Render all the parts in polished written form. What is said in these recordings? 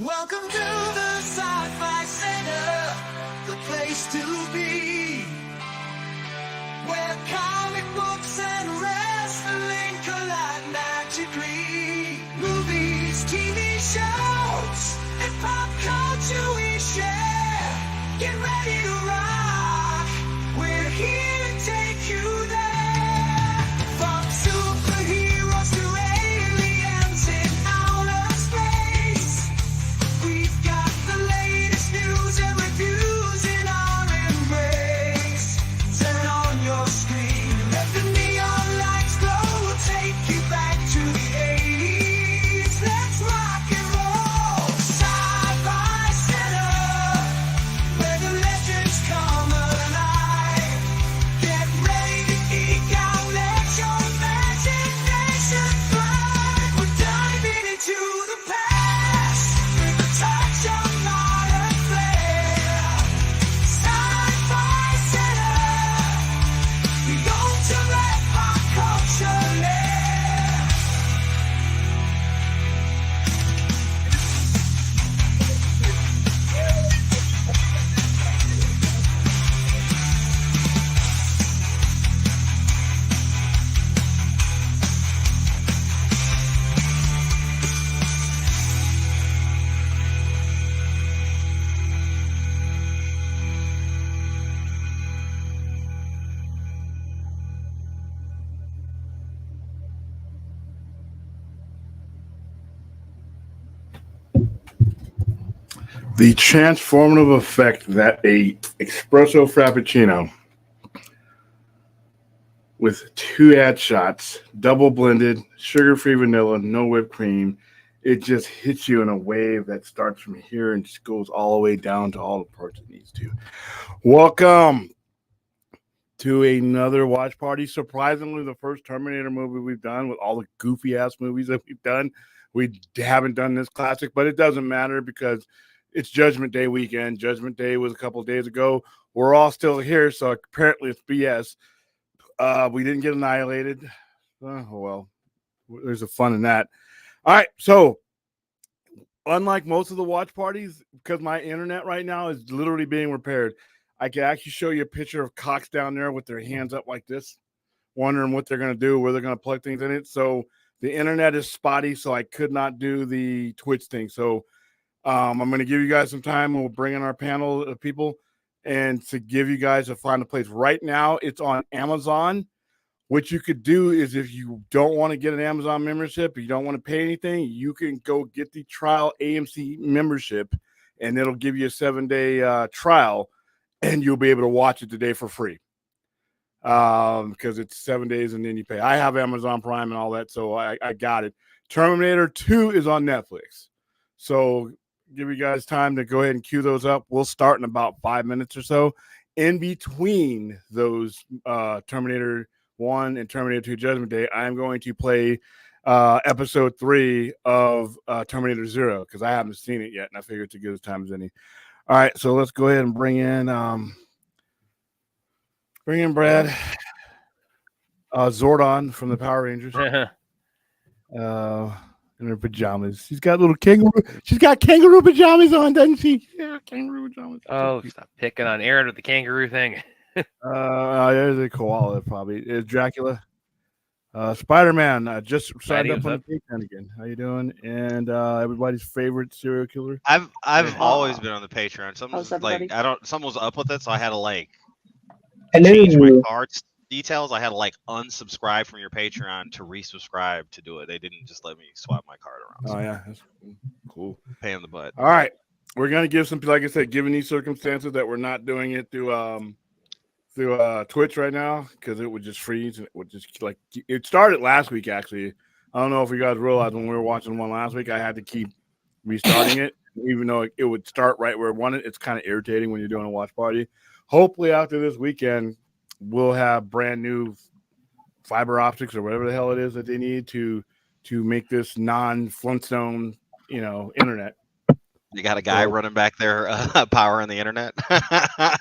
Welcome to the Sci-Fi Center, the place to be, where comic books and wrestling collide magically. Movies, TV shows, and pop culture we share. Get ready to rock, we're here to take you there. From superheroes to aliens in outer space, we've got the latest news and reviews in our embrace. Turn on your screen, let the neon lights glow. We'll take you back to the 80s. Let's rock and roll. Sci-Fi Center, where the legends come alive. Get ready to geek out, let your imagination fly. We're diving into the past with a touch of modern flair. Sci-Fi Center, the ultimate pop culture lair. The transformative effect that a espresso frappuccino with 2 ad shots, double blended, sugar-free vanilla, no whipped cream, it just hits you in a wave that starts from here and just goes all the way down to all the parts it needs to. Welcome to another watch party. Surprisingly, the first Terminator movie we've done with all the goofy-ass movies that we've done. We haven't done this classic, but it doesn't matter because it's Judgment Day weekend. Judgment Day was a couple of days ago. We're all still here, so apparently it's BS. We didn't get annihilated. Oh, well, there's a fun in that. All right, so unlike most of the watch parties, because my internet right now is literally being repaired, I can actually show you a picture of Cox down there with their hands up like this, wondering what they're going to do, where they're going to plug things in it. So the internet is spotty, so I could not do the Twitch thing. So I'm going to give you guys some time, and we'll bring in our panel of people and to give you guys a final place. Right now, it's on Amazon. What you could do is if you don't want to get an Amazon membership, you don't want to pay anything, you can go get the trial AMC membership, and it'll give you a 7-day trial, and you'll be able to watch it today for free because it's 7 days, and then you pay. I have Amazon Prime and all that, so I got it. Terminator 2 is on Netflix. So give you guys time to go ahead and queue those up. We'll start in about 5 minutes or so. In between those Terminator 1 and Terminator 2 Judgment Day, I'm going to play episode 3 of Terminator 0 because I haven't seen it yet, and I figured it's as good as time as any. All right, so let's go ahead and bring in Brad Zordon from the Power Rangers. In her pajamas. She's got little kangaroo. She's got kangaroo pajamas on, doesn't she? Yeah, kangaroo pajamas. Oh, stop picking on Aaron with the kangaroo thing. There's a koala probably. Is Dracula. Spider-Man just signed up on the Patreon again. How you doing? And everybody's favorite serial killer. I've always been on the Patreon. Someone's was up with it, so I had to change my cards details. I had to unsubscribe from your Patreon to resubscribe to do it. They didn't just let me swap my card around. So. Oh yeah, that's cool. Pay in the butt. All right, we're gonna give some, like I said, given these circumstances that we're not doing it through Twitch right now because it would just freeze. It would just it started last week actually. I don't know if you guys realized when we were watching one last week, I had to keep restarting it, even though it would start right where it wanted. It's kind of irritating when you're doing a watch party. Hopefully after this weekend, we'll have brand new fiber optics or whatever the hell it is that they need to make this non-Flintstone, internet. You got a guy running back there, powering the internet.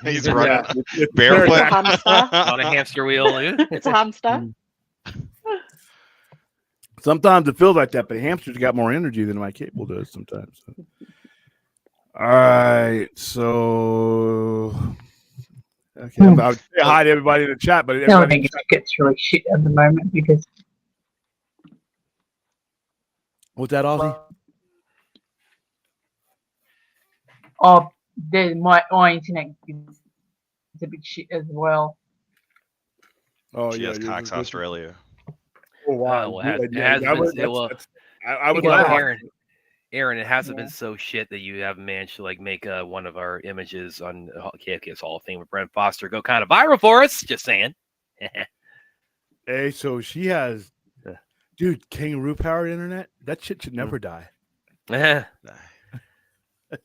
He's running barefoot on a hamster wheel. It's a hamster. Sometimes it feels like that, but hamsters got more energy than my cable does sometimes. So. All right, so okay, I'll say hi to everybody in the chat, but everybody in the chat gets really shit at the moment because. What's that, Ozzy? My internet is a bit shit as well. Oh she yeah, has Cox Australia. Oh wow, well, I would love Aaron, it hasn't been so shit that you haven't managed to like make one of our images on KFK's Hall of Fame with Brent Foster go kind of viral for us. Just saying. Hey, so she has, dude, kangaroo powered internet. That shit should never die. That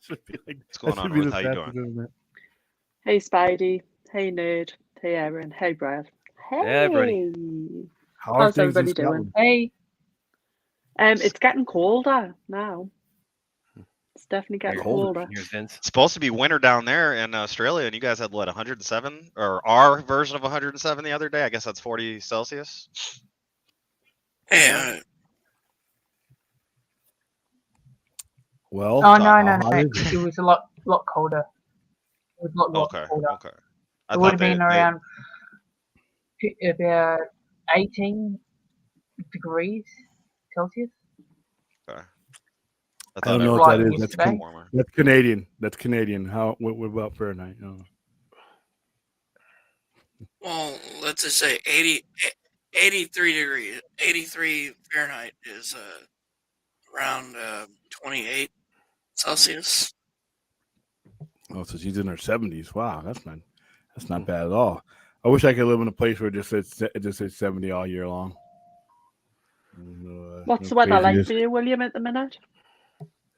should be like. What's going on, Ruth? How you doing? Internet. Hey, Spidey. Hey, Nerd. Hey, Aaron. Hey, Brad. Hey. everybody. How's everybody doing? Hey. It's getting colder now. It's definitely getting colder. It's supposed to be winter down there in Australia, and you guys had what 107 or our version of 107 the other day. I guess that's 40 Celsius. Yeah. Well, no. It was a lot colder. It was a lot colder. Okay. It would have been around about 18 degrees Celsius. Okay. I don't know what that is. That's Canadian. That's Canadian. What about Fahrenheit? Oh. Well, let's just say 83 degrees. 83 Fahrenheit is around 28 Celsius. Oh, so she's in her 70s. Wow, that's not bad at all. I wish I could live in a place where it just says 70 all year long. What's the weather like for you, William, at the minute?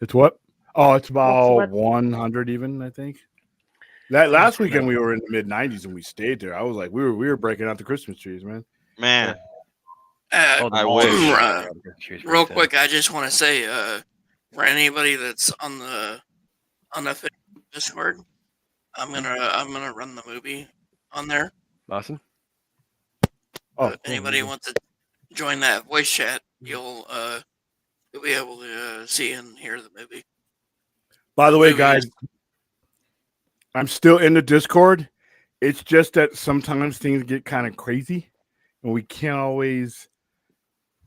It's what? Oh, it's about 100 even, I think. That last weekend we were in the mid 90s and we stayed there. I was like, we were breaking out the Christmas trees, man. I wish. Real quick, I just want to say, for anybody that's on the Discord, I'm gonna run the movie on there. Awesome. Anybody wants to join that voice chat, you'll be able to see and hear the movie. By the way, guys, I'm still in the Discord. It's just that sometimes things get kind of crazy, and we can't always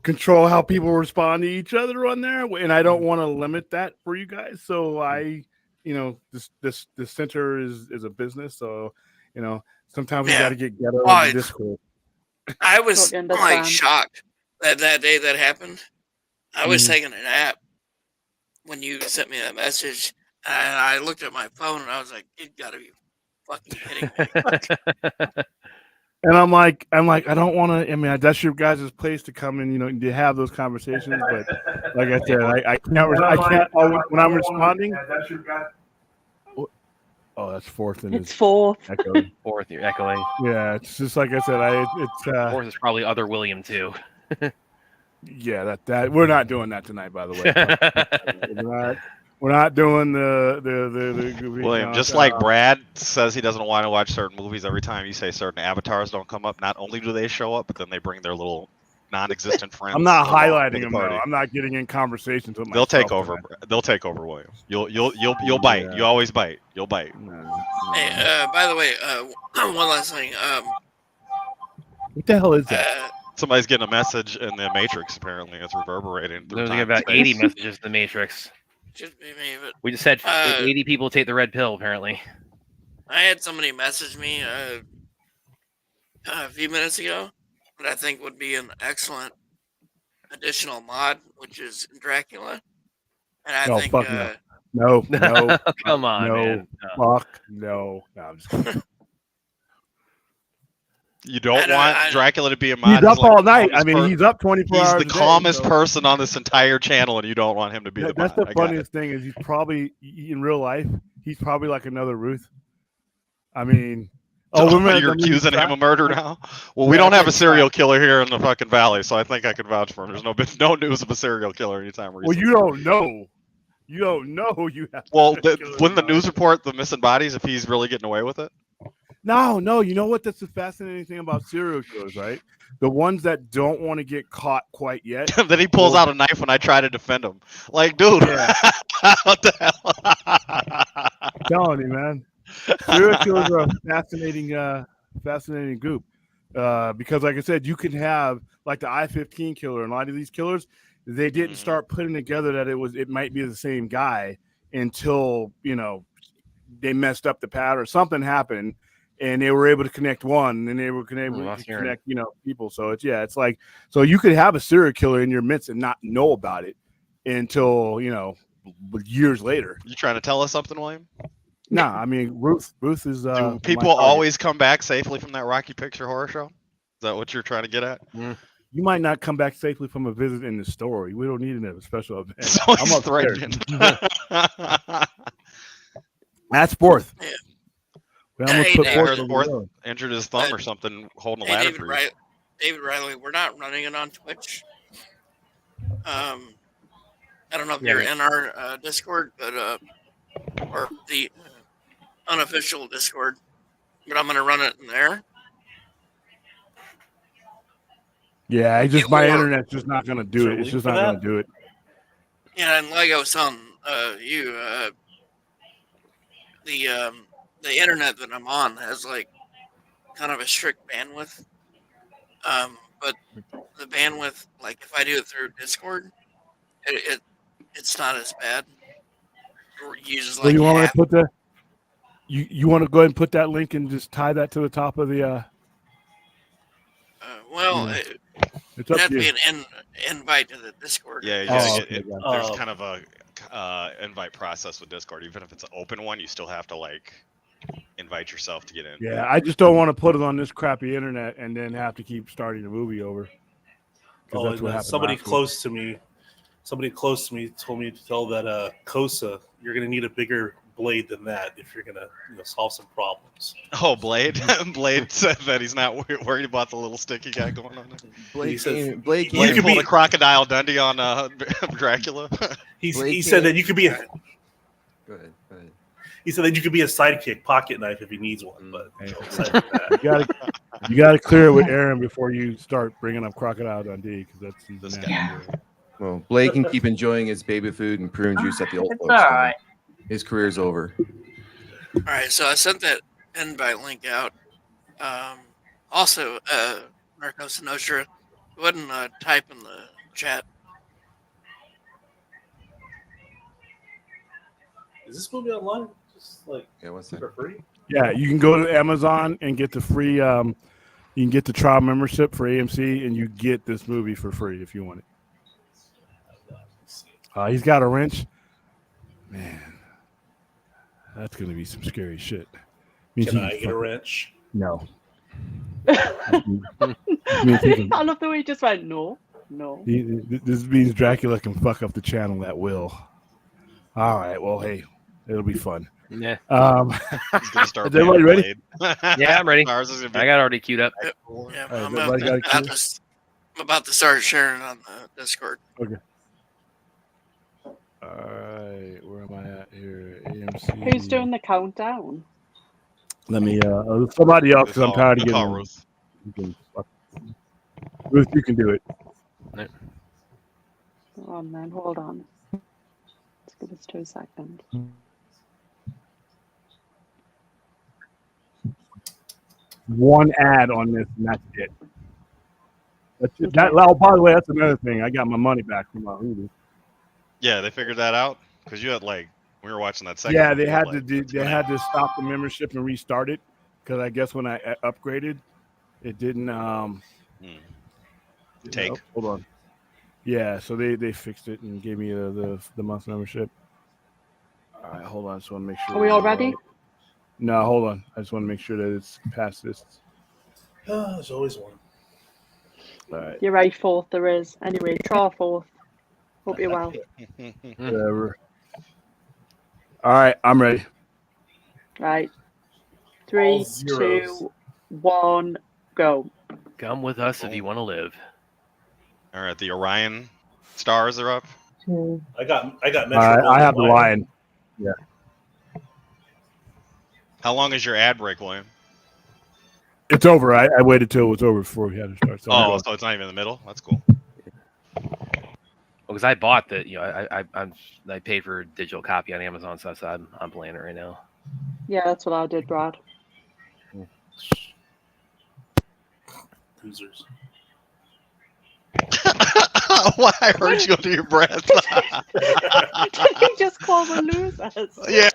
control how people respond to each other on there. And I don't want to limit that for you guys. So this center is a business. So sometimes we got to get ghetto on the Discord. I was like shocked that day that happened. I was taking a nap when you sent me that message, and I looked at my phone and I was like, "You gotta be fucking kidding me!" And I'm like, I don't want to. I mean, that's your guys' place to come and to have those conversations. But like I said, I can't. When I'm responding, that's your guys. Oh, that's fourth. It's fourth. Fourth, you're echoing. Yeah, it's just like I said. Fourth is probably other William too. Yeah, that we're not doing that tonight. By the way, we're not doing the William. Just like Brad says, he doesn't want to watch certain movies every time you say certain avatars don't come up. Not only do they show up, but then they bring their little non-existent friends. I'm not highlighting them though. I'm not getting in conversations with myself. They'll take over, William. You'll bite. Yeah. You always bite. You'll bite. Hey, by the way, one last thing. What the hell is that? Somebody's getting a message in the Matrix. Apparently, it's reverberating. There's about 80 messages in the Matrix. Just be me, but we just had 80 people take the red pill. Apparently, I had somebody message me a few minutes ago that I think would be an excellent additional mod, which is Dracula. And I think no. Come on, man. Fuck no. I'm just kidding. You don't want Dracula to be a mod. He's up all night. I mean, he's up 24 hours. He's the calmest person on this entire channel, and you don't want him to be the mod. That's the funniest thing is he's probably in real life. He's probably like another Ruth. I mean, you're accusing him of murder now? Well, we don't have a serial killer here in the fucking valley, so I think I can vouch for him. There's no news of a serial killer anytime recently. Well, you don't know. You don't know. You have. Well, wouldn't the news report the missing bodies if he's really getting away with it? No. You know what? That's the fascinating thing about serial killers, right? The ones that don't want to get caught quite yet. Then he pulls out a knife when I try to defend him. Like, dude, Yeah. what the hell? I'm telling you, man. Serial killers are a fascinating group. Because, like I said, you can have like the I-15 killer, and a lot of these killers, they didn't start putting together that it might be the same guy until they messed up the pattern. Something happened, and they were able to connect one, and they were able to connect people. So it's like, so you could have a serial killer in your midst and not know about it until years later. You trying to tell us something, William? No, I mean Ruth is. Do people always come back safely from that Rocky Picture Horror Show? Is that what you're trying to get at? You might not come back safely from a visit in the story. We don't need a special event. So I'm threatening. That's fourth. Yeah. We almost put fourth injured his thumb or something holding a ladder David, for you. David Riley, we're not running it on Twitch. I don't know if you're in our Discord, but or the unofficial Discord, but I'm going to run it in there. Yeah, my internet's just not going to do it. It's just not going to do it. Yeah, and like I was telling you, the internet that I'm on has like kind of a strict bandwidth. But the bandwidth, like if I do it through Discord, it's not as bad. It uses like you want to put the you want to go ahead and put that link and just tie that to the top of the it has to be an invite to the Discord. Yeah, there's kind of a invite process with Discord. Even if it's an open one, you still have to like invite yourself to get in. Yeah, I just don't want to put it on this crappy internet and then have to keep starting the movie over. That's what happened. Somebody close to me told me to tell that Kosa, you're going to need a bigger blade than that if you're going to solve some problems. Oh, Blade? Blade said that he's not worried about the little stick he got going on there. Blade could be a Crocodile Dundee on Dracula. He said that you could be a... Go ahead. He said that you could be a sidekick pocket knife if he needs one, but you got to clear it with Aaron before you start bringing up Crocodile Dundee, because that's Well, Blake can keep enjoying his baby food and prune juice at the old folks. All right. His career's over. All right, so I sent that invite link out. Also, Marco Sinostra, go ahead and type in the chat. Is this movie online? Just like what's that? For free? Yeah, you can go to Amazon and get the free. You can get the trial membership for AMC, and you get this movie for free if you want it. He's got a wrench. Man, that's gonna be some scary shit. Can I get a wrench? No. I love the way he just went, no. This means Dracula can fuck up the channel at will. All right, well, hey, it'll be fun. Yeah. Is everybody ready? Yeah, I'm ready. I got already queued up. Yeah, I'm about to start sharing on the Discord. Okay. All right, where am I at here? AMC. Who's doing the countdown? Let me somebody else, because I'm tired of getting Ruth. Ruth, you can do it. Right. Hold on, man. Hold on. Let's give us 2 seconds. One ad on this, and that's it. Oh, by the way, that's another thing. I got my money back from my Hulu. Yeah, they figured that out because you had we were watching that second. Yeah, they had to stop the membership and restart it because I guess when I upgraded, it didn't take. Hold on. Yeah, so they fixed it and gave me the month membership. All right, hold on. I just want to make sure. Are we all ready? No, hold on. I just want to make sure that it's past this. There's always one. All right. You're right, fourth there is. Anyway, try fourth. Hope you're well. Whatever. All right, I'm ready. Right. 3, 2, 1, go. Come with us if you want to live. All right, the Orion stars are up. I got Metro. I have the lion. Yeah. How long is your ad break, William? It's over. I waited till it was over before we had to start. So it's not even in the middle. That's cool. Because I bought the, I paid for a digital copy on Amazon, so I'm playing it right now. Yeah, that's what I did, Brad. Losers. Why I heard you under your breath. You just call them losers. Yeah.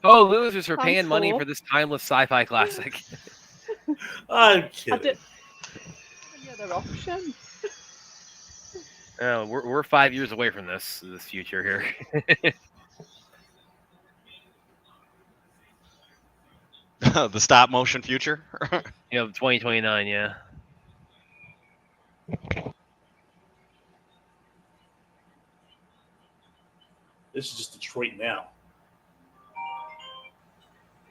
Oh, losers are paying Sounds money cool. for this timeless sci-fi classic. I'm kidding. Any other option? We're 5 years away from this future here. The stop motion future. 2029. Yeah. This is just Detroit now.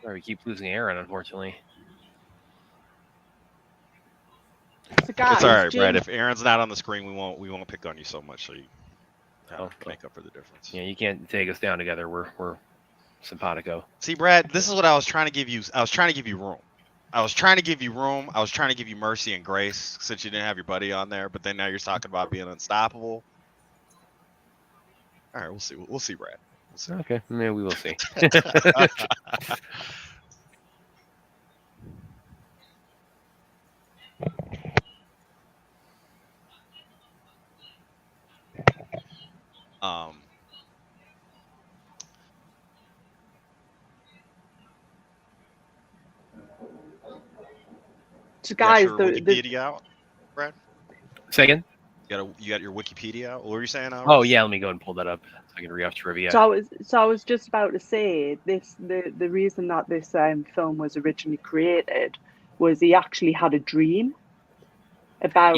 We keep losing Aaron, unfortunately. So guys, It's all right, Brad. If Aaron's not on the screen, we won't pick on you so much, so you make up for the difference. Yeah, you can't take us down together. We're simpatico. See, Brad, this is what I was trying to give you. I was trying to give you room. I was trying to give you room. I was trying to give you mercy and grace since you didn't have your buddy on there. But then now you're talking about being unstoppable. All right, we'll see. We'll see, Brad. We'll see. Okay, maybe we will see. So guys, you got your Wikipedia out, Brad? Second. You got your Wikipedia out. What were you saying? Howard? Oh yeah, let me go and pull that up so I can read off trivia. So I was just about to say this. The reason that this film was originally created was he actually had a dream about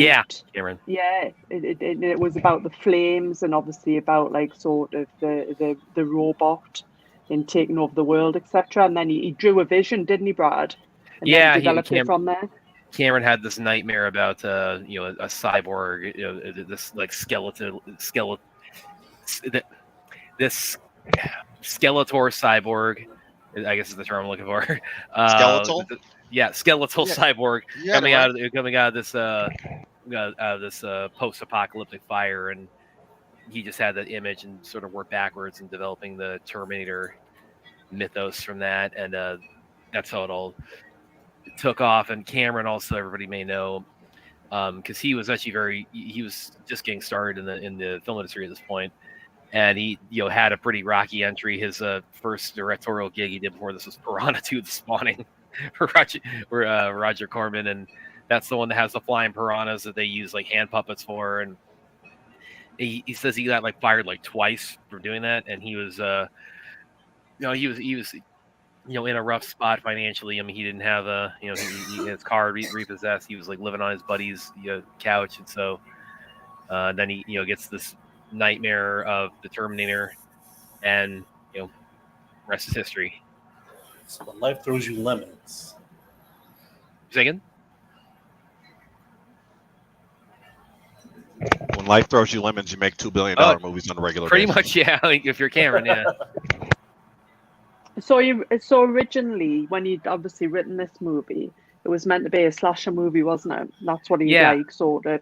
Cameron. Yeah, it was about the flames and obviously about like sort of the robot and taking over the world, etc. And then he drew a vision, didn't he, Brad? And then developed it from there. Cameron had this nightmare about a cyborg, this like this Skeletor cyborg, I guess is the term I'm looking for. Skeletal? Skeletal cyborg coming out of this post-apocalyptic fire, and he just had that image and sort of worked backwards in developing the Terminator mythos from that, and that's how it all took off. And Cameron also, everybody may know, because he was actually he was just getting started in the film industry at this point, and he had a pretty rocky entry. His first directorial gig he did before this was Piranha 2: The Spawning for Roger Corman, and that's the one that has the flying piranhas that they use like hand puppets for. And he says he got like fired like twice for doing that, and he was he was in a rough spot financially. I mean, he didn't have his car repossessed. He was like living on his buddy's couch, and so then he gets this nightmare of the Terminator, and rest is history. So when life throws you lemons. Second. When life throws you lemons, you make $2 billion movies on a regular pretty basis. much, yeah. Like if you're Cameron, yeah. So originally, when you'd obviously written this movie, it was meant to be a slasher movie, wasn't it? That's what he like, sort of.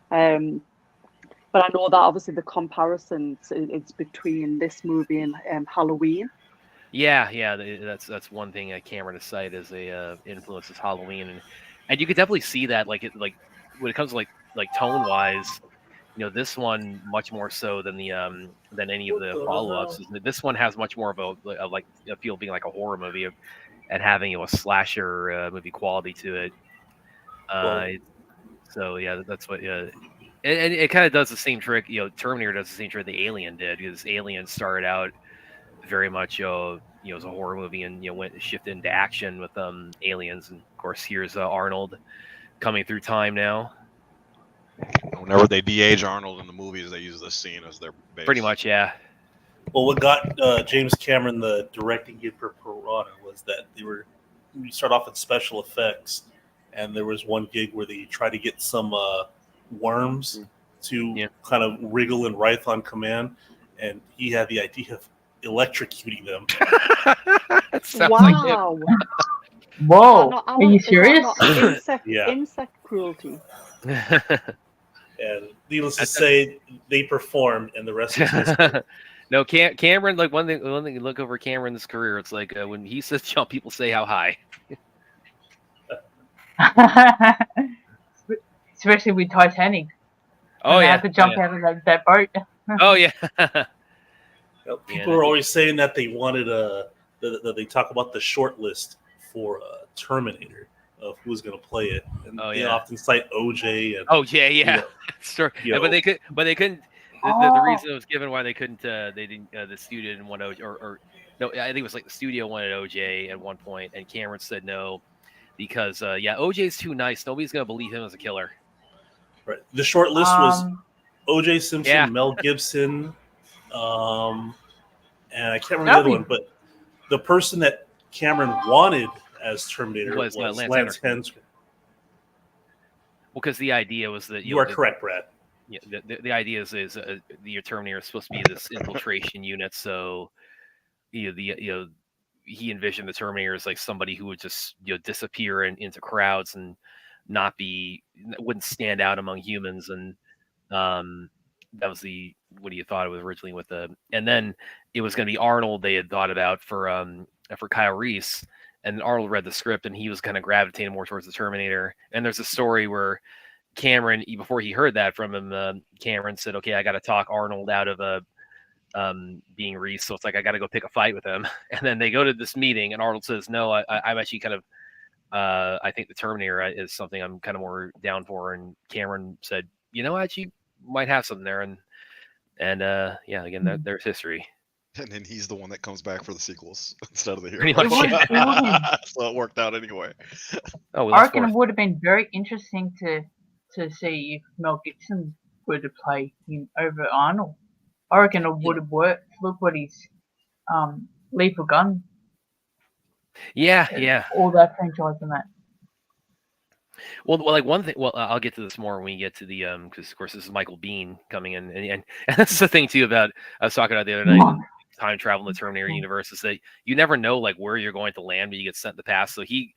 But I know that obviously the comparisons it's between this movie and Halloween. Yeah, that's one thing Cameron has cited as a influence is Halloween, and you could definitely see that like when it comes to like tone wise, this one much more so than the than any of the follow-ups. This one has much more of a feel of being like a horror movie and having a slasher movie quality to it. So yeah, that's what and it kind of does the same trick. Terminator does the same trick the Alien did, because Alien started out very much as a horror movie and went shifted into action with aliens, and of course here's Arnold coming through time now. Whenever they de-age Arnold in the movies, they use this scene as their base. Pretty much, yeah. Well, what got James Cameron the directing gig for Piranha was that we start off with special effects, and there was one gig where they tried to get some worms to kind of wriggle and writhe on command, and he had the idea of electrocuting them. Wow. Whoa, are you serious? Insect cruelty. And needless to say, they performed, and the rest is history. No, Cameron. Like one thing you look over Cameron's career, it's like when he says jump, people say how high. Especially with Titanic. Oh, they yeah. had to jump out of that boat. Oh, yeah. People are always saying that they wanted they talk about the short list for Terminator of who's going to play it, and they often cite OJ. And, yeah. Sure. But they couldn't. The reason it was given why they couldn't, the studio didn't want OJ, or no, I think it was like the studio wanted OJ at one point, and Cameron said no because OJ's too nice. Nobody's gonna believe him as a killer. Right. The short list was OJ Simpson, Mel Gibson, and I can't remember the other one, but the person that Cameron wanted as Terminator was Lance Henriksen. Well, because the idea was that you are correct, Brad. Yeah, the idea is the Terminator is supposed to be this infiltration unit, so he envisioned the Terminator as like somebody who would just disappear into crowds and wouldn't stand out among humans, and that was what he thought it was originally with and then it was going to be Arnold they had thought about for Kyle Reese, and Arnold read the script and he was kind of gravitating more towards the Terminator. And there's a story where Cameron, before he heard that from him, Cameron said, "Okay, I got to talk Arnold out of being Reese, so it's like I got to go pick a fight with him." And then they go to this meeting, and Arnold says, "No, I'm actually kind of I think the Terminator is something I'm kind of more down for." And Cameron said, "Actually, might have something there." And again, there's history. And then he's the one that comes back for the sequels instead of the hero. So it worked out anyway. I reckon it would have been very interesting to see if Mel Gibson were to play him over Arnold. I reckon it would have worked. Look what he's Lethal Gun. Yeah. All that franchise and that. Well, like one thing. Well, I'll get to this more when we get to the because of course this is Michael Biehn coming in, and that's the thing too about I was talking about the other night. Time travel in the Terminator universe is that you never know like where you're going to land when you get sent in the past. So he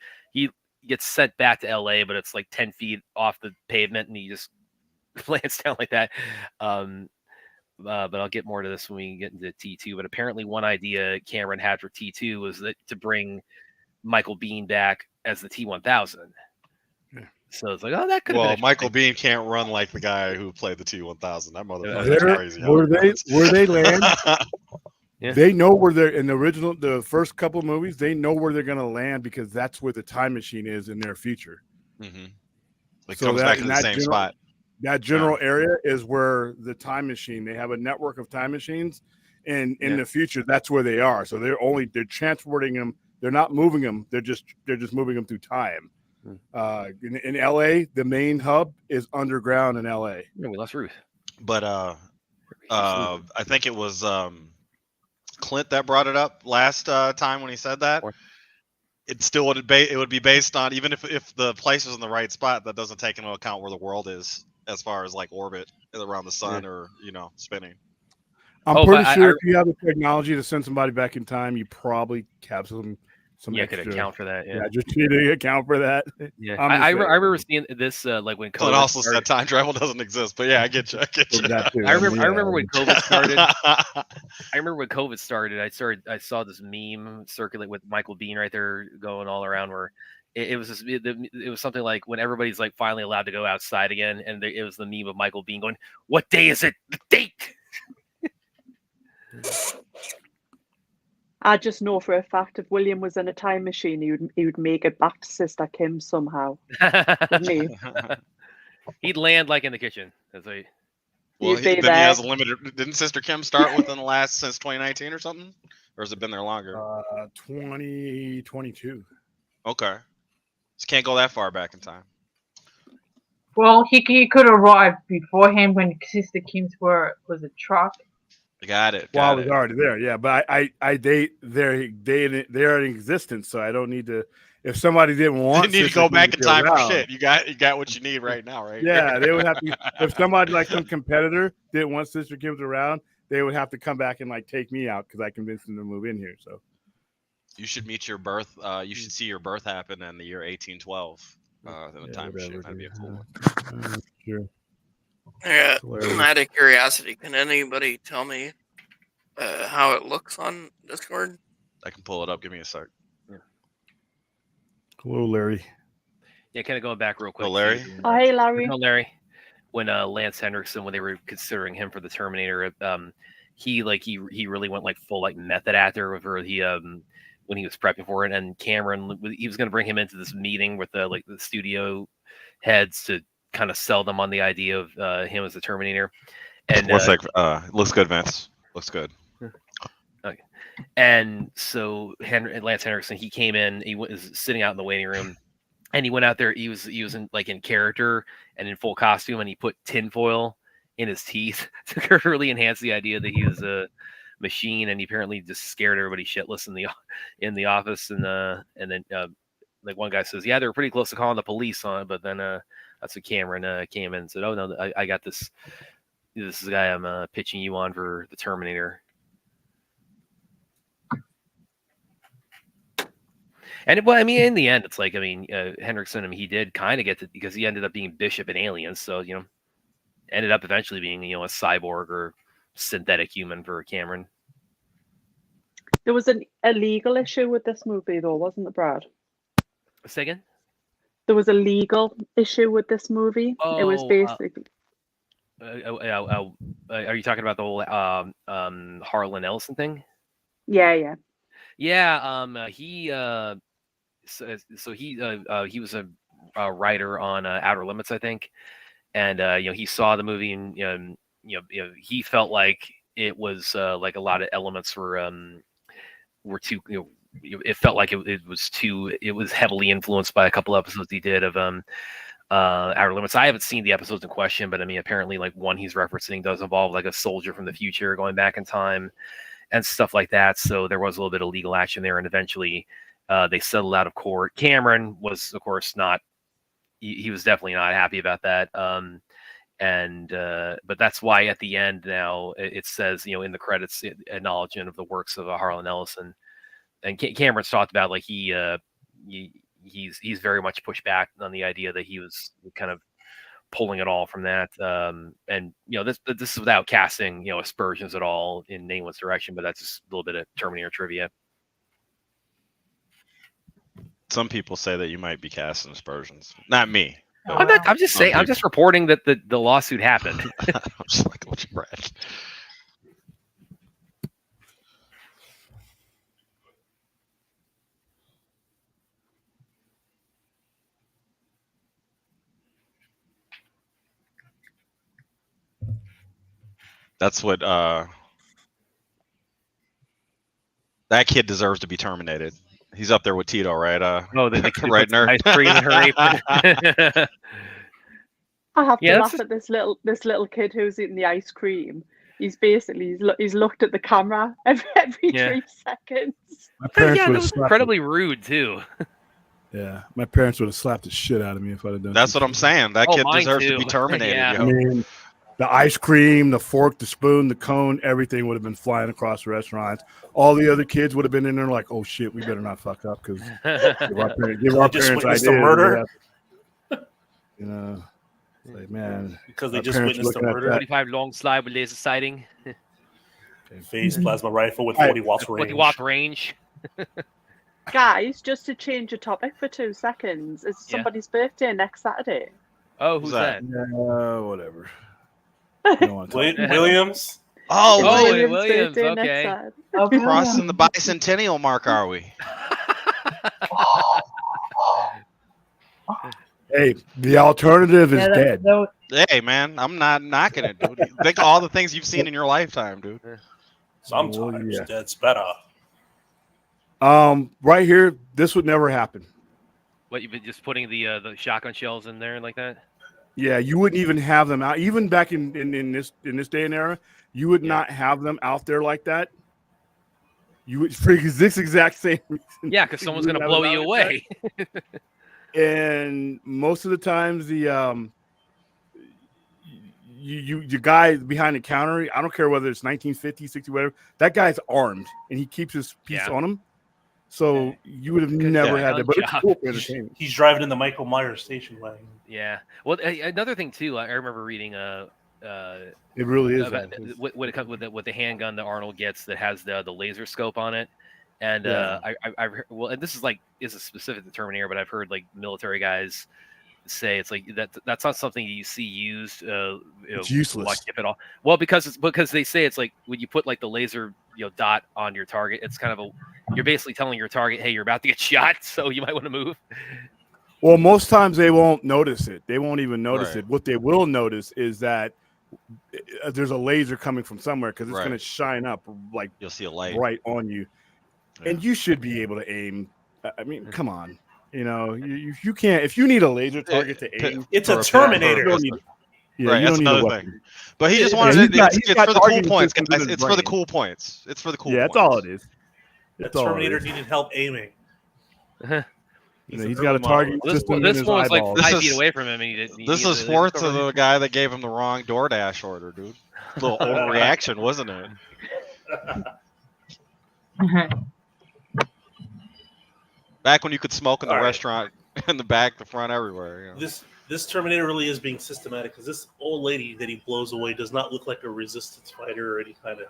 gets sent back to LA, but it's like 10 feet off the pavement, and he just lands down like that. But I'll get more to this when we get into T2. But apparently, one idea Cameron had for T2 was that to bring Michael Biehn back as the T-1000. So it's like, that could. Well, Michael Biehn can't run like the guy who played the T-1000. That motherfucker's crazy. Where they land? They know where they're in the first couple of movies. They know where they're going to land because that's where the time machine is in their future. Mm-hmm. It comes back to the same spot. That general area is where the time machine. They have a network of time machines, and in the future, that's where they are. So they're transporting them. They're not moving them. They're just moving them through time. In LA, the main hub is underground in LA. Yeah, we lost Ruth. But I think it was Clint that brought it up last time when he said that. It still would be based on, even if the place is in the right spot, that doesn't take into account where the world is as far as like orbit around the sun or spinning. I'm pretty sure if you have the technology to send somebody back in time, you probably have some extra, could account for that. Yeah, just need to account for that. Yeah, I remember seeing this like when COVID. It also said time travel doesn't exist, but yeah, I get you. I remember when COVID started. I remember when COVID started. I saw this meme circulate with Michael Biehn right there going all around where it was something like when everybody's like finally allowed to go outside again, and it was the meme of Michael Biehn going, "What day is it? The date." I just know for a fact if William was in a time machine, he would make it back to Sister Kim somehow. He'd land like in the kitchen. Well, then he has a limited. Didn't Sister Kim start within the last since 2019 or something, or has it been there longer? 2022. Okay, so can't go that far back in time. Well, he could arrive beforehand when Sister Kim's was a truck. Got it. I was already there. Yeah, but they're in existence, so I don't need to. If somebody didn't want, you need to go back in time for shit. You got what you need right now, right? Yeah, they would have to. If somebody like some competitor didn't want Sister Kim's around, they would have to come back and like take me out because I convinced them to move in here. So You should meet your birth. You should see your birth happen in the year 1812. In a time machine. That'd be a cool one. Sure. Out of curiosity, can anybody tell me how it looks on Discord? I can pull it up. Give me a sec. Yeah. Hello, Larry. Yeah, kind of going back real quick. Hello, Larry. Hi, Larry. Hello, Larry. When Lance Henriksen, when they were considering him for the Terminator, he really went like full like method actor where he when he was prepping for it, and Cameron, he was going to bring him into this meeting with the studio heads to kind of sell them on the idea of him as the Terminator. And looks good, Vince. Looks good. Okay. And so Lance Henriksen, he came in, he was sitting out in the waiting room, and he went out there. He was in character and in full costume, and he put tinfoil in his teeth to really enhance the idea that he was a machine. And he apparently just scared everybody shitless in the office. And then like one guy says, yeah, they were pretty close to calling the police on it, but then that's what Cameron came in and said, oh no, I got this. This is the guy I'm pitching you on for the Terminator. And in the end, it's like, Henriksen, he did kind of get to, because he ended up being Bishop in Aliens. So, ended up eventually being, a cyborg or synthetic human for Cameron. There was a legal issue with this movie, though, wasn't there, Brad? Say again? There was a legal issue with this movie. Oh, it was basically. Are you talking about the whole Harlan Ellison thing? Yeah. Yeah. He was a writer on Outer Limits, I think, and he saw the movie, and he felt like it was like a lot of elements were too. It felt like it was heavily influenced by a couple episodes he did of Outer Limits. I haven't seen the episodes in question, but apparently like one he's referencing does involve like a soldier from the future going back in time and stuff like that. So there was a little bit of legal action there, and eventually they settled out of court. Cameron was, of course, not. He was definitely not happy about that. But that's why at the end now it says, in the credits, acknowledgement of the works of Harlan Ellison. And Cameron's talked about like he's very much pushed back on the idea that he was kind of pulling it all from that. And this is without casting aspersions at all in anyone's direction, but that's just a little bit of Terminator trivia. Some people say that you might be casting aspersions. Not me. I'm just saying. I'm just reporting that the lawsuit happened. I'm just like, what's your breath? That's what that kid deserves to be terminated. He's up there with Tito, right? The kid right, nerd. Ice cream in her apron. I have to laugh at this little kid who's eating the ice cream. He's basically he's looked at the camera every 3 seconds. My parents that was incredibly rude too. Yeah, my parents would have slapped the shit out of me if I'd have done. That's what I'm saying. That kid deserves to be terminated. Yeah. The ice cream, the fork, the spoon, the cone, everything would have been flying across the restaurants. All the other kids would have been in there like, "Oh shit, we better not fuck up because give our parents ideas." Murder. Like, man, because they just witnessed the murder. 45 long slide with laser sighting. Phase plasma rifle with 40 watts range. 40 watt range. Guys, just to change the topic for 2 seconds, it's somebody's birthday next Saturday. Oh, who's that? Whatever. Williams. Oh, Williams. Okay. Crossing the bicentennial mark, are we? Hey, the alternative is dead. Hey, man, I'm not knocking it, dude. Think of all the things you've seen in your lifetime, dude. Sometimes dead's better. Right here, this would never happen. What, you've been just putting the shotgun shells in there like that? Yeah, you wouldn't even have them out. Even back in this day and era, you would not have them out there like that. You would for this exact same reason. Yeah, because someone's going to blow you away. And most of the times, the you guy behind the counter, I don't care whether it's 1950, 60, whatever. That guy's armed and he keeps his piece on him. So you would have never had that. But it's cool for entertainment. He's driving in the Michael Myers station wagon. Yeah. Well, another thing too, I remember reading it really is when it comes with the handgun that Arnold gets that has the laser scope on it, and I've heard, well, and this is specific to Terminator, but I've heard like military guys say it's like that's not something you see used. It's useless. Like, if at all. Well, because they say it's like when you put like the laser dot on your target, it's kind of you're basically telling your target, hey, you're about to get shot, so you might want to move. Well, most times they won't notice it. They won't even notice it. What they will notice is that there's a laser coming from somewhere because it's going to shine up like you'll see a light right on you, and you should be able to aim. I mean, come on, you can't. If you need a laser target to aim, it's a Terminator. That's another thing. But he just wanted it's for the cool points, guys. It's for the cool points. It's for the cool. Yeah, that's all it is. The Terminator needed help aiming. He's got a target system. This one's like 5 feet away from him. This is Forza, the guy that gave him the wrong DoorDash order, dude. A little overreaction, wasn't it? Back when you could smoke in the restaurant, in the back, the front, everywhere. This Terminator really is being systematic because this old lady that he blows away does not look like a resistance fighter or any kind of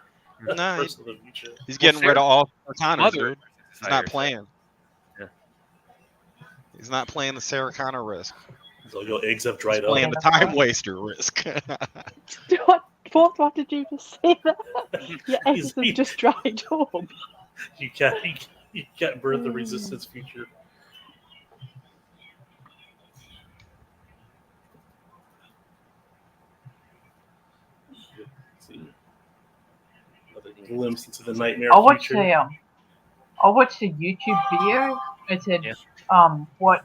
person of the future. He's getting rid of all Connors, dude. He's not playing. He's not playing the Sarah Connor risk. So your eggs have dried up. Playing the time waster risk. What did you just say? That your eggs have just dried up. You can't birth the resistance future. Another glimpse into the nightmare future. I watched a YouTube video. It said what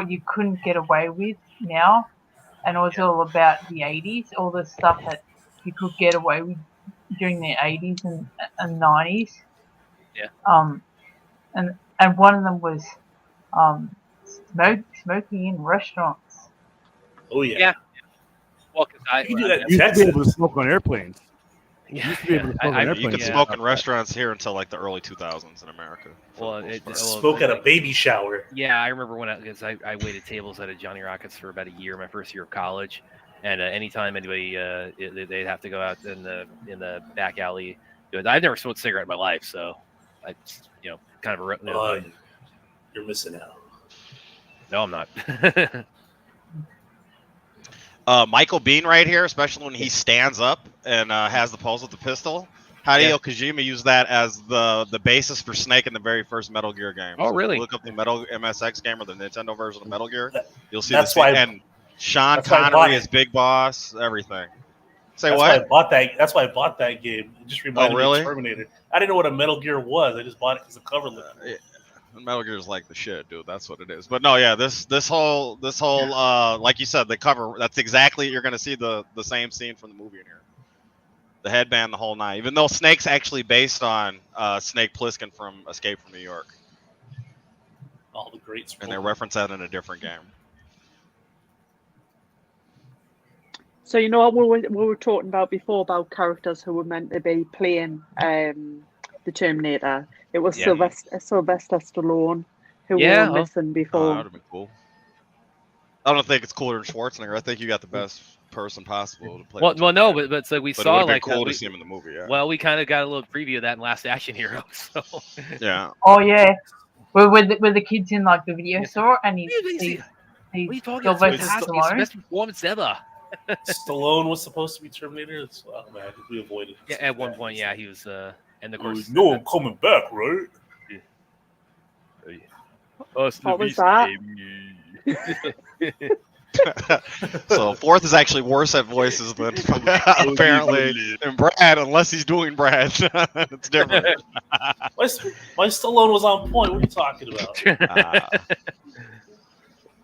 you couldn't get away with now, and it was all about the 80s, all the stuff that you could get away with during the 80s and 90s. Yeah. And one of them was smoking in restaurants. Oh yeah. Yeah. Well, because you used to be able to smoke on airplanes. Yeah, you could smoke in restaurants here until like the early 2000s in America. Well, smoke at a baby shower. Yeah, I remember when I waited tables at a Johnny Rockets for about a year, my first year of college, and anytime anybody they'd have to go out in the back alley. I've never smoked a cigarette in my life, so I kind of you're missing out. No, I'm not. Michael Biehn right here, especially when he stands up and has the pulse with the pistol. Hideo Kojima used that as the basis for Snake in the very first Metal Gear game. Oh, really? If you look up the Metal MSX game or the Nintendo version of Metal Gear, you'll see and Sean Connery is Big Boss, everything. That's why I bought that game. It just reminded me of Terminator. I didn't know what a Metal Gear was. I just bought it because the cover looked cool. Metal Gear is like the shit, dude. That's what it is. But no, yeah, this whole like you said, the cover. That's exactly you're gonna see the same scene from the movie in here. The headband, the whole nine. Even though Snake's actually based on Snake Plissken from Escape from New York. All the greats. And they reference that in a different game. So you know what we were talking about before about characters who were meant to be playing the Terminator. It was Sylvester Stallone who were missing before. That would have been cool. I don't think it's cooler than Schwarzenegger. I think you got the best person possible to play. Well, no, but so we saw like cool to see him in the movie. Yeah. Well, we kind of got a little preview of that in Last Action Hero. So. Yeah. Oh yeah, with the kids in like the video store, and he's what are you talking about? It's the best performance ever. Stallone was supposed to be Terminator. Oh man, we avoided. Yeah, at one point, yeah, he was. And of course, no, I'm coming back, right? What was that? So Fourth is actually worse at voices than apparently than Brad, unless he's doing Brad. It's different. My Stallone was on point. What are you talking about?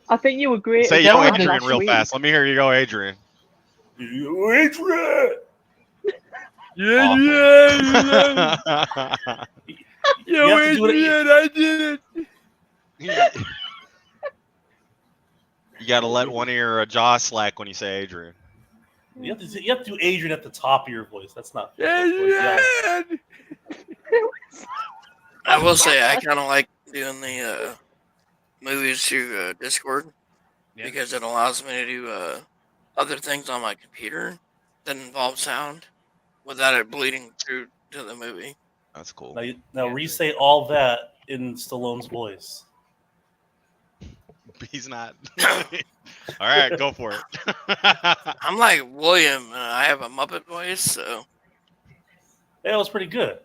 I think you were great. Say yo, Adrian, real fast. Let me hear you go, Adrian. Yo, Adrian. Yeah. Yo, Adrian, I did it. You got to let one of your jaw slack when you say Adrian. You have to do Adrian at the top of your voice. That's not. Adrian. I will say I kind of like doing the movies through Discord because it allows me to do other things on my computer that involve sound without it bleeding through to the movie. That's cool. Now re-say all that in Stallone's voice. He's not. All right, go for it. I'm like William, and I have a Muppet voice, so. That was pretty good.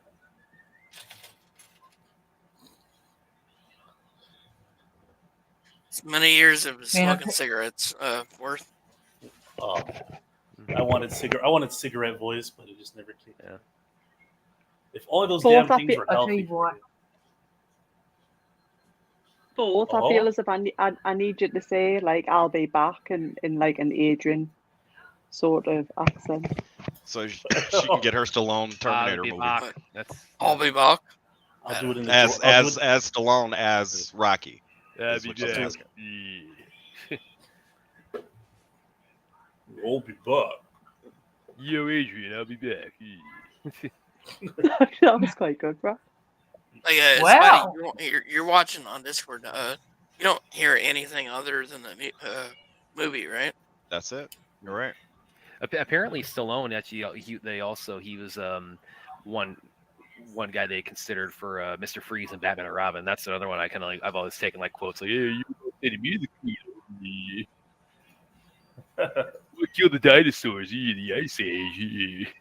It's many years of smoking cigarettes worth. Oh, I wanted cigarette voice, but it just never came. Yeah. If all of those damn things were healthy. Both. I feel as if I need you to say like I'll be back in like an Adrian sort of accent. So she can get her Stallone Terminator movie. I'll be back. I'll do it in as Stallone as Rocky. That'd be good. I'll be back. Yo, Adrian, I'll be back. That was quite good, bro. Like, wow. You're watching on Discord. You don't hear anything other than the movie, right? That's it. You're right. Apparently, Stallone actually he was one guy they considered for Mr. Freeze and Batman and Robin. That's another one I kind of like. I've always taken like quotes like, "Yeah, you did music, we kill the dinosaurs, the Ice Age."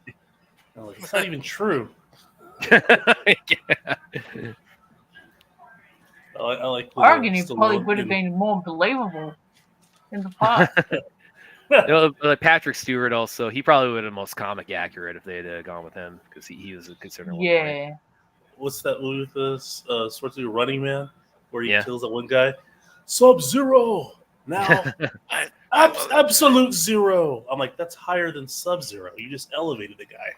No, it's not even true. I like. Arguing probably would have been more believable in the past. Like Patrick Stewart also, he probably would have been most comic accurate if they had gone with him because he was considered. Yeah. What's that movie with this Schwarzenegger, Running Man, where he kills that one guy? Sub-Zero now. Absolute zero. I'm like, that's higher than Sub-Zero. You just elevated the guy.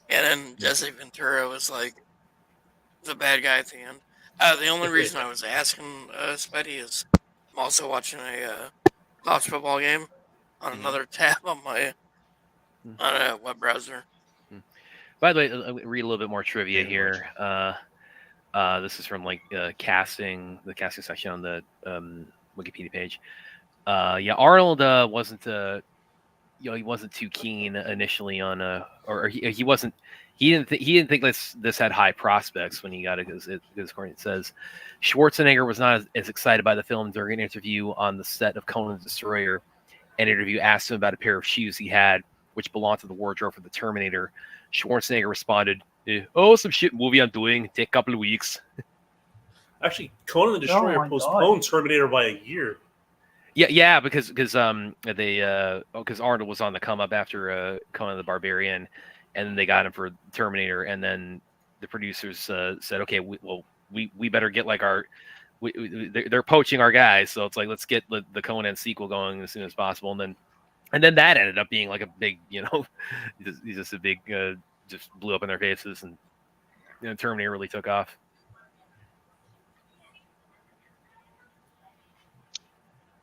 And then Jesse Ventura was like the bad guy at the end. The only reason I was asking Spidey is I'm also watching a college football game on another tab on my on a web browser. By the way, I'll read a little bit more trivia here. This is from like the casting section on the Wikipedia page. Arnold wasn't he wasn't too keen initially on he didn't think this had high prospects when he got it because according it says Schwarzenegger was not as excited by the film during an interview on the set of Conan the Destroyer. An interview asked him about a pair of shoes he had which belonged to the wardrobe for the Terminator. Schwarzenegger responded, some shit movie I'm doing, take a couple of weeks. Actually, Conan the Destroyer postponed Terminator by a year. Yeah, because Arnold was on the come up after Conan the Barbarian, and then they got him for Terminator, and then the producers said, okay, we better get like they're poaching our guys, so it's like let's get the Conan sequel going as soon as possible, and then that ended up being like a big, just a big, just blew up in their faces, and Terminator really took off.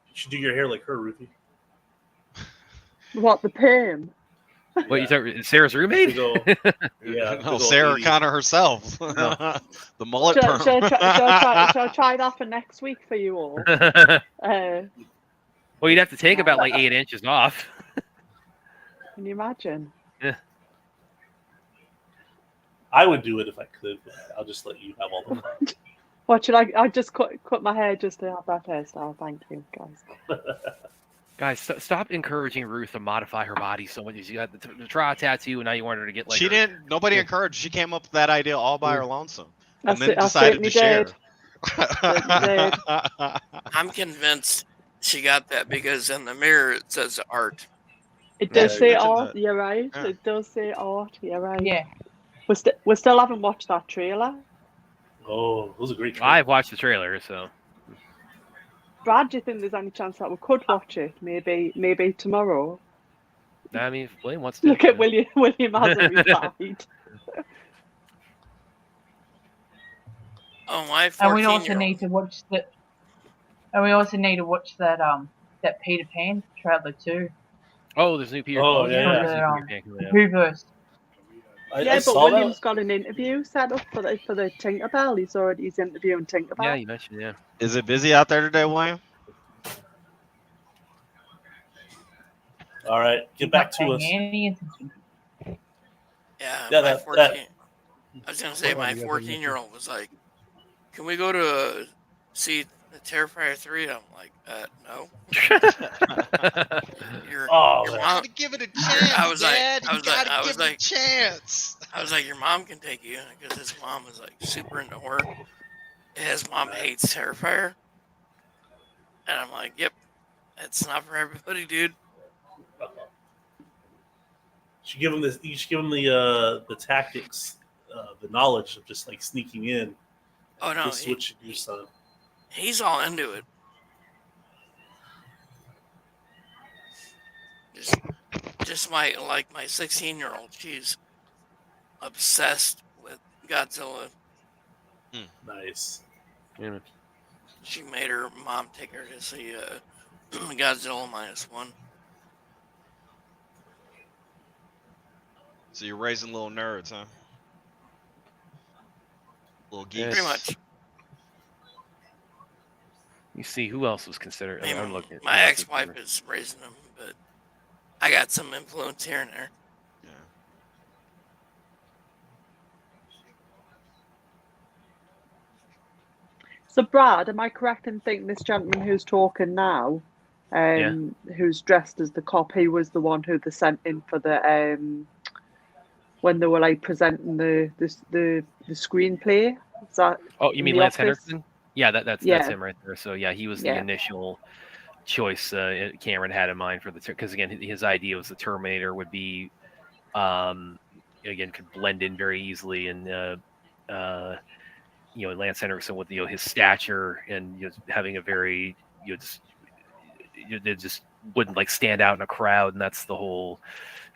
You should do your hair like her, Ruthie. What, the perm? What, you talking Sarah's roommate? Sarah Connor herself. No. The mullet perm. Shall I try that for next week for you all? Well, you'd have to take about like 8 inches off. Can you imagine? Yeah. I would do it if I could, but I'll just let you have all the fun. What should I just cut my hair just to have that hairstyle? Thank you, guys. Guys, stop encouraging Ruth to modify her body so much. You had to try a tattoo, and now you want her to get like. She didn't. Nobody encouraged. She came up with that idea all by her lonesome, and then decided to share. I'm convinced she got that because in the mirror it says art. It does say art. You're right. Yeah. It does say art. You're right. Yeah. We still haven't watched that trailer. Oh, it was a great trailer. I've watched the trailer, so. Brad, do you think there's any chance that we could watch it? Maybe tomorrow. I mean, if William wants to. Look at William. William hasn't replied. Oh my! And we also need to watch that. And we also need to watch that that Peter Pan trailer too. Oh, there's new Peter. Oh yeah. The Whoverse. But William's got an interview set up for the Tinkerbell. He's interviewing Tinkerbell. Yeah, you mentioned, yeah. Is it busy out there today, William? All right, get back to us. Yeah, my 14. I was gonna say my 14-year-old was like, "Can we go to see the Terrifier 3?" I'm like, "No." Your mom, give it a chance. I was Dad. like, I was like, chance. I was like, your mom can take you because his mom is like super into horror. His mom hates Terrifier, and I'm like, "Yep, it's not for everybody, dude." You should give him this. You should give him the tactics, the knowledge of just like sneaking in. Oh no, switch your son. He's all into it. Just my 16-year-old. She's obsessed with Godzilla. Nice. Yeah. She made her mom take her to see Godzilla -1. So you're raising little nerds, huh? Little geeks. Pretty much. You see, who else was considered? I'm looking at my ex-wife is raising them, but I got some influence here and there. Yeah. So, Brad, am I correct in thinking this gentleman who's talking now, who's dressed as the cop, he was the one who they sent in for the when they were like presenting the screenplay? Is that? Oh, you mean Lance Henriksen? Yeah, that's him right there. So yeah, he was the initial choice Cameron had in mind for because again his idea was the Terminator would be again could blend in very easily and Lance Henriksen with his stature and having a very they just wouldn't like stand out in a crowd, and that's the whole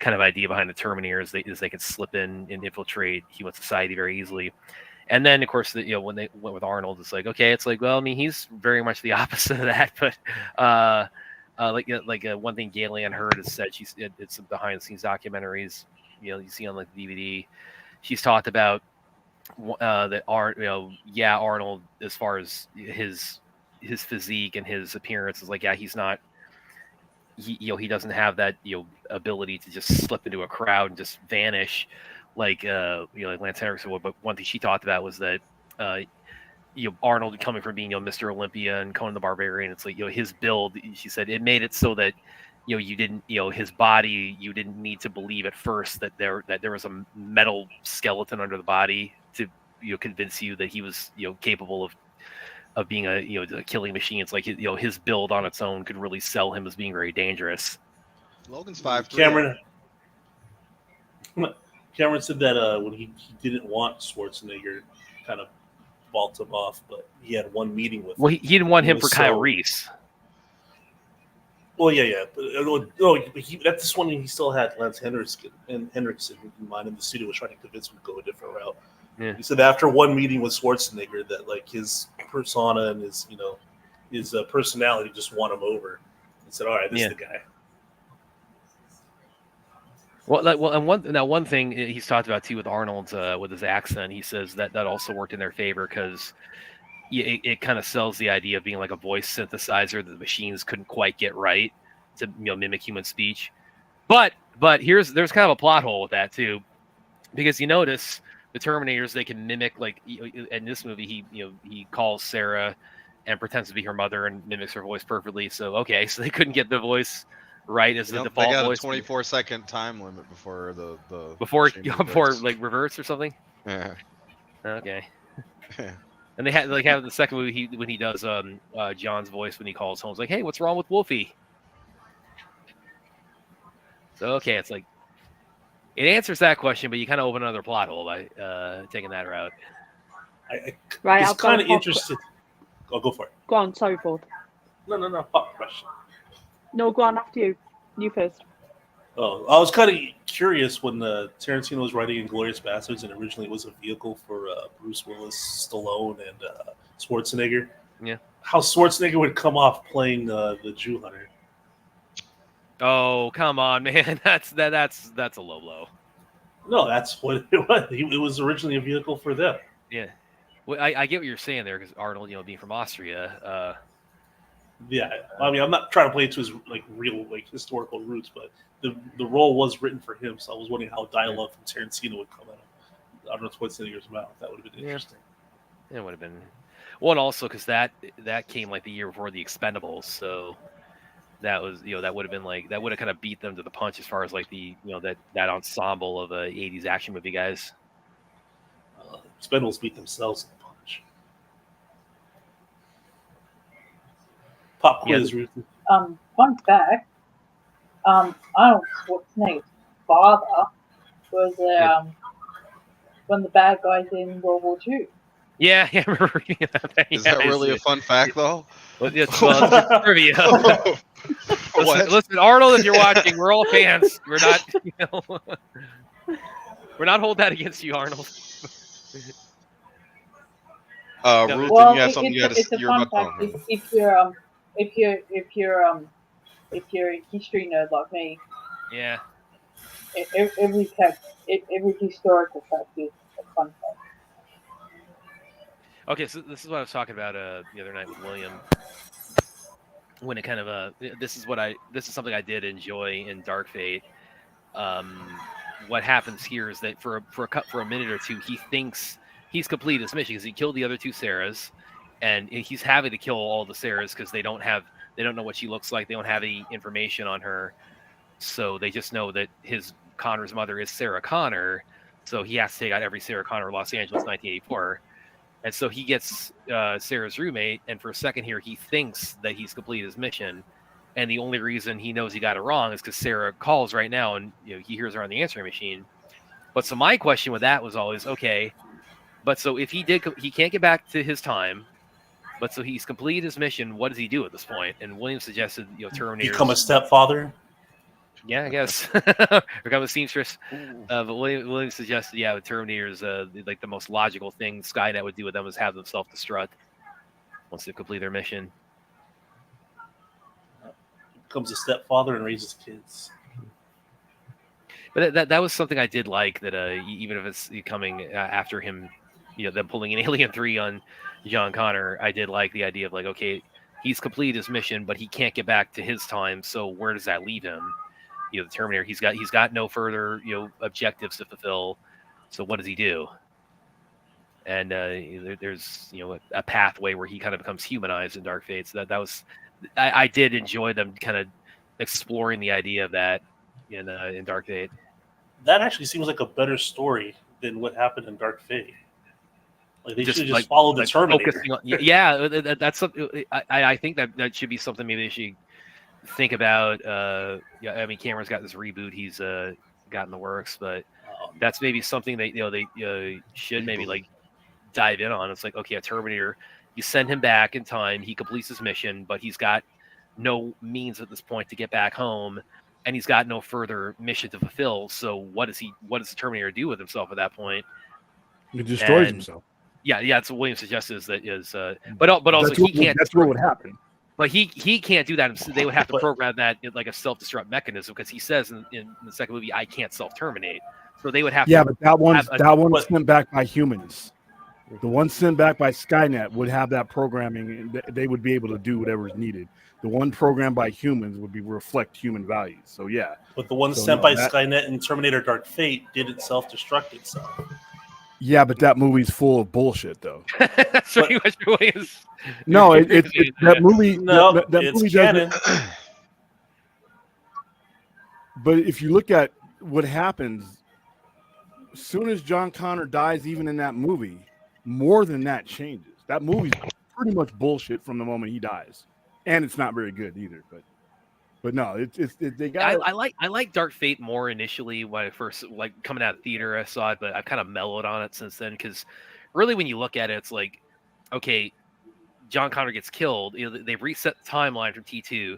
kind of idea behind the Terminator is they could slip in and infiltrate human society very easily. And then, of course, when they went with Arnold, it's like, okay, it's like, well, I mean, he's very much the opposite of that. But one thing Galen Hurd has said, it's some behind-the-scenes documentaries, you see on like the DVD. She's talked about that Arnold, as far as his physique and his appearance, is like, yeah, he's not. He doesn't have that ability to just slip into a crowd and just vanish like Lance Henriksen would. But one thing she talked about was that Arnold coming from being Mr. Olympia and Conan the Barbarian, it's like his build. She said it made it so that you didn't his body, you didn't need to believe at first that there was a metal skeleton under the body to convince you that he was capable of being a killing machine. It's like his build on its own could really sell him as being very dangerous. Logan's 5'3". Cameron said that when he didn't want Schwarzenegger, kind of vault him off, but he had one meeting with him. Well, he didn't want him for Kyle Reese. Well, yeah, but that's this one he still had Lance Henriksen in mind, and the studio was trying to convince him to go a different route. Yeah. He said after one meeting with Schwarzenegger that like his persona and his his personality just won him over. He said, "All right, this is the guy." And one thing he's talked about too with Arnold with his accent, he says that also worked in their favor because it kind of sells the idea of being like a voice synthesizer that the machines couldn't quite get right to mimic human speech. But there's kind of a plot hole with that too, because you notice the Terminators, they can mimic, like in this movie he calls Sarah and pretends to be her mother and mimics her voice perfectly. So they couldn't get the voice right as the default voice. They got a 24-second time limit before before like reverse or something. Yeah. Okay. And they had have the second movie when he does John's voice when he calls home. It's like, hey, what's wrong with Wolfie? So it's like it answers that question, but you kind of open another plot hole by taking that route. I'm kind of interested. I'll go for it. Go on, sorry, Ford. No, pop question. No, go on after you. You first. Oh, I was kind of curious when Tarantino was writing *Inglourious Basterds*, and originally it was a vehicle for Bruce Willis, Stallone, and Schwarzenegger. Yeah. How Schwarzenegger would come off playing the Jew hunter? Oh, come on, man! That's a low blow. No, that's what it was. It was originally a vehicle for them. Yeah. Well, I get what you're saying there, because Arnold, being from Austria. Yeah, I mean, I'm not trying to play to his real historical roots, but the role was written for him. So I was wondering how dialogue from Tarantino would come out of Arnold Schwarzenegger's mouth. That would have been interesting. It would have been. Well, and also because that came like the year before the Expendables, so that was that would have been that would have kind of beat them to the punch as far as the that ensemble of 80s action movie guys. Expendables beat themselves in the punch. Pop quiz. Fun fact: Arnold Schwarzenegger's father was one of the bad guys in World War II. Yeah, I remember reading that. Is that really a fun fact, though? Well, it's trivia. listen, Arnold, if you're watching, we're all fans. We're not, we're not holding that against you, Arnold. Ruth, well, you have something it's a fun fact. If you're a history nerd like me, yeah, every historical fact is a fun fact. Okay, so this is what I was talking about the other night with William. When it kind of this is something I did enjoy in Dark Fate. What happens here is that for a minute or two, he thinks he's completed his mission because he killed the other two Sarahs, and he's having to kill all the Sarahs because they don't know what she looks like. They don't have any information on her, so they just know that Connor's mother is Sarah Connor. So he has to take out every Sarah Connor, Los Angeles, 1984. And so he gets Sarah's roommate, and for a second here, he thinks that he's completed his mission, and the only reason he knows he got it wrong is because Sarah calls right now, and he hears her on the answering machine. But so my question with that was always, okay, but so if he can't get back to his time, but so he's completed his mission, what does he do at this point? And William suggested, Terminator. Become a stepfather? Yeah, I guess. Become a seamstress. But William suggested, the Terminator's the most logical thing Skynet would do with them is have them self-destruct once they complete their mission. Becomes a stepfather and raises kids. But that was something I did like, that even if it's coming after him, them pulling an Alien 3 on John Connor, I did like the idea of okay, he's completed his mission, but he can't get back to his time, so where does that leave him? The Terminator, he's got no further objectives to fulfill, so what does he do? And there's a pathway where he kind of becomes humanized in Dark Fate. So that was I did enjoy them kind of exploring the idea of that in Dark Fate. That actually seems like a better story than what happened in Dark Fate. They should just follow the Terminator. That's something. I think that should be something maybe they should think about. I mean, Cameron's got this reboot he's got in the works, but that's maybe something that they should maybe dive in on. It's okay, a Terminator, you send him back in time, he completes his mission, but he's got no means at this point to get back home, and he's got no further mission to fulfill. So what does the Terminator do with himself at that point? He destroys himself. Yeah, that's what William suggests. But also he can't. That's what would happen. But he can't do that. They would have to program that like a self-destruct mechanism, because he says in the second movie, I can't self-terminate. So they would have. Yeah, but that one was sent back by humans. The one sent back by Skynet would have that programming, and they would be able to do whatever is needed. The one programmed by humans would reflect human values. So yeah. But the one sent by Skynet in Terminator Dark Fate didn't self-destruct itself. Yeah, but that movie's full of bullshit, though. That's pretty much what it is. No, it's that movie. No, that movie canon. But if you look at what happens, as soon as John Connor dies, even in that movie, more than that changes. That movie's pretty much bullshit from the moment he dies, and it's not very good either. But no, they got. I like Dark Fate more initially when I first coming out of theater. I saw it, but I've kind of mellowed on it since then, because really when you look at it, it's okay, John Connor gets killed. They've reset the timeline from T2,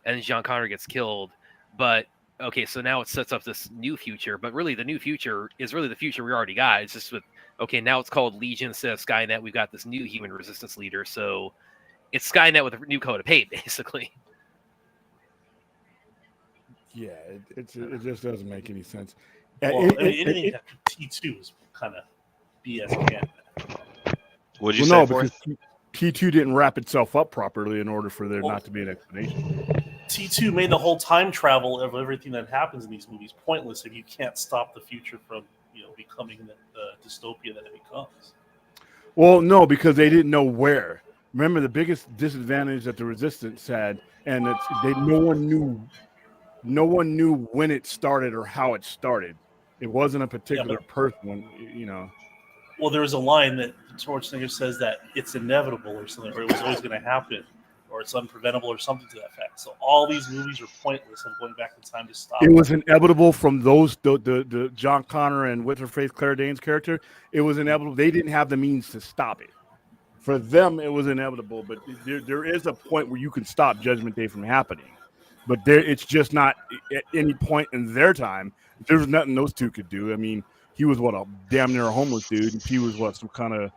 and John Connor gets killed. But okay, so now it sets up this new future. But really, the new future is really the future we already got. It's just now it's called Legion instead of Skynet. We've got this new human resistance leader, so it's Skynet with a new code of paint, basically. Yeah, it just doesn't make any sense. Anything after T2 is kind of BS canon. What'd you say? Because T2 didn't wrap itself up properly in order for there not to be an explanation. T2 made the whole time travel of everything that happens in these movies pointless if you can't stop the future from becoming the dystopia that it becomes. Well, no, because they didn't know where. Remember, the biggest disadvantage that the Resistance had, and no one knew when it started or how it started. It wasn't a particular person, Well, there was a line that Schwarzenegger says that it's inevitable or something, or it was always going to happen, or it's unpreventable or something to that effect. So all these movies are pointless of going back in time to stop it. Was inevitable from those the John Connor and what's-her-face Claire Danes character. It was inevitable. They didn't have the means to stop it. For them, it was inevitable, but there is a point where you can stop Judgment Day from happening. But it's just not at any point in their time. There's nothing those two could do. I mean, he was a damn near a homeless dude, and she was some kind of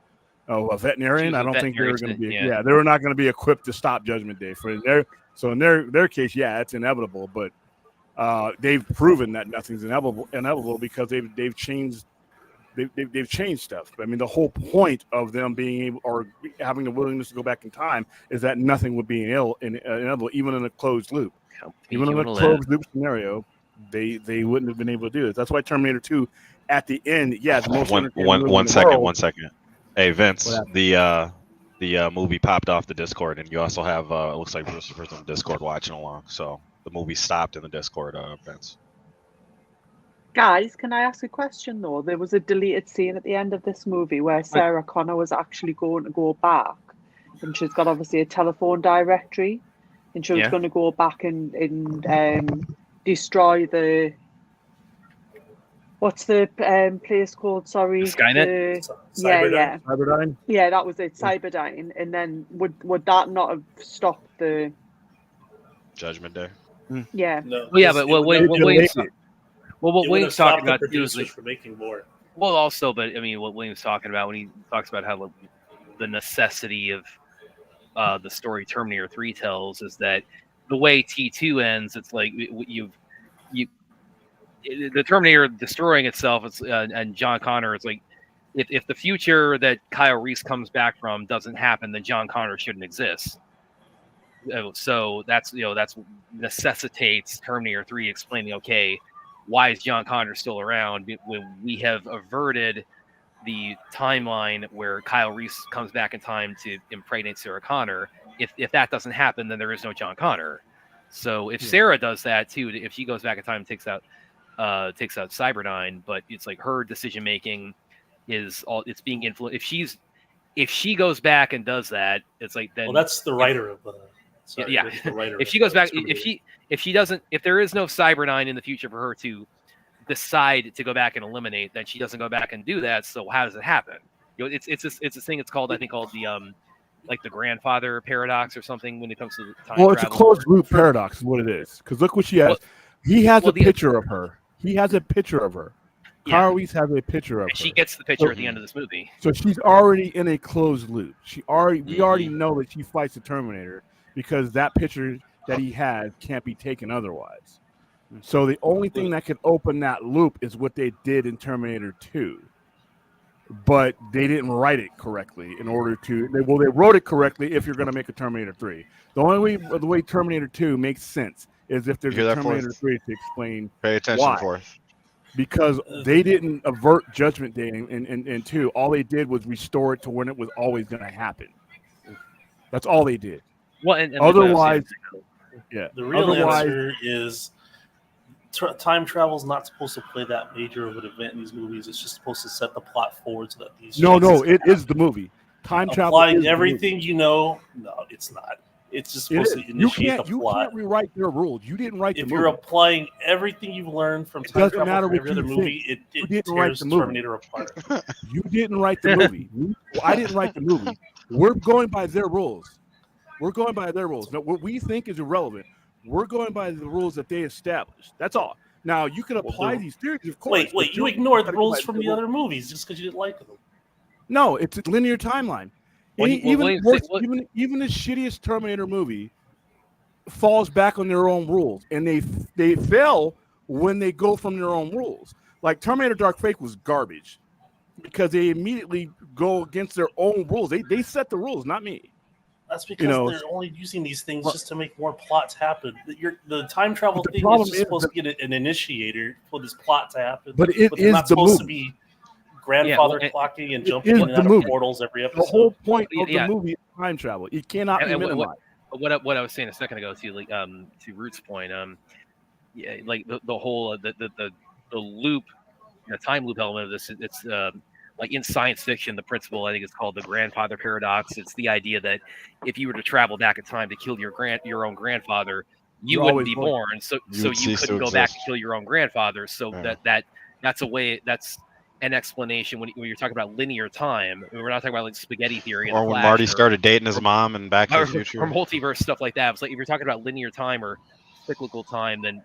a veterinarian. I don't think they were going to be. Yeah, they were not going to be equipped to stop Judgment Day So in their case, it's inevitable. But they've proven that nothing's inevitable because they've changed. They've changed stuff. I mean, the whole point of them being able or having the willingness to go back in time is that nothing would be inevitable, even in a closed loop. Even in a closed loop scenario, they wouldn't have been able to do it. That's why Terminator 2, at the end, the most one second. Hey Vince, the movie popped off the Discord, and you also have it looks like Bruce's on Discord watching along. So the movie stopped in the Discord, Vince. Guys, can I ask a question though? There was a deleted scene at the end of this movie where Sarah Connor was actually going to go back, and she's got obviously a telephone directory, and she was going to go back and destroy the what's the place called? Sorry, Skynet. Cyberdyne. Yeah, that was it, Cyberdyne. And then would that not have stopped the Judgment Day? Yeah. No. Well, yeah, but what William's talking about is for making more. Well, also, but I mean, what William's talking about when he talks about how the necessity of the story Terminator 3 tells is that the way T2 ends, it's like the Terminator destroying itself, and John Connor, it's like if the future that Kyle Reese comes back from doesn't happen, then John Connor shouldn't exist. So that's necessitates Terminator 3 explaining, okay, why is John Connor still around when we have averted the timeline where Kyle Reese comes back in time to impregnate Sarah Connor. If that doesn't happen, then there is no John Connor. So if Sarah does that too, if she goes back in time and takes out Cyberdyne, but it's like her decision making it's being influenced. If she goes back and does that, it's like then. Well, that's the writer of the. Sorry, yeah. The writer if she goes back, if she doesn't, if there is no Cyberdyne in the future for her to decide to go back and eliminate, then she doesn't go back and do that. So how does it happen? It's a thing. It's called, I think, called the like the grandfather paradox or something when it comes to time travel. It's a closed loop paradox is what it is. Because look what she has. He has a picture of her. He has a picture of her. Kyle Reese has a picture of her. She gets the picture at the end of this movie. So she's already in a closed loop. We already know that she fights the Terminator because that picture that he has can't be taken otherwise. So the only thing that could open that loop is what they did in Terminator 2. But they didn't write it correctly in order to. They wrote it correctly if you're going to make a Terminator 3. The only way Terminator 2 makes sense is if there's a Terminator 3 to explain Pay attention, why. Forth. Because they didn't avert Judgment Day in 2. All they did was restore it to when it was always going to happen. That's all they did. Well, and otherwise, the real answer is time travel is not supposed to play that major of an event in these movies. It's just supposed to set the plot forward so that these. No, it is the movie. Time travel. Applying everything you know. No, it's not. It's just supposed to initiate the plot. You can't rewrite their rules. You didn't write the movie. If you're applying everything you've learned from time travel from every other movie, it tears Terminator apart. You didn't write the movie. I didn't write the movie. We're going by their rules. No, what we think is irrelevant. We're going by the rules that they established. That's all. Now, you can apply these theories, of course. Wait, you ignored the rules from the other movies just because you didn't like them. No, it's a linear timeline. Even the shittiest Terminator movie falls back on their own rules, and they fail when they go from their own rules. Like Terminator Dark Fate was garbage because they immediately go against their own rules. They set the rules, not me. That's because they're only using these things just to make more plots happen. The time travel thing is just supposed to be an initiator for this plot to happen. But it is not supposed to be grandfather clocking and jumping in and out of portals every episode. The whole point of the movie is time travel. It cannot be minimized. What I was saying a second ago to Root's point, like the whole the loop, the time loop element of this, it's like in science fiction, the principle I think is called the grandfather paradox. It's the idea that if you were to travel back in time to kill your own grandfather, you wouldn't be born, so you couldn't go back and kill your own grandfather. So that's a way, that's an explanation when you're talking about linear time. We're not talking about like spaghetti theory or when Marty started dating his mom and Back to the Future or multiverse stuff like that. It's like if you're talking about linear time or cyclical time, then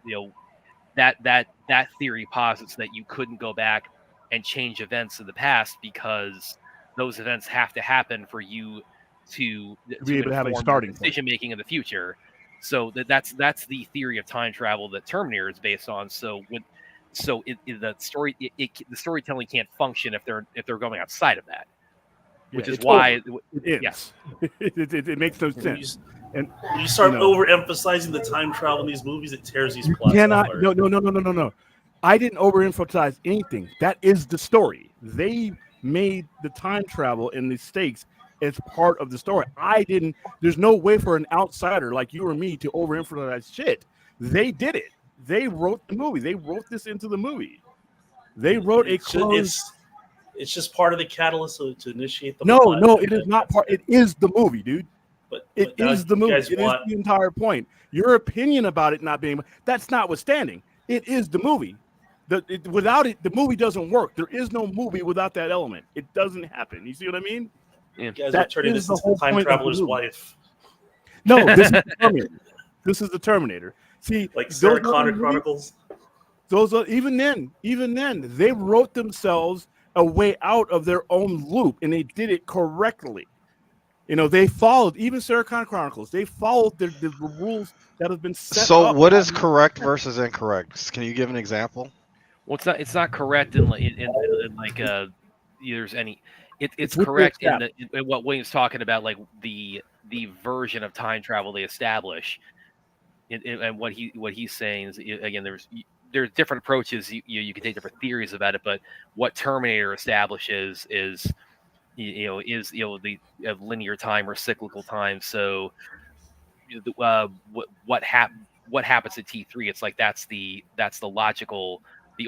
that theory posits that you couldn't go back and change events of the past because those events have to happen for you to be able to have a starting decision making in the future. So that's the theory of time travel that Terminator is based on. So the storytelling can't function if they're going outside of that, which is why it makes no sense. And you start overemphasizing the time travel in these movies, it tears these plots apart. No. I didn't overemphasize anything. That is the story. They made the time travel and the stakes as part of the story. There's no way for an outsider like you or me to overemphasize shit. They did it. They wrote the movie. They wrote this into the movie. They wrote a close. It's just part of the catalyst to initiate the plot. No, it is not part. It is the movie, dude. It is the movie. It is the entire point. Your opinion about it not being, that's notwithstanding. It is the movie. Without it, the movie doesn't work. There is no movie without that element. It doesn't happen. You see what I mean? Yeah. You guys are turning this into Time Traveler's Wife. No, this is the Terminator. This is the Terminator. See, like Sarah Connor Chronicles. Those are even then, they wrote themselves a way out of their own loop, and they did it correctly. They followed, even Sarah Connor Chronicles, they followed the rules that have been set up. So what is correct versus incorrect? Can you give an example? Well, it's not correct in there's any. It's correct in what William's talking about, like the version of time travel they establish, and what he's saying is, again, there's different approaches. You can take different theories about it, but what Terminator establishes is the linear time or cyclical time. So what happens at T3? It's like that's the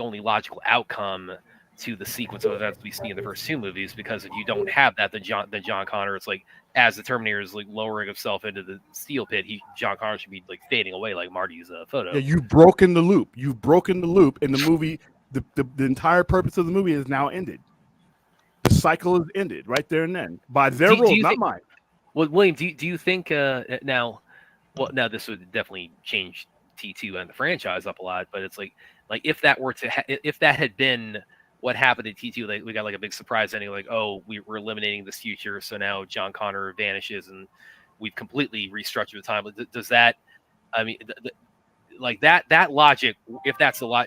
only logical outcome to the sequence of events we see in the first two movies, because if you don't have that, then John Connor, it's like as the Terminator is like lowering himself into the steel pit, John Connor should be like fading away like Marty's photo. Yeah, you've broken the loop. You've broken the loop, and the movie, the entire purpose of the movie is now ended. The cycle is ended right there and then by their rules, not mine. Well, William, do you think now? Well, now this would definitely change T2 and the franchise up a lot, but it's like if that were if that had been what happened in T2, like we got like a big surprise ending, like, oh, we're eliminating this future, so now John Connor vanishes and we've completely restructured the time. Does that? I mean, like that logic, if that's the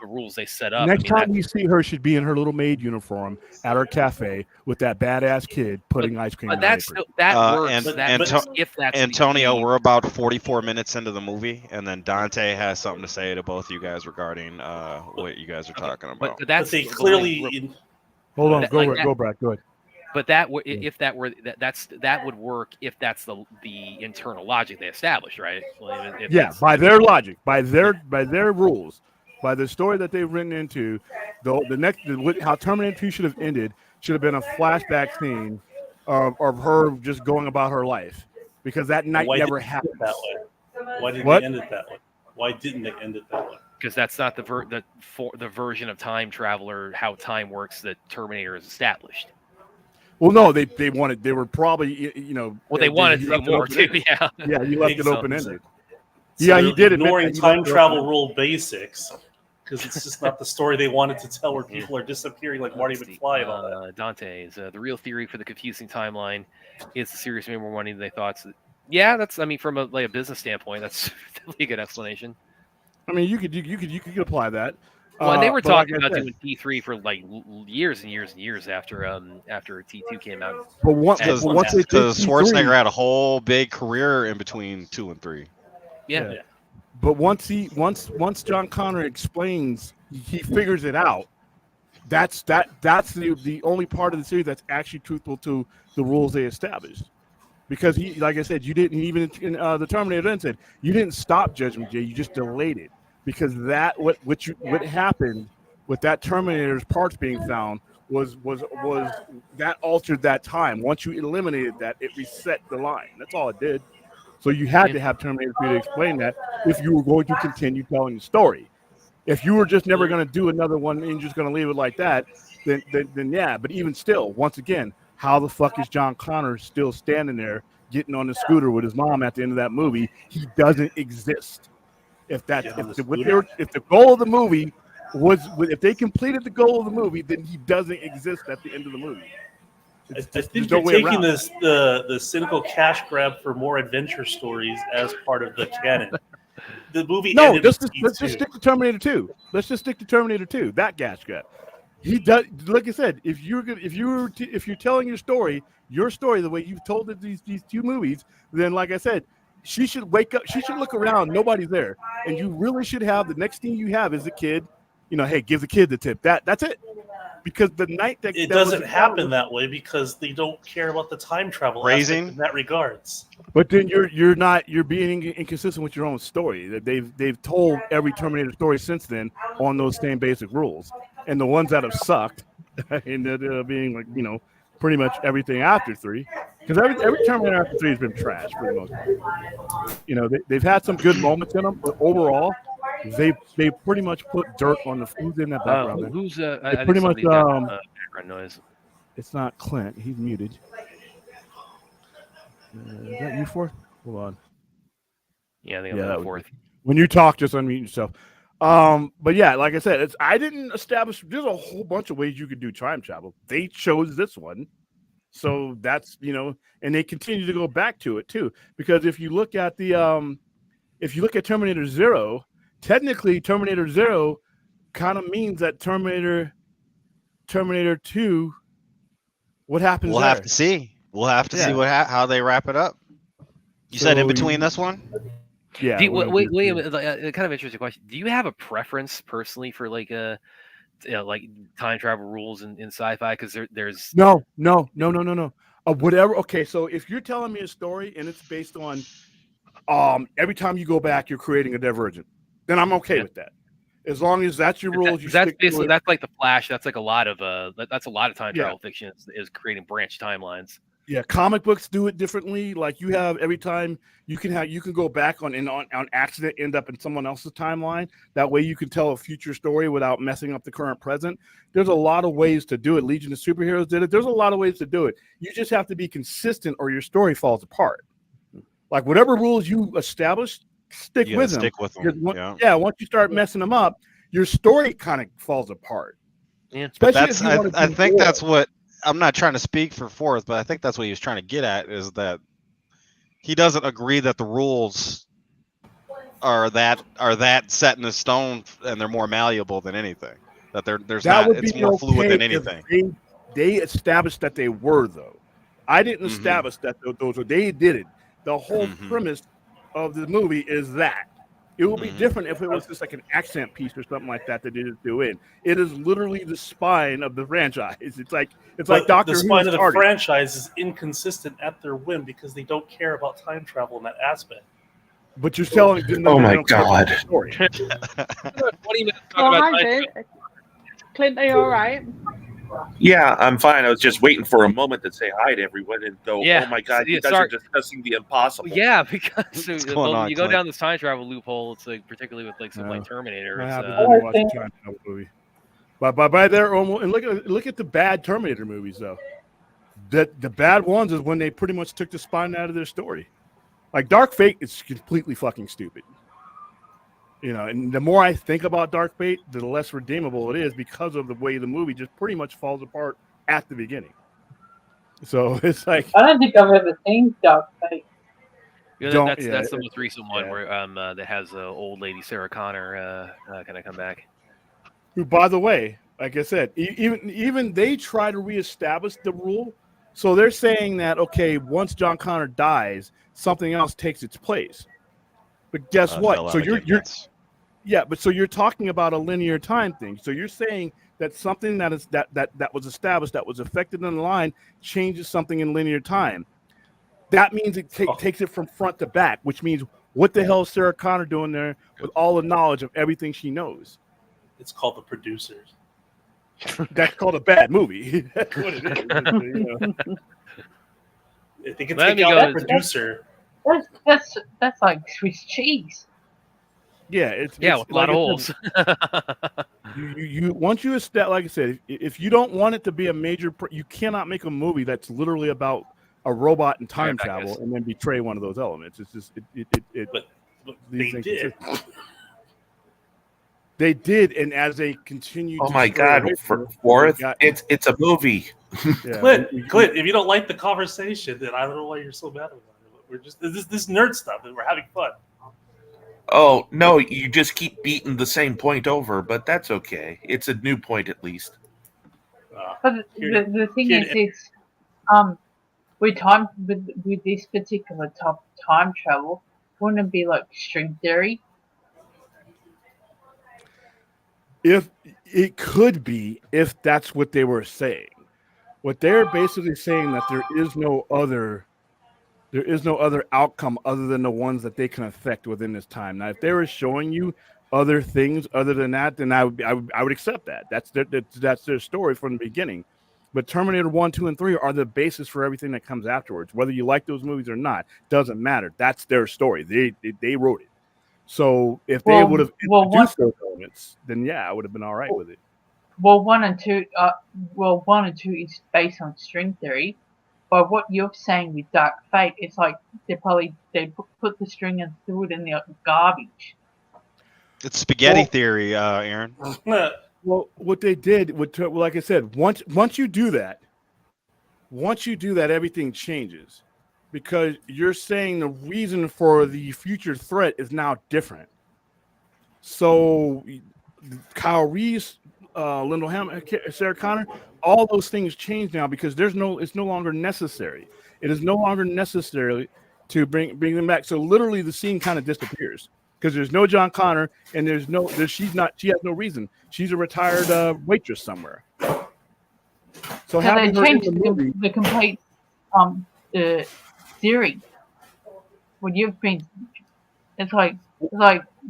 rules they set up. Next time we see her, should be in her little maid uniform at her cafe with that badass kid putting ice cream. But that works. If that's Antonio, we're about 44 minutes into the movie, and then Dante has something to say to both you guys regarding what you guys are talking about. But that's they clearly. Hold on, go Brad, go ahead. But that would work if that's the internal logic they established, right? By their logic, by their rules, by the story that they've written into how Terminator 2 should have ended should have been a flashback scene of her just going about her life, because that night never happened that way. Why didn't they end it that way? Why didn't they end it that way? Because that's not the version of time travel or how time works that Terminator has established. Well, no, they were probably, Well, they wanted to do more too, yeah. Yeah, he left it open-ended. So yeah, he did ignoring time travel rule basics, because it's just not the story they wanted to tell, where people are disappearing like Marty McFly and all that. Dante's the real theory for the confusing timeline is the series made more money than they thought. So, yeah, that's, I mean, from a business standpoint, that's definitely a good explanation. I mean, you could apply that. Well, and they were talking about doing T3 for like years and years and years after T2 came out. But once because Schwarzenegger had a whole big career in between 2 and 3. Yeah. But once John Connor explains, he figures it out. That's the only part of the series that's actually truthful to the rules they established. Because he, like I said, you didn't even in the Terminator then said you didn't stop Judgment Day, you just delayed it. Because that what happened with that Terminator's parts being found was that altered that time. Once you eliminated that, it reset the line. That's all it did. So you had to have Terminator 3 to explain that if you were going to continue telling the story. If you were just never going to do another one and just going to leave it like that, then yeah. But even still, once again, how the fuck is John Connor still standing there getting on the scooter with his mom at the end of that movie? He doesn't exist. If the goal of the movie was, if they completed the goal of the movie, then he doesn't exist at the end of the movie. I think they're taking the cynical cash grab for more adventure stories as part of the canon. The movie. No, let's just stick to Terminator 2. Let's just stick to Terminator 2. That cash grab. He does, like I said, if you're telling your story the way you've told it these two movies, then like I said, she should wake up. She should look around. Nobody's there, and you really should have the next thing you have is a kid. Hey, give the kid the tip. That's it. Because the night that it doesn't happen that way because they don't care about the time travel aspect in that regards. But then you're being inconsistent with your own story. That they've told every Terminator story since then on those same basic rules, and the ones that have sucked ended up being like pretty much everything after 3. Because every Terminator after 3 has been trash for the most part. They've had some good moments in them, but overall, they pretty much put dirt on the food in that background. Who's pretty much background noise? It's not Clint. He's muted. Is that you, Forth? Hold on. Yeah, I think I'm Forth. When you talk, just unmute yourself. But yeah, like I said, I didn't establish. There's a whole bunch of ways you could do time travel. They chose this one. So that's, and they continue to go back to it too. Because if you look at Terminator 0, technically Terminator 0 kind of means that Terminator 2, what happens We'll there? have to see. We'll have to see how they wrap it up. You said in between this one? Yeah. William, a kind of interesting question. Do you have a preference personally for like time travel rules in sci-fi? Because there's no. Whatever. Okay, so if you're telling me a story and it's based on every time you go back, you're creating a divergent, then I'm okay with that. As long as that's your rules, that's like the Flash. That's like a lot of time travel fiction is creating branch timelines. Yeah, comic books do it differently. Like you have every time you can go back on accident, end up in someone else's timeline. That way you can tell a future story without messing up the current present. There's a lot of ways to do it. Legion of Superheroes did it. There's a lot of ways to do it. You just have to be consistent or your story falls apart. Like whatever rules you establish, stick with them. Once you start messing them up, your story kind of falls apart. Yeah, especially I think that's what. I'm not trying to speak for Forth, but I think that's what he was trying to get at is that he doesn't agree that the rules are that set in stone and they're more malleable than anything. That it's more fluid than anything. They established that they were though. I didn't establish that those were. They did it. The whole premise of the movie is that. It would be different if it was just like an accent piece or something like that they didn't do in. It is literally the spine of the franchise. It's like Doctor Who. The spine of the franchise is inconsistent at their whim because they don't care about time travel in that aspect. But you're telling them. Oh my god! 20 minutes talking about time. Clint, are you all right? Yeah, I'm fine. I was just waiting for a moment to say hi to everyone and go, oh my god, you guys are discussing the impossible. Yeah, because you go down this time travel loophole, it's like particularly with like something like Terminator. But by their own, and look at the bad Terminator movies though. The bad ones is when they pretty much took the spine out of their story. Like Dark Fate is completely fucking stupid. And the more I think about Dark Fate, the less redeemable it is because of the way the movie just pretty much falls apart at the beginning. So it's like I don't think I've ever seen Dark Fate. That's the most recent one where that has old lady Sarah Connor kind of come back. Who, by the way, like I said, even they try to reestablish the rule. So they're saying that, okay, once John Connor dies, something else takes its place. But guess what? So you're talking about a linear time thing. So you're saying that something that was established, that was affected in the line, changes something in linear time. That means it takes it from front to back, which means what the hell is Sarah Connor doing there with all the knowledge of everything she knows? It's called The Producers. That's called a bad movie. That's what it is. If they can take out the producer. That's like Swiss cheese. Yeah, it's with a lot of holes. You once you establish, like I said, if you don't want it to be a major, you cannot make a movie that's literally about a robot and time travel and then betray one of those elements. It's just But they did. They did, and as they continue. Oh my God! Fourth, it's a movie. Yeah, Clint, if you don't like the conversation, then I don't know why you're so mad about it. We're just this nerd stuff, and we're having fun. Oh no! You just keep beating the same point over, but that's okay. It's a new point at least. But the thing is, with this particular time travel, wouldn't it be like string theory? If it could be, if that's what they were saying, what they're basically saying that there is no other outcome other than the ones that they can affect within this time. Now, if they were showing you other things other than that, then I would accept that. That's their story from the beginning. But Terminator 1, 2, and 3 are the basis for everything that comes afterwards. Whether you like those movies or not, doesn't matter. That's their story. They wrote it. So if they would have introduced those elements, then yeah, I would have been all right with it. Well, 1 and 2 is based on string theory. But what you're saying with Dark Fate, it's like they put the string and threw it in the garbage. It's spaghetti theory, Aaron. Well, what they did, like I said, once you do that, everything changes. Because you're saying the reason for the future threat is now different. So Kyle Reese, Lyndall Hammond, Sarah Connor, all those things change now because it's no longer necessary. It is no longer necessary to bring them back. So literally the scene kind of disappears because there's no John Connor and she has no reason. She's a retired waitress somewhere. So they changed the complete the theory. When you've been, it's like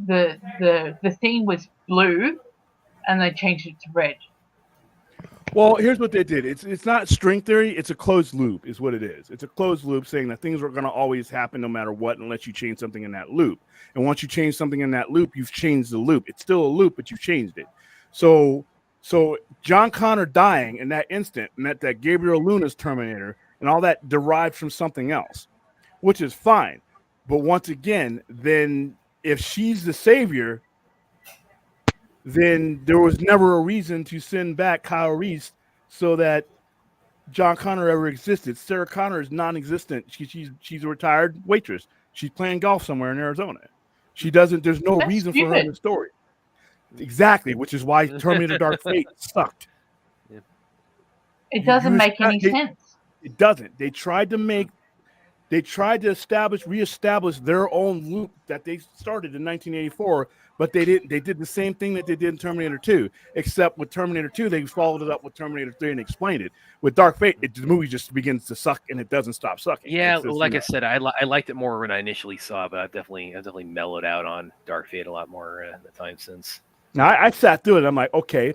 the theme was blue, and they changed it to red. Well, here's what they did. It's not string theory. It's a closed loop, is what it is. It's a closed loop saying that things are going to always happen no matter what, unless you change something in that loop. And once you change something in that loop, you've changed the loop. It's still a loop, but you've changed it. So John Connor dying in that instant meant that Gabriel Luna's Terminator and all that derived from something else, which is fine. But once again, then if she's the savior, then there was never a reason to send back Kyle Reese so that John Connor ever existed. Sarah Connor is non-existent. She's a retired waitress. She's playing golf somewhere in Arizona. There's no reason for her in the story. Exactly, which is why Terminator Dark Fate sucked. It doesn't make any sense. It doesn't. They tried to reestablish their own loop that they started in 1984, but they didn't. They did the same thing that they did in Terminator 2, except with Terminator 2, they followed it up with Terminator 3 and explained it. With Dark Fate, the movie just begins to suck and it doesn't stop sucking. Yeah, like I said, I liked it more when I initially saw it, but I've definitely mellowed out on Dark Fate a lot more the time since. Now I sat through it. I'm like, okay.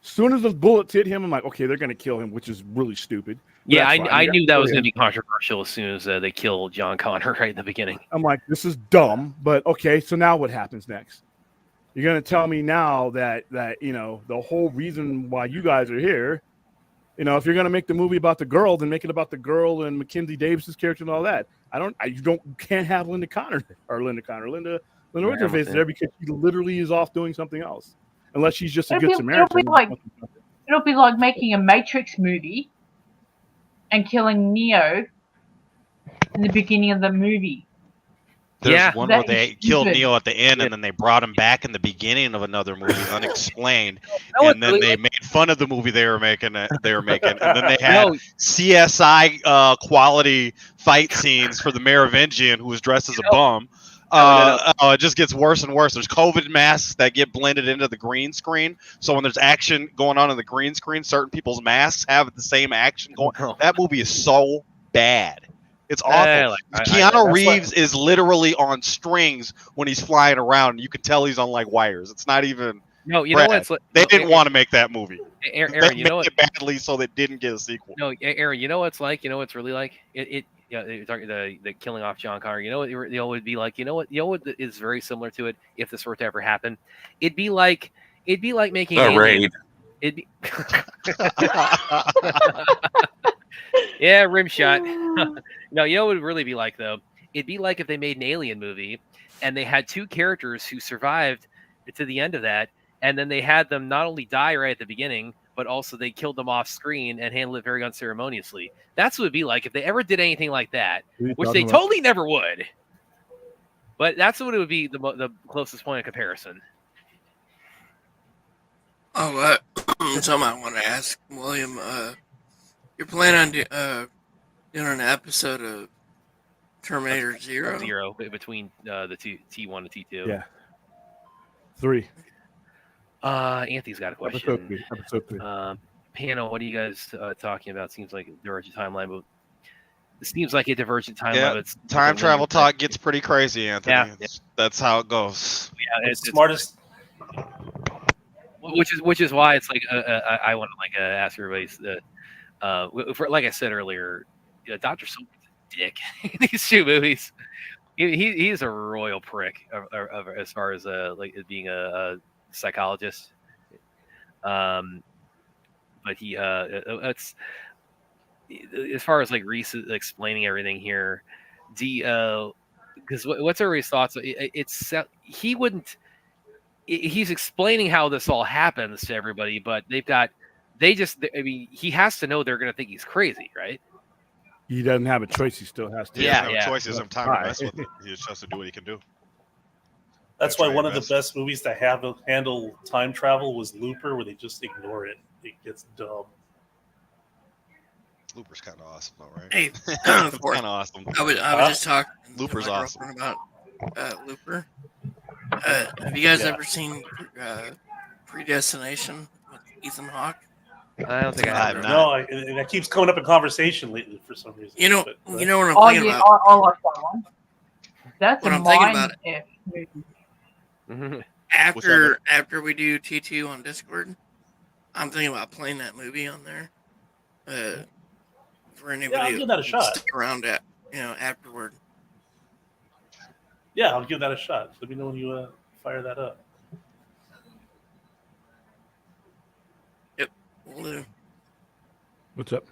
As soon as the bullets hit him, I'm like, okay, they're going to kill him, which is really stupid. But yeah, I knew that was going to be controversial as soon as they killed John Connor right at the beginning. I'm like, this is dumb, but okay, so now what happens next? You're going to tell me now that the whole reason why you guys are here, if you're going to make the movie about the girl, then make it about the girl and Mackenzie Davis's character and all that. You can't have Linda What's-her-face there because she literally is off doing something else. Unless she's just a good Samaritan. It'll be like making a Matrix movie and killing Neo in the beginning of the movie. There's one where they killed Neo at the end, and then they brought him back in the beginning of another movie, unexplained. And then they made fun of the movie they were making. And then they had CSI quality fight scenes for the Merovingian, who was dressed as a bum. It just gets worse and worse. There's COVID masks that get blended into the green screen. So when there's action going on in the green screen, certain people's masks have the same action going. That movie is so bad. It's awful. Keanu Reeves is literally on strings when he's flying around. You can tell he's on like wires. It's not even. No, you know what? They didn't want to make that movie. Aaron, they made it badly so they didn't get a sequel. No, Aaron, you know what it's like? You know what it's really like? The killing off John Connor. You know what it would be like? You know what is very similar to it if this were to ever happen? It'd be like making a raid. It'd be yeah, rim shot. No, you know what it would really be like though? It'd be like if they made an Alien movie and they had two characters who survived to the end of that, and then they had them not only die right at the beginning, but also they killed them off screen and handled it very unceremoniously. That's what it'd be like if they ever did anything like that, which they totally never would. But that's what it would be, the closest point of comparison. Oh, something I want to ask, William. You're planning on doing an episode of Terminator Zero between the T1 and T2. Yeah. 3. Anthony's got a question. Episode 3. Panel, what are you guys talking about? Seems like a divergent timeline, but it seems like a divergent timeline. Yeah, time travel talk gets pretty crazy, Anthony. Yeah. That's how it goes. Yeah, it's smartest. Which is why it's like I want to ask everybody. Like I said earlier, Dr. Silver's a dick in these two movies. He's a royal prick as far as being a psychologist. But he it's as far as like Reese explaining everything here. Because what's everybody's thoughts? He wouldn't. He's explaining how this all happens to everybody, but he has to know they're going to think he's crazy, right? He doesn't have a choice. He still has to. Yeah. Choice isn't time to mess with it. He just has to do what he can do. That's why one of the best movies to handle time travel was Looper, where they just ignore it. It gets dumb. Looper's kind of awesome, though, right? Hey, kind of awesome. I was just talking. Looper's awesome about Looper. Have you guys ever seen Predestination with Ethan Hawke? I don't think I have. No, and that keeps coming up in conversation lately for some reason. You know what I'm thinking about? I like that one. That's what I'm thinking about it. After we do T2 on Discord, I'm thinking about playing that movie on there. For anybody I'll give that a shot. Stick around afterward. Yeah, I'll give that a shot. Let me know when you fire that up. Yep, will do. What's up?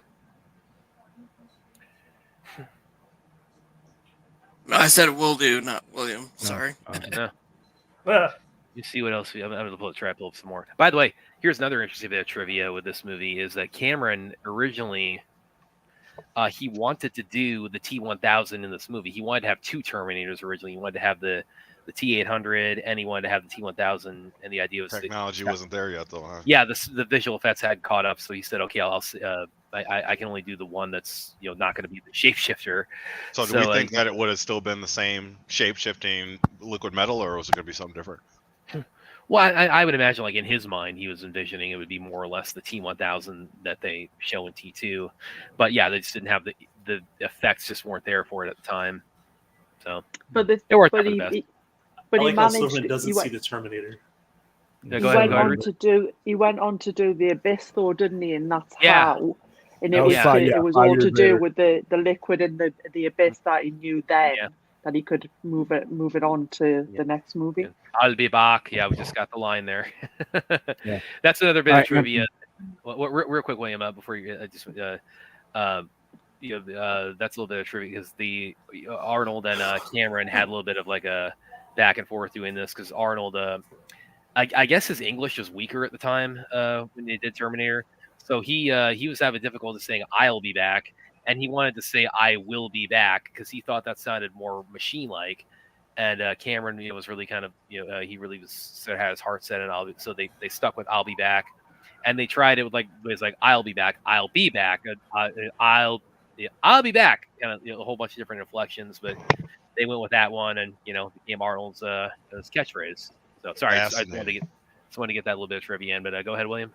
No, I said will do, not William. Sorry. No. You see what else? I'm going to try to pull up some more. By the way, here's another interesting bit of trivia with this movie is that Cameron originally he wanted to do the T-1000 in this movie. He wanted to have two Terminators originally. He wanted to have the T-800 and he wanted to have the T-1000. And the idea was technology wasn't there yet, though. Huh? Yeah, the visual effects had caught up. So he said, "Okay, I can only do the one that's not going to be the shapeshifter." So do we think that it would have still been the same shape-shifting liquid metal, or was it going to be something different? Well, I would imagine, like in his mind, he was envisioning it would be more or less the T-1000 that they show in T2, but yeah, they just didn't have the effects; just weren't there for it at the time. So, but it worked out he, the best. But I he like managed. how Silverman doesn't see the Terminator. Yeah, he went on to do the Abyss, though, didn't he? And that's Yeah. how. And it was it was all to do with the liquid in the Abyss that he knew then. Yeah. That he could move it on to the next movie. I'll be back. Yeah, we just got the line there. That's another bit of trivia. Real quick, William, before you that's a little bit of trivia because the Arnold and Cameron had a little bit of like a back and forth doing this because Arnold, I guess his English was weaker at the time when they did Terminator, so he was having difficulty saying "I'll be back." And he wanted to say "I will be back" because he thought that sounded more machine-like. And Cameron, was really kind of, he really had his heart set on so they stuck with "I'll be back," and they tried it with it was like "I'll be back," "I'll be back," I'll be back, kind of a whole bunch of different inflections, but they went with that one, and became Arnold's his catchphrase. So sorry, I just wanted to get that little bit of trivia in, but go ahead, William.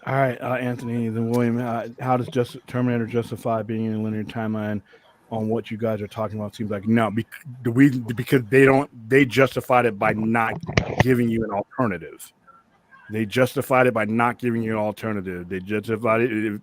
All right, Anthony, then William, how does Terminator justify being in a linear timeline on what you guys are talking about? Seems like no, because they justified it by not giving you an alternative. They justified it by not giving you an alternative. They justified it.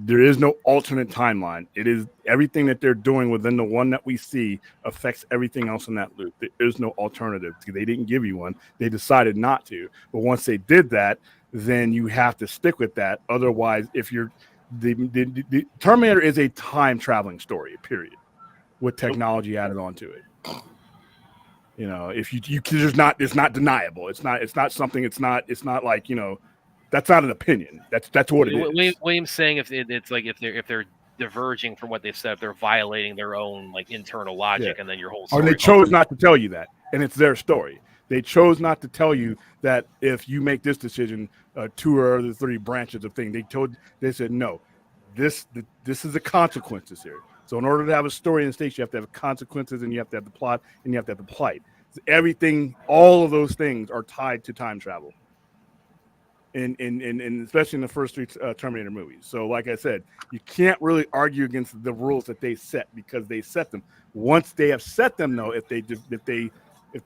There is no alternate timeline. It is everything that they're doing within the one that we see affects everything else in that loop. There is no alternative. They didn't give you one. They decided not to. But once they did that, then you have to stick with that. Otherwise, if you're the Terminator is a time traveling story, period, with technology added onto it. If you there's not, it's not deniable. It's not something. It's not like that's not an opinion. That's what it is. William's saying it's like if they're diverging from what they've said, they're violating their own internal logic, and then your whole story. Or they chose not to tell you that, and it's their story. They chose not to tell you that if you make this decision, 2 or the 3 branches of things. They said no. This is the consequences here. So in order to have a story in the States, you have to have consequences, and you have to have the plot, and you have to have the plight. So everything, all of those things are tied to time travel. And especially in the first 3 Terminator movies. So like I said, you can't really argue against the rules that they set because they set them. Once they have set them, though, if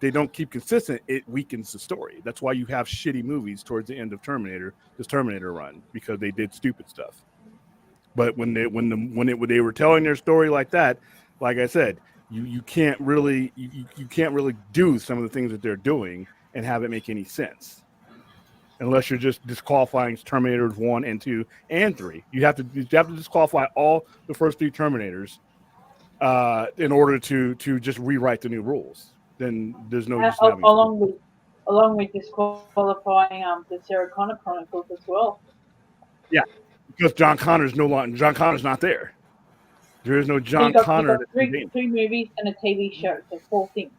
they don't keep consistent, it weakens the story. That's why you have shitty movies towards the end of this Terminator run, because they did stupid stuff. But when they were telling their story like that, like I said, you can't really do some of the things that they're doing and have it make any sense, unless you're just disqualifying Terminators 1 and 2 and 3. You have to disqualify all the first 3 Terminators in order to just rewrite the new rules. Then there's no use having along with disqualifying the Sarah Connor Chronicles as well. Yeah, because John Connor's not there. There is no John Connor. Three movies and a TV show. So 4 things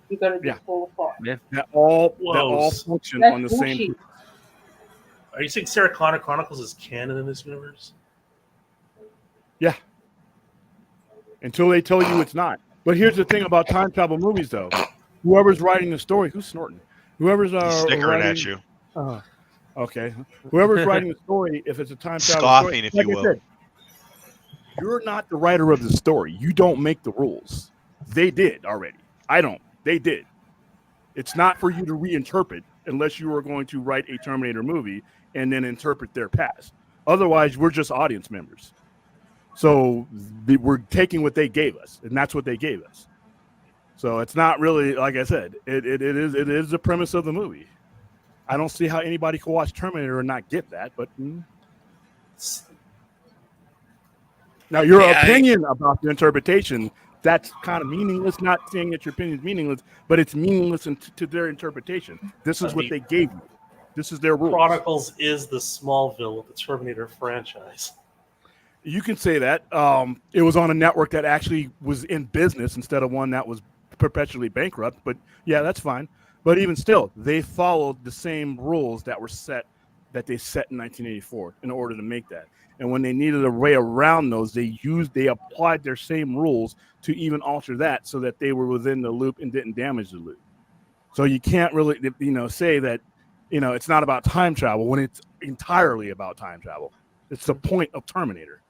you got to disqualify. Yeah, that all function on the bullshit. same. Are you saying Sarah Connor Chronicles is canon in this universe? Yeah. Until they tell you it's not. But here's the thing about time travel movies, though. Whoever's writing the story, who's snorting? Whoever's snickering at you. Okay. Whoever's writing the story, if it's a time travel scoffing, story, if you will. You're not the writer of the story. You don't make the rules. They did already. I don't. They did. It's not for you to reinterpret unless you are going to write a Terminator movie and then interpret their past. Otherwise, we're just audience members. So we're taking what they gave us, and that's what they gave us. So it's not really, like I said, it is the premise of the movie. I don't see how anybody could watch Terminator and not get that. But now your opinion about the interpretation, that's kind of meaningless. Not saying that your opinion is meaningless, but it's meaningless to their interpretation. This is what they gave you. This is their rules. Chronicles is the Smallville of the Terminator franchise. You can say that. It was on a network that actually was in business instead of one that was perpetually bankrupt. But yeah, that's fine. But even still, they followed the same rules that they set in 1984 in order to make that. And when they needed a way around those, they applied their same rules to even alter that so that they were within the loop and didn't damage the loop. So you can't really, say that, it's not about time travel when it's entirely about time travel. It's the point of Terminator.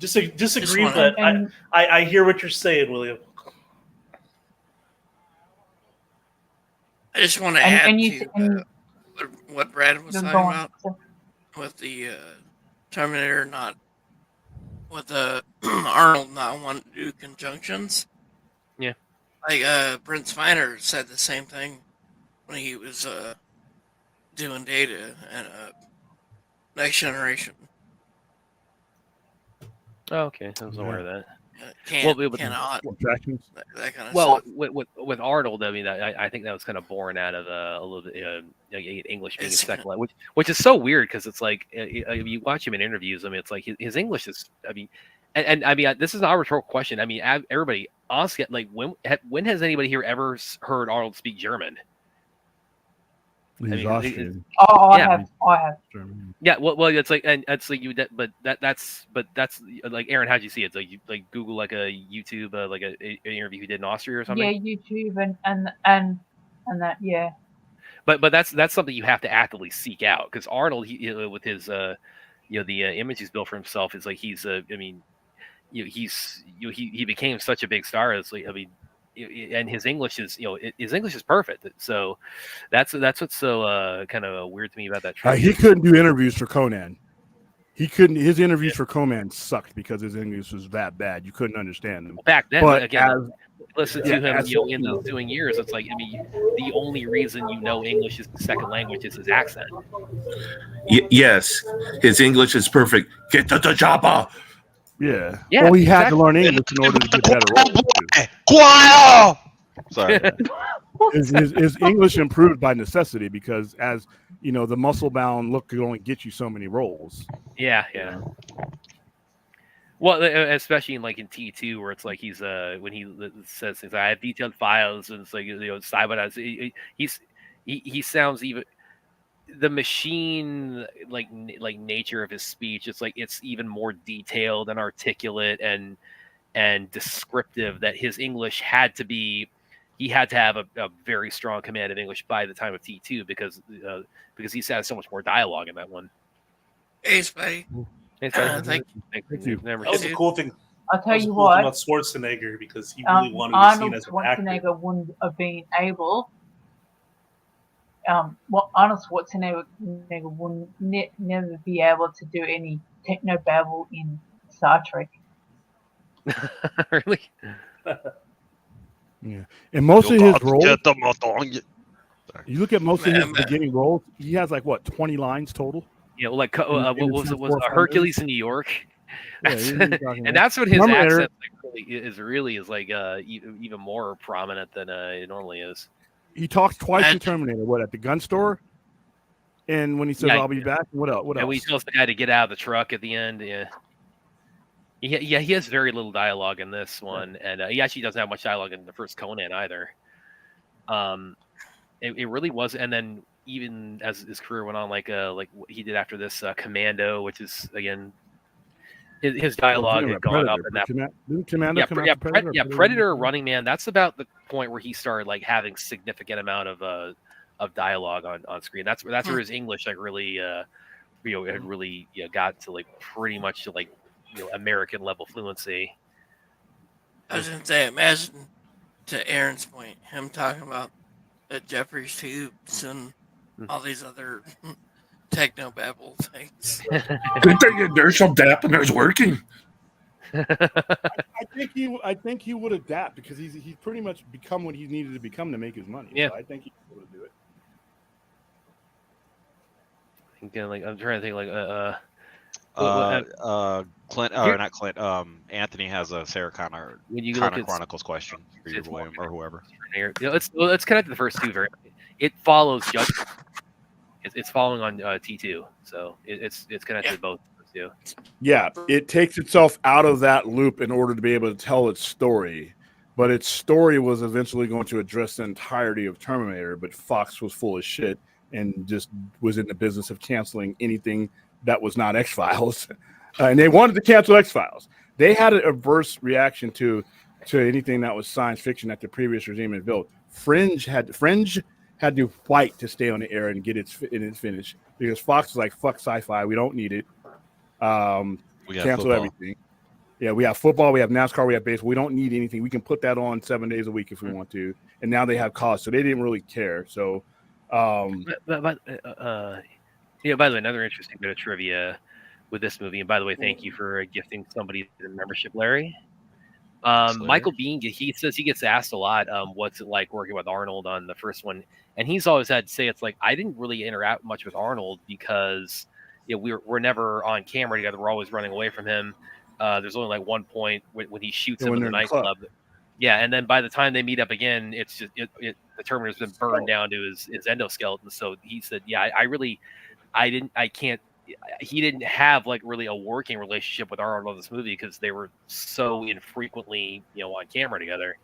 Disagree, but I hear what you're saying, William. I just want to add to what Brad was talking about with the Terminator with Arnold not wanting to do conjunctions. Yeah. Like Brent Spiner said the same thing when he was doing Data and Next Generation. Oh, okay. I was aware of that. Cannot. That kind of stuff. Well, with Arnold, I mean, I think that was kind of born out of a little bit English being a second language, which is so weird because it's like if you watch him in interviews, I mean, it's like his English is. I mean, And I mean, this is not a rhetorical question. I mean, everybody, honestly, like when has anybody here ever heard Arnold speak German? He's Austrian. I have. Yeah, well, it's like, and it's like that's like, Aaron, how'd you see it? It's like you like Google like a YouTube like an interview he did in Austria or something. Yeah, YouTube and that, yeah. But that's something you have to actively seek out, because Arnold, with his the image he's built for himself, is like he's I mean, he became such a big star. It's like, I mean, and his English is his English is perfect. So that's what's so kind of weird to me about that. He couldn't do interviews for Conan. He couldn't. His interviews for Conan sucked because his English was that bad. You couldn't understand them. Back then, but again, listen to him. In the ensuing years, it's like, I mean, the only reason English is the second language is his accent. Yes, his English is perfect. Get to the chopper. Yeah. Well, he had to learn English in order to get better roles. Quiet! Sorry. His English improved by necessity, because as the muscle-bound look could only get you so many roles. Yeah. Well, especially in T2, where it's like he's when he says things, I have detailed files, and it's like side by side. He sounds even the machine like nature of his speech. It's like it's even more detailed and articulate and descriptive, that his English had to be. He had to have a very strong command of English by the time of T2, because he has so much more dialogue in that one. Hey, Spidey. Thank you. That was a cool thing. I'll tell you what. About Schwarzenegger, because he really wanted to be seen as an actor. Schwarzenegger wouldn't have been able. Arnold Schwarzenegger would never be able to do any techno babble in Star Trek. Really? Yeah, and most of his roles. You look at most of his beginning roles. He has 20 lines total. Yeah, what was it? Was Hercules in New York? And that's when his accent really is even more prominent than it normally is. He talks twice in Terminator. At the gun store, and when he says I'll be back. What else? And he tells the guy to get out of the truck at the end. Yeah, he has very little dialogue in this one, and he actually doesn't have much dialogue in the first Conan either. It really was, and then even as his career went on, like what he did after this, Commando, which is again his dialogue had gone up in that. Didn't Commando come after Predator? Predator, Running Man. That's about the point where he started having significant amount of dialogue on screen. That's where his English really had really got to pretty much to American level fluency. I was gonna say, imagine, to Aaron's point, him talking about Jeffrey's tubes and all these other techno babble things. Good thing there's some dampeners working. I think he would adapt, because he's pretty much become what he needed to become to make his money. Yeah, so I think he would do it. Again, I'm trying to think Clint, or not Clint. Anthony has a Sarah Connor Chronicles question for you, William, or whoever. Let's connect to the first two. It follows Judgment. It's following on T2, so it's connected to both two. Yeah, it takes itself out of that loop in order to be able to tell its story, but its story was eventually going to address the entirety of Terminator. But Fox was full of shit and just was in the business of canceling anything that was not X-Files. And they wanted to cancel X-Files. They had an adverse reaction to anything that was science fiction that the previous regime had built. Fringe had to fight to stay on the air and get its finish, because Fox was like, fuck sci-fi, we don't need it. We got cancel everything. Yeah, we have football, we have NASCAR, we have baseball. We don't need anything. We can put that on 7 days a week if we want to. And now they have costs, so they didn't really care. So, by the way, another interesting bit of trivia with this movie, and by the way, thank you for gifting somebody the membership, Larry. Michael Biehn, he says he gets asked a lot, what's it like working with Arnold on the first one, and he's always had to say it's like, I didn't really interact much with Arnold because we're never on camera together. We're always running away from him. There's only one point when he shoots him in the nightclub. Yeah, and then by the time they meet up again, it's just the Terminator's been burned down to his endoskeleton. So he said, yeah, I can't he didn't have like really a working relationship with Arnold in this movie because they were so infrequently, on camera together.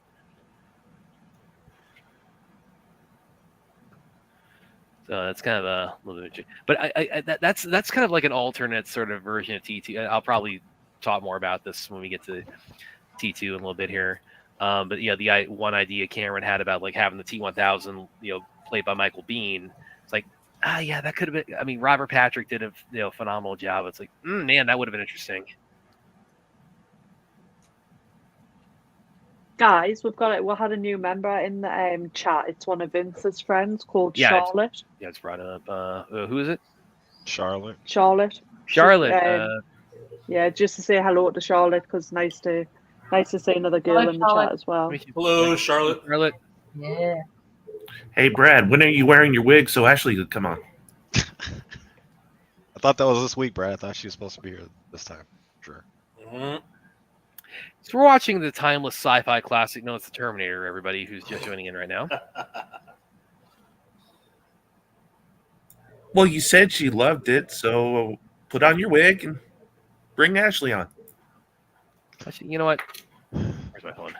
So that's kind of a little bit, but that's kind of like an alternate sort of version of T2. I'll probably talk more about this when we get to T2 in a little bit here. But the one idea Cameron had about like having the T1000, played by Michael Biehn. It's like, yeah, that could have been. I mean, Robert Patrick did a phenomenal job. It's like, man, that would have been interesting. Guys, we've had a new member in the chat. It's one of Vince's friends called Charlotte. It's brought up. Who is it? Charlotte. Charlotte. Yeah, just to say hello to Charlotte because nice to see another girl in the chat as well. Hello, Charlotte. Charlotte. Yeah. Hey, Brad, when are you wearing your wig so Ashley could come on? I thought that was this week, Brad. I thought she was supposed to be here this time. Sure. Mm-hmm. So we're watching the timeless sci-fi classic known as The Terminator, everybody who's just joining in right now. Well, you said she loved it, so put on your wig and bring Ashley on. Actually, you know what? Where's my phone?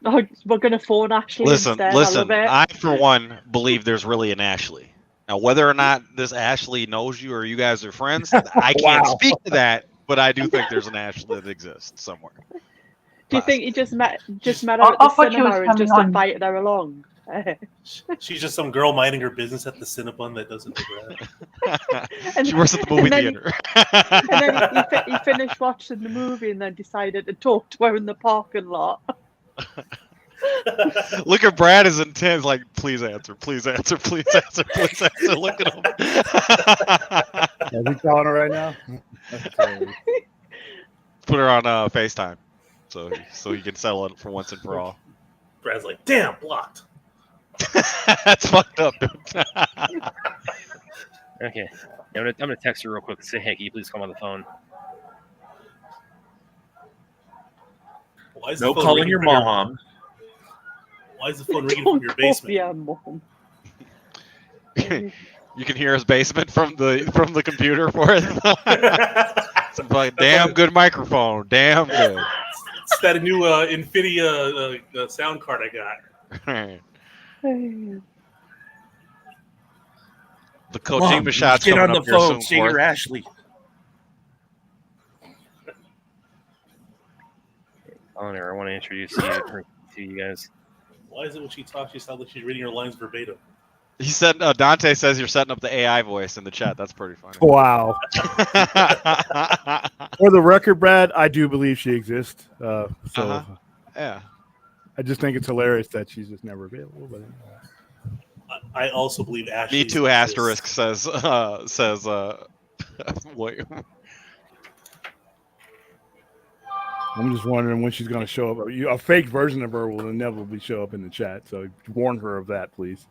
Oh, we're going to phone Ashley Listen, instead. I, for one, believe there's really an Ashley. Now, whether or not this Ashley knows you or you guys are friends, I can't speak to that, but I do think there's an Ashley that exists somewhere. Do you think he just met her at the cinema and just invited her along? She's just some girl minding her business at the Cinnabon that doesn't Brad. She works at the movie theater. And then he finished watching the movie and then decided to talk to her in the parking lot. Look at Brad is intense, like, please answer, please answer, please answer, please answer. Look at him. Are we calling her right now? Put her on FaceTime so you can settle it for once and for all. Brad's like, damn, blocked. That's fucked up, dude. Okay. I'm gonna text her real quick and say, hey, can you please come on the phone? No calling your mom. Why is the phone ringing from your basement? Yeah, mom. You can hear his basement from the computer for it. It's like, damn good microphone. Damn good. It's that new Nvidia sound card I got. The Kojima shots get coming on the up here phone. soon, See your Ashley. I want to introduce you to you guys. Why is it when she talks, she sounds like she's reading her lines verbatim? He said, Dante says you're setting up the AI voice in the chat. That's pretty funny. Wow. For the record, Brad, I do believe she exists. Yeah. I just think it's hilarious that she's just never available. But I also believe Ashley. Me too. Asterisk says. Wait. I'm just wondering when she's going to show up. A fake version of her will inevitably show up in the chat, so warn her of that, please.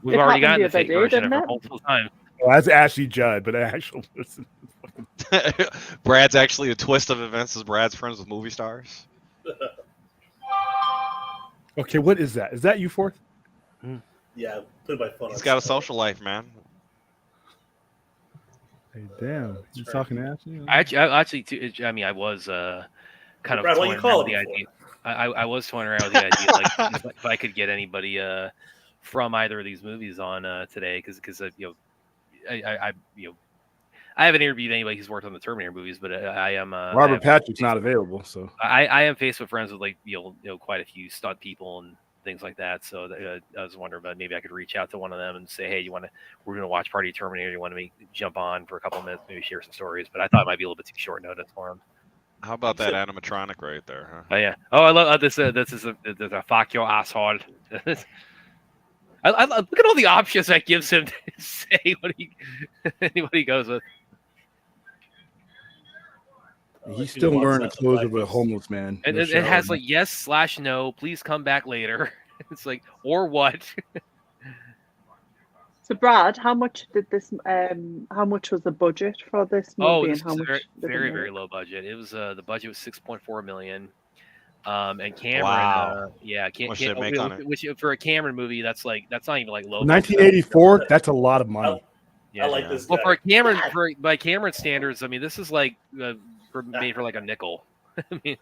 We've already gotten the fake version of her multiple times. Well, that's Ashley Judd, but actual person. Brad's actually a twist of events as Brad's friends with movie stars. Okay, what is that? Is that you, Fourth? Yeah, put my phone. He's got a social life, man. Hey, damn! You talking to Ashley? I was kind of Brad, toying around with the idea. I was toying around with the idea, like if I could get anybody from either of these movies on today, because I haven't interviewed anybody who's worked on the Terminator movies, but I am. Robert Patrick's not available, so I am Facebook friends with quite a few stunt people and things like that. So I was wondering about maybe I could reach out to one of them and say, hey, we're going to watch Party Terminator. You want to jump on for a couple of minutes, maybe share some stories. But I thought it might be a little bit too short notice for him. How about that animatronic right there? Huh? Oh yeah. Oh, I love this. This is a fuck your asshole. I look at all the options that gives him to say what he goes with. He's still wearing the clothes of a homeless man. And it has like yes/no. Please come back later. It's like, or what? So Brad, how much did this? How much was the budget for this movie? Oh, and how much? Very low budget. It was the budget was $6.4 million. And Cameron, wow. Which for a Cameron movie, that's not even like low. 1984. That's a lot of money. Yeah, I like this well, guy. by Cameron standards, I mean, this is like made for like a nickel. I mean,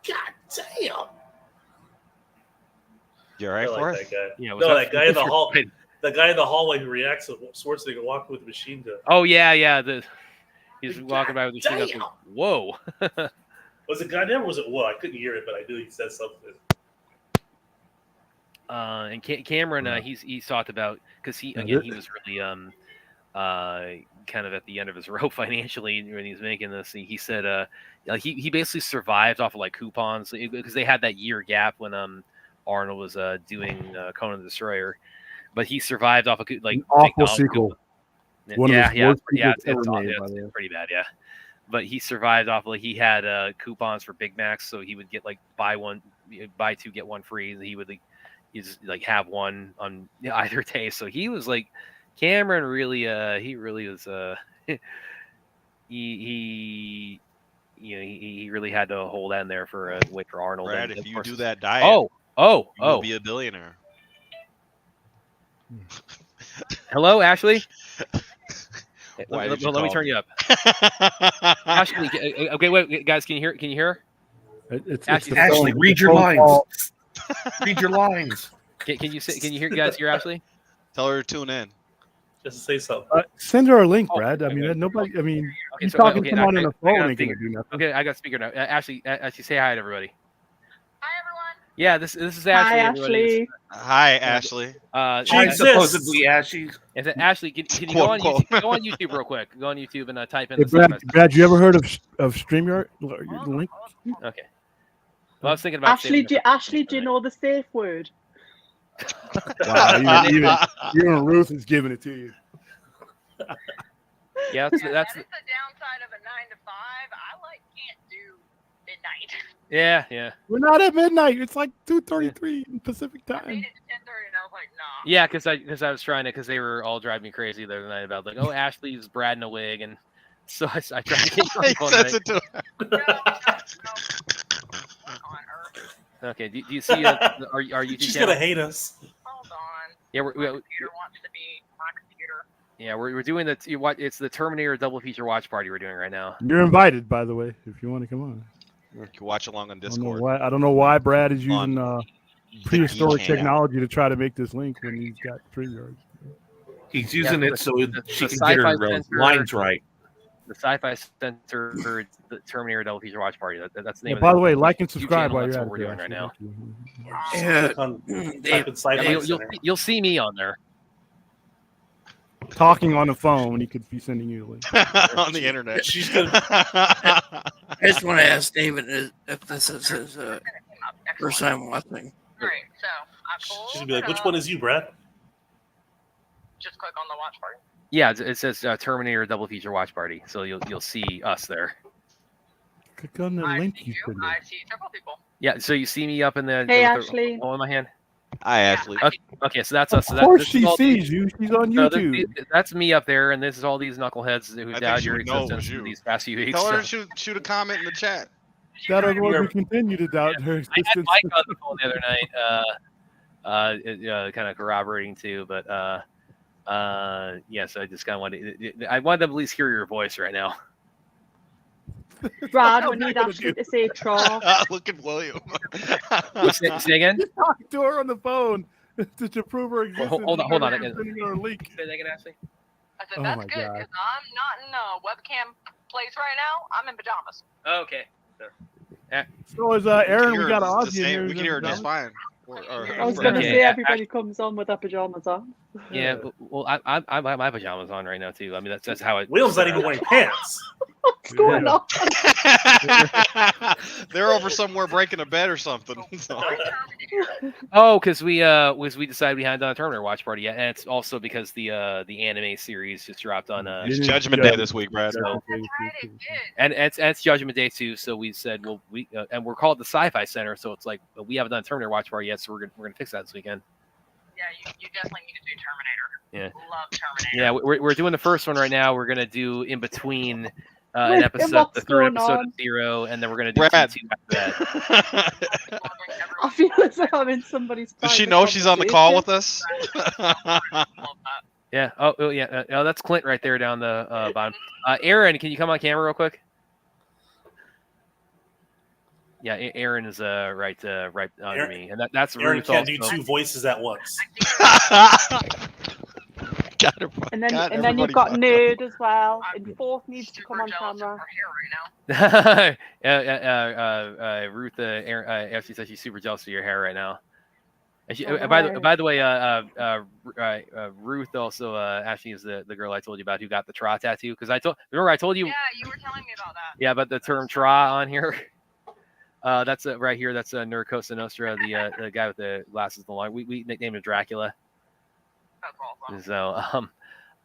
God damn. You all right for like it? that guy. Yeah, no, that guy in the hall. The guy in the hallway who reacts to Schwarzenegger walking with the machine gun. Oh yeah. He's walking by with the machine gun. Whoa. Was it goddamn or was it whoa? I couldn't hear it, but I knew he said something. And Cameron, he's talked about because he was really kind of at the end of his rope financially when he's making this. He said he basically survived off of like coupons because they had that year gap when Arnold was doing Conan the Destroyer, but he survived off of like an awful sequel. It's pretty bad, yeah. But he survived off like he had coupons for Big Macs, so he would get like buy two get one free, and he would like have one on either day. So he was like Cameron really he really was he really had to hold in there for wait for Arnold. Brad, and if you do that diet, you'll be a billionaire. Hello, Ashley. Let me turn you up. Ashley, okay, wait, guys, can you hear? Ashley, read your lines. Read your lines. Can you hear guys hear Ashley? Tell her to tune in. Just to say something. Send her a link, Brad. I mean, nobody. I mean, you're talking to someone on the phone ain't gonna do nothing. Okay, I got speaker now. Ashley, say hi to everybody. Hi, everyone. Yeah, this is Ashley. Hi, Ashley. Hi, Ashley. She's supposedly Ashley. Is it Ashley? Can you go on YouTube? Go on YouTube real quick. Go on YouTube and type in. Brad, you ever heard of StreamYard link? Okay. Well, I was thinking about Ashley. Do you know the safe word? Wow, even Ruth is giving it to you. Yeah, that's the downside of a 9 to 5. I can't do midnight. Yeah. We're not at midnight. It's like 2:33 in Pacific time. I made it to 10:30 and I was like, nah. Yeah, because I was trying to because they were all driving me crazy the other night about like, oh, Ashley's Brad in a wig, and so I tried to get you on the phone. He says it to her. Okay, do you see? Are you? She's gonna hate us. Hold on. Yeah, my computer wants to be my computer. Yeah, we're doing it's the Terminator double feature watch party we're doing right now. You're invited, by the way, if you want to come on. You can watch along on Discord. I don't know why Brad is using prehistoric technology to try to make this link when he's got StreamYard. He's using it so she can get her lines right. The Sci-Fi Center for the Terminator double feature watch party. That's the name. By the way, like and subscribe while you're at it. That's what we're doing right now. Yeah, you'll see me on there. Talking on the phone, he could be sending you a link. On the internet. She's gonna. I just want to ask David if this is his first time watching. All right, so I pulled. She's gonna be like, "Which one is you, Brad?" Just click on the watch party. Yeah, it says Terminator double feature watch party, so you'll see us there. Click on the link you put in. I see several people. Yeah, so you see me up in the. Hey, Ashley. In my hand. Hi, Ashley. Okay, so that's us. Of course she sees you. She's on YouTube. That's me up there, and this is all these knuckleheads who doubt your existence you. these past few weeks. Tell her to shoot a comment in the chat. That is what we continue to doubt her existence. I had Mike on the phone the other night, kind of corroborating too, but so I just kind of wanted to at least hear your voice right now. Brad, we need Ashley to say trough. Look at William. Say again? Just talking to her on the phone to prove her existence. Hold on. Sending her a link. Say that again, Ashley? I said, that's good, because I'm not in a webcam place right now. I'm in pajamas. Okay. So is Aaron, we got Ozzy here. We can hear her just fine. I was going to say everybody comes on with their pajamas on. Yeah, well, I have my pajamas on right now too. I mean, that's how it. William's not even wearing pants. What's going on? They're over somewhere breaking a bed or something. So. Oh, because we decided we hadn't done a Terminator watch party yet, and it's also because the anime series just dropped on. It's Judgment Day this week, Brad. So, and it's Judgment Day too. So we said, well, and we're called the Sci-Fi Center, so it's like we haven't done a Terminator watch party yet, so we're gonna fix that this weekend. Yeah, you definitely need to do Terminator. Yeah. Love Terminator. Yeah, we're doing the first one right now. We're gonna do in between an episode, the third episode of Zero, and then we're gonna do Brad. two after that. I feel as if I'm in somebody's. Does she know she's on the call with us? Yeah. Oh yeah. Oh, that's Clint right there down the bottom. Aaron, can you come on camera real quick? Yeah, Aaron is right under me, and that's Aaron Ruth can't also. do two voices at once. And then you've got Nerd as well. And Fourth needs to come on camera. Ruth, Aaron, actually says she's super jealous of your hair right now. And she, by the way, Ruth also Ashley is the girl I told you about who got the Tra tattoo, because I told you. Yeah, you were telling me about that. Yeah, but the term Tra on here. That's right here. That's Nerd Cosa Nostra, the guy with the glasses, the long. We nicknamed him Dracula. That's awesome. So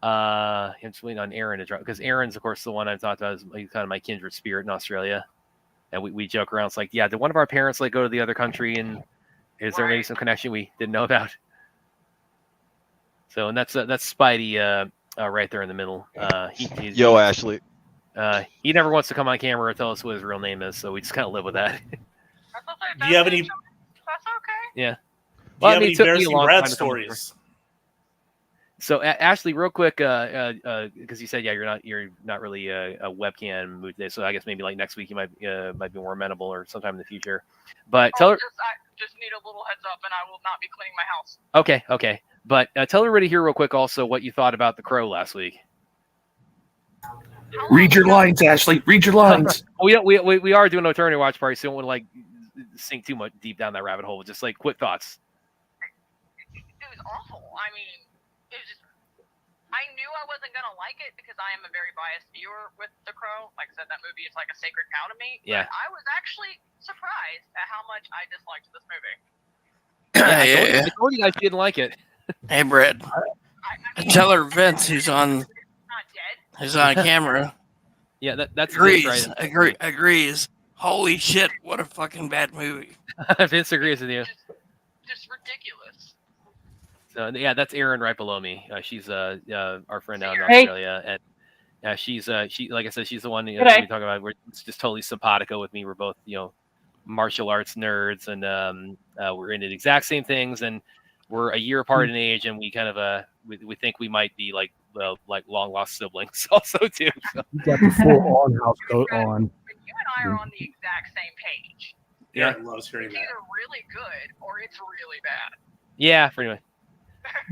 I'm just waiting on Aaron to drop, because Aaron's of course the one I talked about, is kind of my kindred spirit in Australia, and we joke around. It's like, yeah, did one of our parents like go to the other country, and is there maybe some connection we didn't know about? So, and that's Spidey right there in the middle. Yo, Ashley. He never wants to come on camera or tell us what his real name is, so we just kind of live with that. Do you have any? That's okay. Yeah. Do you have any embarrassing Brad stories? So Ashley, real quick, because you said you're not really a webcam mood today, so I guess maybe like next week you might be more amenable, or sometime in the future. But tell her. I just need a little heads up, and I will not be cleaning my house. Okay. But tell everybody here real quick also what you thought about The Crow last week. Read your lines, Ashley. Read your lines. We are doing an attorney watch party, so don't want to like sink too much deep down that rabbit hole. Just like quick thoughts. It was awful. I mean, it was just. I knew I wasn't gonna like it because I am a very biased viewer with The Crow. Like I said, that movie is like a sacred cow to me. Yeah. But I was actually surprised at how much I disliked this movie. I told you guys you didn't like it. Hey, Brad. Tell her Vince who's on camera. Yeah, that's agrees. Vince, right? Agrees. Holy shit! What a fucking bad movie. Vince agrees with you. Just ridiculous. So yeah, that's Erin right below me. She's our friend out in Australia, and she like I said, she's the one we talk about. It's just totally simpatico with me. We're both martial arts nerds, and we're into the exact same things, and we're a year apart in age, and we kind of we think we might be like long lost siblings also too. So. You got the full on house coat on. You and I are on the exact same page. Yeah, I love hearing it's that. either really good or it's really bad. Yeah, pretty much.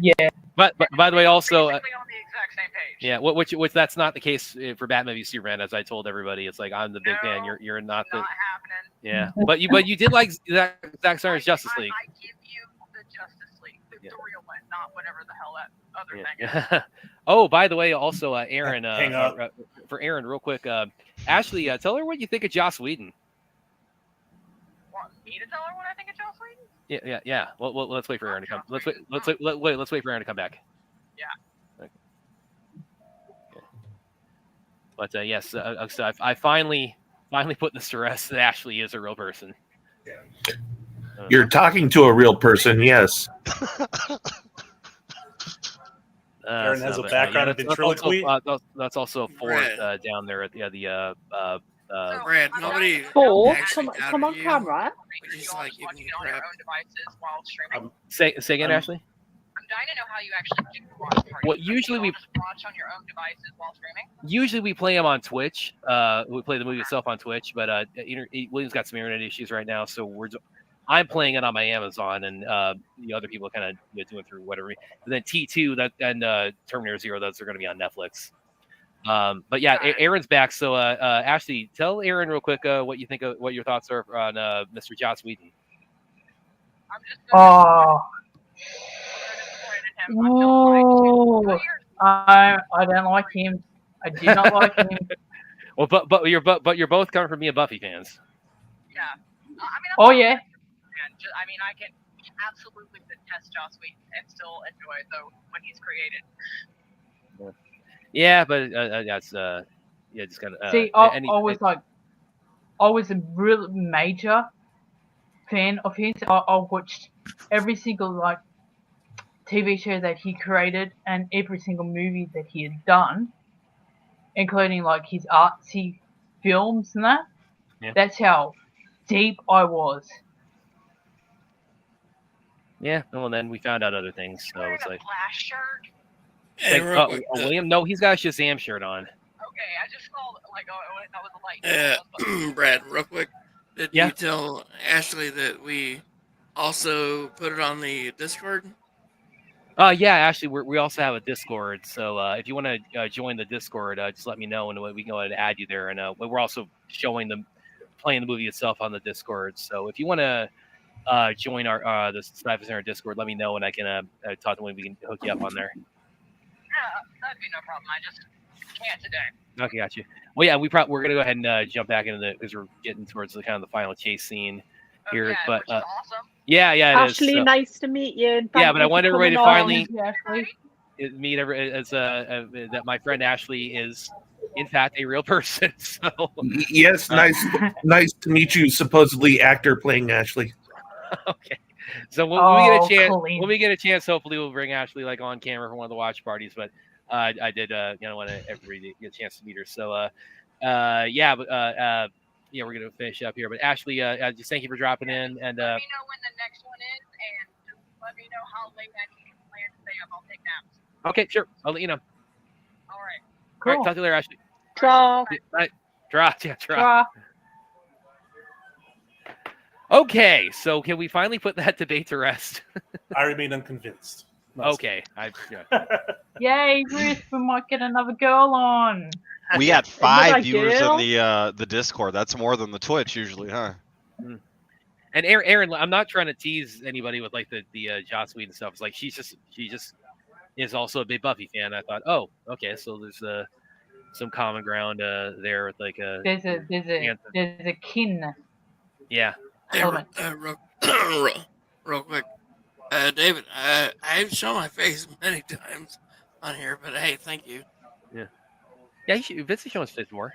Yeah. But by the way, also on the exact same page. Yeah, which that's not the case for Batman v Superman, as I told everybody. It's like I'm the big fan. You're not the. Happening. Yeah, but you did like Zack Snyder's Justice League. I give you the Justice League, the real one, not whatever the hell that other thing is. Oh, by the way, also Aaron, hang up. For Aaron, real quick, Ashley, tell her what you think of Joss Whedon. Want me to tell her what I think of Joss Whedon? Yeah. Well, let's wait for Aaron to come. Let's wait for Aaron to come back. Yeah. Okay. But yes, so I finally put this to rest that Ashley is a real person. You're talking to a real person, yes. Aaron has a background in ventriloquy. That's also Ford down there at the Brad, nobody. Ford, come on camera. Just like watching it on your own devices while streaming. Say again, Ashley. I'm dying to know how you actually do watch parties. Well, usually we just watch on your own devices while streaming. Usually we play them on Twitch. We play the movie itself on Twitch, but William's got some internet issues right now, so I'm playing it on my Amazon, and the other people are kind of doing through whatever. And then T2 and Terminator Zero, those are going to be on Netflix. But yeah, Aaron's back. So Ashley, tell Aaron real quick what you think of what your thoughts are on Mr. Joss Whedon. I don't like him. I do not like him. Well, but you're both coming from being Buffy fans. Yeah. Yeah. I mean, I can absolutely detest Joss Whedon and still enjoy it though when he's created. Yeah, but that's just kind of. See, I was a real major fan of his. I watched every single TV show that he created and every single movie that he had done, including his artsy films and that. Yeah. That's how deep I was. Yeah, well then we found out other things, so it's like. Flash shirt. Hey, William, no, he's got a Shazam shirt on. Okay, I just called that was a light. Brad, real quick, did you tell Ashley that we also put it on the Discord? Yeah, Ashley, we also have a Discord. So if you want to join the Discord, just let me know, and we can go ahead and add you there. And we're also playing the movie itself on the Discord. So if you want to join our the Sci-Fi Center Discord, let me know, and I can talk to when we can hook you up on there. Yeah, that'd be no problem. I just can't today. Okay, got you. Well, yeah, we're gonna go ahead and jump back into because we're getting towards the kind of the final chase scene here. But which is awesome. Yeah, it Ashley, is. So, nice to meet you. Yeah, but I want everybody to finally meet that my friend Ashley is, in fact, a real person. So yes, nice to meet you. Supposedly actor playing Ashley. Okay. So when we get a chance, hopefully we'll bring Ashley like on camera for one of the watch parties. But I did want everybody to get a chance to meet her. So we're gonna finish up here. But Ashley, just thank you for dropping in, and let me know when the next one is, and just let me know how late I need to plan to stay up. I'll take naps. Okay, sure, I'll let you know. All right. Cool. All right, talk to you later, Ashley. Draw. Draw. Okay, so can we finally put that debate to rest? I remain unconvinced. Okay. Yay, Ruth, we might get another girl on. We had 5 viewers in the Discord. That's more than the Twitch usually, huh? And Aaron, I'm not trying to tease anybody with like the Joss Whedon stuff. It's like she just is also a big Buffy fan. I thought, oh, okay, so there's some common ground there with like a there's a kin. Yeah. Hey, real quick, David, I've shown my face many times on here, but hey, thank you. Yeah, Vince is showing his face more.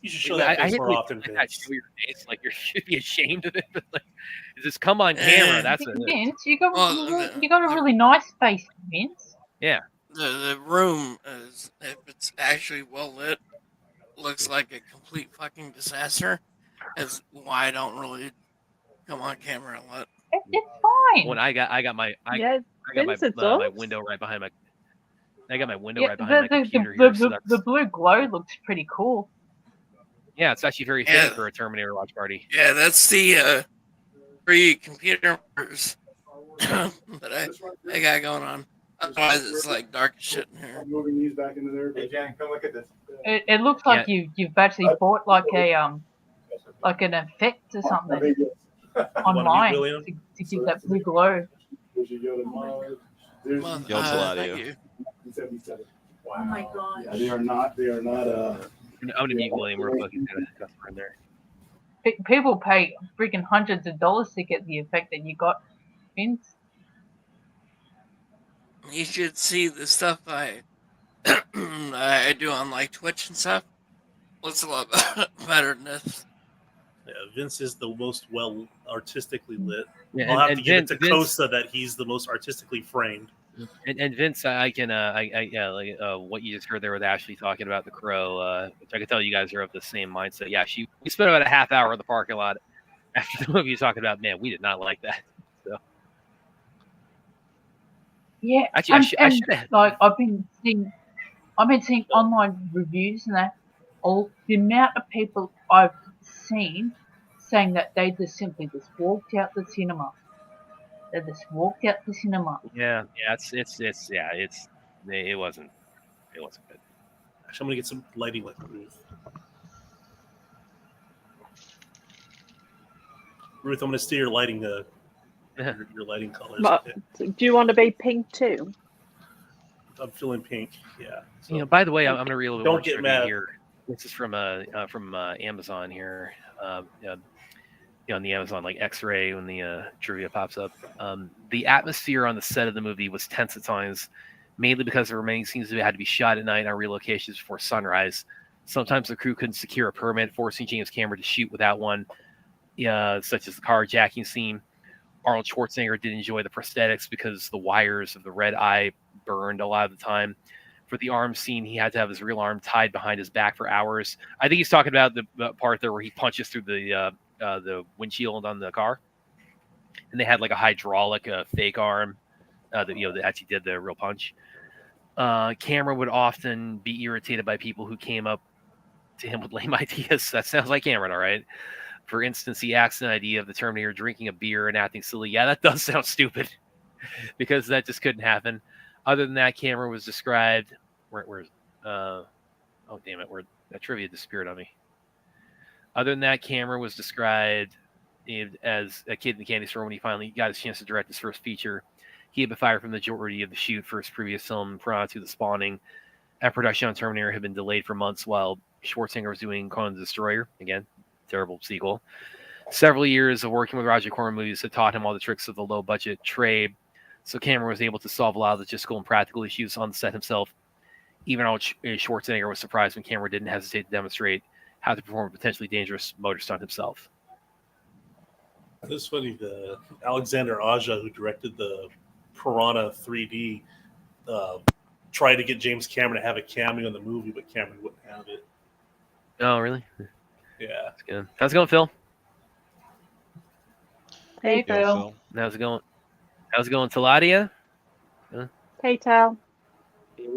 You should show that face more often, Vince. Show your face, like you should be ashamed of it, but like, just come on camera. That's it. Vince, you got a really nice face, Vince. Yeah. The room is, if it's actually well lit, looks like a complete fucking disaster. Is why I don't really come on camera a lot. It's fine. When I got my window right behind my. I got my window right behind my computer here. So the blue glow looks pretty cool. Yeah, it's actually very fitting for a Terminator watch party. Yeah, that's the free computer that I got going on. Otherwise, it's like dark as shit in here. Moving these back into there. Hey, Jan, come look at this. It looks like you've actually bought like like an effect or something online to give that blue glow. Yells a lot of you. Wow. Oh my god. Yeah, they are not. I'm gonna mute William real quick. He's got a customer in there. People pay freaking hundreds of dollars to get the effect that you got, Vince. You should see the stuff I do on like Twitch and stuff. Looks a lot better than this. Yeah, Vince is the most well artistically lit. Yeah, I'll have to give it to Kosa that he's the most artistically framed. And Vince, I can what you just heard there with Ashley talking about the Crow, which I can tell you guys are of the same mindset. Yeah, we spent about a half hour in the parking lot after the movie talking about, man, we did not like that. So yeah, actually, I should like I've been seeing online reviews and that the amount of people I've seen saying that they just walked out the cinema. They just walked out the cinema. Yeah, it wasn't good. Actually, I'm gonna get some lighting with Ruth. Ruth, I'm gonna steal your lighting your lighting colors. Do you want to be pink too? I'm feeling pink. Yeah. So, by the way, I'm gonna read a little don't more get mad here. This is from Amazon here. On the Amazon like X-ray when the trivia pops up. The atmosphere on the set of the movie was tense at times, mainly because the remaining scenes had to be shot at night on relocations before sunrise. Sometimes the crew couldn't secure a permit, forcing James Cameron to shoot without one, such as the carjacking scene. Arnold Schwarzenegger did enjoy the prosthetics because the wires of the red eye burned a lot of the time. For the arm scene, he had to have his real arm tied behind his back for hours. I think he's talking about the part there where he punches through the windshield on the car, and they had like a hydraulic fake arm that actually did the real punch. Cameron would often be irritated by people who came up to him with lame ideas. That sounds like Cameron, all right. For instance, he asked an idea of the Terminator drinking a beer and acting silly. Yeah, that does sound stupid because that just couldn't happen. Other than that, Cameron was described. Oh damn it, where that trivia disappeared on me. Other than that, Cameron was described as a kid in the candy store when he finally got his chance to direct his first feature. He had been fired from the majority of the shoot for his previous film, Piranha 2: The Spawning. And production on Terminator had been delayed for months while Schwarzenegger was doing Conan the Destroyer. Again, terrible sequel. Several years of working with Roger Corman movies had taught him all the tricks of the low-budget trade, so Cameron was able to solve a lot of logistical and practical issues on the set himself. Even though Schwarzenegger was surprised when Cameron didn't hesitate to demonstrate how to perform a potentially dangerous motor stunt himself. It's funny, the Alexander Aja, who directed the Piranha 3D, tried to get James Cameron to have a cameo in the movie, but Cameron wouldn't have it. Oh, really? Yeah. That's good. How's it going, Phil? Hey, Phil. How's it going? How's it going, Taladia? Hey, Tal.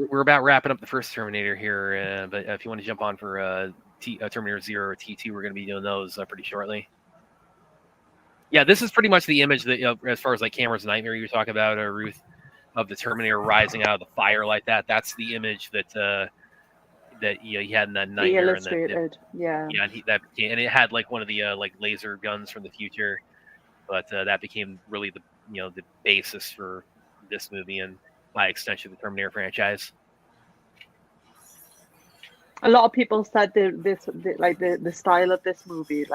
We're about wrapping up the first Terminator here, but if you want to jump on for Terminator 0 or T2, we're going to be doing those pretty shortly. Yeah, this is pretty much the image that, as far as like Cameron's nightmare you were talking about, Ruth, of the Terminator rising out of the fire like that. That's the image that he had in that nightmare. He illustrated, yeah. Yeah, and it had like one of the like laser guns from the future, but that became really the basis for this movie and by extension the Terminator franchise. A lot of people said the style of this movie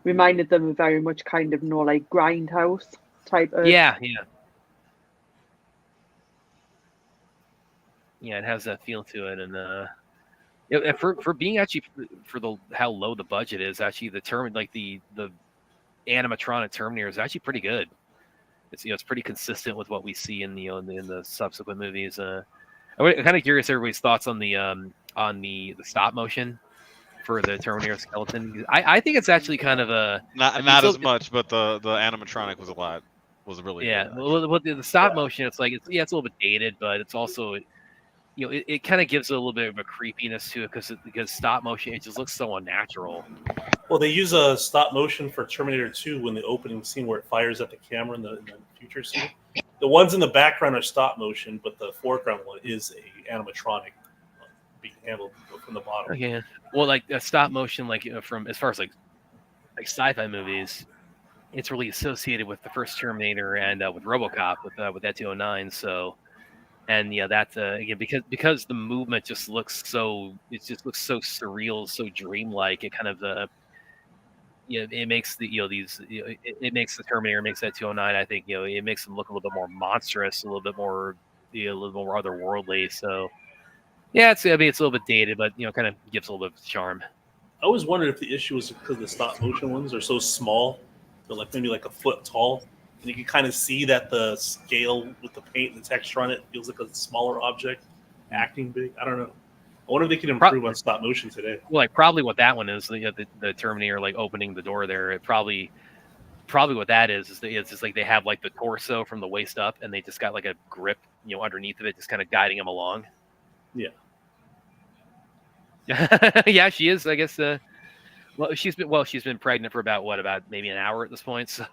reminded them of very much kind of like Grindhouse type of. Yeah. It has that feel to it, and for being actually for how low the budget is, actually the animatronic Terminator is actually pretty good. It's pretty consistent with what we see in the subsequent movies. I'm kind of curious everybody's thoughts on the stop motion for the Terminator skeleton. I think it's actually kind of not as much, but the animatronic was really good. Well, the stop motion, it's like it's a little bit dated, but it's also it kind of gives it a little bit of a creepiness to it because stop motion, it just looks so unnatural. Well, they use a stop motion for Terminator 2 when the opening scene where it fires at the camera in the future scene. The ones in the background are stop motion, but the foreground one is a animatronic being handled from the bottom. Okay. Well, like a stop motion, from as far as like sci-fi movies, it's really associated with the first Terminator and with RoboCop with that 209. So, and that's again because the movement just looks so surreal, so dreamlike. It kind of it makes it makes the Terminator, makes that 209. I think it makes them look a little bit more monstrous, a little bit more otherworldly. So. Yeah, it's a little bit dated, but kind of gives a little bit of charm. I always wondered if the issue was because the stop motion ones are so small, they're maybe like a foot tall, and you can kind of see that the scale with the paint and the texture on it feels like a smaller object acting big. I don't know. I wonder if they can improve on stop motion today. Well, probably what that one is, the Terminator opening the door there. It probably what that is just like they have like the torso from the waist up, and they just got like a grip underneath of it, just kind of guiding him along. Yeah. Yeah, she is. I guess. She's been pregnant for about maybe an hour at this point. So.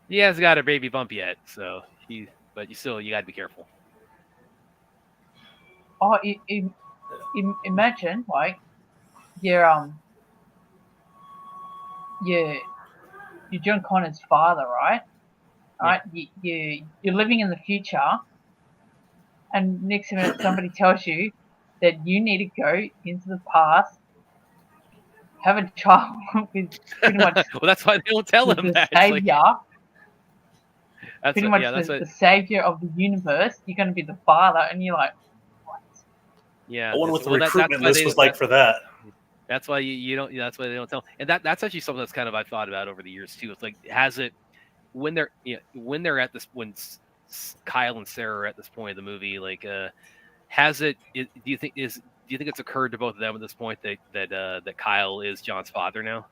He hasn't got a baby bump yet, so you got to be careful. Oh, imagine you're John Connor's father, right? Right, you're living in the future, and next minute somebody tells you that you need to go into the past, have a child with pretty much. Well, that's why they don't tell him that. Savior. Pretty much the savior of the universe. You're going to be the father, and you're like, what? Yeah. I wonder what the recruitment list was like for that. That's why you don't. That's why they don't tell. And that's actually something that's kind of I've thought about over the years too. It's like, has it when they're at this, when Kyle and Sarah are at this point of the movie, like, has it? Do you you think it's occurred to both of them at this point that Kyle is John's father now?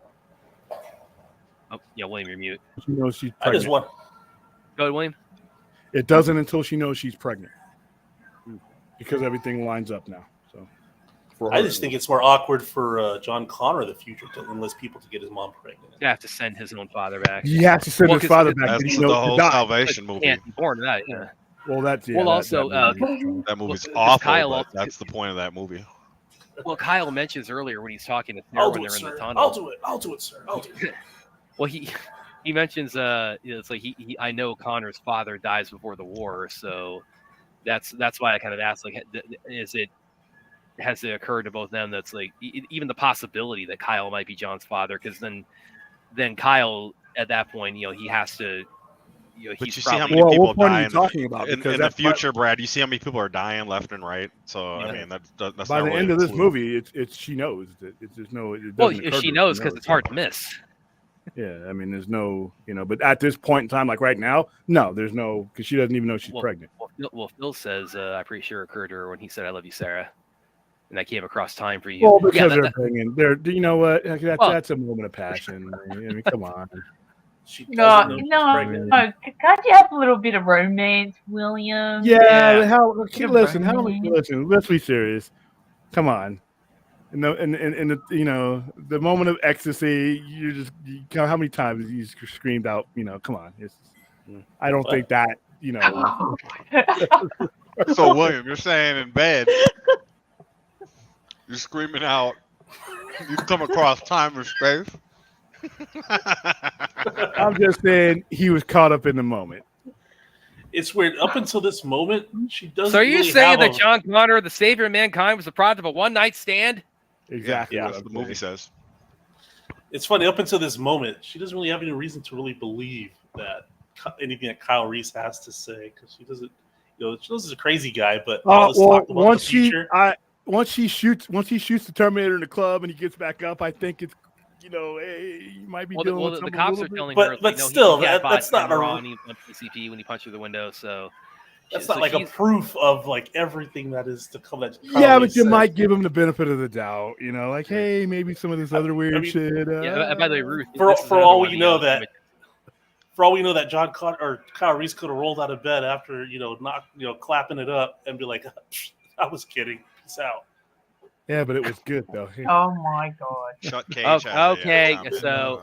Oh, yeah, William, you're mute. She knows she's pregnant. I just want. Go ahead, William. It doesn't until she knows she's pregnant, because everything lines up now. So, I just think it's more awkward for John Connor in the future to enlist people to get his mom pregnant. You have to send his own father back. You have to send his father back. That's the whole Salvation movie. Can't be born to that. Yeah. Well, that's that movie's awful. But that's the point of that movie. Well, Kyle mentions earlier when he's talking to Sarah when they're in the tunnel. I'll do it, sir. I'll do it. Well, he mentions it's like I know Connor's father dies before the war, so that's why I kind of asked, like, has it occurred to both of them that's like even the possibility that Kyle might be John's father, because then Kyle at that point, he has to. But you see how many people die in the future, Brad. You see how many people are dying left and right. So I mean, that's by not the really end of this movie, it's she knows that it's just no. Well, she knows because it's hard to miss. Yeah, I mean, there's no, but at this point in time, like right now, no, there's no, because she doesn't even know she's pregnant. Well, Phil says, I'm pretty sure it occurred to her when he said, "I love you, Sarah," and that came across time for you. Well, because they're you know what? That's a moment of passion. I mean, come on. No. Can't you have a little bit of romance, William? Yeah. Listen. Let's be serious. Come on. And the moment of ecstasy, how many times you screamed out, come on. I don't think that, So William, you're saying in bed, you're screaming out, you come across time and space. I'm just saying he was caught up in the moment. It's weird. Up until this moment, she doesn't. So are you saying that John Connor, the savior of mankind, was the product of a one-night stand? Exactly. Yeah, that's what the movie says. It's funny. Up until this moment, she doesn't really have any reason to really believe that anything that Kyle Reese has to say, because she doesn't. She knows he's a crazy guy, but once he shoots the Terminator in the club and he gets back up, I think it's. Hey, you might be dealing with the cops are telling her. But still, that's not a PCP when he punched through the window. So that's not like a proof of like everything that is to come. That but you might give him the benefit of the doubt. Like, hey, maybe some of this other weird shit. By the way, Ruth, for all we know that John Connor or Kyle Reese could have rolled out of bed after clapping it up and be like, I was kidding. Peace out. Yeah, but it was good though. Oh my God! Shut Cage. Okay, so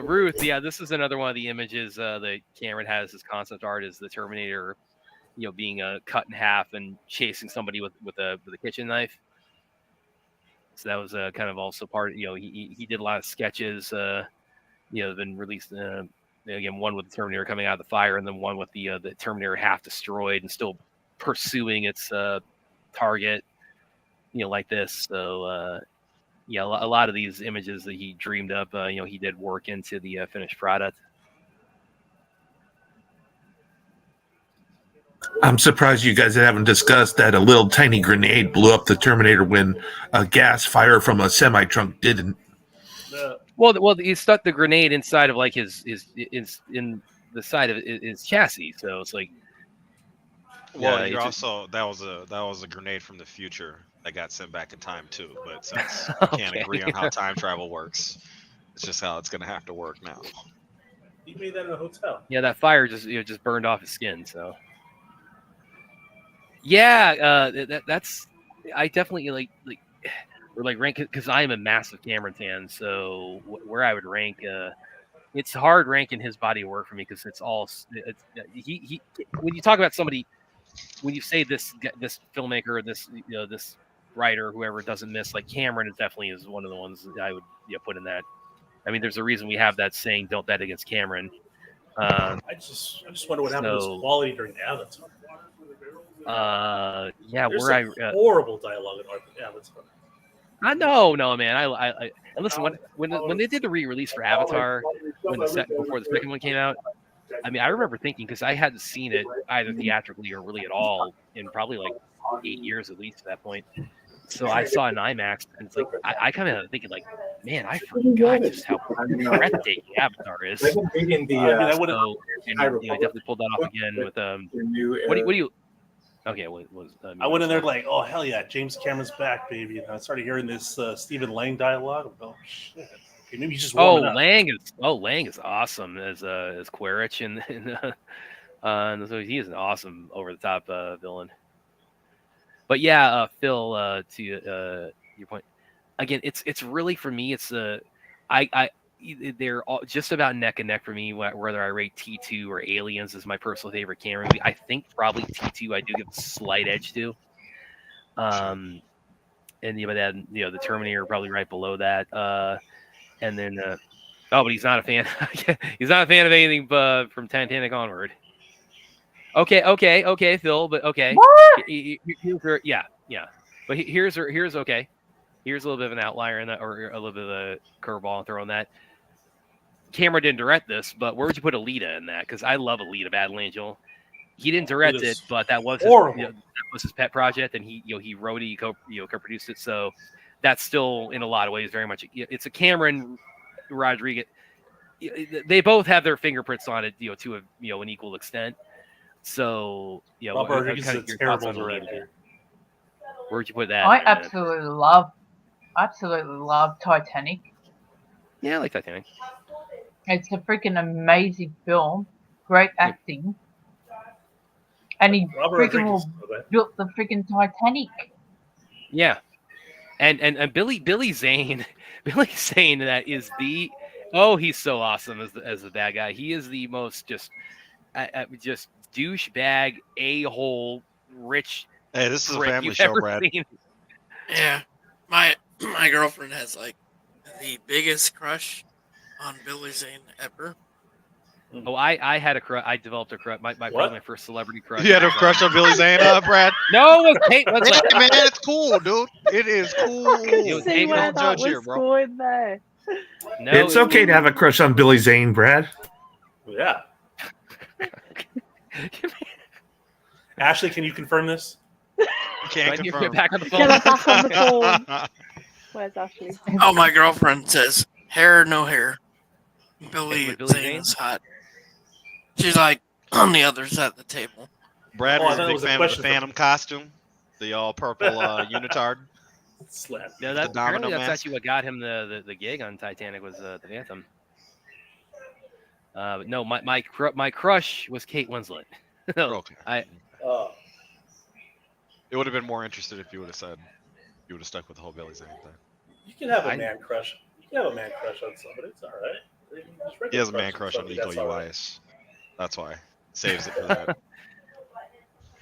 Ruth, this is another one of the images that Cameron has as concept art, is the Terminator, being cut in half and chasing somebody with a kitchen knife. So that was kind of also part. He did a lot of sketches. Been released. Again, one with the Terminator coming out of the fire, and then one with the Terminator half destroyed and still pursuing its target. Like this. So, a lot of these images that he dreamed up, he did work into the finished product. I'm surprised you guys haven't discussed that a little tiny grenade blew up the Terminator when a gas fire from a semi-truck didn't. Well, he stuck the grenade inside of like his in the side of his chassis. So it's like. Well, you're also that was a grenade from the future that got sent back in time too. But since we can't agree on how time travel works, it's just how it's going to have to work now. He made that in a hotel. Yeah, that fire just burned off his skin. So yeah, that's I definitely like rank, because I am a massive Cameron fan. So where I would rank, it's hard ranking his body of work for me, because he when you talk about somebody. When you say this filmmaker, this writer, whoever doesn't miss, like Cameron is definitely one of the ones that I would put in that. I mean, there's a reason we have that saying, "Don't bet against Cameron." I just wonder what happened to his quality during Avatar. There's horrible dialogue in Avatar. No, man. I listen, when they did the re-release for Avatar, before the second one came out. I mean, I remember thinking, because I hadn't seen it either theatrically or really at all in probably like 8 years at least at that point. So I saw an IMAX, and it's like I kind of thinking like, man, I forgot just how breathtaking Avatar is. I definitely pulled that off again with what do you? Okay, what was? I went in there like, oh hell yeah, James Cameron's back, baby. And I started hearing this Stephen Lang dialogue. Oh shit. Okay, maybe he's just warming up. Lang is awesome as Quaritch and so he is an awesome over the top villain. But yeah, Phil, to your point, again, it's really for me. It's they're all just about neck and neck for me. Whether I rate T2 or Aliens is my personal favorite Cameron movie. I think probably T2 I do give a slight edge to. And then the Terminator probably right below that. And then but he's not a fan. He's not a fan of anything from Titanic onward. Okay, Phil, but okay. What? Yeah. But here's okay. Here's a little bit of an outlier in that, or a little bit of a curveball throw on that. Cameron didn't direct this, but where would you put Alita in that? Because I love Alita: Battle Angel. He didn't direct it, but that was his pet project, and he wrote it, he co-produced it. So that's still in a lot of ways very much it's a Cameron Rodriguez. They both have their fingerprints on it, to an equal extent. So Bob Rodriguez is a terrible director. Where'd you put that? I absolutely love Titanic. Yeah, I like Titanic. It's a freaking amazing film, great acting, and he freaking built the freaking Titanic. Yeah, and Billy Zane, that is he's so awesome as the bad guy. He is the most just douchebag, a-hole, rich. Hey, this is a family show, Brad. Seen. Yeah, my girlfriend has like the biggest crush on Billy Zane ever. Oh, I had a crush. I developed a crush. Probably my first celebrity crush. You had a crush on Billy Zane, Brad? No, it was Kate. Man, it's cool, dude. It is cool. I can see where that was going there. No, it's okay to have a crush on Billy Zane, Brad. Yeah. Ashley, can you confirm this? Can't confirm. Back on the phone. Get her back on the phone. Where's Ashley? Oh, my girlfriend says, hair, no hair. Billy Zane's hot. She's like on the other side of the table. Brad was a big fan of the Phantom costume, the all purple unitard. Yeah, apparently that's actually what got him the gig on Titanic was the Phantom. But no, my crush was Kate Winslet. Okay. It would have been more interested if you would have stuck with the whole Billy Zane thing. You can have a man crush. You can have a man crush on somebody. It's all right. He has a man crush on Nico Uis. Right. That's why. Saves it for that.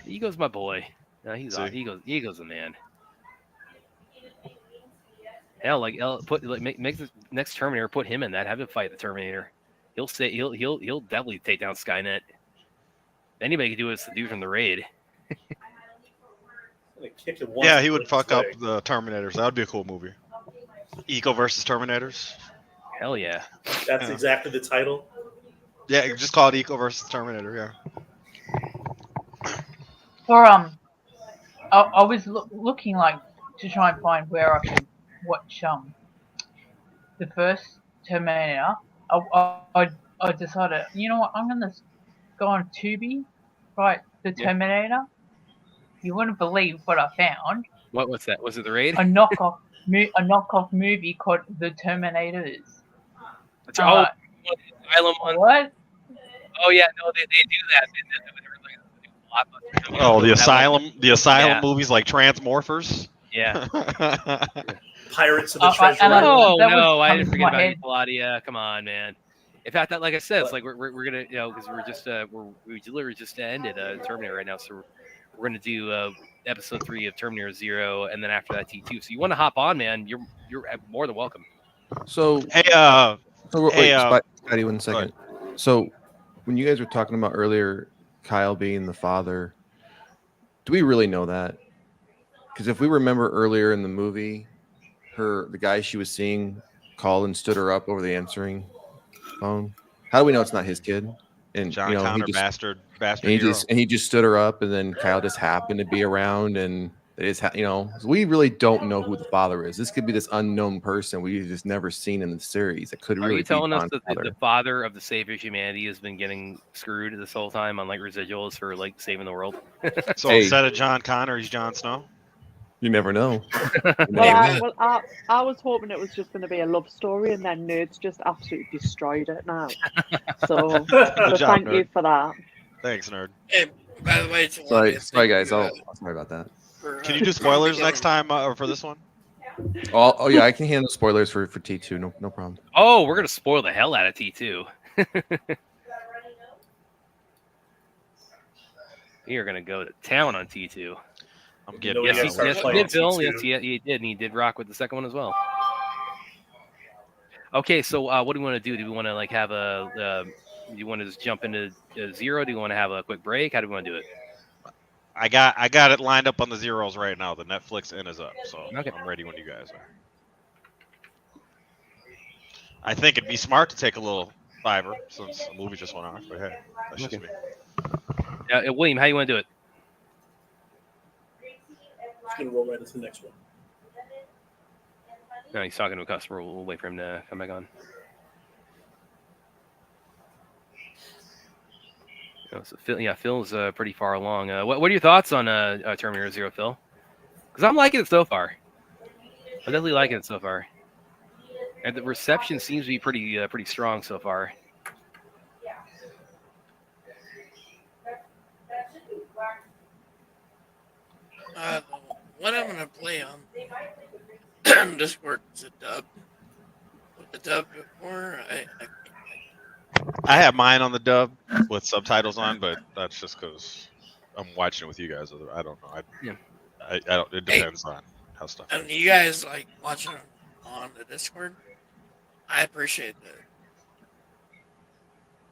Ego's my boy. No, he's Ego's a man. Hell, make this next Terminator, put him in that. Have him fight the Terminator. He'll definitely take down Skynet. Anybody can do it. It's the dude from the Raid. Yeah, he would fuck up the Terminators. That would be a cool movie. Eco versus Terminators. Hell yeah. That's exactly the title. Yeah, just call it Eco versus Terminator. Yeah. For I was looking to try and find where I could watch the first Terminator. I decided, you know what, I'm gonna go on Tubi, right? The Terminator. You wouldn't believe what I found. What's that? Was it the Raid? A knockoff movie called The Terminators. Asylum one. What? Oh yeah, no, they do that. Oh, the Asylum movies like Transmorphers. Yeah. Pirates of the Treasure. No, I didn't forget about you, Claudia. Come on, man. In fact, like I said, it's like we're gonna, because we're just we literally just ended Terminator right now, so we're gonna do episode 3 of Terminator 0, and then after that T2. So you want to hop on, man? You're more than welcome. So wait, Scotty, 1 second. So when you guys were talking about earlier, Kyle being the father, do we really know that? Because if we remember earlier in the movie, the guy she was seeing called and stood her up over the answering phone. How do we know it's not his kid? And John Connor, bastard and he just stood her up, and then Kyle just happened to be around, and It is, we really don't know who the father is. This could be this unknown person we've just never seen in the series. It could really be. Are you telling us that the father of the savior of humanity has been getting screwed this whole time on like residuals for like saving the world? So instead of John Connor, he's Jon Snow. You never know. I was hoping it was just going to be a love story, and then nerds just absolutely destroyed it now. So thank you for that. Thanks, nerd. Hey, by the way, sorry guys. Sorry about that. Can you do spoilers next time for this one? Oh yeah, I can handle spoilers for T2. No problem. Oh, we're gonna spoil the hell out of T2. You're gonna go to town on T2. I'm getting. Yes, he did, Phil. Yes, he did, and he did rock with the second one as well. Okay, so what do we want to do? Do we want to like have do you want to just jump into zero? Do you want to have a quick break? How do we want to do it? I got it lined up on the zeros right now. The Netflix in is up, so okay. I'm ready when you guys are. I think it'd be smart to take a little fiver since the movie just went off. But hey, that's just me. William, how you want to do it? Just gonna roll right into the next one. No, he's talking to a customer. We'll wait for him to come back on. So Phil's pretty far along. What are your thoughts on Terminator Zero, Phil? Because I'm liking it so far. I'm definitely liking it so far, and the reception seems to be pretty strong so far. What I'm gonna play on Discord is a dub. With the dub before, I have mine on the dub with subtitles on, but that's just because I'm watching it with you guys. I don't know. I don't. It depends on how stuff. And you guys like watching on the Discord. I appreciate that.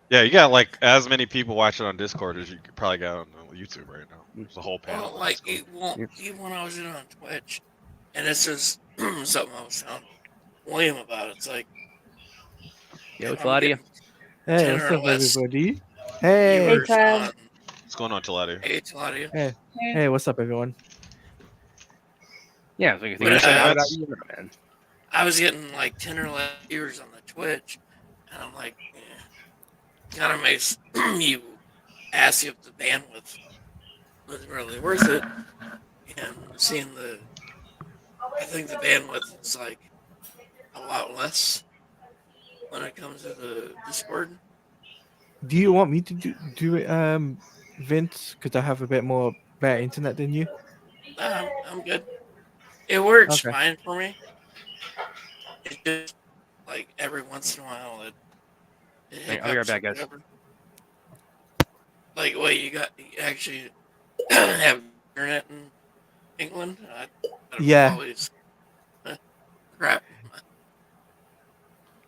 Yeah, you got like as many people watching on Discord as you probably got on YouTube right now. There's a whole panel. Well, like even when I was in on Twitch, and this is something I was telling William about. It's like, yo, Claudia. Hey, what's up, everybody? Hey, what's going on, Claudia? Hey, Claudia. Hey, what's up, everyone? Yeah, man. I was getting like 10 or 11 viewers on the Twitch, and I'm like, kind of makes you ask if the bandwidth was really worth it. And seeing I think the bandwidth is like a lot less when it comes to the Discord. Do you want me to do it, Vince? Because I have a bit more better internet than you. I'm good. It works fine for me. It's just like every once in a while I'll be right back, guys. Like, wait, you actually have internet in England? Yeah. Always, crap.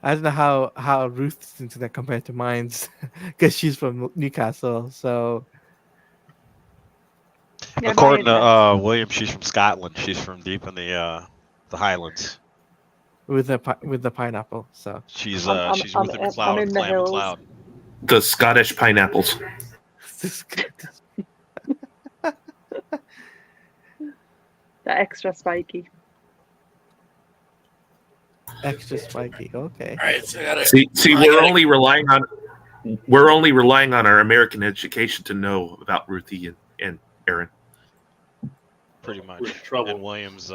I don't know how Ruth's internet compared to mine's, because she's from Newcastle. So, according to William, she's from Scotland. She's from deep in the Highlands. With the pineapple. So she's with the McLeod. The Scottish pineapples. The extra spiky. Extra spiky. Okay. All right, so I gotta, see, we're only relying on our American education to know about Ruthie and Aaron. Pretty much. And Williams.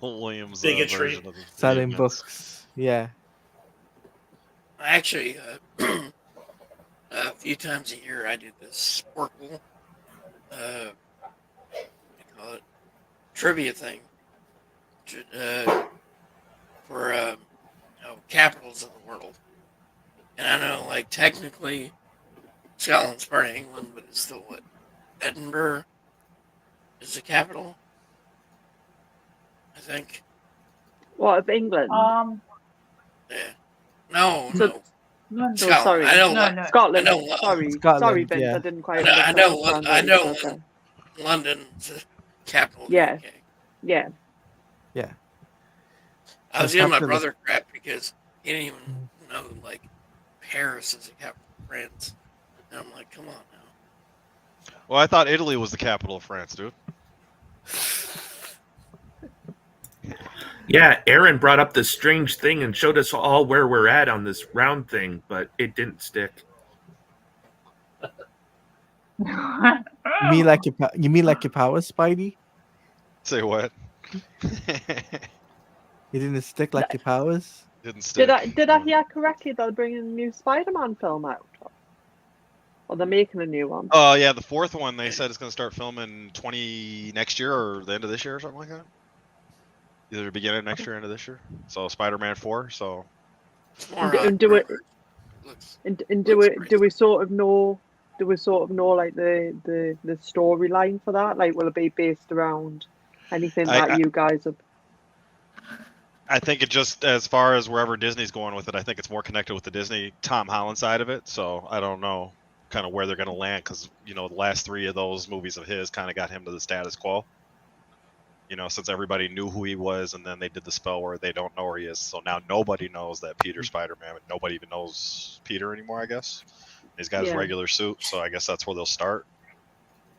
Williams bigotry. Selling books. Yeah. Actually, a few times a year I do this Sporkle, I call it trivia thing, for capitals of the world. And I know, like, technically Scotland's part of England, but it's still what? Edinburgh is the capital, I think. What, of England? Yeah. No. Scotland. Sorry. Scotland. Sorry. Sorry, Vince. Yeah. I didn't quite understand. I know London's the capital of the UK. Yeah. Yeah. I was giving my brother crap because he didn't even know, like, Paris is the capital of France. And I'm like, come on now. Well, I thought Italy was the capital of France, dude. Yeah, Aaron brought up this strange thing and showed us all where we're at on this round thing, but it didn't stick. You mean like your powers, Spidey? Say what? You didn't stick like your powers? Didn't stick. Did I hear correctly? They're bringing a new Spider-Man film out, or they're making a new one? Oh yeah, the fourth one they said it's going to start filming next year or the end of this year or something like that. Either the beginning of next year, end of this year. So Spider-Man 4. So. Do we sort of know? Do we sort of know like the storyline for that? Like, will it be based around anything that you guys have? I think it just, as far as wherever Disney's going with it, I think it's more connected with the Disney Tom Holland side of it. So I don't know kind of where they're going to land, because the last 3 of those movies of his kind of got him to the status quo. Since everybody knew who he was, and then they did the spell where they don't know where he is. So now nobody knows that Peter's Spider-Man, but nobody even knows Peter anymore, I guess. He's got his regular suit, so I guess that's where they'll start.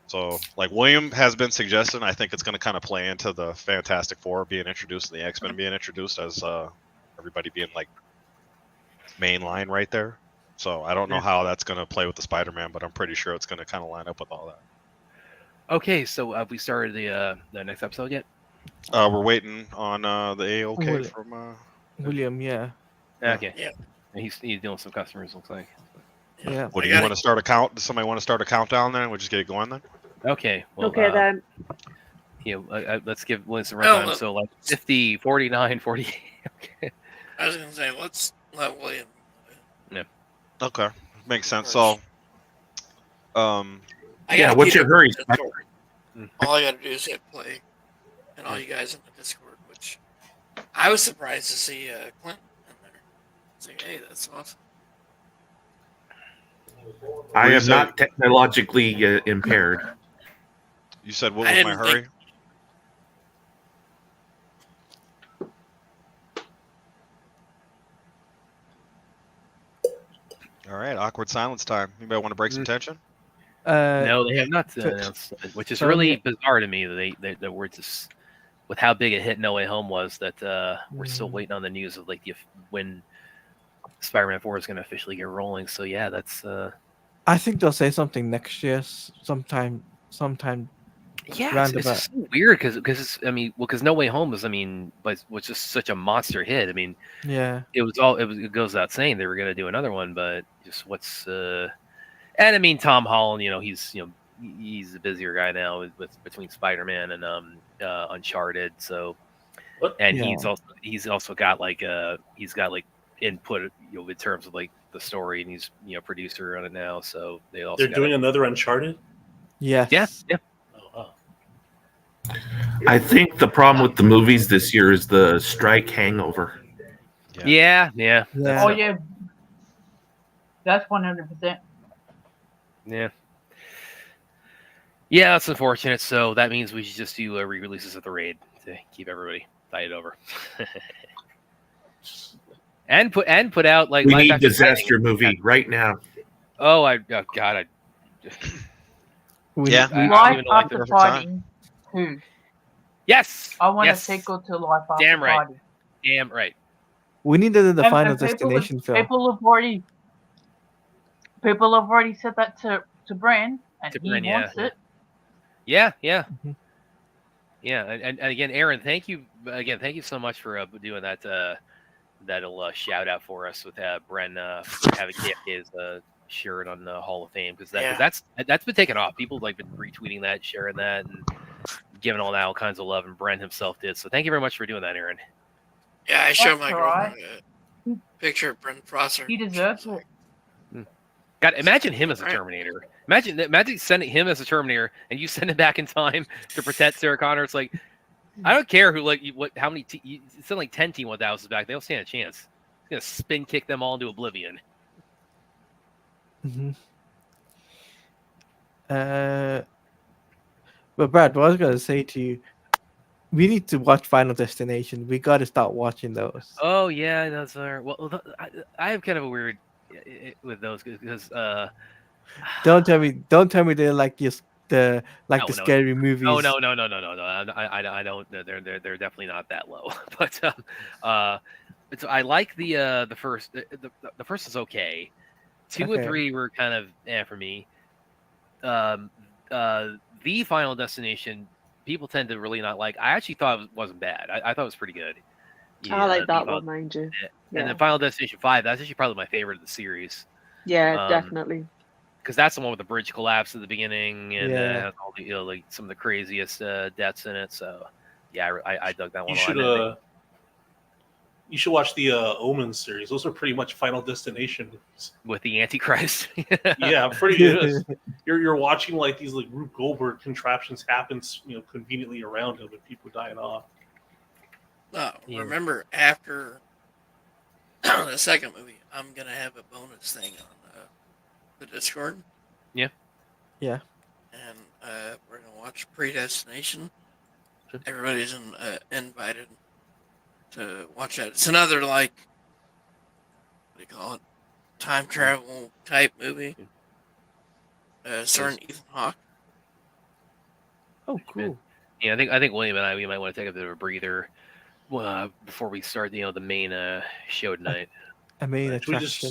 So, like William has been suggesting, I think it's going to kind of play into the Fantastic Four being introduced and the X-Men being introduced as everybody being like mainline right there. So I don't know how that's going to play with the Spider-Man, but I'm pretty sure it's going to kind of line up with all that. Okay, so have we started the next episode yet? We're waiting on the AOK from William. Yeah. Okay. Yeah. He's dealing with some customers, looks like. Yeah. What do you want to start a count? Does somebody want to start a countdown then? We'll just get it going then. Okay. Well, okay then. Let's give William some runtime. So like 50, 49, 48. Okay. I was gonna say let's let William. Yeah. Okay, makes sense. So, what's your hurry? All I gotta do is hit play, and all you guys in the Discord, which I was surprised to see Clint in there. It's like, hey, that's awesome. I am not technologically impaired. You said what was my hurry? All right, awkward silence time. Anybody want to break some tension? No, they have not announced, which is really bizarre to me. That we're just with how big a hit No Way Home was. That we're still waiting on the news of like when Spider-Man 4 is going to officially get rolling. So yeah, that's. I think they'll say something next year, sometime. Yeah, it's just so weird because No Way Home was was just such a monster hit. I mean, yeah, it goes without saying they were going to do another one, but just and I mean Tom Holland, he's a busier guy now with between Spider-Man and Uncharted, so he's also got like input in terms of like the story, and he's producer on it now, so they're doing another Uncharted. Yeah. I think the problem with the movies this year is the strike hangover. Yeah. Oh yeah, that's 100%. Yeah, that's unfortunate. So that means we should just do re-releases of the raid to keep everybody fighting over. and put out like we need disaster movie right now. God, Life After Fighting 2. Yes. I want a sequel to Life After Fighting. Damn right. We need to do the Final Destination film. People have already said that to Bran, and he wants it. Yeah. Mm-hmm. Yeah, and again, Aaron, thank you so much for doing that. That'll shout out for us with Bren having KFK's shirt on the Hall of Fame, because that's been taken off. People like been retweeting that, sharing that, and giving all kinds of love, and Bren himself did. So thank you very much for doing that, Aaron. Yeah, I showed my girlfriend a picture of Bren Prosser. He deserves it. God, imagine him as a Terminator. Imagine sending him as a Terminator, and you send him back in time to protect Sarah Connor. It's like, I don't care how many. You send like 10 T-1000s back. They don't stand a chance. He's gonna spin kick them all into oblivion. Mm-hmm. But Brad, what I was gonna say to you, we need to watch Final Destination. We got to start watching those. Oh yeah, those are. Well, I have kind of a weird with those because Don't tell me they're like just the scary movies. No. I don't. They're definitely not that low. But I like the first. The first is okay. 2 and 3 were kind of for me. The Final Destination, people tend to really not like. I actually thought it wasn't bad. I thought it was pretty good. I like that one, mind you. And then Final Destination 5, that's actually probably my favorite of the series. Yeah, definitely. Because that's the one with the bridge collapse at the beginning, and has all the like some of the craziest deaths in it. So, yeah, I dug that one. You should watch the Omen series. Those are pretty much Final Destination movies. With the Antichrist. Yeah, pretty good. You're watching like these like Rube Goldberg contraptions happen, conveniently around him and people dying off. Remember, after the second movie, I'm gonna have a bonus thing on the Discord. Yeah. And we're gonna watch Predestination. Sure. Everybody's invited to watch that. It's another like, what do you call it? Time travel type movie. Starring Ethan Hawke. Oh, cool. Yeah, I think William and we might want to take a bit of a breather before we start, the main show tonight. A main attraction.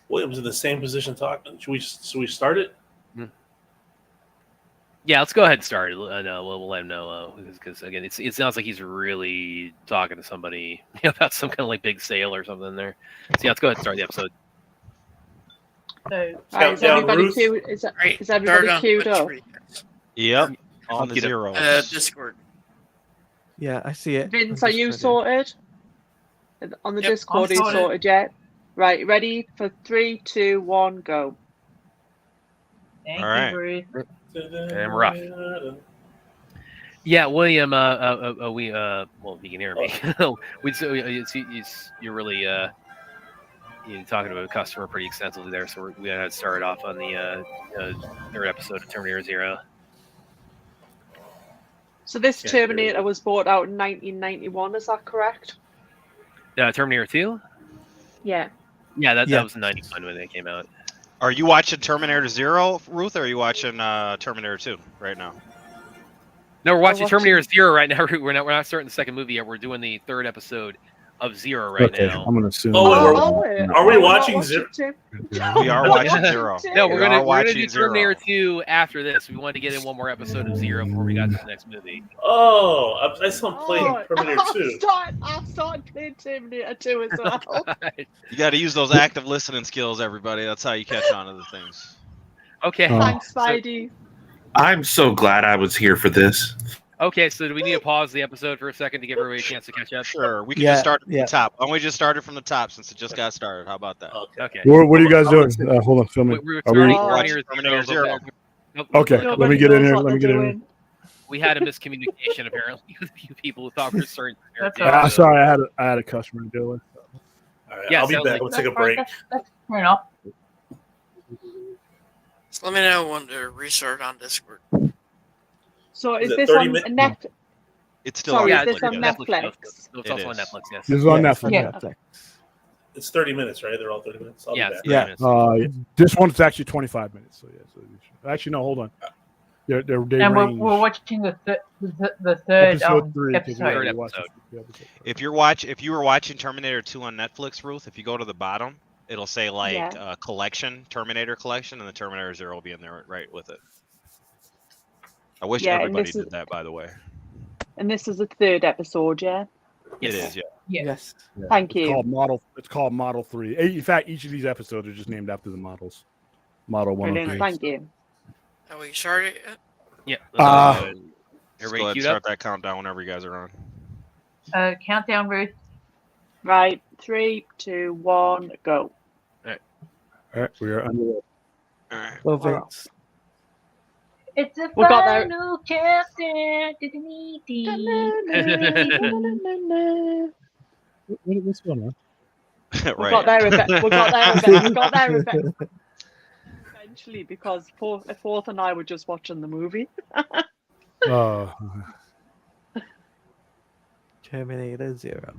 William's in the same position talking. Should we start it? Yeah, let's go ahead and start. No, we'll let him know because again, it sounds like he's really talking to somebody about some kind of like big sale or something there. So yeah, let's go ahead and start the episode. So, is everybody queued up? Yep, on the zero. Discord. Yeah, I see it. Vince, are you sorted? On the Discord, are you sorted yet? Right, ready for 3, 2, 1, go. Thank All right. you, Bruce. And we're off. Yeah, William. Well, if you can hear me, you're really you're talking to a customer pretty extensively there. So we had to start off on the third episode of Terminator Zero. So this Terminator was brought out in 1991. Is that correct? Terminator 2. Yeah. Yeah, that was 91 when they came out. Are you watching Terminator Zero, Ruth, or are you watching Terminator 2 right now? No, we're watching Terminator Zero right now. We're not starting the second movie yet. We're doing the third episode of Zero right now. I'm gonna assume. Are we watching Zero? We are watching Zero. No, we're gonna do Terminator 2 after this. We wanted to get in one more episode of Zero before we got to the next movie. Oh, I saw him playing Terminator 2. I've started playing Terminator 2 as well. You got to use those active listening skills, everybody. That's how you catch on to the things. Okay. Thanks, Spidey. I'm so glad I was here for this. Okay, so do we need to pause the episode for a second to give everybody a chance to catch up? Sure, we can just start from the top. Why don't we just start it from the top since it just got started? How about that? Okay. What are you guys doing? Hold on, filming. We're watching Terminator Zero. Okay, let me get in here. Let me get in. We had a miscommunication apparently with a few people who thought we were starting. Sorry, I had a customer to deal with. All right, I'll be back. We'll take a break. That's fair enough. So let me know when to restart on Discord. So is this on Netflix? It's still on Netflix. Is this on Netflix? It's also on Netflix, yes. This is on Netflix. Yeah. It's 30 minutes, right? They're all 30 minutes. I'll be back. Yeah. This one's actually 25 minutes. So actually, no, hold on. They and we're watching the third episode. If you were watching Terminator 2 on Netflix, Ruth, if you go to the bottom, it'll say collection, Terminator collection, and the Terminator Zero will be in there right with it. I wish everybody did that, by the way. And this is the third episode, yeah? It is, yeah. Yes. Thank you. It's called Model 3. In fact, each of these episodes are just named after the models. Model 1. Brilliant. Thank you. Have we started yet? Yeah. Let's go ahead and start that countdown whenever you guys are on. Countdown, Ruth. Right. 3, 2, 1, go. All right. We are underway. All right. Well, Vince. It's a final countdown. What's going on? We got there eventually because Fourth and I were just watching the movie. Terminator Zero.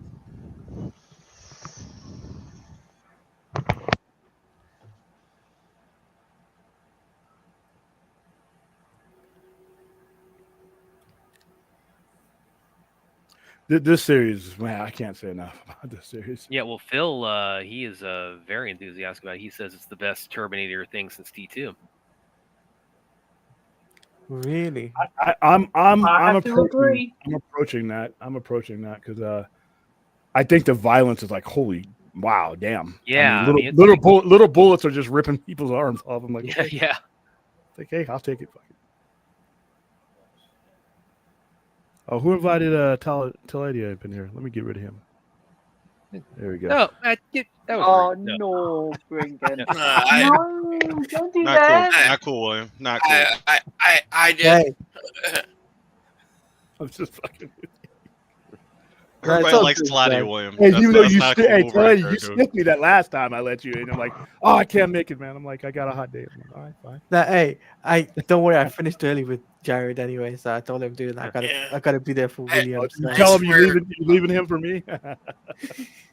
This series, man, I can't say enough about this series. Yeah, well, Phil, he is very enthusiastic about it. He says it's the best Terminator thing since T2. Really? I'm approaching that. I'm approaching that because I think the violence is like, holy wow, damn. Yeah, I mean, little bullets are just ripping people's arms off. I'm like, okay. Yeah. Like, hey, I'll take it. Fuck it. Oh, who invited Taladia up in here? Let me get rid of him. There we go. No, that was rude. No, bring it. No, don't do Not that. cool. Not cool, William. Not cool. I did. I'm just fucking. Everybody likes Taladia, William. Hey, you know you stick me that last time I let you in. I'm like, oh, I can't make it, man. I'm like, I got a hot day. I'm like, all right, fine. Hey, I don't worry. I finished early with Jared anyway, so I told him, dude, I gotta be there for William. Tell him you're leaving him for me.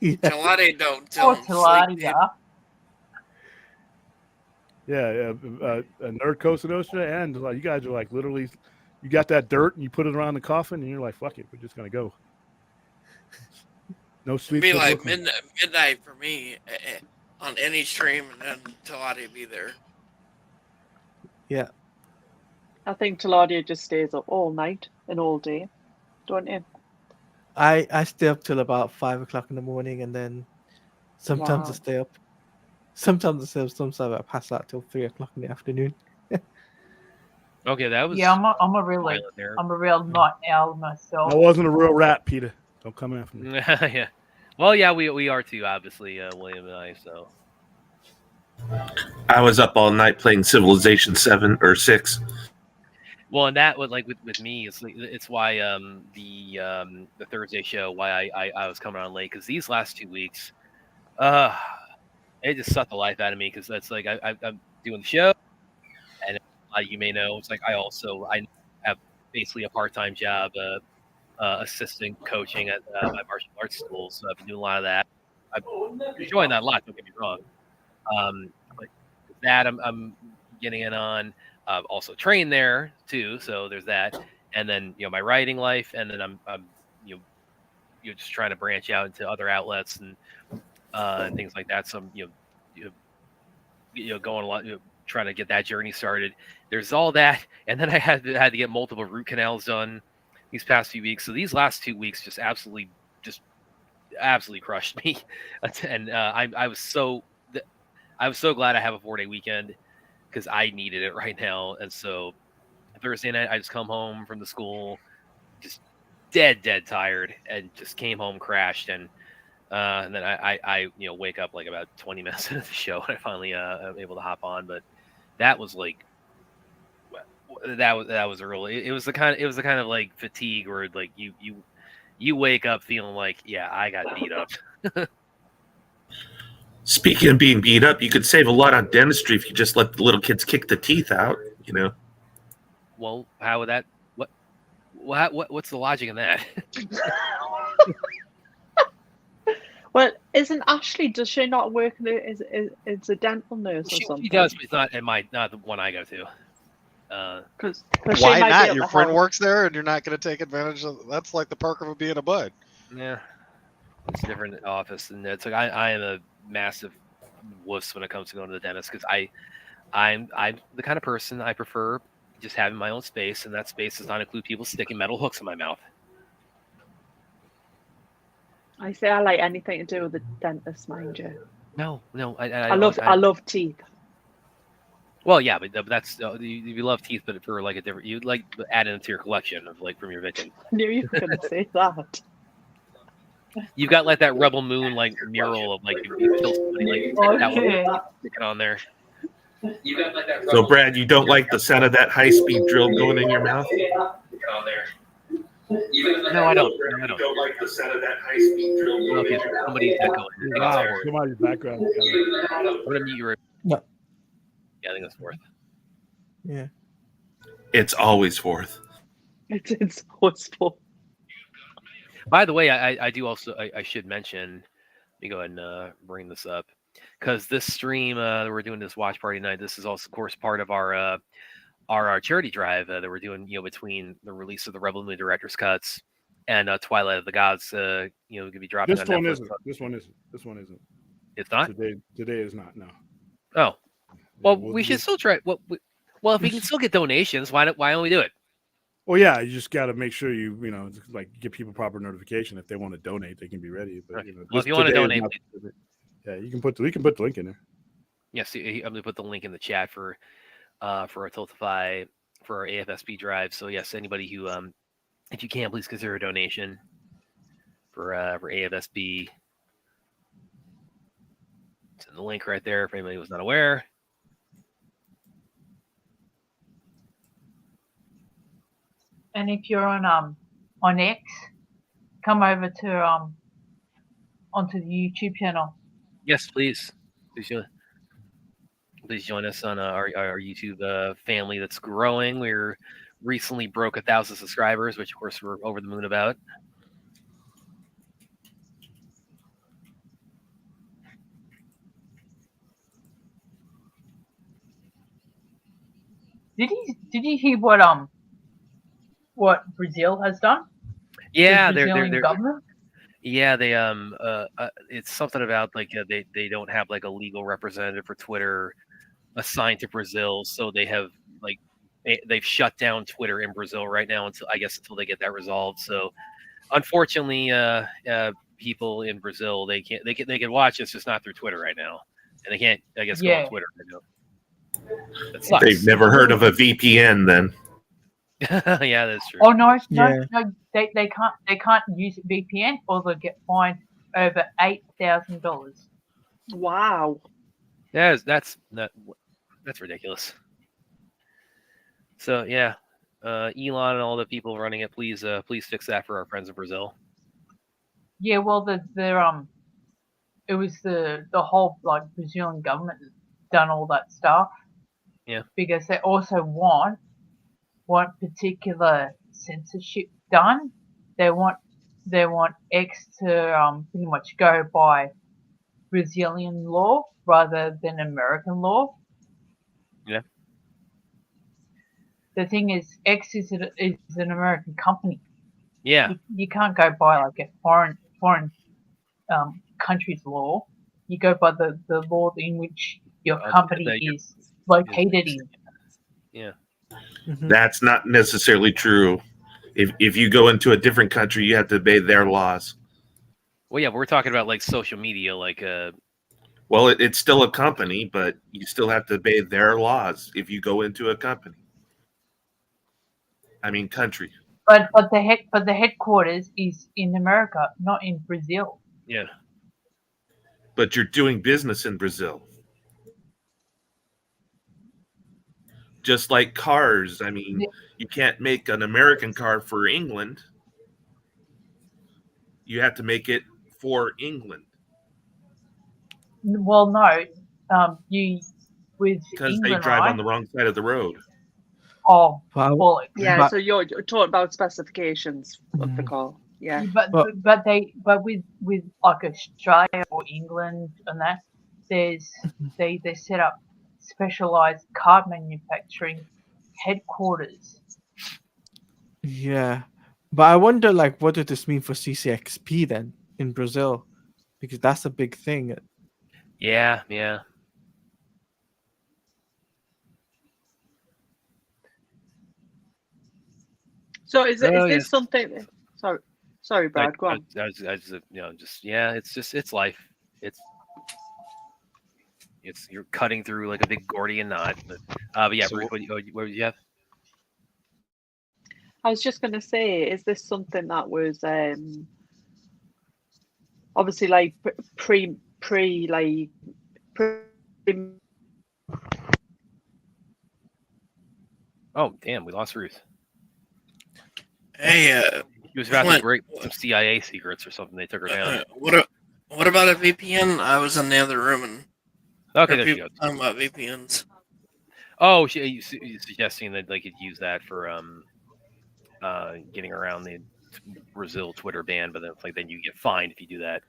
Taladia don't tell him. Taladia. Yeah, Nerd Costa Nostra, and you guys are like literally, you got that dirt and you put it around the coffin, and you're like, fuck it, we're just gonna go. No sleep. It'd be like midnight for me on any stream, and then Taladia be there. Yeah. I think Taladia just stays up all night and all day, don't you? I stay up till about 5 o'clock in the morning, and then sometimes I stay up. Sometimes I pass out till 3 o'clock in the afternoon. Okay, that was. Yeah, I'm a real night owl myself. I wasn't a real rat, Peter. Don't come after me. Yeah. Well, yeah, we are too, obviously, William and I. So. I was up all night playing Civilization 7 or 6. Well, and that was like with me, it's why the Thursday show, why I was coming on late, because these last 2 weeks, it just sucked the life out of me, because that's like I'm doing the show, and you may know, it's like I have basically a part-time job assistant coaching at my martial arts school, so I've been doing a lot of that. I'm enjoying that a lot, don't get me wrong. But that I'm getting in on. Also train there too, so there's that, and then my writing life, and then I'm you're just trying to branch out into other outlets and things like that. So I'm going a lot, trying to get that journey started. There's all that, and then I had to get multiple root canals done these past few weeks. So these last 2 weeks just absolutely crushed me, and I was so glad I have a 4-day weekend, because I needed it right now. And so Thursday night, I just come home from the school, just dead tired, and just came home, crashed, and then I wake up like about 20 minutes into the show, and I finally am able to hop on. But that was like that was a real. It was the kind of like fatigue where like you wake up feeling like, yeah, I got beat up. Speaking of being beat up, you could save a lot on dentistry if you just let the little kids kick the teeth out, Well, how would that? What's the logic in that? Well, isn't Ashley? Does she not work as a dental nurse or something? She does, but it's not the one I go to. Because why not? Your friend works there, and you're not going to take advantage of. That's like the perk of being a bud. Yeah, it's a different office, and it's like I am a massive wuss when it comes to going to the dentist, because I'm the kind of person I prefer just having my own space, and that space does not include people sticking metal hooks in my mouth. I say I like anything to do with the dentist, mind you. No, I love teeth. Well, yeah, but that's you love teeth, but for like a different, you like add it to your collection of like from your victim. I knew you were going to say that. You've got like that Rebel Moon like mural of like you kill somebody, like that one sticking on there. You got like that. So Brad, you don't like the sound of that high-speed drill going in your mouth? No, I don't. You don't like the sound of that high-speed drill going in your mouth? Somebody's echoing. Wow, somebody's background. I'm gonna mute you. No. Yeah, I think that's fourth. Yeah. It's always fourth. It's always fourth. By the way, I do also I should mention. Let me go ahead and bring this up, because this stream we're doing this watch party night. This is also, of course, part of our charity drive that we're doing. Between the release of the Rebel Moon director's cuts and Twilight of the Gods, going to be dropping. This on one Netflix. isn't. This one isn't. This one isn't. It's not. Today is not. No. Oh, well, we should still try. Well, if we can still get donations, why don't we do it? Well, yeah, you just got to make sure you give people proper notification if they want to donate, they can be ready. But if you want to donate, yeah, we can put the link in there. Yes, I'm going to put the link in the chat for our Tiltify for our AFSP drive. So yes, anybody who if you can, please consider a donation for AFSP. It's in the link right there for anybody who's not aware. And if you're on X, come over to onto the YouTube channel. Yes, please. Please join us on our YouTube family that's growing. We're recently broke 1,000 subscribers, which of course we're over the moon about. Did you hear what Brazil has done? Yeah, the Brazilian government. Yeah, they it's something about they don't have like a legal representative for Twitter assigned to Brazil, so they have they've shut down Twitter in Brazil right now until they get that resolved. So unfortunately, people in Brazil they can watch us, just not through Twitter right now, and they can't go on Twitter right now. They've never heard of a VPN then. Yeah, that's true. Oh no, they can't use VPN or they'll get fined over $8,000. Wow. Yeah, that's ridiculous. So yeah, Elon and all the people running it, please fix that for our friends in Brazil. Yeah, well, it was the whole Brazilian government done all that stuff. Yeah, because they also want particular censorship done. They want X to pretty much go by Brazilian law rather than American law. Yeah. The thing is, X is an American company. Yeah. You can't go by a foreign country's law. You go by the law in which your company is located in. Yeah. Mm-hmm. That's not necessarily true. If you go into a different country, you have to obey their laws. Well, yeah, but we're talking about social media, Well, it's still a company, but you still have to obey their laws if you go into a company. I mean, country. But the headquarters is in America, not in Brazil. Yeah. But you're doing business in Brazil. Just like cars. I mean, you can't make an American car for England. You have to make it for England. Well, no. Because they drive on the wrong side of the road. Oh, well, yeah. So you're talking about specifications of the car. Yeah. But with Australia or England and that, they set up specialized car manufacturing headquarters. Yeah, but I wonder what does this mean for CCXP then in Brazil, because that's a big thing. Yeah. So is this something? Sorry, Brad. Go on. It's life. You're cutting through like a big Gordian knot. But yeah, Ruth, what do you have? I was just going to say, is this something that was obviously pre? Oh damn, we lost Ruth. Hey, he was about to break some CIA secrets or something. They took her down. What about a VPN? I was in the other room and there she goes. Talking about VPNs. Oh, you suggesting that they could use that for getting around the Brazil Twitter ban, but then you get fined if you do that.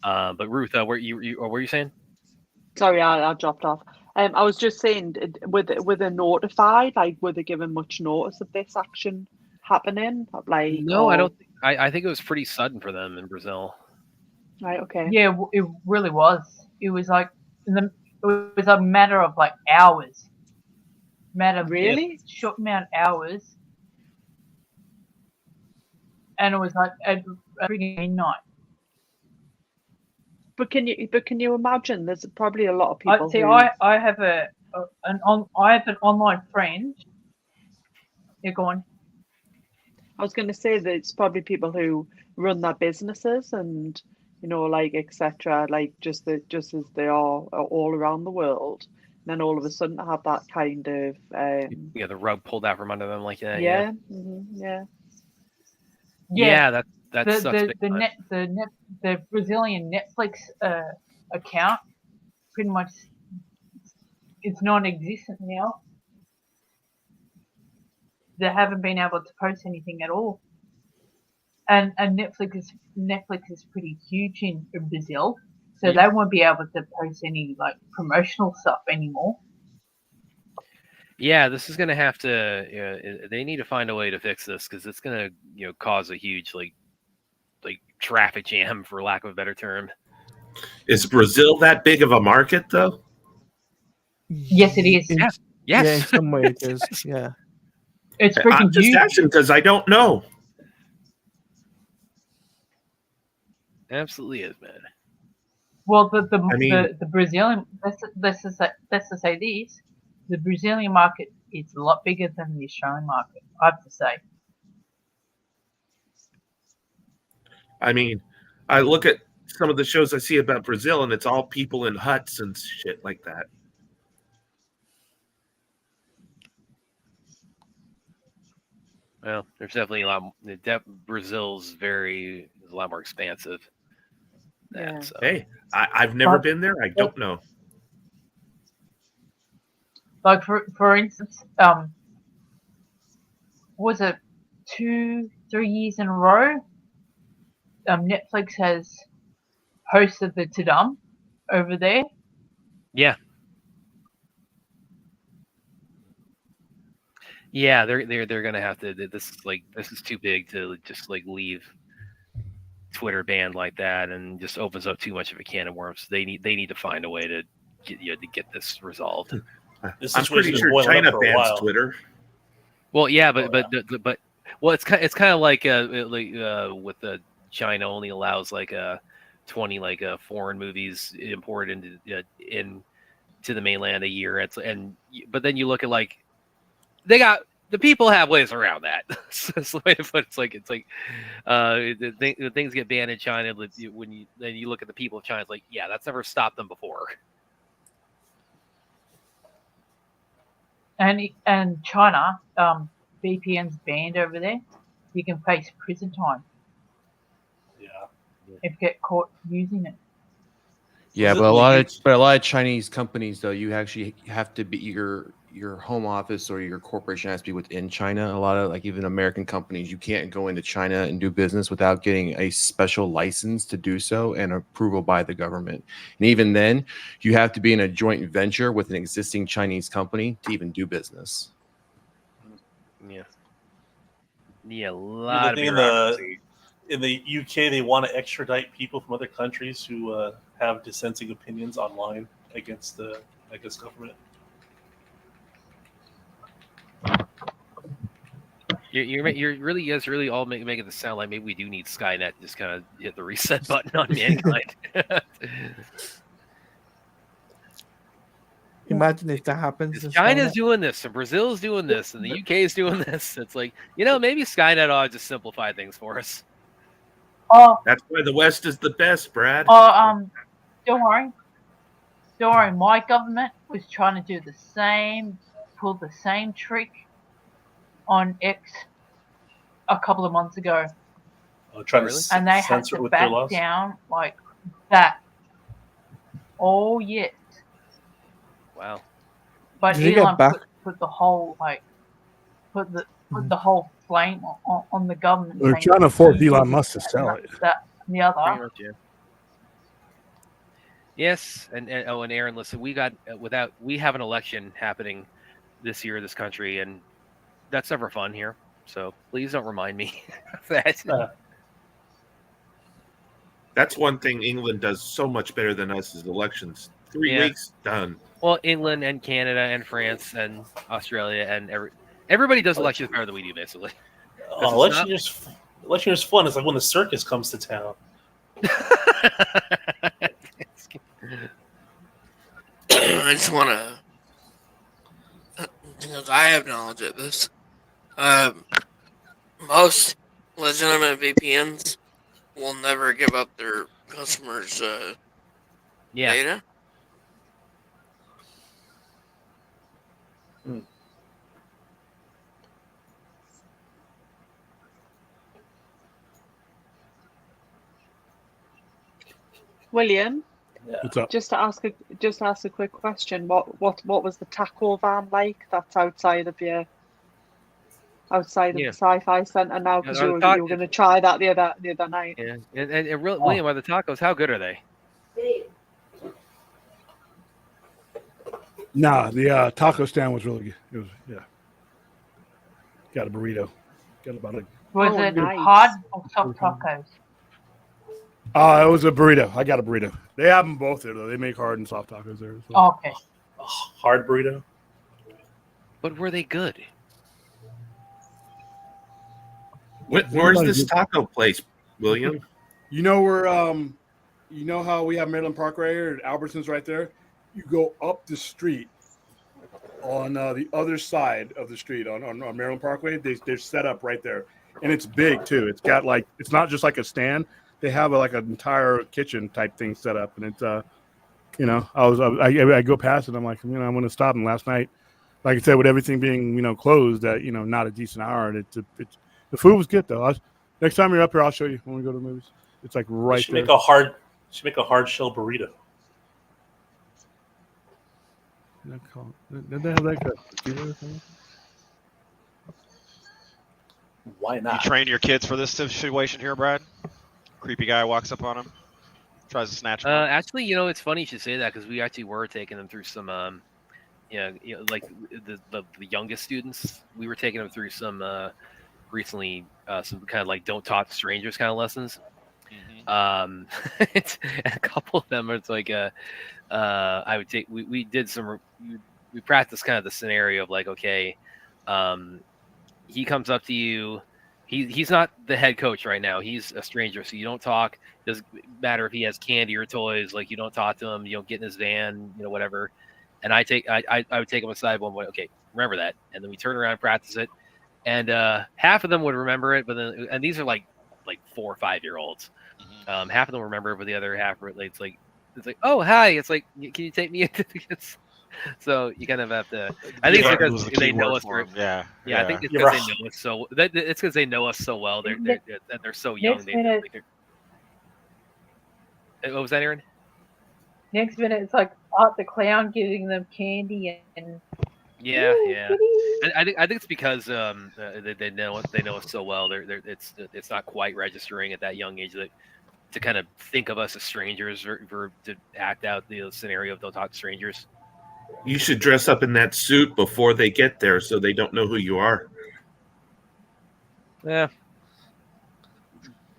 But Ruth, what were you saying? Sorry, I dropped off. I was just saying, were they notified? Were they given much notice of this action happening? No, I don't. I think it was pretty sudden for them in Brazil. Right. Okay. Yeah, it really was. It was like it was a matter of like hours. Really? Short amount of hours, and it was like at midnight. But can you imagine? There's probably a lot of people. I have an online friend. You're going. I was going to say that it's probably people who run their businesses and like etc. Like just as they are all around the world. And then all of a sudden to have that kind of the rug pulled out from under them like that. Yeah. Yeah, that sucks. The Brazilian Netflix account pretty much it's non-existent now. They haven't been able to post anything at all. And Netflix is pretty huge in Brazil, so they won't be able to post any like promotional stuff anymore. Yeah, this is going to have to. They need to find a way to fix this because it's going to cause a huge like traffic jam, for lack of a better term. Is Brazil that big of a market though? Yes, it is. Yes. Yeah, in some way it is. Yeah. It's freaking I'm just huge. asking because I don't know. Absolutely is, man. Well, the Brazilian let's just say this: the Brazilian market is a lot bigger than the Australian market. I have to say. I mean, I look at some of the shows I see about Brazil, and it's all people in huts and shit like that. Well, there's definitely a lot. Brazil's a lot more expansive. So. Hey, I've never been there. I don't know. Like for instance, was it 2-3 years in a row? Netflix has hosted the Tudum over there. Yeah. Yeah, they're gonna have to. This is too big to just leave Twitter banned like that, and just opens up too much of a can of worms. They need to find a way to get this resolved. I'm pretty sure China bans Twitter. Well, yeah, but it's kind of like with the China only allows 20 foreign movies imported into the mainland a year. But then you look at the people have ways around that. That's the way to put it. It's things get banned in China. When you look at the people of China, it's like, yeah, that's never stopped them before. And China, VPN's banned over there. You can face prison time. Yeah. If you get caught using it. Yeah, but a lot of Chinese companies though, you actually have to be your home office or your corporation has to be within China. A lot of even American companies, you can't go into China and do business without getting a special license to do so and approval by the government. And even then, you have to be in a joint venture with an existing Chinese company to even do business. Yeah. Yeah, a lot of bureaucracy. In the UK, they want to extradite people from other countries who have dissenting opinions online against the government. You guys really all making it sound like maybe we do need Skynet to just kind of hit the reset button on mankind. Imagine if that happens. China's doing this, and Brazil's doing this, and the UK is doing this. It's like, maybe Skynet ought to just simplify things for us. That's why the West is the best, Brad. Don't worry. My government was trying to do pull the same trick on X a couple of months ago. And they had to back down like that. Oh yes. Wow. But Elon put the whole put the whole flame on the government. They're trying to force Elon Musk to sell it. That and the other. Yes, and Aaron, listen, we have an election happening this year in this country, and that's never fun here. So please don't remind me of that. That's one thing England does so much better than us is elections. 3 weeks done. Well, England and Canada and France and Australia and everybody does elections better than we do, basically. Election year's fun. It's like when the circus comes to town. I just want to, because I have knowledge of this. Most legitimate VPNs will never give up their customers' data. William, what's up? Just to ask a quick question. What was the taco van like? That's outside of the sci-fi center now, because you were going to try that the other night. Yeah, and William, are the tacos? How good are they? Nah, the taco stand was really good. It was Got a burrito. Got about a. Was it hard or soft tacos? It was a burrito. I got a burrito. They have them both there though. They make hard and soft tacos there. So. Okay. Hard burrito. But were they good? Where's this taco place, William? You know where you know how we have Maryland Park right here, Albertson's right there. You go up the street on the other side of the street on Maryland Parkway. They're set up right there, and it's big too. It's got it's not just like a stand. They have an entire kitchen type thing set up, and it's I go past it. I'm like, I'm going to stop. And last night, like I said, with everything being closed at not a decent hour, and the food was good though. Next time you're up here, I'll show you when we go to the movies. It's like right there. Should make a hard shell burrito. Did they have that? Why not? You train your kids for this situation here, Brad? Creepy guy walks up on him, tries to snatch him. Actually, it's funny you should say that because we actually were taking them through some, like the youngest students. We were taking them through some recently, some kind of like don't talk to strangers kind of lessons. Mm-hmm. It's a couple of them. It's like I would take. We did some. We practiced kind of the scenario of like, okay, he comes up to you. He's not the head coach right now. He's a stranger, so you don't talk. Doesn't matter if he has candy or toys. Like you don't talk to him. You don't get in his van. Whatever. And I would take him aside one way. Okay, remember that. And then we turn around and practice it. And half of them would remember it, but then and these are like 4 or 5 year olds. Mm-hmm. Half of them remember it, but the other half it's like, oh hi. It's like, can you take me into this? So you kind of have to. I think it's because they know us. Yeah. I think it's because they know us so. It's because they know us so well. They're so young. What was that, Aaron? Next minute, it's like Art the Clown giving them candy and. Yeah. And I think it's because they know us so well. It's not quite registering at that young age to kind of think of us as strangers or to act out the scenario of don't talk to strangers. You should dress up in that suit before they get there so they don't know who you are. Yeah.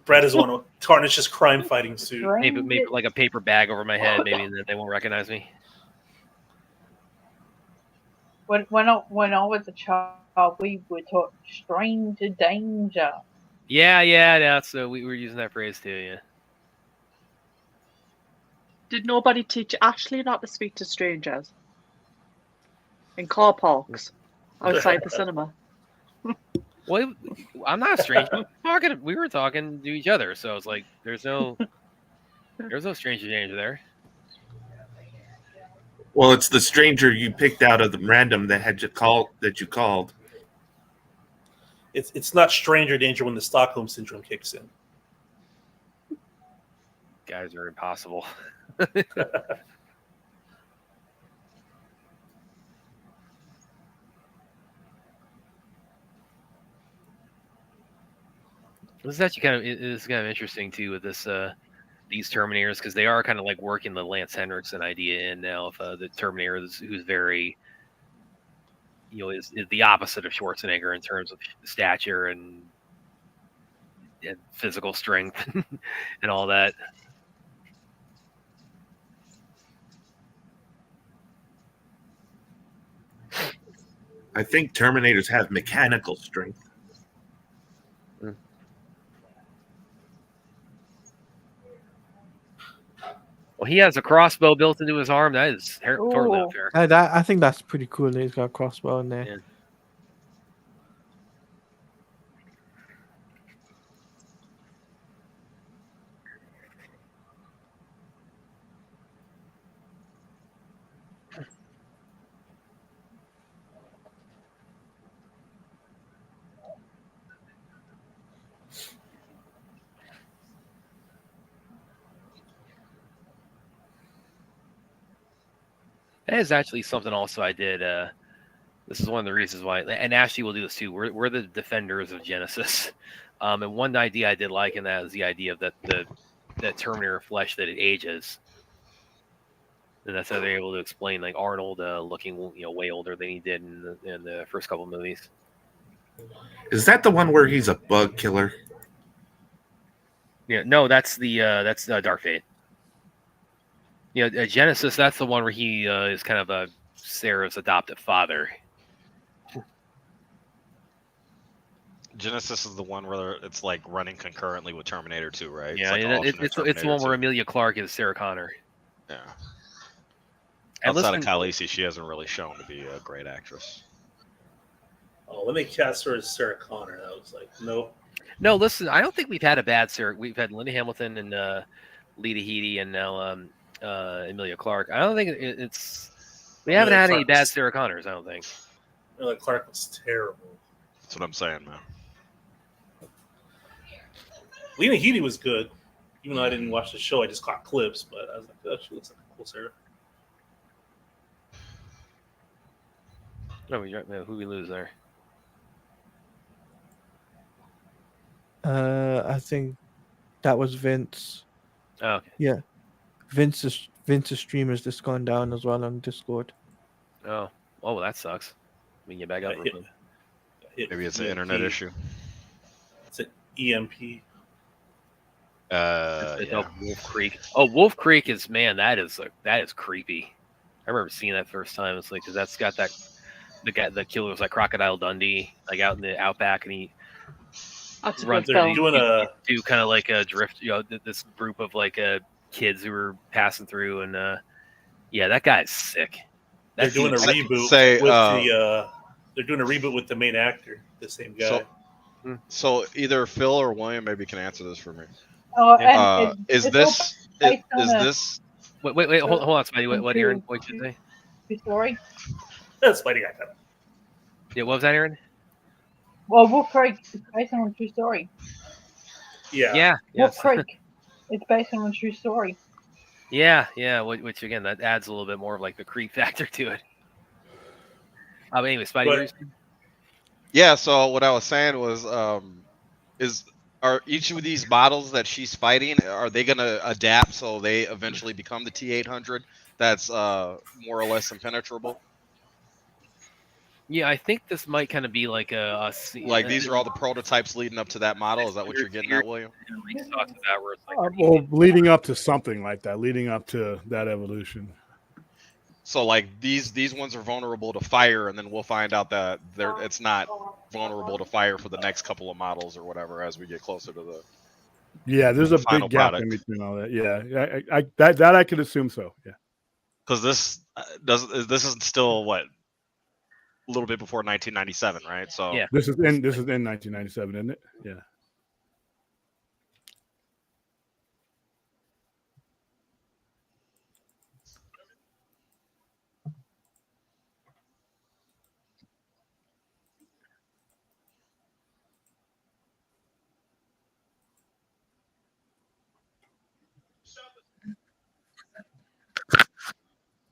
Brad is one of Tarnish's crime fighting suit. Maybe like a paper bag over my head, maybe that they won't recognize me. When I was a child, we were taught stranger danger. Yeah. So we were using that phrase too. Yeah. Did nobody teach Ashley not to speak to strangers in car parks outside the cinema? Well, I'm not a stranger. We were talking to each other, so it's like there's no stranger danger there. Well, it's the stranger you picked out of the random that you called. It's not stranger danger when the Stockholm syndrome kicks in. Guys are impossible. This is actually kind of interesting too with this these Terminators, because they are kind of like working the Lance Henriksen idea in now of the Terminator who's very is the opposite of Schwarzenegger in terms of stature and physical strength and all that. I think Terminators have mechanical strength. Well, he has a crossbow built into his arm. That is totally unfair. I think that's pretty cool that he's got a crossbow in there. Yeah. That is actually something also I did. This is one of the reasons why, and Ashley will do this too. We're the defenders of Genesis, and one idea I did like in that is the idea of that Terminator flesh that it ages, and that's how they're able to explain like Arnold looking way older than he did in the first couple of movies. Is that the one where he's a bug killer? Yeah, no, that's Dark Fate. Genesis. That's the one where he is kind of Sarah's adoptive father. Genesis is the one where it's like running concurrently with Terminator 2, right? Yeah, it's the one where Emilia Clarke is Sarah Connor. Yeah. And outside of Khaleesi, she hasn't really shown to be a great actress. Oh, when they cast her as Sarah Connor, I was like, no. No, listen, I don't think we've had a bad Sarah. We've had Linda Hamilton and Lita Headey and now Emilia Clarke. I don't think we haven't had any bad Sarah Connors. I don't think. Emilia Clarke was terrible. That's what I'm saying, man. Lena Headey was good, even though I didn't watch the show. I just caught clips, but I was like, oh, she looks like a cool Sarah. No, who we lose there? I think that was Vince. Oh, okay. Yeah, Vince's stream has just gone down as well on Discord. Oh, well, that sucks. We can get back up. Maybe it's an internet issue. It's an EMP. Yeah. Wolf Creek. Oh, Wolf Creek is that is creepy. I remember seeing that first time. It's like because that's got the killer was like Crocodile Dundee, like out in the outback, and he runs. They're do kind of like a drift. This group of like kids who were passing through, and yeah, that guy's sick. They're doing a reboot. They're doing a reboot with the main actor, the same guy. So either Phil or William maybe can answer this for me. Is this? Wait, hold on, Spidey. What Aaron? What should say? True story. That's Spidey got that. Yeah, what was that, Aaron? Well, Wolf Creek is based on a true story. Yeah. Wolf Creek. It's based on a true story. Yeah. Which again, that adds a little bit more of like the creep factor to it. But anyway, Spidey. Yeah. So what I was saying was, are each of these models that she's fighting, are they going to adapt so they eventually become the T-800 that's more or less impenetrable? Yeah, I think this might kind of be like these are all the prototypes leading up to that model. Is that what you're getting at, William? Well, leading up to something like that, leading up to that evolution. So like these ones are vulnerable to fire, and then we'll find out that it's not vulnerable to fire for the next couple of models or whatever as we get closer to the. Yeah, there's a big gap in between all that. Yeah, that I could assume so. Yeah, because this is still what a little bit before 1997, right? So yeah, this is in 1997, isn't it? Yeah.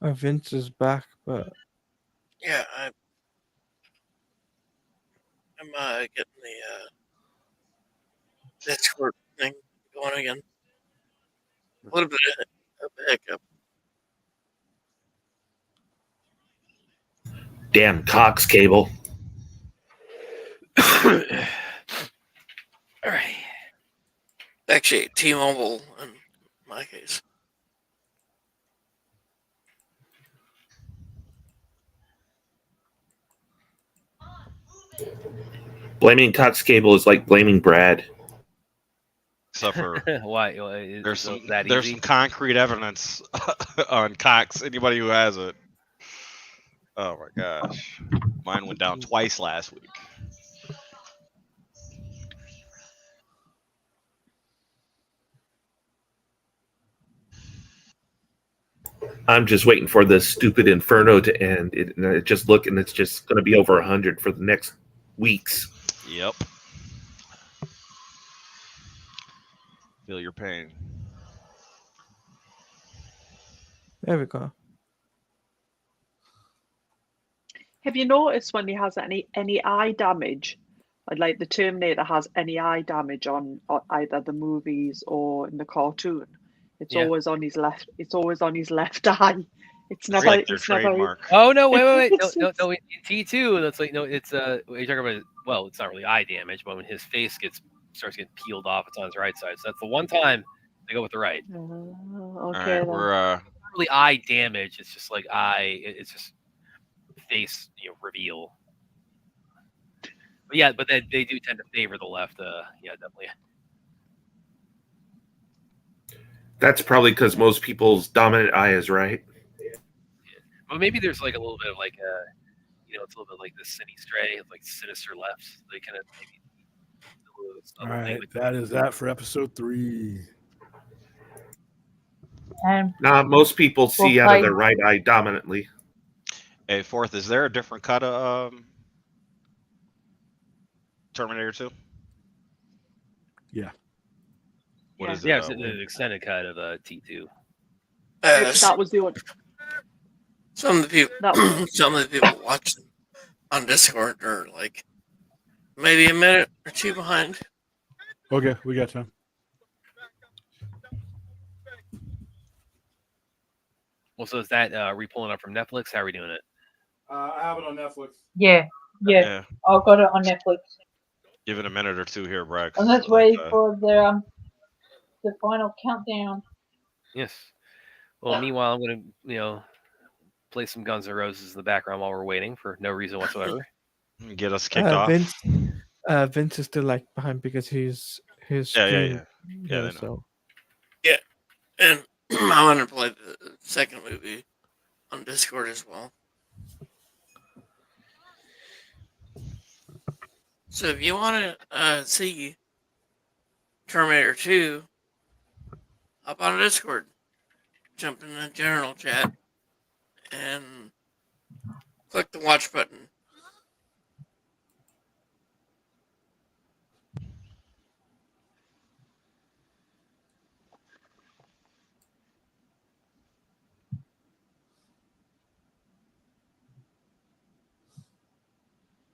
Vince is back, but yeah, I'm getting the Discord thing going again. A little bit of a hiccup. Damn Cox cable. All right. Actually, T-Mobile in my case. Blaming Cox Cable is like blaming Brad. Except for why? There's some concrete evidence on Cox. Anybody who has it. Oh my gosh, mine went down twice last week. I'm just waiting for this stupid Inferno to end. It's just going to be over 100 for the next weeks. Yep. Feel your pain. There we go. Have you noticed when he has any eye damage, like the Terminator has any eye damage on either the movies or in the cartoon? It's always on his left. It's always on his left eye. It's never. Like their it's trademark. Never, oh no! Wait! No! In T2, that's like no. It's what you're talking about. Well, it's not really eye damage, but when his face starts getting peeled off, it's on his right side. So that's the one time they go with the right. Okay. All right, we're not really eye damage. It's just like eye. It's just face, reveal. But yeah, but they do tend to favor the left. Yeah, definitely. That's probably because most people's dominant eye is right. Yeah. But maybe there's like a little bit of like it's a little bit like the City Stray, like sinister left. They kind of maybe. All right, that is that for episode 3. Most people see out of their right eye dominantly. Hey, Fourth, is there a different cut of Terminator 2? Yeah. What is it? Yeah, it's an extended cut of T2. that was the one. Some of the people watching on Discord are like maybe a minute or two behind. Okay, we got time. Well, so is that re-pulling up from Netflix? How are we doing it? I have it on Netflix. Yeah. I've got it on Netflix. Give it a minute or two here, Brad. And let's wait for the final countdown. Yes. Well, meanwhile, I'm going to, play some Guns N' Roses in the background while we're waiting for no reason whatsoever. Get us kicked off. Vince is still like behind because his Yeah. So. Yeah, and I want to play the second movie on Discord as well. So if you want to see Terminator 2, hop on Discord, jump in the general chat, and click the watch button.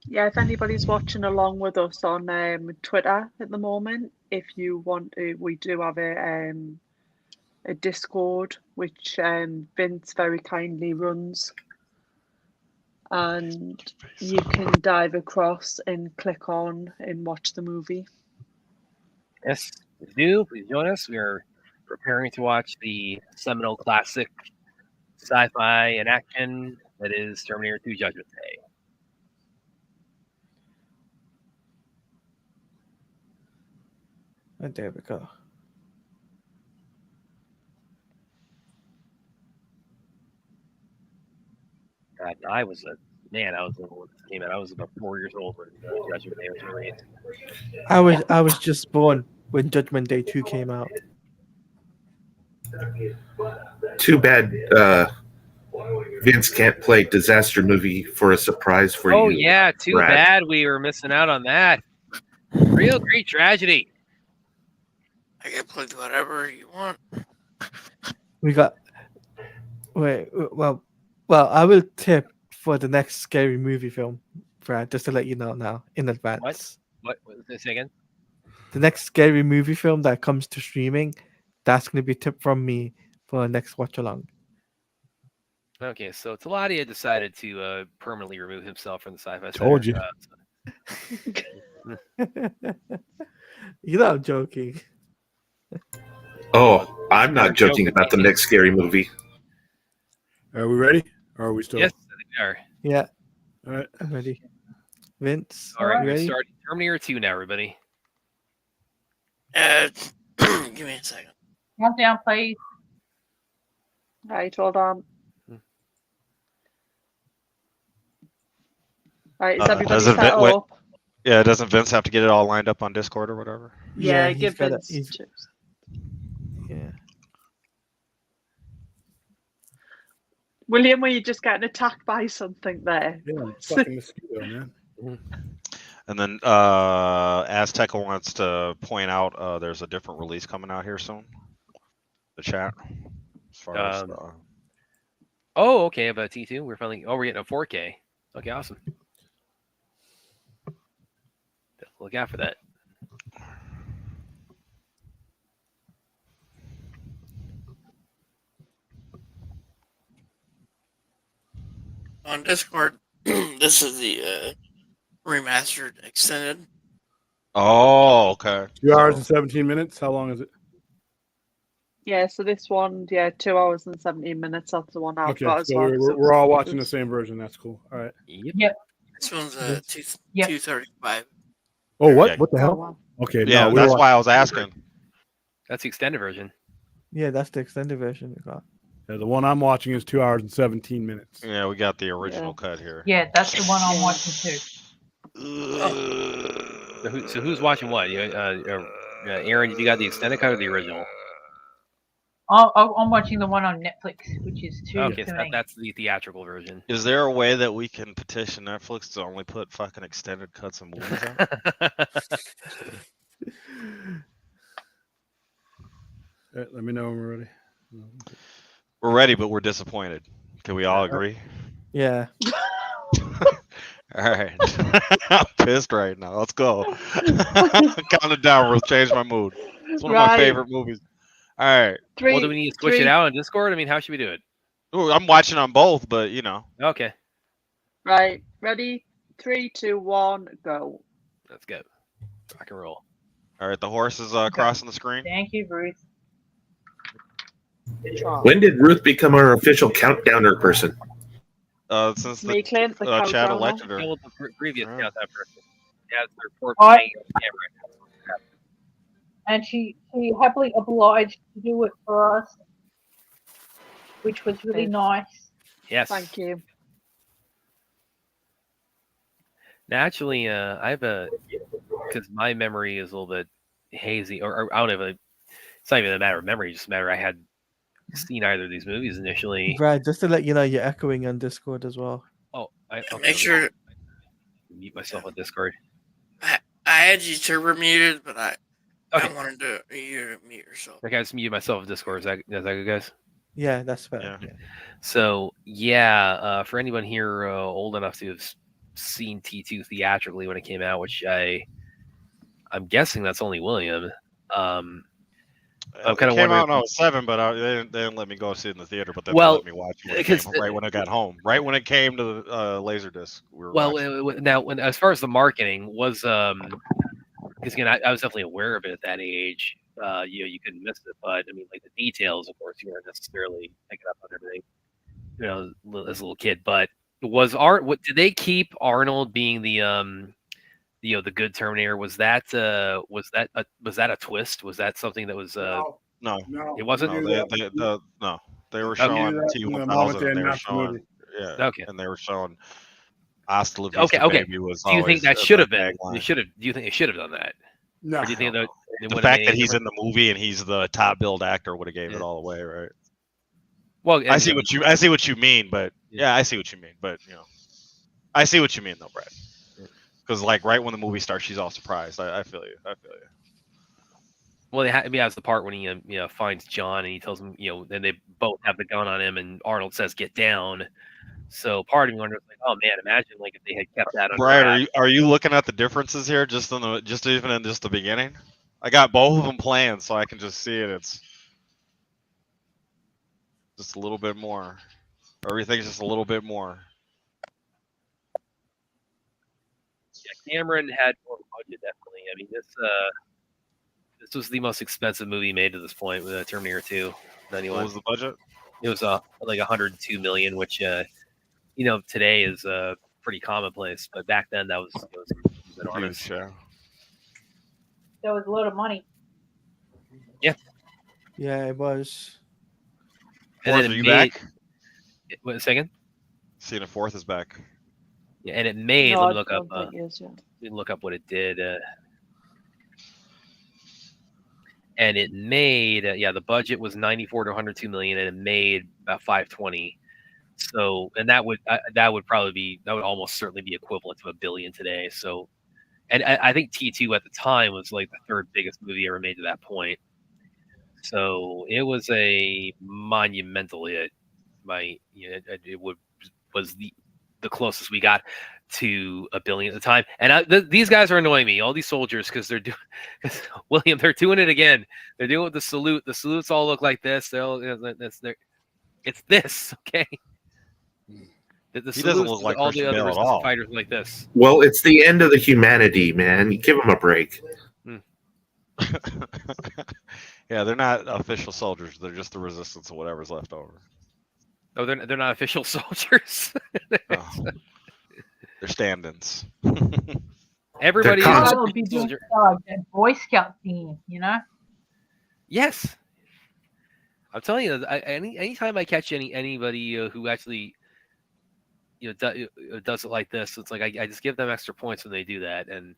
Yeah, if anybody's watching along with us on Twitter at the moment, if you want to, we do have a Discord which Vince very kindly runs, and you can dive across and click on and watch the movie. Yes, please do. Please join us. We are preparing to watch the seminal classic sci-fi and action that is Terminator 2: Judgment Day. And there we go. God, I was little when this came out. I was about 4 years old when Judgment Day was released. I was just born when Judgment Day 2 came out. Too bad Vince can't play disaster movie for a surprise for you. Oh yeah, too bad we were missing out on that. Real great tragedy. I can play whatever you want. We got. Wait, well, I will tip for the next scary movie film, Brad, just to let you know now in advance. What say again? The next scary movie film that comes to streaming, that's going to be a tip from me for the next watch along. Okay, so Taladia decided to permanently remove himself from the sci-fi. Told you. You know I'm joking. Oh, I'm not joking about the next scary movie. Are we ready? Or are we still? Yes, we are. Yeah. All right. I'm ready. Vince. All right, we're ready? starting Terminator 2 now, everybody. Give me a second. Countdown, please. Right, hold on. Right, is everybody set up? Yeah, doesn't Vince have to get it all lined up on Discord or whatever? Yeah, give Vince chips. Yeah. William, were you just getting attacked by something there? Yeah, fucking mosquito, man. And then Aztec wants to point out there's a different release coming out here soon. The chat. As far as oh, okay, about T2. We're finally we're getting a 4K. Okay, awesome. Look out for that. On Discord, this is the remastered extended. Oh, okay. 2 hours and 17 minutes. How long is it? Yeah, so this one, 2 hours and 17 minutes. That's the one I've got as so well. we're all watching the same version. That's cool. All right. Yep. This one's 235. Oh, what? Yeah. What the hell? Oh, wow. Okay. Yeah, no, that's why I was asking. That's the extended version. Yeah, that's the extended version we got. Yeah, the one I'm watching is 2 hours and 17 minutes. Yeah, we got the original cut here. Yeah, that's the one I'm watching too. So who's watching what? Aaron, you got the extended cut or the original? I'm watching the one on Netflix, which is 2 Okay, for so me. that's the theatrical version. Is there a way that we can petition Netflix to only put fucking extended cuts of movies out? Right, let me know when we're ready. We're ready, but we're disappointed. Can we all agree? Yeah. All right. I'm pissed right now. Let's go. Count it down. We'll change my mood. It's one of my favorite movies. All right. Well, do we need to switch it out on Discord? I mean, how should we do it? Ooh, I'm watching on both, but you know. Okay. Right. Ready? 3, 2, 1, go. Let's go. Rock and roll. All right. The horse is crossing the screen. Thank you, Bruce. When did Ruth become our official countdowner person? Since the Clint, the chat elected her. The previous countdown person. Yeah, the report What? camera. And she happily obliged to do it for us, which was really nice. Yes. Thank you. Now, actually, I have because my memory is a little bit hazy, or I don't have it's not even a matter of memory, just a matter I had seen either of these movies initially. Right, just to let you know, you're echoing on Discord as well. Oh, okay, Make sure mute myself on Discord. I had you turbo muted, but I wanted you to mute yourself. I just muted myself on Discord. Is that good, guys? Yeah, that's fair. Yeah. So yeah, for anyone here old enough to have seen T2 theatrically when it came out, which I'm guessing that's only William. I'm kind of came wondering. out in 07, but they didn't let me go see it in the theater. But then Well, they let me watch it right when I got home. Right when it came to the Laserdisc. Now, as far as the marketing was, because again, I was definitely aware of it at that age. You couldn't miss it, but I mean, like the details, of course, you weren't necessarily picking up on everything. As a little kid. But did they keep Arnold being the the good Terminator? Was that a twist? Was that something that was no, it wasn't. No, they were showing T1000. They were showing and they were showing Hasta La Vista Baby was. Do you think that should have been? Do you think they should have done that? No. Or do you think that the fact that he's in the movie and he's the top billed actor would have gave it all away, right? Well, I see what you mean, but I see what you mean, but I see what you mean though, Brad. Because like right when the movie starts, she's all surprised. I feel you. Well, that's the part when he finds John and he tells him then they both have the gun on him and Arnold says get down. So part of me wonders like, oh man, imagine like if they had kept that. Brad, are you looking at the differences here just even in the beginning? I got both of them playing, so I can just see it. It's just a little bit more. Everything's just a little bit more. Yeah, Cameron had more budget, definitely. I mean, this was the most expensive movie made to this point with Terminator 2. 91. What was the budget? It was like $102 million, which today is pretty commonplace. But back then, that was enormous. Huge, yeah. There was a lot of money. Yeah. Yeah, it was. And then are you back? Wait a second. Cena Fourth is back. Yeah, and it made. No, let me I look up. don't think he is, yeah. Look up what it did. And it made. The budget was 94 to 102 million, and it made about 520. So, and that would almost certainly be equivalent to $1 billion today. So, and I think T2 at the time was like the third biggest movie ever made to that point. So it was a monumental hit. Was the closest we got to $1 billion at the time. And these guys are annoying me, all these soldiers, because they're doing, William, they're doing it again. They're doing it with the salute. The salutes all look like this. It's this, okay? He doesn't look like all Christian the other Bale at all. fighters like this. Well, it's the end of the humanity, man. You give them a break. Yeah, they're not official soldiers. They're just the resistance of whatever's left over. Oh, they're not official soldiers. Oh. They're stand-ins. Everybody would be doing that Boy Scout thing, you know? Yes. I'm telling you, anytime I catch anybody who actually does it like this, it's like I just give them extra points when they do that. And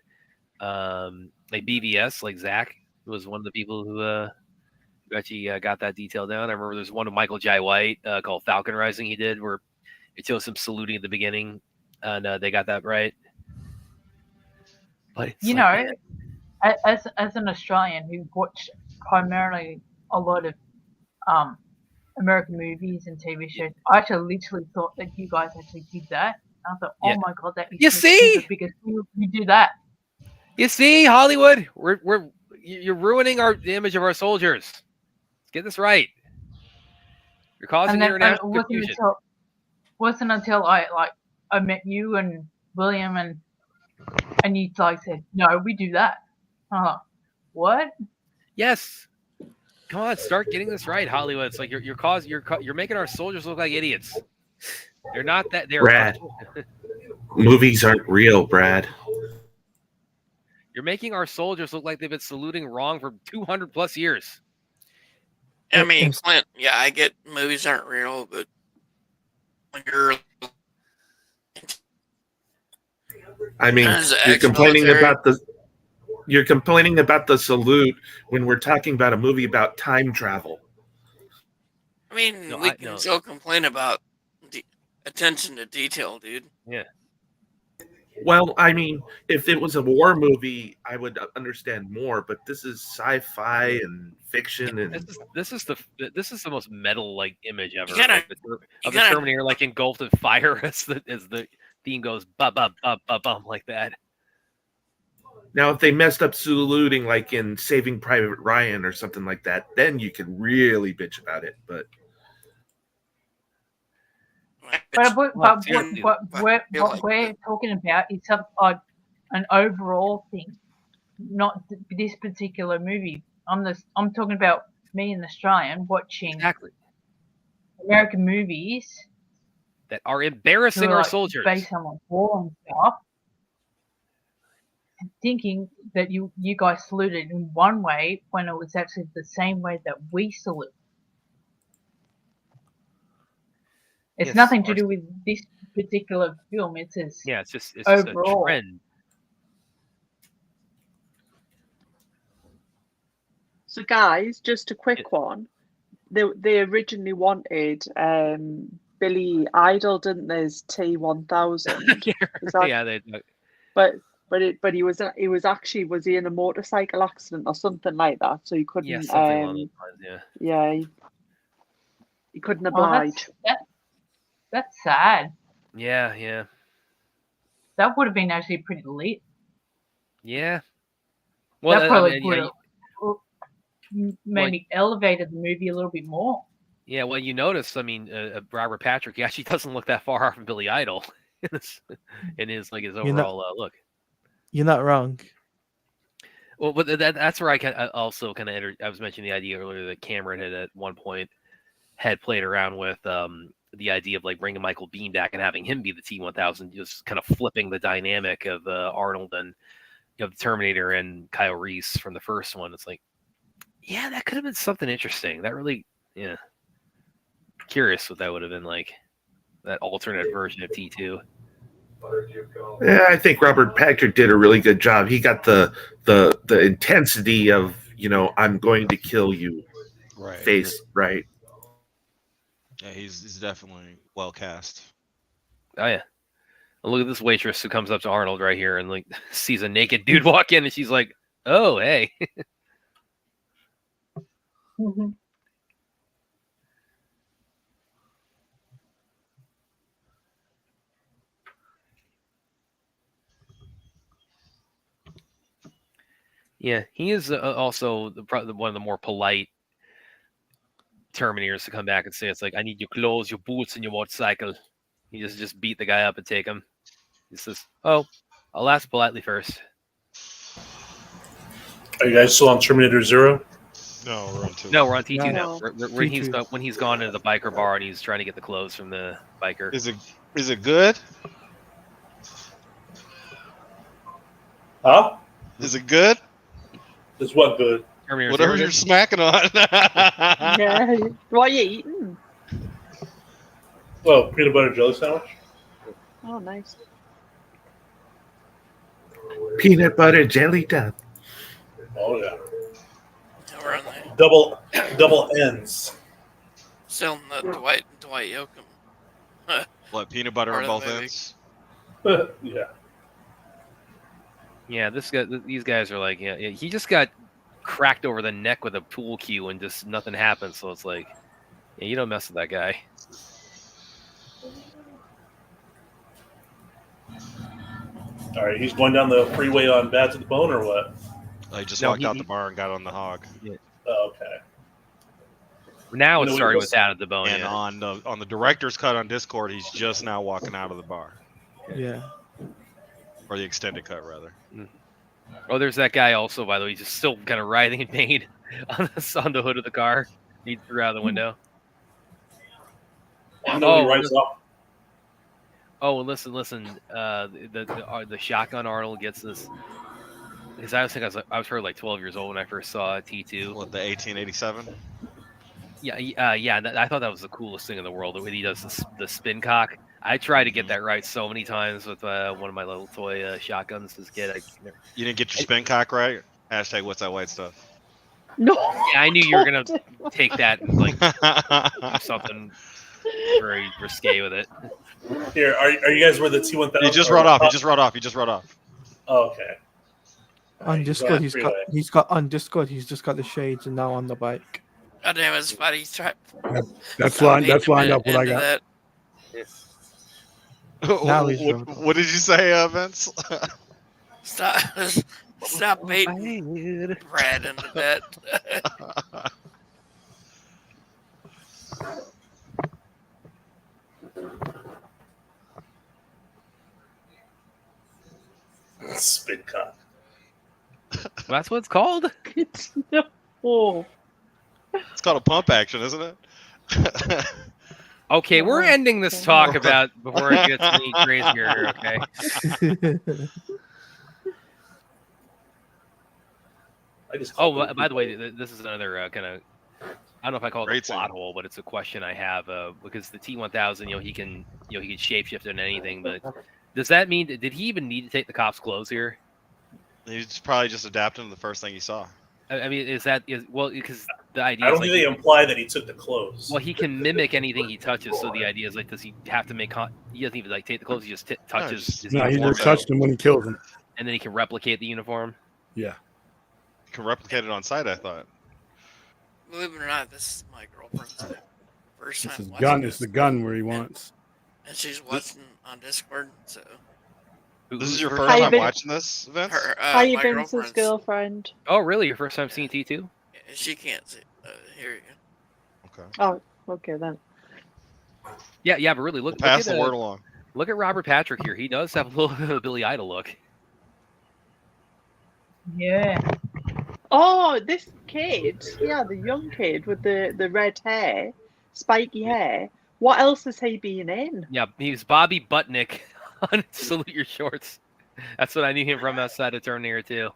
like BVS, like Zach was one of the people who actually got that detail down. I remember there's one of Michael Jai White called Falcon Rising he did, where it shows him saluting at the beginning, and they got that right. But as an Australian who watched primarily a lot of American movies and TV shows, I actually literally thought that you guys actually did that. I thought, oh my god, that is the biggest thing. You do that. You see, Hollywood, you're ruining the image of our soldiers. Let's get this right. You're causing international confusion. Wasn't until I met you and William and you like said, no, we do that. What? Yes. Come on, start getting this right, Hollywood. It's like you're making our soldiers look like idiots. They're not that. They're Brad. Movies aren't real, Brad. You're making our soldiers look like they've been saluting wrong for 200 plus years. I mean, Clint, yeah, I get movies aren't real, but when you're you're complaining about the salute when we're talking about a movie about time travel. I mean, we can still complain about the attention to detail, dude. Yeah. Well, I mean, if it was a war movie, I would understand more. But this is sci-fi and fiction, and this is the most metal like image ever of the Terminator, like engulfed in fire as the theme goes ba ba ba ba bum like that. Now, if they messed up saluting, like in Saving Private Ryan or something like that, then you could really bitch about it. But what we're talking about is an overall thing, not this particular movie. I'm talking about me, an Australian, watching American movies that are embarrassing our soldiers based on war and stuff, and thinking that you guys saluted in one way when it was actually the same way that we salute. It's nothing to do with this particular film. It's just overall. A trend. So, guys, just a quick one. They originally wanted Billy Idol, didn't they? As T-1000. But he was in a motorcycle accident or something like that, so he couldn't. Yeah, something along those lines, yeah. He couldn't oblige. That's sad. Yeah. That would have been actually pretty lit. Yeah. Well, that probably would have maybe elevated the movie a little bit more. Yeah, well, you notice, Robert Patrick, he actually doesn't look that far off from Billy Idol in his overall look. You're not wrong. Well, but that's where I also kind of I was mentioning the idea earlier that Cameron had at one point had played around with the idea of like bringing Michael Biehn back and having him be the T-1000, just kind of flipping the dynamic of Arnold and the Terminator and Kyle Reese from the first one. It's like, yeah, that could have been something interesting. That really, yeah. Curious what that would have been like. That alternate version of T2. Yeah, I think Robert Patrick did a really good job. He got the intensity of, I'm going to kill you face right. Yeah, he's definitely well cast. Oh yeah. Look at this waitress who comes up to Arnold right here and like sees a naked dude walk in, and she's like, "Oh, hey." Mm-hmm. Yeah, he is also one of the more polite Terminators to come back and say, "It's like, I need your clothes, your boots, and your motorcycle." He just beat the guy up and take him. He says, "Oh, I'll ask politely first." Are you guys still on Terminator 0? No, we're on 2. No, we're on T2 now. No. When he's gone into the biker bar and he's trying to get the clothes from the biker. Is it good? Huh? Is it good? Is what good? Terminator Whatever 0 you're smacking on. Yeah. What are you eating? Oh, peanut butter jelly sandwich. Oh, nice. Peanut butter jelly time. Oh yeah. We're on the Double N's. selling the Dwight Yoakam. What, peanut butter on both ends? Yeah. Yeah, these guys are like, yeah, he just got cracked over the neck with a pool cue and just nothing happened. So it's like, yeah, you don't mess with that guy. All right, he's going down the freeway on Bad to the Bone or what? He just walked out the bar and got on the hog. Yeah. Oh, okay. Now it's starting with Out of the Bone. And on the director's cut on Discord, he's just now walking out of the bar. Yeah. Or the extended cut, rather. Oh, there's that guy also, by the way. He's just still kind of writhing in pain on the hood of the car. He threw out the window. Oh, and listen. The shotgun Arnold gets this. Because I was probably like 12 years old when I first saw T2. What, the 1887? Yeah. I thought that was the coolest thing in the world. The way he does the spin cock. I tried to get that right so many times with one of my little toy shotguns as a kid. You didn't get your spin cock right? Hashtag what's that white stuff? No. Yeah, I knew you were gonna take that and like do something very risque with it. Here, are you guys where the T-1000? He just rode off. Oh, okay. On Discord, he's just got the shades and now on the bike. God damn it, Spotty. That's lined up what I got. That. What did you say, Vince? Stop baiting Brad into that. Spin cock. That's what it's called? It's no. It's called a pump action, isn't it? Okay, we're ending this talk about before it gets any crazier, okay? Oh, by the way, this is another kind of, I don't know if I call it a plot hole, but it's a question I have because the T-1000, he can shapeshift into anything, but does that mean did he even need to take the cop's clothes here? He's probably just adapting to the first thing he saw. I mean, because the idea. I don't think they imply that he took the clothes. Well, he can mimic anything he touches, so the idea is like, does he have to make? He doesn't even like take the clothes; he just touches. No, he just touched him when he killed him. And then he can replicate the uniform. Yeah, he can replicate it on site. I thought. Believe it or not, this is my girlfriend's first time. His gun is the gun where he wants. And she's watching on Discord, so. This is your first time watching this, Vince? Hi, Vince's girlfriend. Oh, really? Your first time seeing T2? Yeah, she can't hear you. Okay. Oh, okay then. Yeah, but really, look pass the word along. Look at Robert Patrick here. He does have a little bit of Billy Idol look. Yeah. Oh, this kid, the young kid with the red hair, spiky hair, What else has he been in? Yeah, he was Bobby Butnick on Salute Your Shorts. That's what I knew him from outside of Terminator 2.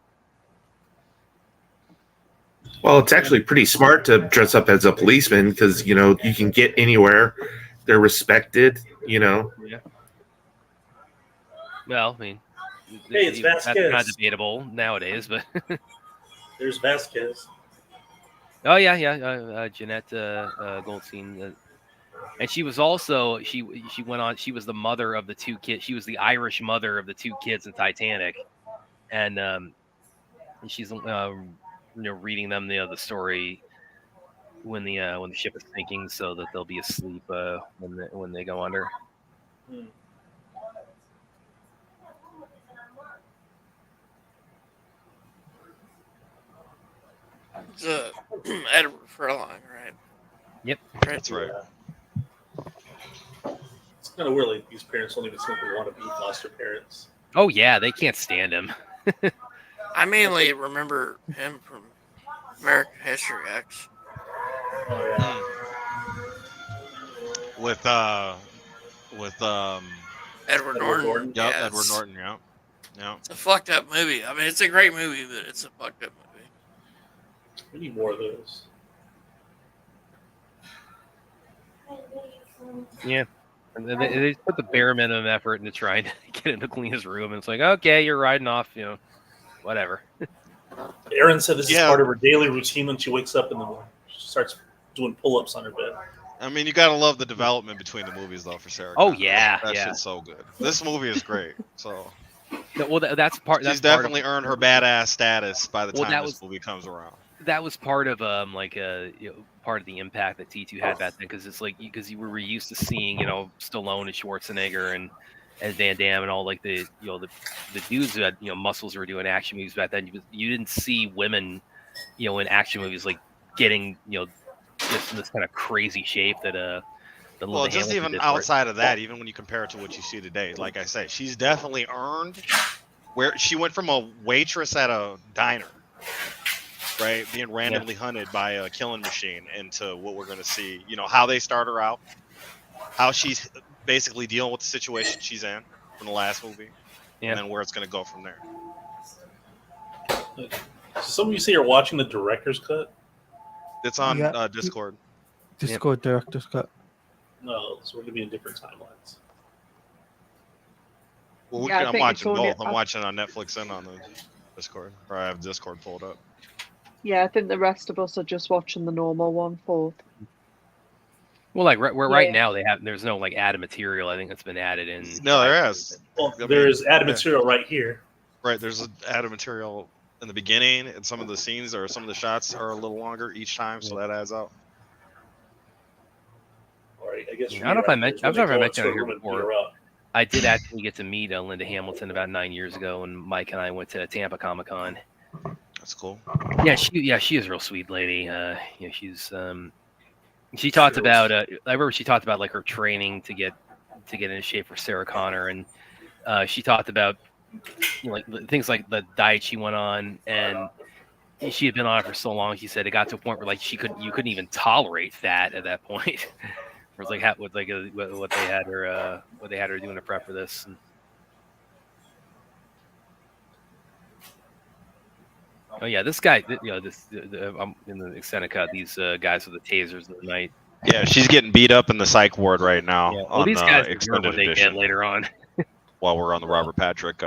Well, it's actually pretty smart to dress up as a policeman because, you can get anywhere. They're respected, Yeah. Well, I mean, hey, it's Vasquez. That's kind of debatable nowadays, but there's Vasquez. Oh yeah, Jeanette Goldstein, and she was also she went on. She was the mother of the two kids. She was the Irish mother of the two kids in Titanic, and she's reading them the story when the ship is sinking, so that they'll be asleep when they go under. It's Edward Furlong, right? Yep, that's right. It's kind of weird. Like these parents don't even simply want to be foster parents. Oh yeah, they can't stand him. I mainly remember him from American History X. With Edward Norton. Yep, yeah, Edward Norton. Yeah. It's a fucked up movie. I mean, it's a great movie, but it's a fucked up movie. We need more of those. Yeah. And they put the bare minimum effort into trying to get him to clean his room, and it's like, okay, you're riding off, whatever. Erin said this is part of her daily routine when she wakes up and then she starts doing pull-ups on her bed. I mean, you gotta love the development between the movies, though, for Sarah. Oh yeah, that shit's so good. This movie is great. So, well, that's part. She's definitely earned her badass status by the time this movie comes around. That was part of part of the impact that T2 had back then, because it's like because you were used to seeing Stallone and Schwarzenegger and Van Damme and all like the dudes who had muscles who were doing action movies back then. You didn't see women in action movies like getting just in this kind of crazy shape that well, just even outside of that, even when you compare it to what you see today, like I said, she's definitely earned where she went from a waitress at a diner, right, being randomly hunted by a killing machine, into what we're going to see, how they start her out, how she's basically dealing with the situation she's in from the last movie, and then where it's going to go from there. So some of you say you're watching the director's cut? It's on Discord. Discord director's cut. No, so we're going to be in different timelines. Well, I'm watching both. I'm watching on Netflix and on the Discord. Or I have Discord pulled up. Yeah, I think the rest of us are just watching the normal one fourth. Well, like right now there's no like added material. I think that's been added in. No, there is. Well, there's added material right here. Right, there's added material in the beginning, and some of the scenes or some of the shots are a little longer each time, so that adds up. All right, I guess. I don't know if I mentioned. I've never mentioned it here before. I did actually get to meet Linda Hamilton about 9 years ago, and Mike and I went to Tampa Comic Con. That's cool. Yeah, she is a real sweet lady. She's she talked about. I remember she talked about like her training to get into shape for Sarah Connor, and she talked about like things like the diet she went on, and she had been on it for so long. She said it got to a point where like you couldn't even tolerate fat at that point. It was like what they had her doing to prep for this. And, oh yeah, this guy, I'm in the extended cut. These guys with the tasers in the night. Yeah, she's getting beat up in the psych ward right now. Yeah. Well, these guys extended what they get later on. While we're on the Robert Patrick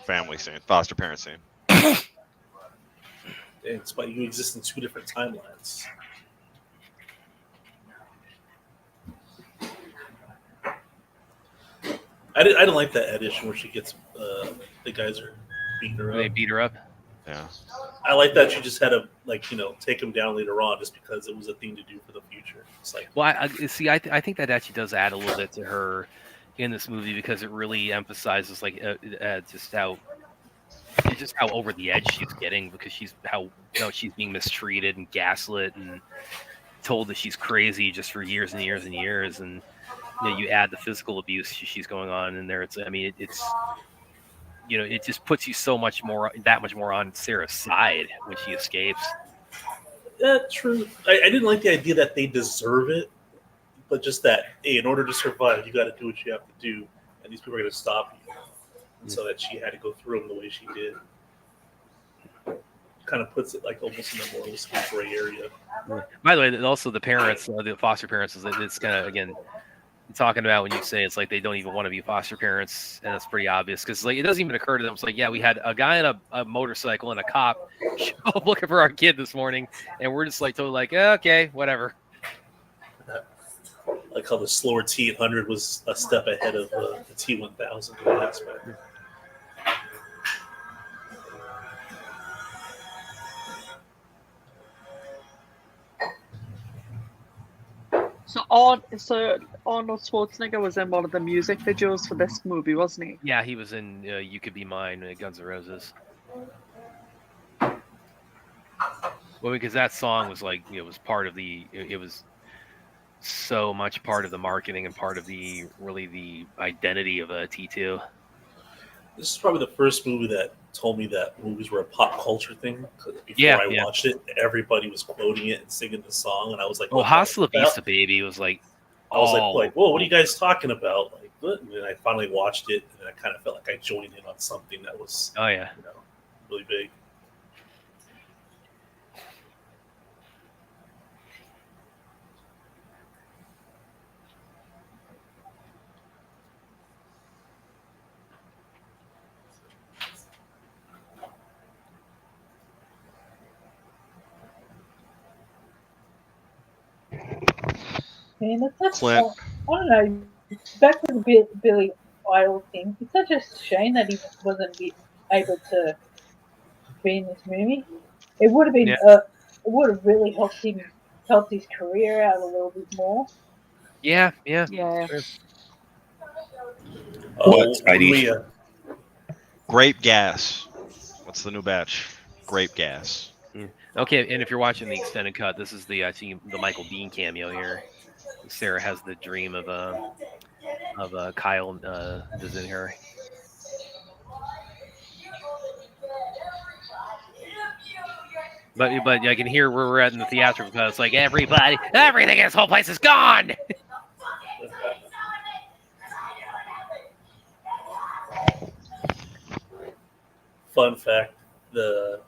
family scene, foster parent scene. It's but you exist in two different timelines. I didn't like that edition where she gets the guys are beating her up. They beat her up. Yeah. I like that she just had to take him down later on just because it was a thing to do for the future. It's like, well, I think that actually does add a little bit to her in this movie because it really emphasizes just how over the edge she's getting because she's being mistreated and gaslit and told that she's crazy just for years and years and years, and you add the physical abuse she's going on in there. It just puts you that much more on Sarah's side when she escapes. Yeah, true. I didn't like the idea that they deserve it but just that, hey, in order to survive, you got to do what you have to do, and these people are going to stop you. And so that she had to go through them the way she did. Kind of puts it like almost in a moralistic gray area. By the way, also the parents, the foster parents, it's kind of, again, talking about when you say it's like they don't even want to be foster parents, and it's pretty obvious because like it doesn't even occur to them. It's like, yeah, we had a guy on a motorcycle and a cop show up looking for our kid this morning, and we're just like totally like, okay, whatever. Like how the slower T800 was a step ahead of the T1000 in that aspect. So Arnold Schwarzenegger was in one of the music videos for this movie, wasn't he? Yeah, he was in "You Could Be Mine" Guns N' Roses. Well, because that song was like, was part of it was so much part of the marketing and part of the identity of a T2. This is probably the first movie that told me that movies were a pop culture thing. Before I watched it, everybody was quoting it and singing the song, and I was like, "Oh, Hasta La Vista, Baby" was like, I was like, whoa, what are you guys talking about? Like, what? And then I finally watched it, and I kind of felt like I joined in on something that was, really big. Man, that's such I don't know. Back to the Billy Idol thing. It's such a shame that he wasn't able to be in this movie. It would have been. It would have really helped his career out a little bit more. Yeah. Sure. Grape gas. What's the new batch? Grape gas. Okay, and if you're watching the extended cut, this is the Michael Biehn cameo here. Sarah has the dream of Kyle visiting her. But I can hear where we're at in the theatrical cut. It's like everything in this whole place is gone. Fun fact: the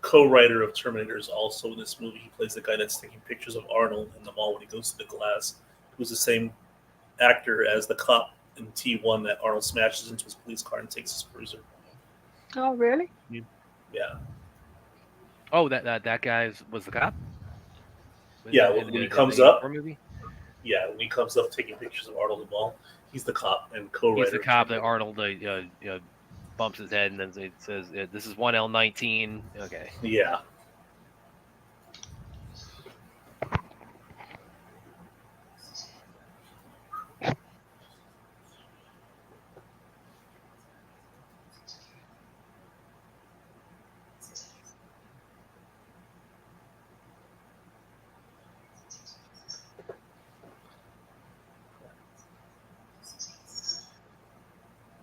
co-writer of Terminator is also in this movie. He plays the guy that's taking pictures of Arnold in the mall when he goes to the glass. He was the same actor as the cop in T1 that Arnold smashes into his police car and takes his cruiser. Oh, really? Yeah. Oh, that guy was the cop? When he comes up. Yeah, when he comes up taking pictures of Arnold in the mall, he's the cop and co-writer. He's the cop that Arnold bumps his head and then it says, "This is 1L19." Okay. Yeah.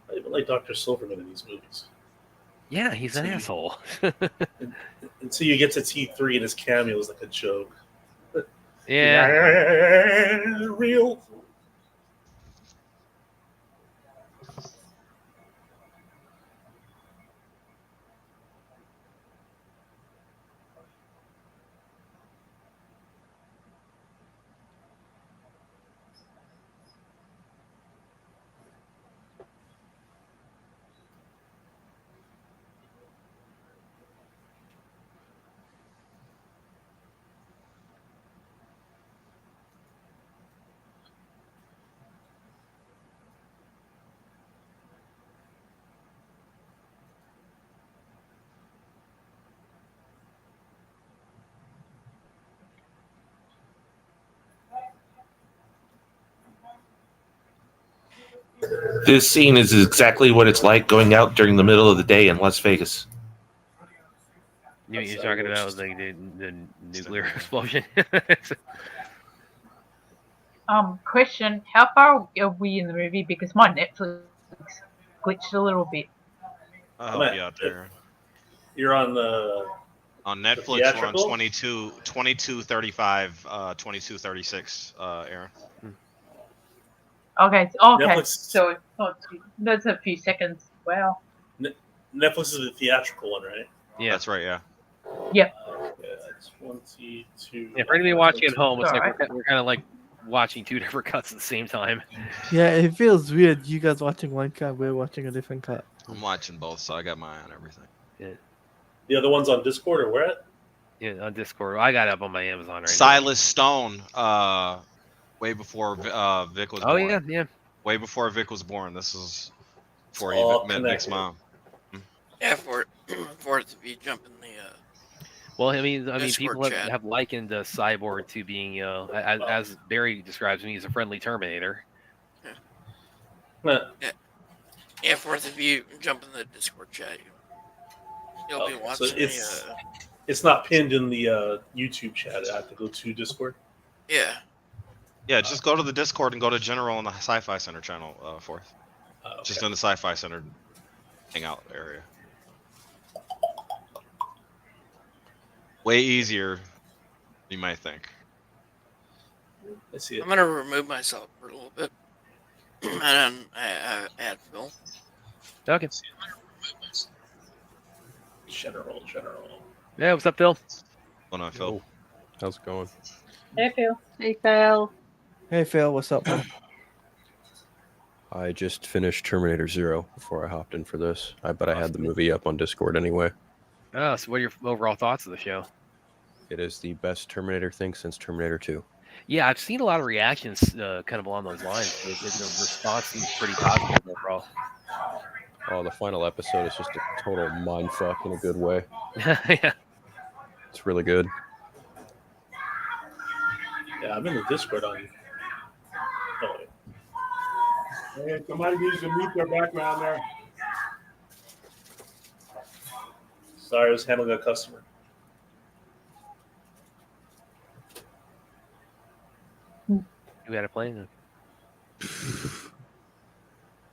I even like Dr. Silverman in these movies. Yeah, he's an asshole. Until you get to T3 and his cameo is like a joke. Yeah. Real. This scene is exactly what it's like going out during the middle of the day in Las Vegas. You're talking about the nuclear explosion? Question: how far are we in the movie? Because my Netflix glitched a little bit. I'll help you out there. You're on the On Netflix, we're on 22:35, 22:36. Aaron. Okay. Netflix, so that's a few seconds. Wow. Netflix is the theatrical one, right? Yeah, that's right. Yeah. Yep. Yeah, 22. Yeah, for anybody watching at home, it's like we're kind of like watching two different cuts at the same time. Yeah, it feels weird. You guys watching one cut, we're watching a different cut. I'm watching both, so I got my eye on everything. Yeah. The other one's on Discord or where? Yeah, on Discord. I got it up on my Amazon right Silas Stone, way before Vic was born. Oh yeah. Way before Vic was born. This is before he met Vic's mom. Yeah, for it to be jumping the. Well, I mean, Discord people chat. have likened Cyborg to being, as Barry describes him, he's a friendly Terminator. Yeah, for it to be jumping the Discord chat, you'll be watching. So it's not pinned in the YouTube chat. I have to go to Discord. Yeah. Yeah, just go to the Discord and go to General in the Sci-Fi Center channel, Fourth. Okay. Just in the Sci-Fi Center hangout area. Way easier than you might think. I see it. I'm gonna remove myself for a little bit, and then add Phil. Okay. General. Yeah, what's up, Phil? What's going on, Phil? How's it going? Hey, Phil. Hey, Phil. Hey, Phil, what's up, man? I just finished Terminator 0 before I hopped in for this. But I had the movie up on Discord anyway. Oh, so what are your overall thoughts of the show? It is the best Terminator thing since Terminator 2. Yeah, I've seen a lot of reactions kind of along those lines. The response seems pretty positive overall. Oh, the final episode is just a total mindfuck in a good way. Yeah. It's really good. Yeah, I'm in the Discord on. Oh, wait. Hey, somebody needs to mute their background there. Sorry, I was handling a customer. You had a plane?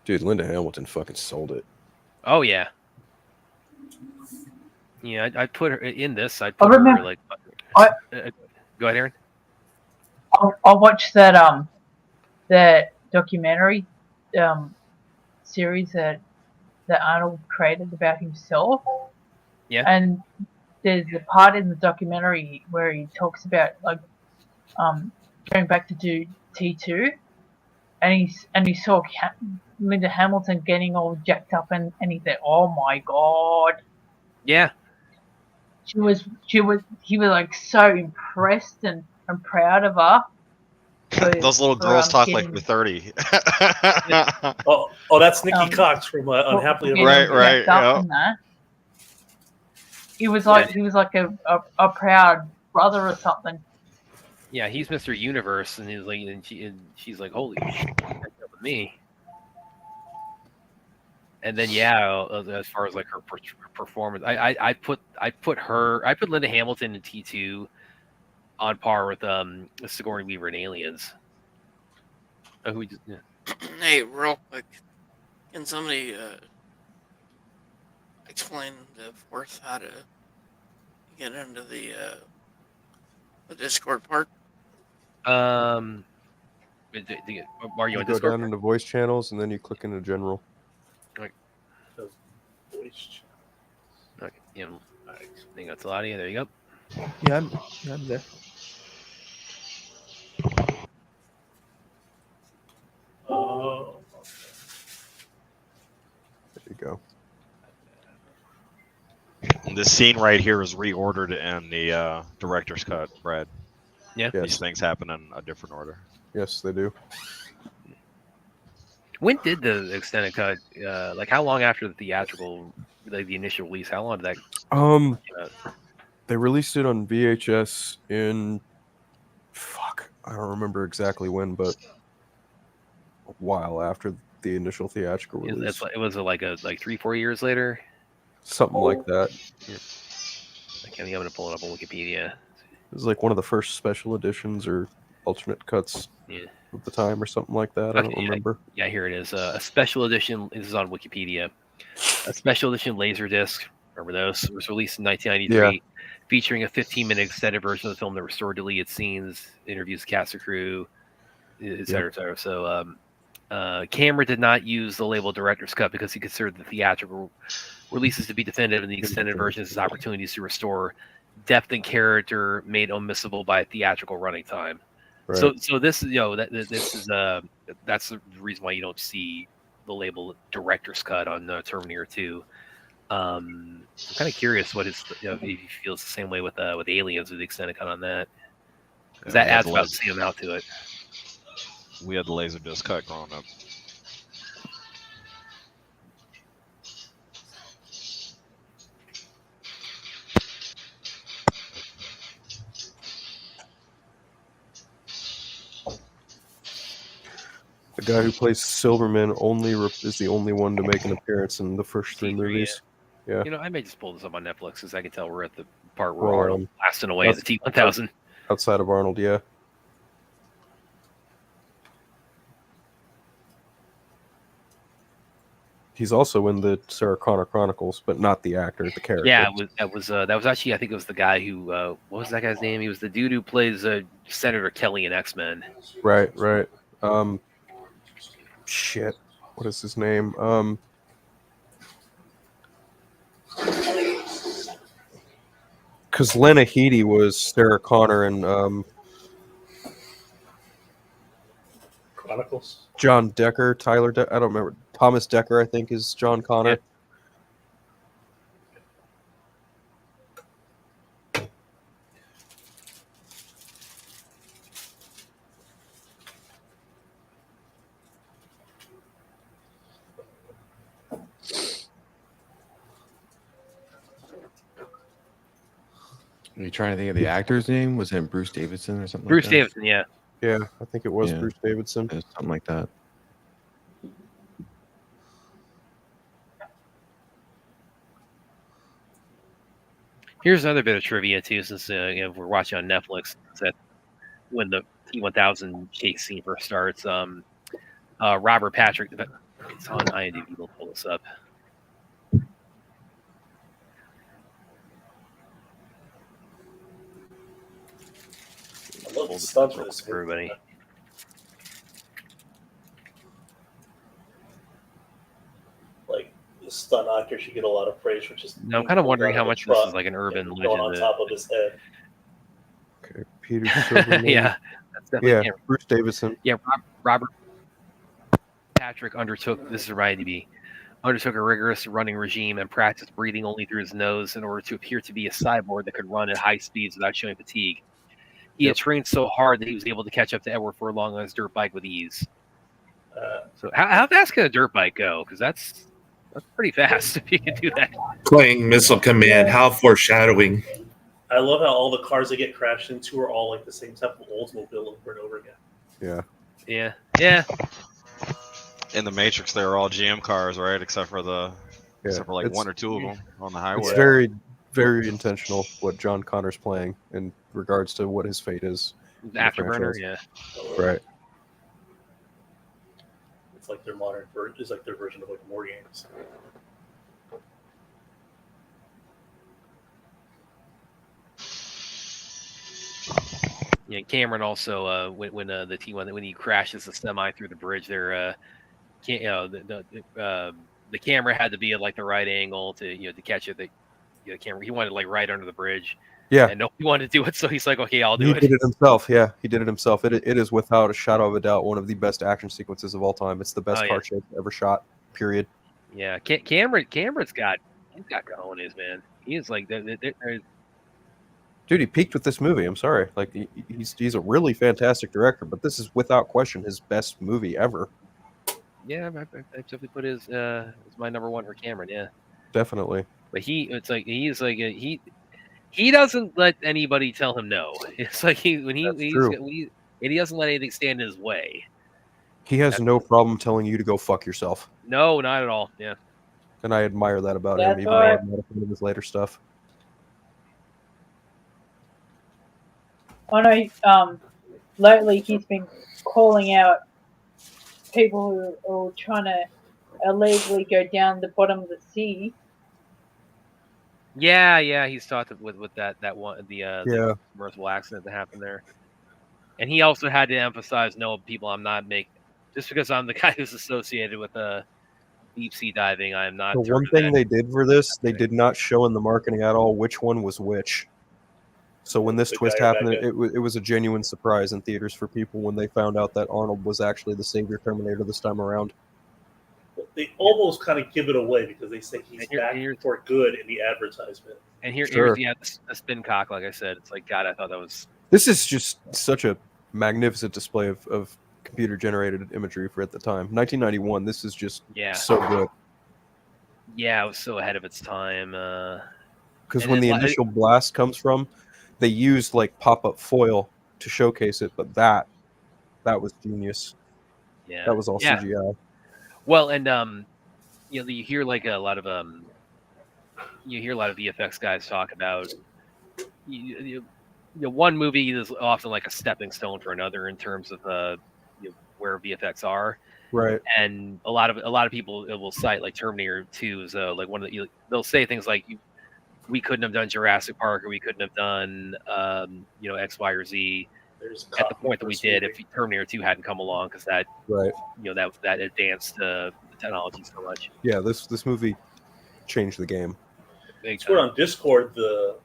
Dude, Linda Hamilton fucking sold it. Oh yeah. Yeah, I put her in this. I put her like. Go ahead, Aaron. I watched that that documentary series that Arnold created about himself. Yeah. And there's a part in the documentary where he talks about like going back to do T2, and he saw Linda Hamilton getting all jacked up, and he said, "Oh my god." Yeah. He was like so impressed and proud of her. Those little girls talk like we're 30. oh, that's Nikki Cox from Unhappily Ever After. Right. Yeah. He was like a proud brother or something. Yeah, he's Mr. Universe, and he's like, and she's like, "Holy shit, with me." And then as far as like her performance, I put Linda Hamilton in T2 on par with Sigourney Weaver in Aliens. Hey, real quick, can somebody explain to Forth how to get into the Discord part? Are you on Go Discord? down into voice channels and then you click into general. Okay. Yeah. I think that's a lot of you. There you go. Yeah, I'm there. Oh. There you go. This scene right here is reordered in the director's cut, Brad. Yeah. Yes. These things happen in a different order. Yes, they do. When did the extended cut? Like, how long after the theatrical, like the initial release? How long did that? They released it on VHS in. I don't remember exactly when, but a while after the initial theatrical release. It was like 3-4 years later. Something like that. Yeah. I'm gonna pull it up on Wikipedia. It was like one of the first special editions or alternate cuts at the time or something like that. I don't remember. Yeah, here it is. A special edition. This is on Wikipedia. A special edition Laserdisc. Remember those? It was released in 1993. featuring a 15-minute extended version of the film that restored deleted scenes, interviews cast and crew, etc. etc. So Cameron did not use the label director's cut because he considered the theatrical releases to be definitive, and the extended versions as opportunities to restore depth and character made unmissable by theatrical running time. Right. So this is this is that's the reason why you don't see the label director's cut on Terminator 2. I'm kind of curious what his if he feels the same way with Aliens with the extended cut on that, because that adds about the same amount to it. We had the Laserdisc cut growing up. The guy who plays Silverman is the only one to make an appearance in the first 3 movies. Yeah. I may just pull this up on Netflix because I can tell we're at the part where Arnold blasting away at the T-1000. Outside of Arnold, yeah. He's also in the Sarah Connor Chronicles, but not the actor, the character. Yeah, that was actually, I think it was the guy who what was that guy's name? He was the dude who plays Senator Kelly in X-Men. Right. Shit. What is his name? Because Lena Headey was Sarah Connor and Chronicles. John Decker, Tyler I don't remember. Thomas Decker, I think, is John Connor. Yeah. Are you trying to think of the actor's name? Was it Bruce Davidson or something? Bruce like that? Davidson, yeah. Yeah, I think it was Bruce Davidson. Something like that. Here's another bit of trivia too, since we're watching on Netflix. That when the T-1000 chase scene first starts, Robert Patrick. It's on IMDb. We'll pull this up. I love the stunt for everybody. Like the stunt actor should get a lot of praise for just. No, I'm kind of wondering how much this is like an urban legend. Going on top of his head. Okay, Peter Silverman. Yeah, that's definitely Bruce Davidson. Yeah, Robert Patrick undertook. This is IMDb. Undertook a rigorous running regime and practiced breathing only through his nose in order to appear to be a cyborg that could run at high speeds without showing fatigue. He had trained so hard that he was able to catch up to Edward Furlong on his dirt bike with ease. So how fast can a dirt bike go? Because that's pretty fast if you can do that. Playing Missile Command, how foreshadowing. I love how all the cars that get crashed into are all like the same type of Oldsmobile over and over again. Yeah. In the Matrix, they were all GM cars, right? Except for like 1 or 2 of them on the highway. It's very, very intentional what John Connor's playing in regards to what his fate is. Afterburner, yeah. Right. It's like their modern version. It's like their version of like war games. Yeah, Cameron also when the T1 when he crashes the semi through the bridge there, the camera had to be at like the right angle to catch it. The camera he wanted like right under the bridge. Yeah, and nobody wanted to do it, so he's like, okay, I'll do it. He did it himself. Yeah, he did it himself. It is without a shadow of a doubt one of the best action sequences of all time. It's the best car chase ever shot. Period. Yeah, Cameron's got cojones, man. He's like dude, he peaked with this movie. I'm sorry. Like he's a really fantastic director, but this is without question his best movie ever. Yeah, I definitely put his as my number one for Cameron. Yeah, definitely. But he doesn't let anybody tell him no. It's like he doesn't let anything stand in his way. He has no problem telling you to go fuck yourself. No, not at all. Yeah, and I admire that about him. Even though I'm not a fan of his later stuff. I know lately he's been calling out people who are trying to illegally go down the bottom of the sea. Yeah, he's talked with that one the commercial accident that happened there, and he also had to emphasize, no, people, I'm not making just because I'm the guy who's associated with deep sea diving, I am not. The one thing they did for this, they did not show in the marketing at all which one was which. So when this twist happened, it was a genuine surprise in theaters for people when they found out that Arnold was actually the savior Terminator this time around. They almost kind of give it away because they say he's back for good in the advertisement. And here's the spin cock. Like I said, it's like, God, I thought that was. This is just such a magnificent display of computer-generated imagery for at the time. 1991. This is just so good. Yeah, it was so ahead of its time. Because when the initial blast comes from, they used like pop-up foil to showcase it, but that was genius. Yeah, that was all CGI. Well, and you hear like a lot of VFX guys talk about one movie is often like a stepping stone for another in terms of where VFX are. Right. And a lot of people will cite like Terminator 2 as like one of they'll say things like we couldn't have done Jurassic Park or we couldn't have done X, Y, or Z at the point that we did if Terminator 2 hadn't come along, because that that advanced the technology so much. Yeah, this movie changed the game. I swear on Discord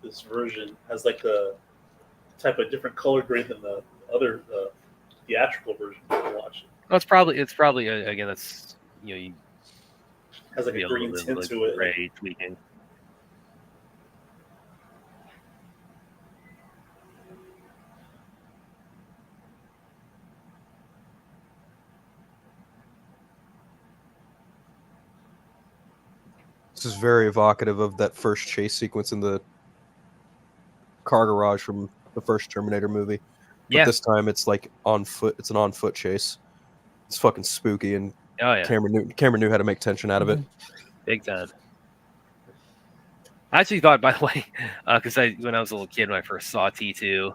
this version has like a type of different color grade than the other theatrical version we watched. Well, it's probably again that's has like a green tint to it. Gray tweaking. This is very evocative of that first chase sequence in the car garage from the first Terminator movie. But this time it's like on foot. It's an on foot chase. It's fucking spooky, and Cameron knew how to make tension out of it. Big time. I actually thought, by the way, because when I was a little kid, when I first saw T2,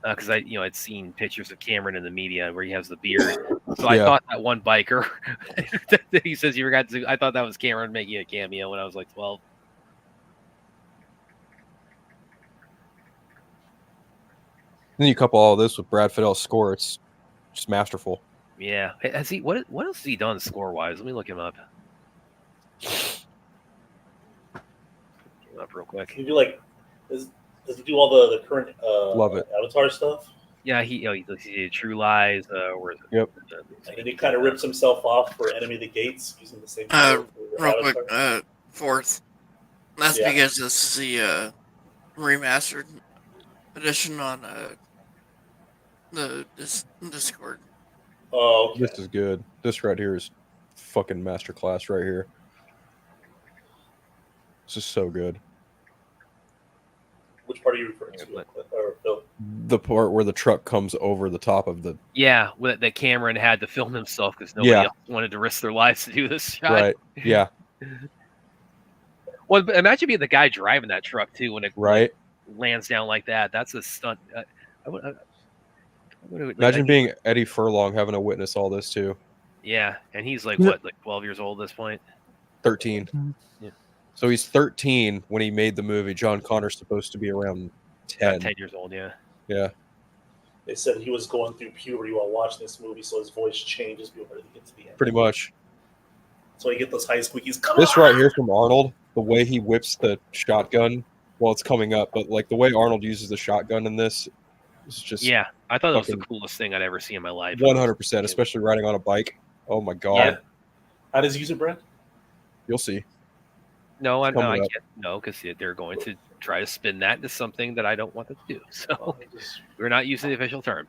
because I'd seen pictures of Cameron in the media where he has the beard, so I thought that one biker he says you forgot to. I thought that was Cameron making a cameo when I was like 12. Then you couple all this with Brad Fiddel's score; it's just masterful. Yeah, has he? What else has he done score wise? Let me look him up. Up real quick. Can you do like? Does he do all the current Love it. Avatar stuff? Yeah, he did True Lies. Where is it? Yep. And then he kind of rips himself off for Enemy of the Gates using the same. Real quick, fourth. That's because this is the remastered edition on the Discord. Oh, okay. This is good. This right here is fucking masterclass right here. This is so good. Which part are you referring to? Or Phil? The part where the truck comes over the top of the... Yeah, that Cameron had to film himself because nobody else wanted to risk their lives to do this shot. Right, yeah. Well, imagine being the guy driving that truck, too, when it lands down like that. That's a stunt. Imagine being Eddie Furlong having to witness all this, too. Yeah, and he's like, what, like 12 years old at this point? 13. Yeah. So he's 13 when he made the movie. John Connor's supposed to be around 10. About 10 years old, yeah. Yeah. They said he was going through puberty while watching this movie, so his voice changes before he gets to the end. Pretty much. So you get those high squeakies. This right here from Arnold, the way he whips the shotgun while it's coming up, but like the way Arnold uses the shotgun in this is just... Yeah, I thought it was the coolest thing I'd ever seen in my life. 100%, especially riding on a bike. Oh my God. Yeah. How does he use it, Brad? You'll see. No, I can't. No, because they're going to try to spin that into something that I don't want them to do. So we're not using the official term.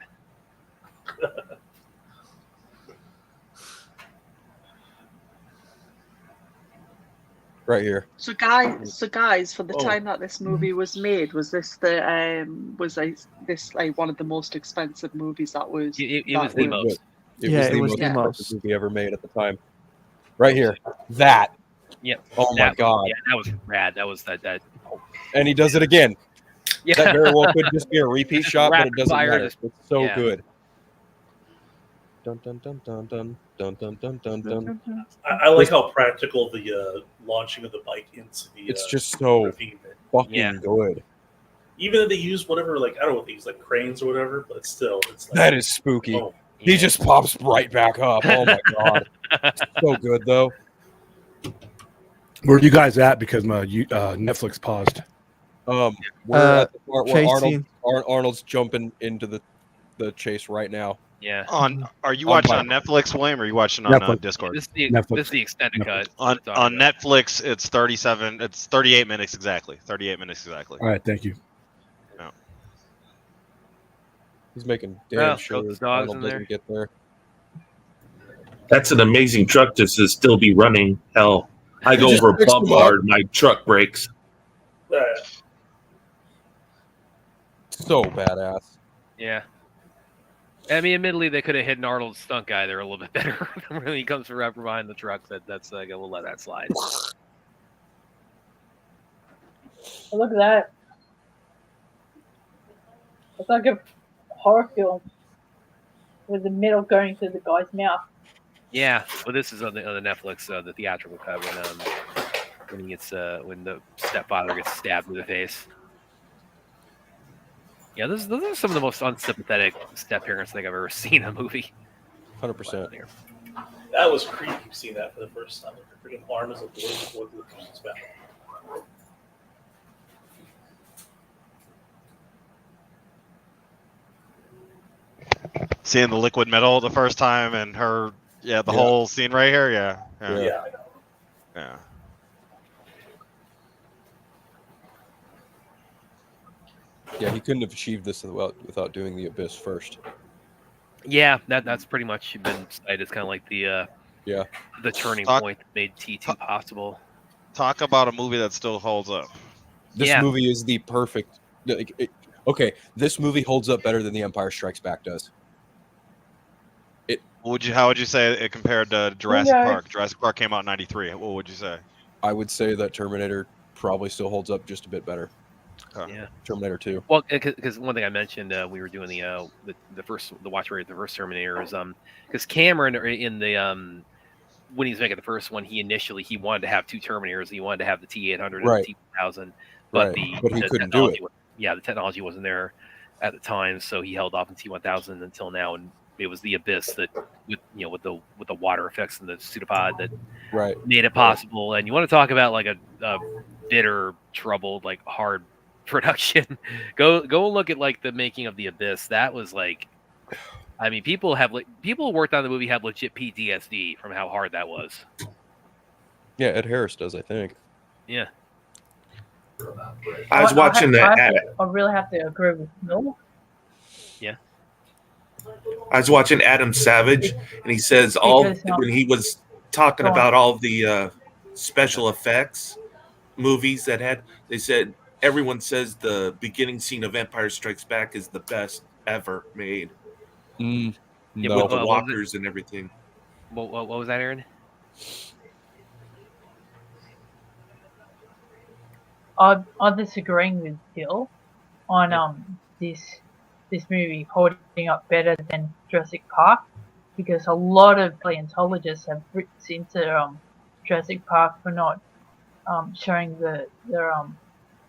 Right here. So guys, for the time that this movie was made, was this this one of the most expensive movies that was? It was the most. It was the most expensive movie ever made at the time. Right here, that. Yep. Oh my God. Yeah, that was rad. That was that. And he does it again. Yeah. That very well could just be a repeat shot, but it doesn't matter. It's so good. Dun dun dun dun dun dun dun dun dun dun. I like how practical the launching of the bike into the. It's just so fucking good. Even if they use whatever, like I don't know what they use, like cranes or whatever, but still, it's like that is spooky. Oh. He just pops right back up. Oh my god, it's so good though. Where are you guys at? Because my Netflix paused. We're at the part where Arnold's jumping into the chase right now. Yeah. Are you watching on Netflix, William, or are you watching on Discord? This is the extended cut. On Netflix, it's 37. It's 38 minutes exactly. 38 minutes exactly. All right, thank you. No. He's making damn sure Arnold doesn't get there. That's an amazing truck to still be running. Hell, I go over a bump hard, my truck breaks. So badass. Yeah. I mean, admittedly, they could have hidden Arnold's stunt guy there a little bit better when he comes from behind the truck. That's like, we'll let that slide. Oh, look at that. It's like a horror film with the metal going through the guy's mouth. Yeah, well, this is on the Netflix, the theatrical cut when he gets when the stepfather gets stabbed in the face. Yeah, those are some of the most unsympathetic step parents I think I've ever seen in a movie. 100%. That was creepy seeing that for the first time. Like the freaking arm is like the person's back. Seeing the liquid metal the first time and her, the whole scene right here, yeah. Yeah, he couldn't have achieved this without doing the Abyss first. Yeah, that's pretty much been cited as kind of like the turning point that made T2 possible. Talk about a movie that still holds up. This movie is the perfect. Okay, this movie holds up better than The Empire Strikes Back does. How would you say it compared to Jurassic Park? Jurassic Park came out in '93. What would you say? I would say that Terminator probably still holds up just a bit better. Yeah, Terminator 2. Well, because one thing I mentioned, we were doing the watch rate of the first Terminator is because Cameron in the when he's making the first one, he wanted to have two Terminators. He wanted to have the T800 and the T1000, but he couldn't do it. The technology wasn't there at the time, so he held off in T1000 until now, and it was the Abyss that with the water effects and the pseudopod that made it possible. And you want to talk about like a bitter, troubled, like hard production. Go and look at like the making of the Abyss. That was like, I mean, people who worked on the movie have legit PTSD from how hard that was. Yeah, Ed Harris does, I think. Yeah. I was watching that. I really have to agree with Noel. Yeah. I was watching Adam Savage, and he says when he was talking about all the special effects movies they said everyone says the beginning scene of Empire Strikes Back is the best ever made. With the walkers and everything. What was that, Aaron? I'm disagreeing with Bill on this movie holding up better than Jurassic Park, because a lot of paleontologists have written into Jurassic Park for not showing the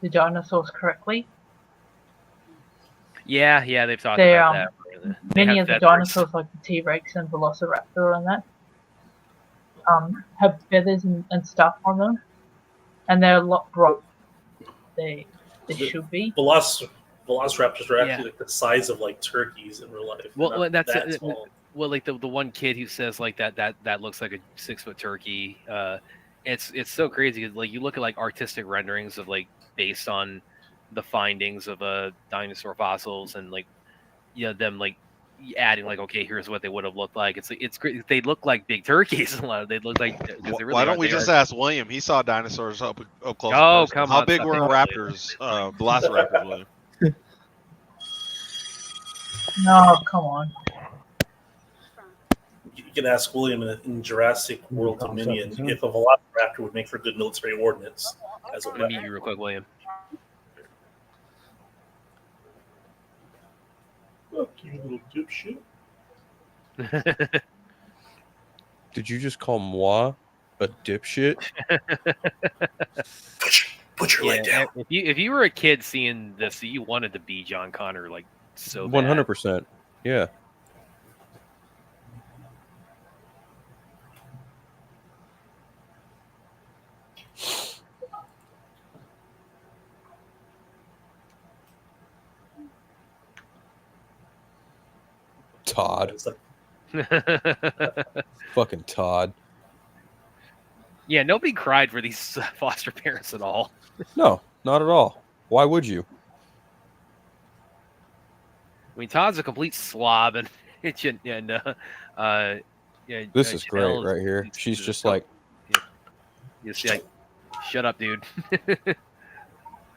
dinosaurs correctly. Yeah, they've talked about that. Many of the dinosaurs, like the T-Rex and Velociraptor and that, have feathers and stuff on them, and they're a lot brighter. They should be. Velociraptors are actually like the size of like turkeys in real life. Well, that's it. Well, like the one kid who says like that looks like a 6-foot turkey. It's so crazy because like you look at like artistic renderings of like based on the findings of dinosaur fossils and like them like adding like, okay, here's what they would have looked like. It's great. They look like big turkeys. They look like. Why don't we just ask William? He saw dinosaurs up close. Oh, come on! How big were raptors? Velociraptors, William. No, come on. You can ask William in Jurassic World Dominion if a Velociraptor would make for good military ordnance. Let me meet you real quick, William. Look, you little dipshit. Did you just call moi a dipshit? Put your leg down. If you were a kid seeing this, you wanted to be John Connor like so bad. 100%. Yeah. Todd. Fucking Todd. Yeah, nobody cried for these foster parents at all. No, not at all. Why would you? I mean, Todd's a complete slob, and this is great right here. She's just like, like, shut up, dude.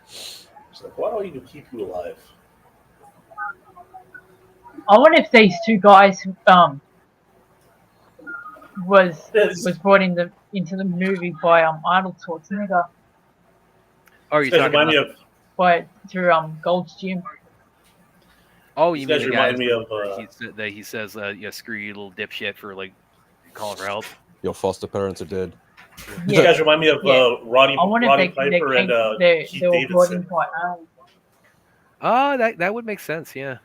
She's like, why do I even keep you alive? I wonder if these two guys was brought into the movie by Arnold Schwarzenegger. Oh, you talking about through Gold's Gym? Oh, you mean the guy me of he says, "Yeah, screw you, little dipshit," for like calling for help. Your foster parents are dead. These guys remind me of Roddy Piper and Keith Davidson. Oh, that would make sense. Yeah.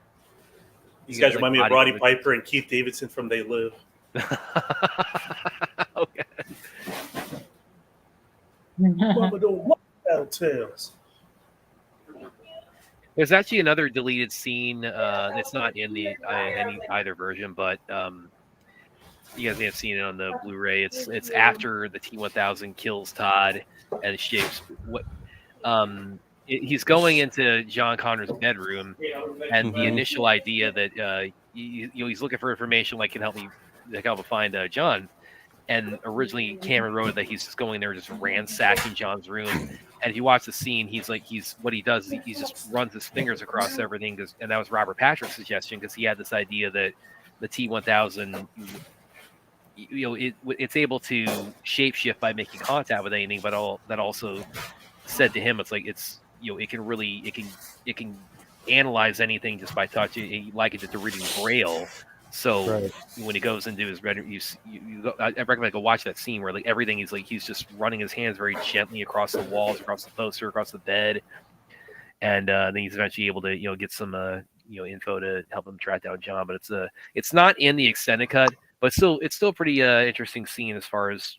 These guys remind me of Roddy Piper and Keith Davidson from They Live. Okay. Mama don't want Tattletales. There's actually another deleted scene. It's not in the either version, but you guys may have seen it on the Blu-ray. It's after the T-1000 kills Todd and shapes what. He's going into John Connor's bedroom, and the initial idea that he's looking for information like can help him find John. And originally Cameron wrote that he's just going there, just ransacking John's room. And if you watch the scene, what he does is he just runs his fingers across everything. And that was Robert Patrick's suggestion, because he had this idea that the T-1000, it's able to shapeshift by making contact with anything, but that also said to him, it's like it can analyze anything just by touch. He likened it to reading Braille. So when he goes into his bedroom, I recommend go watch that scene where like everything is like he's just running his hands very gently across the walls, across the poster, across the bed, and then he's eventually able to get some info to help him track down John. But it's not in the extended cut, but it's still pretty interesting scene as far as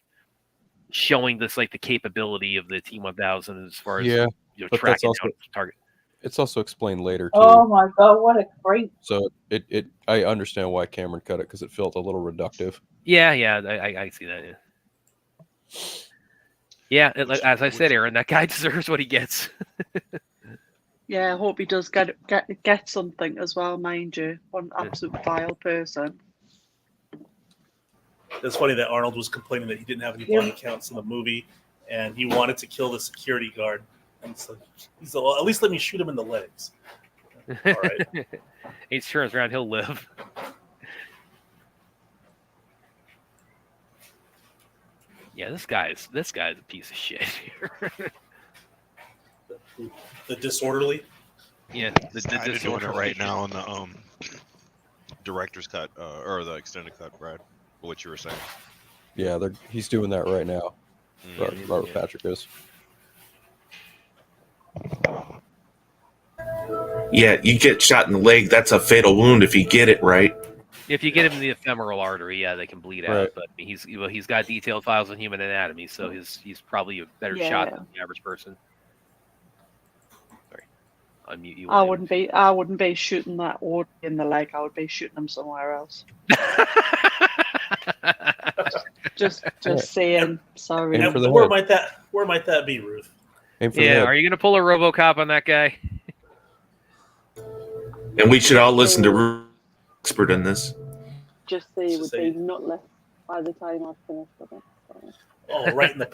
showing this like the capability of the T-1000 as far as tracking down target. It's also explained later too. Oh my god, what a great! So I understand why Cameron cut it, because it felt a little reductive. Yeah, I see that. Yeah, as I said, Aaron, that guy deserves what he gets. Yeah, I hope he does get something as well, mind you. One absolute vile person. It's funny that Arnold was complaining that he didn't have any body counts in the movie, and he wanted to kill the security guard. And so he's like, well, at least let me shoot him in the legs. All right. He turns around, he'll live. Yeah, this guy's a piece of shit. The disorderly. Yeah, the doing it right now in the director's cut or the extended cut, Brad. What you were saying. Yeah, he's doing that right now. Robert Patrick is. Yeah, you get shot in the leg. That's a fatal wound if you get it right. If you get him in the ephemeral artery, yeah, they can bleed out. But he's got detailed files on human anatomy, so he's probably a better shot than the average person. Sorry, unmute you. I wouldn't be shooting that order in the leg. I would be shooting him somewhere else. just saying. Sorry. Where might that be, Ruth? Yeah, are you gonna pull a RoboCop on that guy? And we should all listen to Ruth, expert in this. Just say it would be nutless by the time I've finished with it. So. Oh, right in the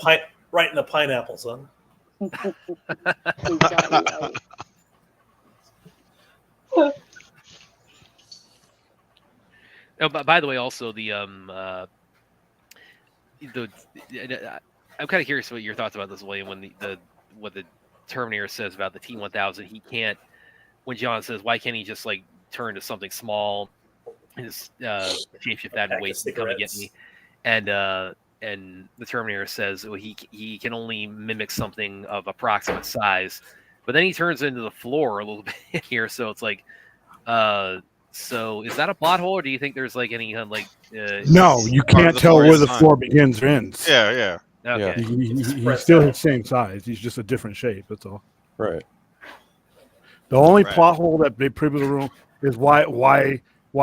pineapples, huh? Exactly. Oh, but by the way, also I'm kind of curious what your thoughts about this, William. When what the Terminator says about the T-1000, he can't. When John says, "Why can't he just like turn to something small his shapeshift that and waits to come and get me. And the Terminator says he can only mimic something of approximate size, but then he turns into the floor a little bit here. So it's like, so is that a plot hole, or do you think there's like any like? No, you can't tell where the floor begins or ends. Yeah. Okay. He's still the same size. He's just a different shape. That's all. Right. The only plot hole that they put in the room is why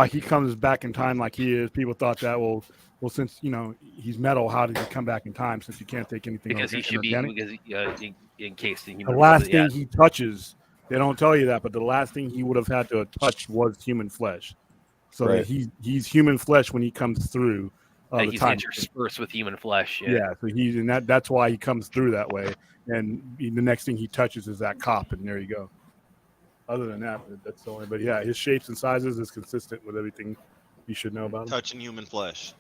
he comes back in time like he is. People thought that well since he's metal, how did he come back in time since you can't take anything? Because he should be encased in human. The last thing he touches, they don't tell you that, but the last thing he would have had to touch was human flesh. So that he's human flesh when he comes through. He's interspersed with human flesh. Yeah, so that's why he comes through that way. And the next thing he touches is that cop, and there you go. Other than that, that's the only. But yeah, his shapes and sizes is consistent with everything you should know about him. Touching human flesh.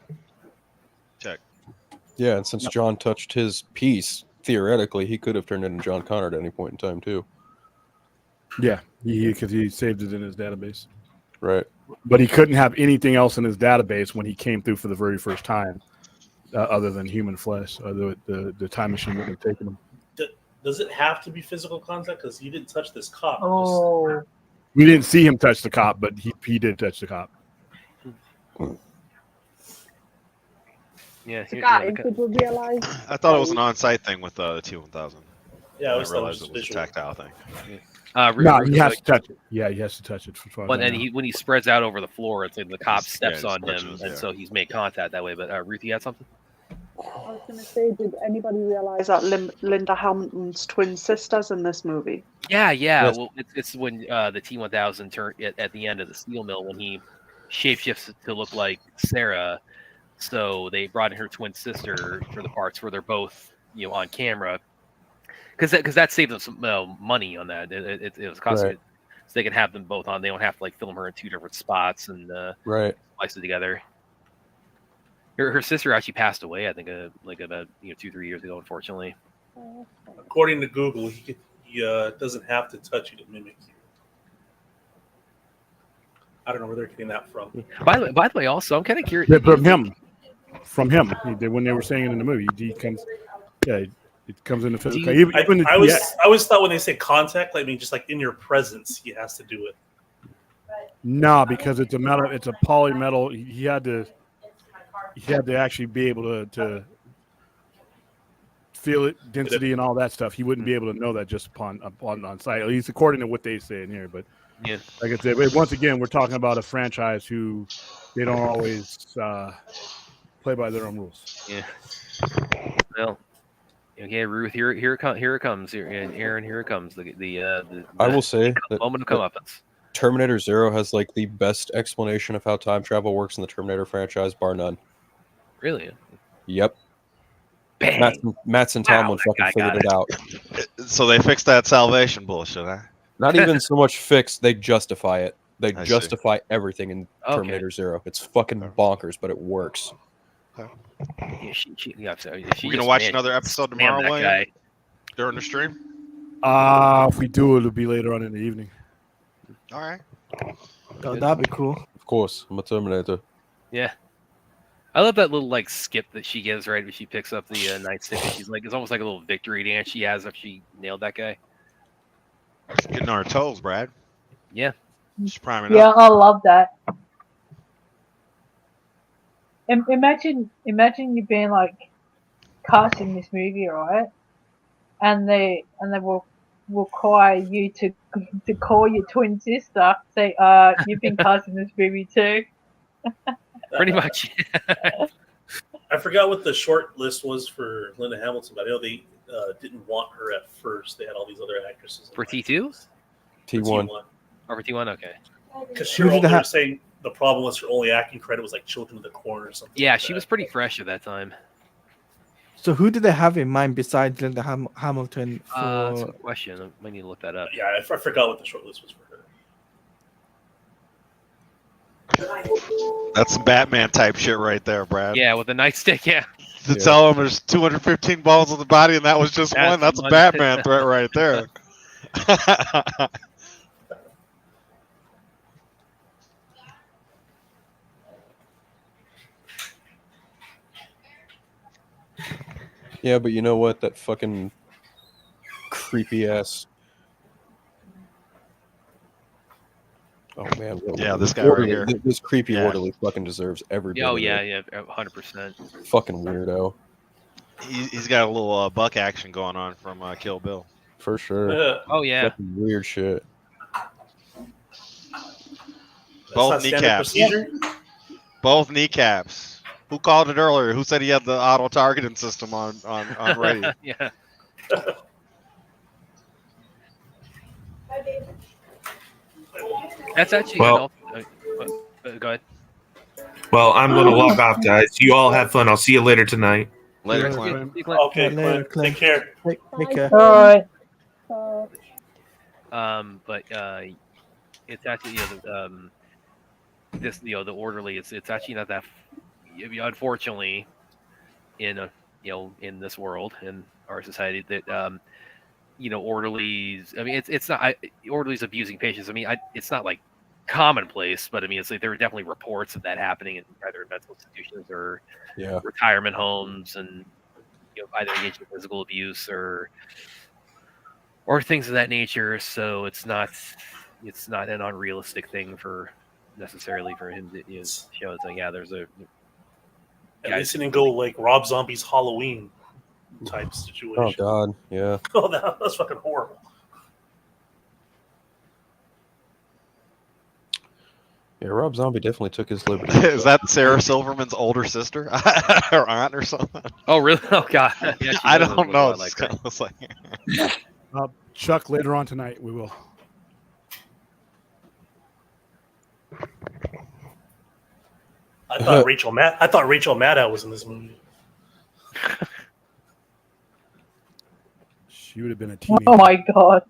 Check. Yeah, and since John touched his piece, theoretically, he could have turned into John Connor at any point in time too. Yeah, because he saved it in his database. Right. But he couldn't have anything else in his database when he came through for the very first time, other than human flesh. Or the time machine would have taken him. Does it have to be physical contact? Because he didn't touch this cop. Oh. We didn't see him touch the cop, but he did touch the cop. Yeah. Could we realize? I thought it was an on-site thing with the T1000. Yeah, I realized it was a tactile thing. No, he has to touch it. Yeah, he has to touch it. But then when he spreads out over the floor, it's like the cop steps on him, and so he's made contact that way. But Ruth, you had something? I was going to say, did anybody realize that Linda Hamilton's twin sisters in this movie? Yeah. Yes. Well, it's when the T1000 turned at the end of the steel mill when he shapeshifts to look like Sarah. So they brought in her twin sister for the parts where they're both on camera. Because that saved them some money on that. It was costing it, so they can have them both on. They don't have to film her in two different spots and splice it together. Her sister actually passed away, I think, about 2-3 years ago, unfortunately. According to Google, he doesn't have to touch you to mimic you. I don't know where they're getting that from. By the way, also, I'm kind of curious. Yeah, from him. When they were saying it in the movie, he comes. Yeah. It comes in the physical. I always thought when they say contact, just like in your presence, he has to do it. No, because it's a metal. It's a polymetal. He had to actually be able to feel it, density, and all that stuff. He wouldn't be able to know that just on site. At least according to what they say in here. But like I said, once again, we're talking about a franchise who they don't always play by their own rules. Yeah. Well. Okay, Ruth, here it comes. And Aaron, here it comes. I will say that moment of comeuppance. Terminator Zero has the best explanation of how time travel works in the Terminator franchise, bar none. Really? Yep. Matt and Tomlin fucking figured it out. So they fixed that salvation bullshit, huh? Not even so much fixed, they justify it. They justify everything in Terminator Zero. It's fucking bonkers, but it works. Yeah, we're gonna watch another episode tomorrow, Wayne, during the stream. If we do, it'll be later on in the evening. All right. That'd be cool. Of course, I'm a Terminator. Yeah, I love that little skip that she gives right when she picks up the nightstick. She's it's almost like a little victory dance she has if she nailed that guy. Getting on her toes, Brad. Yeah. She's priming up. I love that. Imagine you being casting this movie, right? And they will require you to call your twin sister, say, you've been casting this movie too. Pretty much. I forgot what the short list was for Linda Hamilton, but I know they didn't want her at first. They had all these other actresses. For T2? T1. Or for T1, okay. Because they were saying the problem was her only acting credit was Children of the Corn or something. Yeah, she was pretty fresh at that time. So who did they have in mind besides Linda Hamilton? That's a good question. I might need to look that up. Yeah, I forgot what the short list was for her. That's some Batman type shit right there, Brad. Yeah, with a nightstick, yeah. To tell him there's 215 bones on the body and that was just one. That's a Batman threat right there. Yeah, but you know what? That fucking creepy ass. Oh man, yeah, this guy right here. This creepy orderly fucking deserves every bit. Oh of yeah, it. yeah, 100%. Fucking weirdo. He's got a little buck action going on from Kill Bill. For sure. Oh yeah. Fucking weird shit. Both kneecaps. Both kneecaps. Who called it earlier? Who said he had the auto targeting system on ready? Yeah. That's actually well. Go ahead. Well, I'm going to log off, guys. You all have fun. I'll see you later tonight. Later, Clint. Okay, Clint. Take care. Take care. All right. But it's actually this the orderly. It's actually not that. Unfortunately, in in this world, in our society, that orderlies. I mean, it's not orderlies abusing patients. I mean, it's not like commonplace, but I mean, it's like there are definitely reports of that happening in either mental institutions or retirement homes, and either engaged in physical abuse or things of that nature. So it's not an unrealistic thing for necessarily for him to show it's like there's a. At least it didn't go like Rob Zombie's Halloween type situation. Oh God, yeah. Oh, that's fucking horrible. Yeah, Rob Zombie definitely took his liberty. Is that Sarah Silverman's older sister or aunt or something? Oh, really? Oh, God. Yeah, I don't know. It's kind of like... Chuck, later on tonight, we will. I thought Rachel Maddow was in this movie. She would have been a teenager. Oh my God.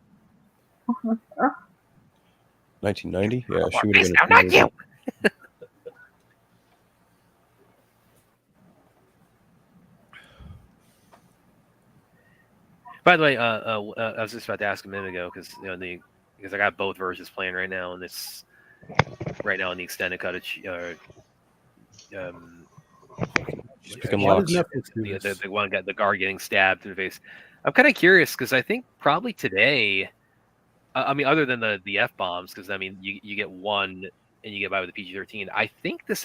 1990? Yeah, she would have been. Not you. By the way, I was just about to ask a minute ago because because I got both versions playing right now, and it's right now in the extended cut. The one got the guard getting stabbed in the face. I'm kind of curious because I think probably today. I mean, other than the F-bombs, because I mean, you get one and you get by with the PG-13. I think this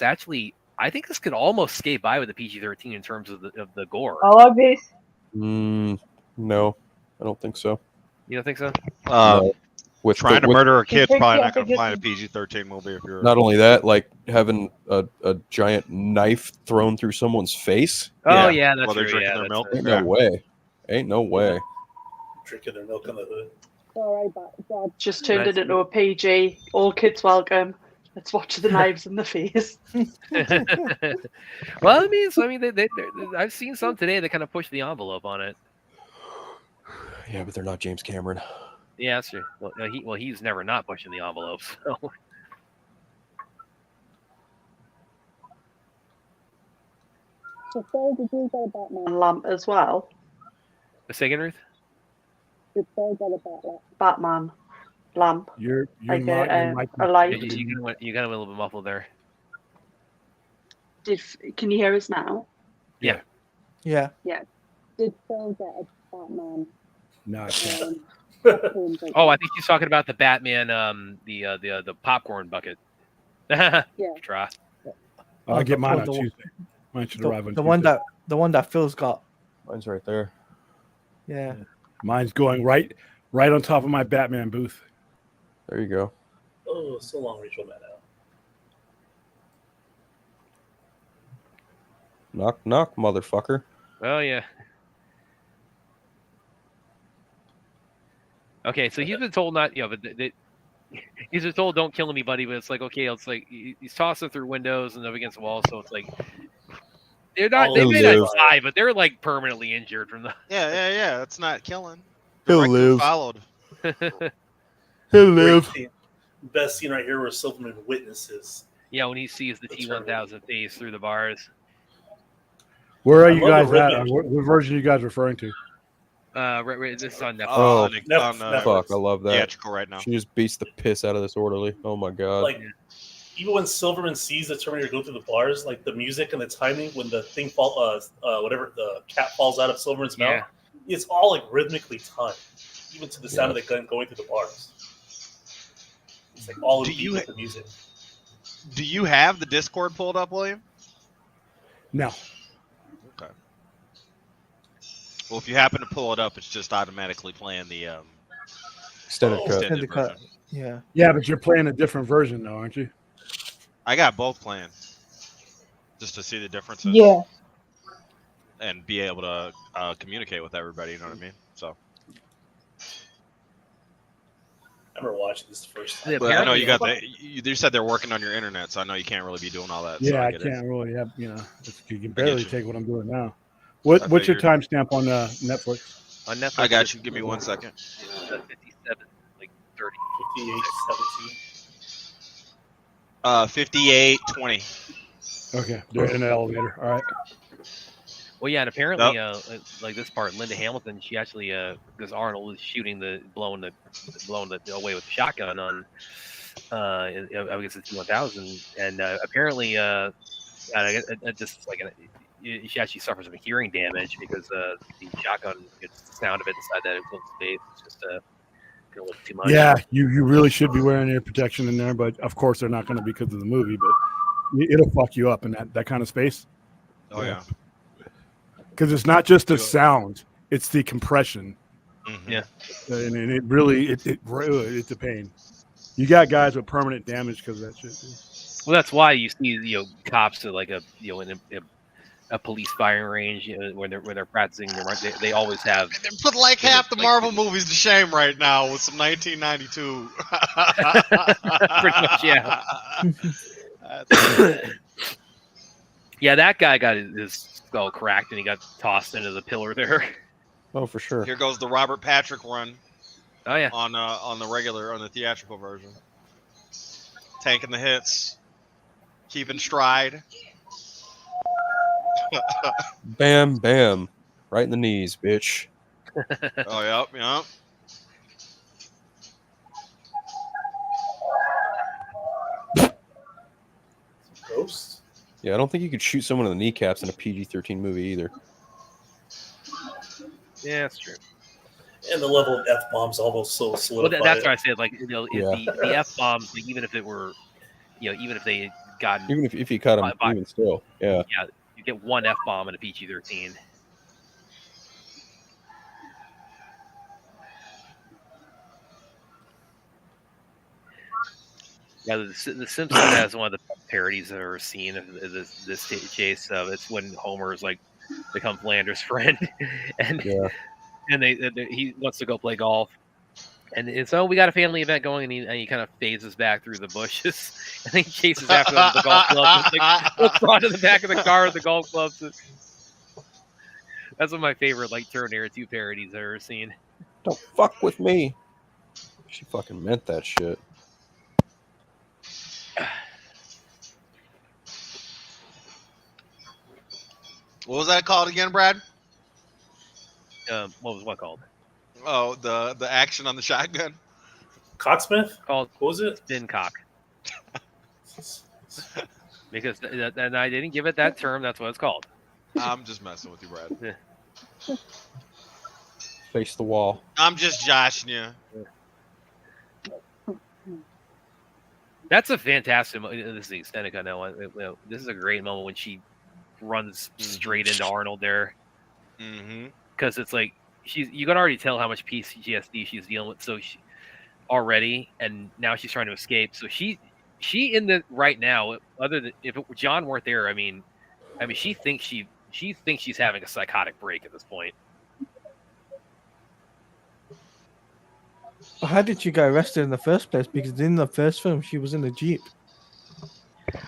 could almost skate by with the PG-13 in terms of the gore. I like this. No, I don't think so. You don't think so? No. Trying to murder a kid's probably not going to fly in a PG-13 movie. If you're not only that, like having a giant knife thrown through someone's face. Oh yeah, that's while they're true. drinking their milk. Ain't no way. Drinking their milk in the hood. Sorry, but just turned it into a PG. All kids welcome. Let's watch the knives in the face. Well, I mean, I've seen some today that kind of push the envelope on it. Yeah, but they're not James Cameron. Yeah, that's true. Well, he's never not pushing the envelope. So. So, Phil, did you get a Batman lamp as well? A second, Ruth? Did Phil get a Batman lamp? You're like not, a light. You got a little bit muffled there. Can you hear us now? Yeah. Yeah. Did Phil get a Batman? No, I can't. Oh, I think he's talking about the Batman, the popcorn bucket. Yeah. Try. I'll get mine on Tuesday. Mine should arrive on Tuesday. The one that Phil's got. Mine's right there. Yeah. Mine's going right on top of my Batman booth. There you go. Oh, so long, Rachel Maddow. Knock, knock, motherfucker. Oh yeah. Okay, so he's been told not, but he's been told don't kill anybody, but it's like, okay, it's like he's tossing through windows and up against the wall, so it's like they're not, they may not die, but they're like permanently injured from the. Yeah. That's not killing. He'll live. Followed. He'll live. Best scene right here where Silverman witnesses. Yeah, when he sees the T-1000 phase through the bars. Where are you guys at? What version are you guys referring to? This is on Netflix. Oh, Netflix. Fuck! I love that. Theatrical right now. She just beats the piss out of this orderly. Oh my god. Like, even when Silverman sees the Terminator go through the bars, like the music and the timing when the thing whatever the cat falls out of Silverman's mouth, it's all like rhythmically timed, even to the sound of the gun going through the bars. It's like all in beat with the music. Do you have the Discord pulled up, William? No. Okay. Well, if you happen to pull it up, it's just automatically playing the extended version. Yeah. Yeah, but you're playing a different version, though, aren't you? I got both playing, just to see the differences. Yeah. And be able to communicate with everybody. You know what I mean? So. I remember watching this the first time. But I know you got you said they're working on your internet, so I know you can't really be doing all that. Yeah, so I can't really have, you can barely take what I'm doing now. What's your timestamp on Netflix? On Netflix, I got you. Give me 1 second. 57, like 30. 58, 20. Okay, they're in the elevator. All right. Well, yeah, and apparently, like this part, Linda Hamilton, she actually, because Arnold was shooting blowing the away with the shotgun on, I guess it's 1000, and apparently, just like she actually suffers some hearing damage because the shotgun gets the sound of it inside that influence space. It's just a little too much. Yeah, you really should be wearing ear protection in there, but of course they're not going to because of the movie. But it'll fuck you up in that kind of space. Oh yeah. Because it's not just the sound; it's the compression. Mm-hmm. Yeah, and it really it's a pain. You got guys with permanent damage because of that shit. Well, that's why you see cops at like in a police firing range when they're practicing. They always have. They put like half the Marvel movies to shame right now with some 1992. Pretty much, yeah. Yeah, that guy got his skull cracked and he got tossed into the pillar there. Oh, for sure. Here goes the Robert Patrick run. Oh yeah. On the theatrical version. Tanking the hits. Keeping stride. Bam, bam. Right in the knees, bitch. Oh, yep. Ghosts? Yeah, I don't think you could shoot someone in the kneecaps in a PG-13 movie either. Yeah, that's true. And the level of F-bombs almost so solidified. Well, that's what I said. Like, the F-bombs, like, even if it were, even if they had gotten... Even if you cut them, even still, yeah. Yeah, you get one F-bomb in a PG-13. Yeah, the Simpsons has one of the parodies I've ever seen of this chase. It's when Homer's like becomes Flanders' friend, and he wants to go play golf, and so we got a family event going, and he kind of phases back through the bushes, and then he chases after them with the golf clubs. It's like what's brought in the back of the car with the golf clubs. That's one of my favorite like Terminator 2 parodies I've ever seen. Don't fuck with me. She fucking meant that shit. What was that called again, Brad? What was what called? Oh, the action on the shotgun. Cocksmith? Called what was it? Spin cock. Because and I didn't give it that term. That's what it's called. I'm just messing with you, Brad. Yeah. Face the wall. I'm just joshing you. That's a fantastic moment. This is the extended cut now. This is a great moment when she runs straight into Arnold there. Because it's like you can already tell how much PTSD she's dealing with. So already, and now she's trying to escape. So she in the right now. Other than if John weren't there, I mean, she thinks she's having a psychotic break at this point. How did she get arrested in the first place? Because in the first film, she was in a Jeep.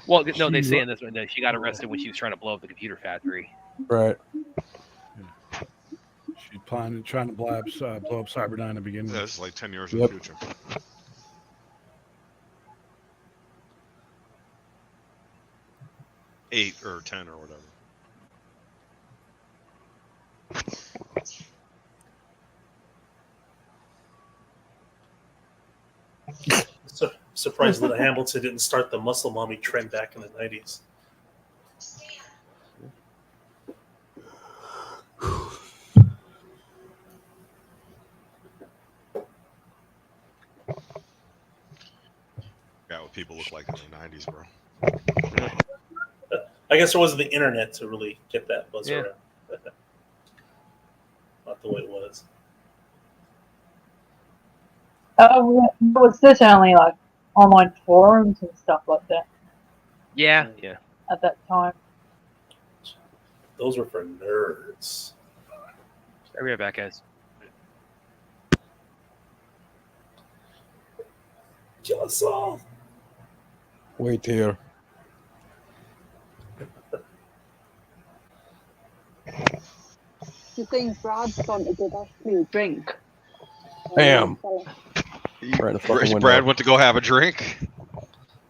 Well, no, they say in this one that she got arrested when she was trying to blow up the computer factory. Right. She's trying to blow up Cyberdyne to begin with. Yeah, it's like 10 years in the future. 8 or 10 or whatever. surprised Linda Hamilton didn't start the muscle mommy trend back in the 90s. Got what people look like in the 90s, bro. I guess there wasn't the internet to really get that buzz around. Not the way it was. Was this only like online forums and stuff like that? Yeah. At that time. Those were for nerds. I'll be right back, guys. Kill us all. Wait here. You think Brad's gone to get actually a drink? Bam. Brad went to go have a drink.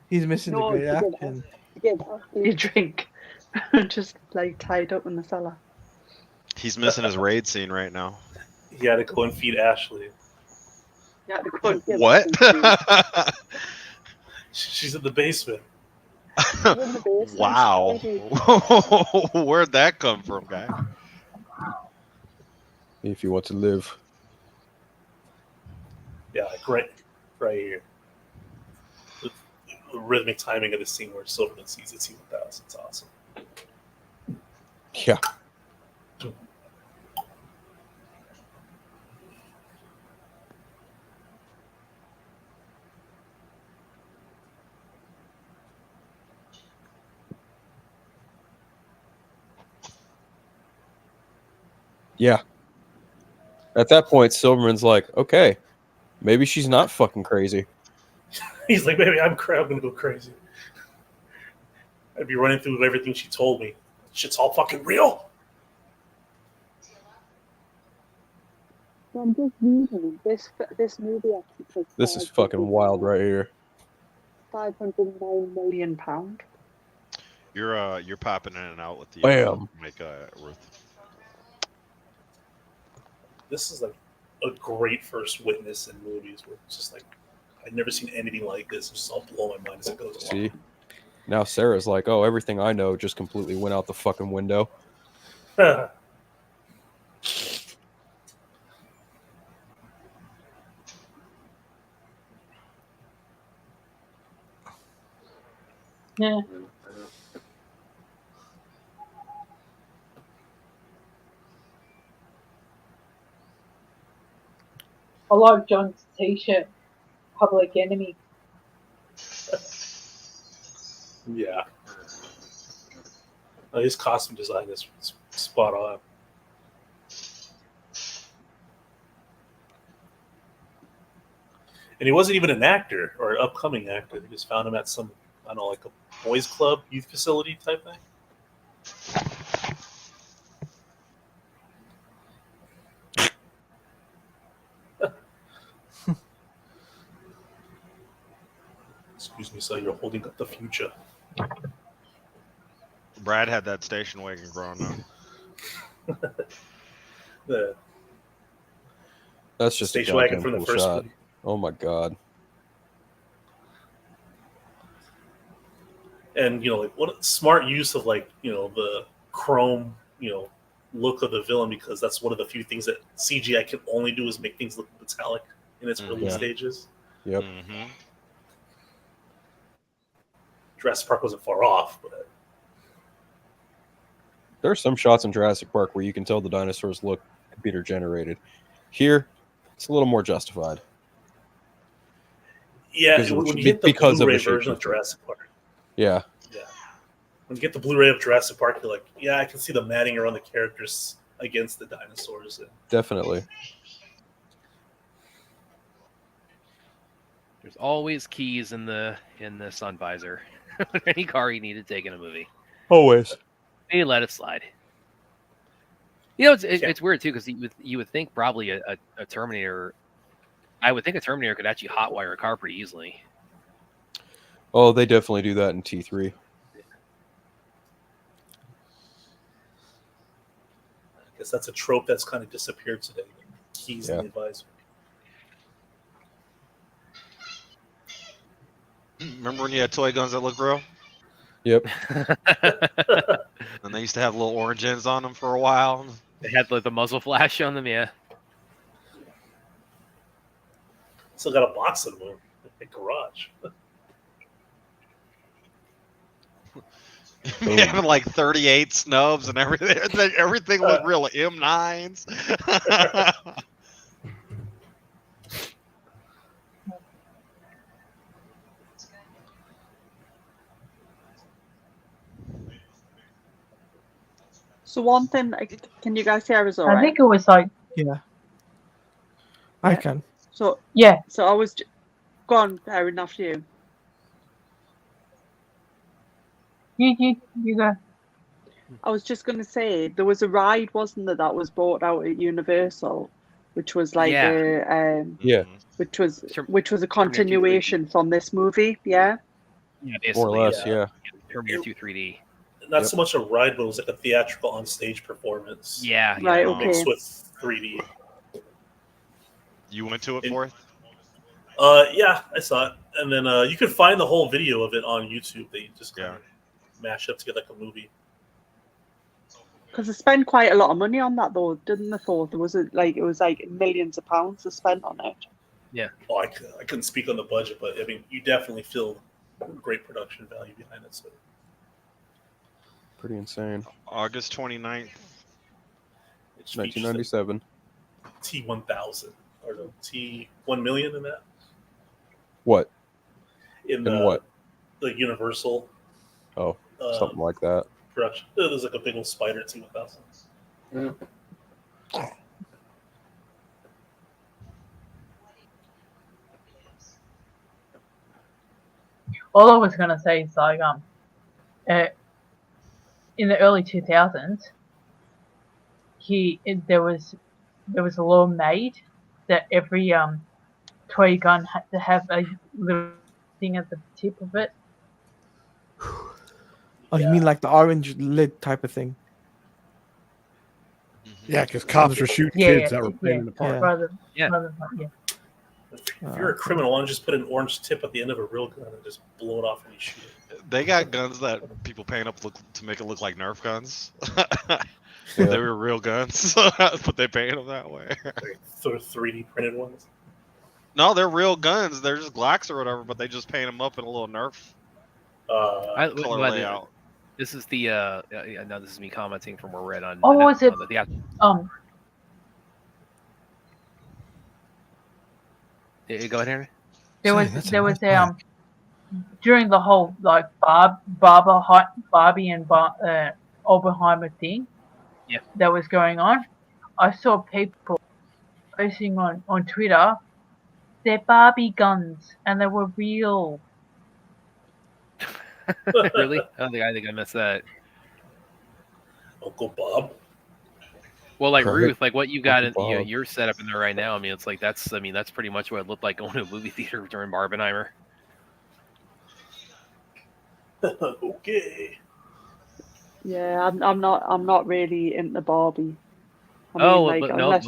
He's missing the great acting. Get actually a drink. Just like tied up in the cellar. He's missing his raid scene right now. He had to go and feed Ashley. Yeah, to go and get What? She's in the basement. Wow. Where'd that come from, guy? If you want to live. Yeah, like right here. The rhythmic timing of the scene where Silverman sees the T-1000. It's awesome. Yeah. Yeah. At that point, Silverman's like, okay, maybe she's not fucking crazy. He's like, maybe I'm gonna go crazy. I'd be running through everything she told me. Shit's all fucking real. I'm just reading this movie actually. This is fucking wild right here. £509 million. You're popping in and out with the Bam. mic, Ruth. This is like a great first witness in movies where it's just like I'd never seen anything like this. It's just all blow my mind as it goes along. See? Now Sarah's like, oh, everything I know just completely went out the fucking window. Yeah. I like John's t-shirt, Public Enemy. Yeah. His costume design is spot on. And he wasn't even an actor or an upcoming actor. They just found him at some, I don't know, like a boys club, youth facility type thing. Excuse me, so you're holding up the future. Brad had that station wagon growing up. That's just station wagon from the first shot. movie. Oh my god. And like what smart use of the chrome look of the villain, because that's one of the few things that CGI can only do is make things look metallic in its early stages. Yep. Mm-hmm. Jurassic Park wasn't far off, but there are some shots in Jurassic Park where you can tell the dinosaurs look computer generated. Here, it's a little more justified. Yeah, when you get the Blu-ray version of Jurassic Park. Yeah. Yeah. When you get the Blu-ray of Jurassic Park, you're like, yeah, I can see the matting around the characters against the dinosaurs. Definitely. There's always keys in the sun visor. Any car you need to take in a movie. Always. They let it slide. It's weird too, because you would think probably a Terminator. I would think a Terminator could actually hotwire a car pretty easily. Oh, they definitely do that in T3. I guess that's a trope that's kind of disappeared today. Keys in the visor. Remember when you had toy guns that looked real? Yep. And they used to have little orange ends on them for a while. They had like the muzzle flash on them, yeah. Still got a box of them in the garage. Having like 38 snubs and everything. Everything looked real. M9s. So one thing, can you guys hear us all right? I think it was like... Yeah. I can. So yeah. So I was... Go on, Erin, after you. You go. I was just going to say, there was a ride, wasn't there, that was brought out at Universal, which was like which was a continuation from this movie, yeah? Yeah, more or less, yeah. Terminator 2 3D. Not so much a ride, but it was like a theatrical on-stage performance. Yeah, right, okay. Mixed with 3D. You went to it, Forth? Yeah, I saw it, and then you could find the whole video of it on YouTube. They just kind of mash up to get like a movie. Because they spent quite a lot of money on that, though, didn't they? Thought it was like millions of pounds they spent on it. Yeah. Oh, I couldn't speak on the budget, but I mean, you definitely feel great production value behind it. So. Pretty insane. August 29th. It's 1997. T1000 or the T1 million in that. What? In what? The Universal. Oh, something like that. Production. There's like a big old spider at T1000. All I was gonna say is like in the early 2000s, there was a law made that every toy gun had to have a little thing at the tip of it. Oh, you mean like the orange lid type of thing? Yeah, because cops were shooting kids that were playing in the park. If you're a criminal, why don't you just put an orange tip at the end of a real gun and just blow it off when you shoot it? They got guns that people paint up to make it look like Nerf guns. They were real guns, but they paint them that way. Sort of 3D printed ones? No, they're real guns. They're just Glocks or whatever, but they just paint them up in a little Nerf color layout. This is the now this is me commenting from where we're at on. Oh, was it? Go ahead, Henry. There was during the whole like Barbie and Oppenheimer thing. Yeah. That was going on. I saw people posting on Twitter. They're Barbie guns, and they were real. Really? I think I missed that. Uncle Bob. Well, like Ruth, like what you got in your setup in there right now. I mean, it's like that's pretty much what it looked like going to a movie theater during Barbenheimer. Okay. Yeah, I'm not really into Barbie. Unless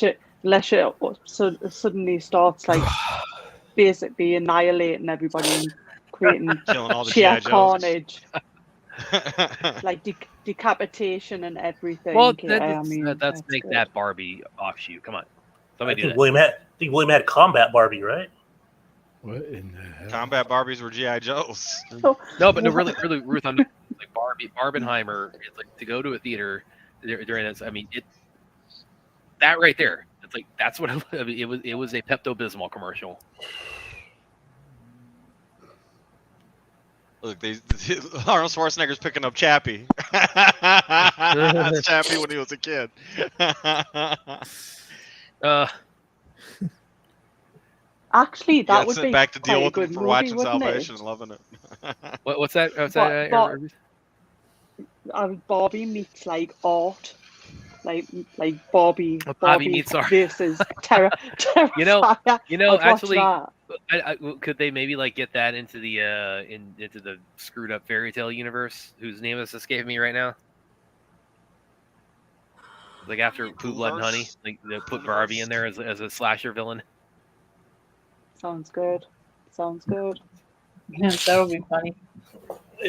it suddenly starts like basically annihilating everybody and creating sheer carnage, like decapitation and everything. Well, let's make that Barbie offshoot. Come on, somebody do that. I think William had Combat Barbie, right? What in the hell? Combat Barbies were G.I. Joes. No, but no, really, Ruth, I'm like Barbenheimer. It's like to go to a theater during this. I mean, that right there. It's like that's what it was a Pepto-Bismol commercial. Look, Arnold Schwarzenegger's picking up Chappie. That's Chappie when he was a kid. Actually, that would be back to deal with him for watching Salvation and loving it. What's that? Barbie meets like art, like Barbie meets art versus Terra. You know, actually, could they maybe like get that into the into the screwed up fairy tale universe, whose name is escaping me right now? Like after Blue Blood and Honey, like they put Barbie in there as a slasher villain. Sounds good. That would be funny.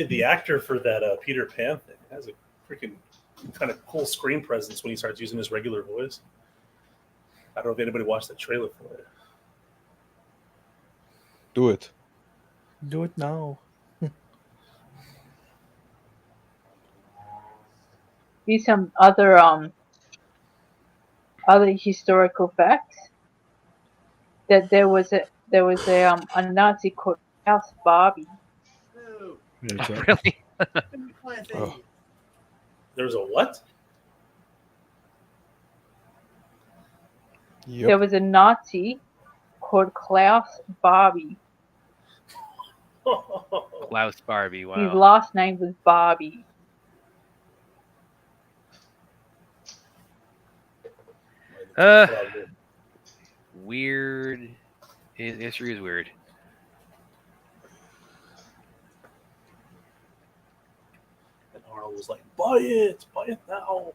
The actor for that Peter Pan thing has a freaking kind of cool screen presence when he starts using his regular voice. I don't know if anybody watched the trailer for it. Do it. Do it now. Here's some other historical facts. That there was a Nazi called Klaus Barbie. Really? Oh. There was a what? Yep. There was a Nazi called Klaus Barbie. Klaus Barbie, wow. His last name was Barbie. Weird. History is weird. And Arnold was like, buy it now.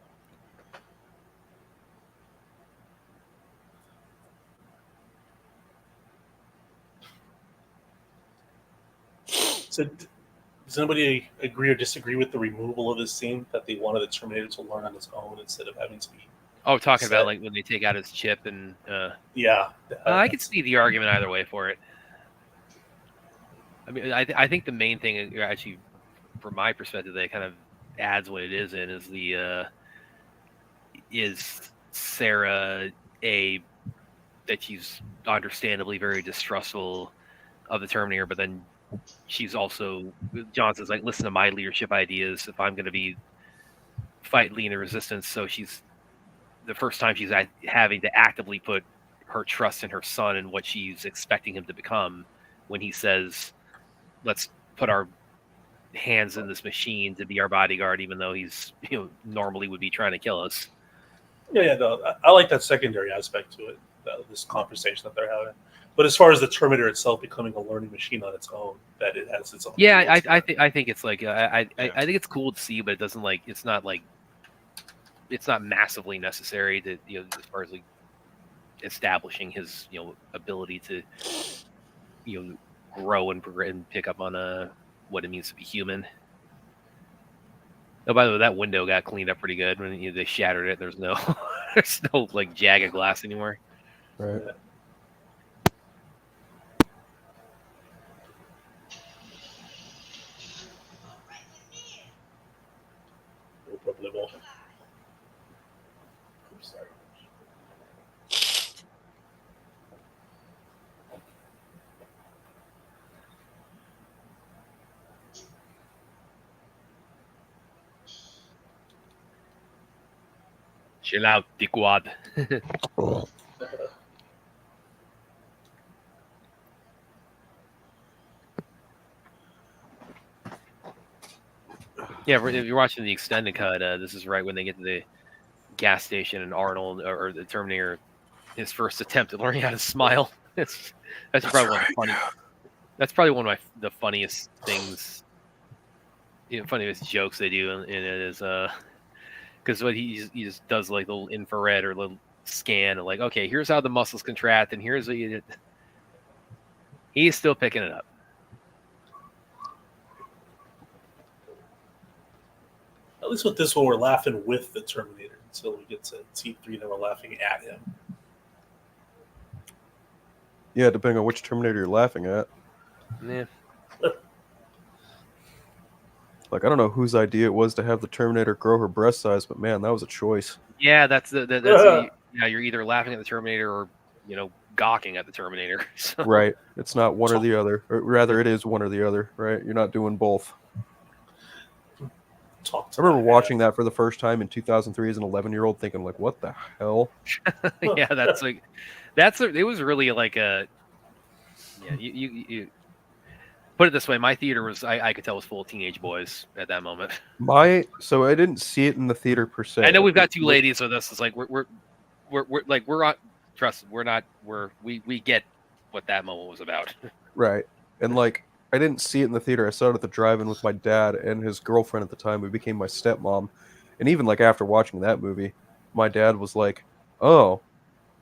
So, does anybody agree or disagree with the removal of this scene that they wanted the Terminator to learn on his own instead of having to be? Oh, talking about like when they take out his chip and. Yeah. I could see the argument either way for it. I mean, I think the main thing, actually, from my perspective, that kind of adds what it is in is is Sarah that she's understandably very distrustful of the Terminator, but then she's also Johnson's like, listen to my leadership ideas if I'm going to be leading the resistance. So she's the first time she's having to actively put her trust in her son and what she's expecting him to become when he says, let's put our hands in this machine to be our bodyguard, even though he's normally would be trying to kill us. Yeah, no, I like that secondary aspect to it, this conversation that they're having. But as far as the Terminator itself becoming a learning machine on its own, that it has its own. Yeah, I think it's like I think it's cool to see, but it doesn't like it's not massively necessary to as far as like establishing his ability to grow and pick up on what it means to be human. Oh, by the way, that window got cleaned up pretty good when they shattered it. There's no like jagged glass anymore. Right. No problemo. I'm sorry. Chill out, dickwad. Yeah, if you're watching the extended cut, this is right when they get to the gas station and Arnold or the Terminator, his first attempt at learning how to smile. That's probably one of the funny. That's probably one of the funniest things. Funniest jokes they do in it is because what he just does like the little infrared or little scan, and like, okay, here's how the muscles contract, and here's what you did. He's still picking it up. At least with this one, we're laughing with the Terminator until we get to T3, then we're laughing at him. Yeah, depending on which Terminator you're laughing at. Yeah. Like, I don't know whose idea it was to have the Terminator grow her breast size, but man, that was a choice. Yeah, that's you're either laughing at the Terminator or gawking at the Terminator. So. Right. It's not one or the other. Or rather, it is one or the other, right? You're not doing both. I remember watching that for the first time in 2003 as an 11-year-old, thinking like, "What the hell?" Yeah, it was really like a. Yeah, you put it this way. My theater was I could tell was full of teenage boys at that moment. So I didn't see it in the theater per se. I know we've got two ladies with us. It's like we're on. Trust, we get what that moment was about. Right, and like. I didn't see it in the theater. I saw it at the drive-in with my dad and his girlfriend at the time, who became my stepmom. And even like after watching that movie, my dad was like, "Oh,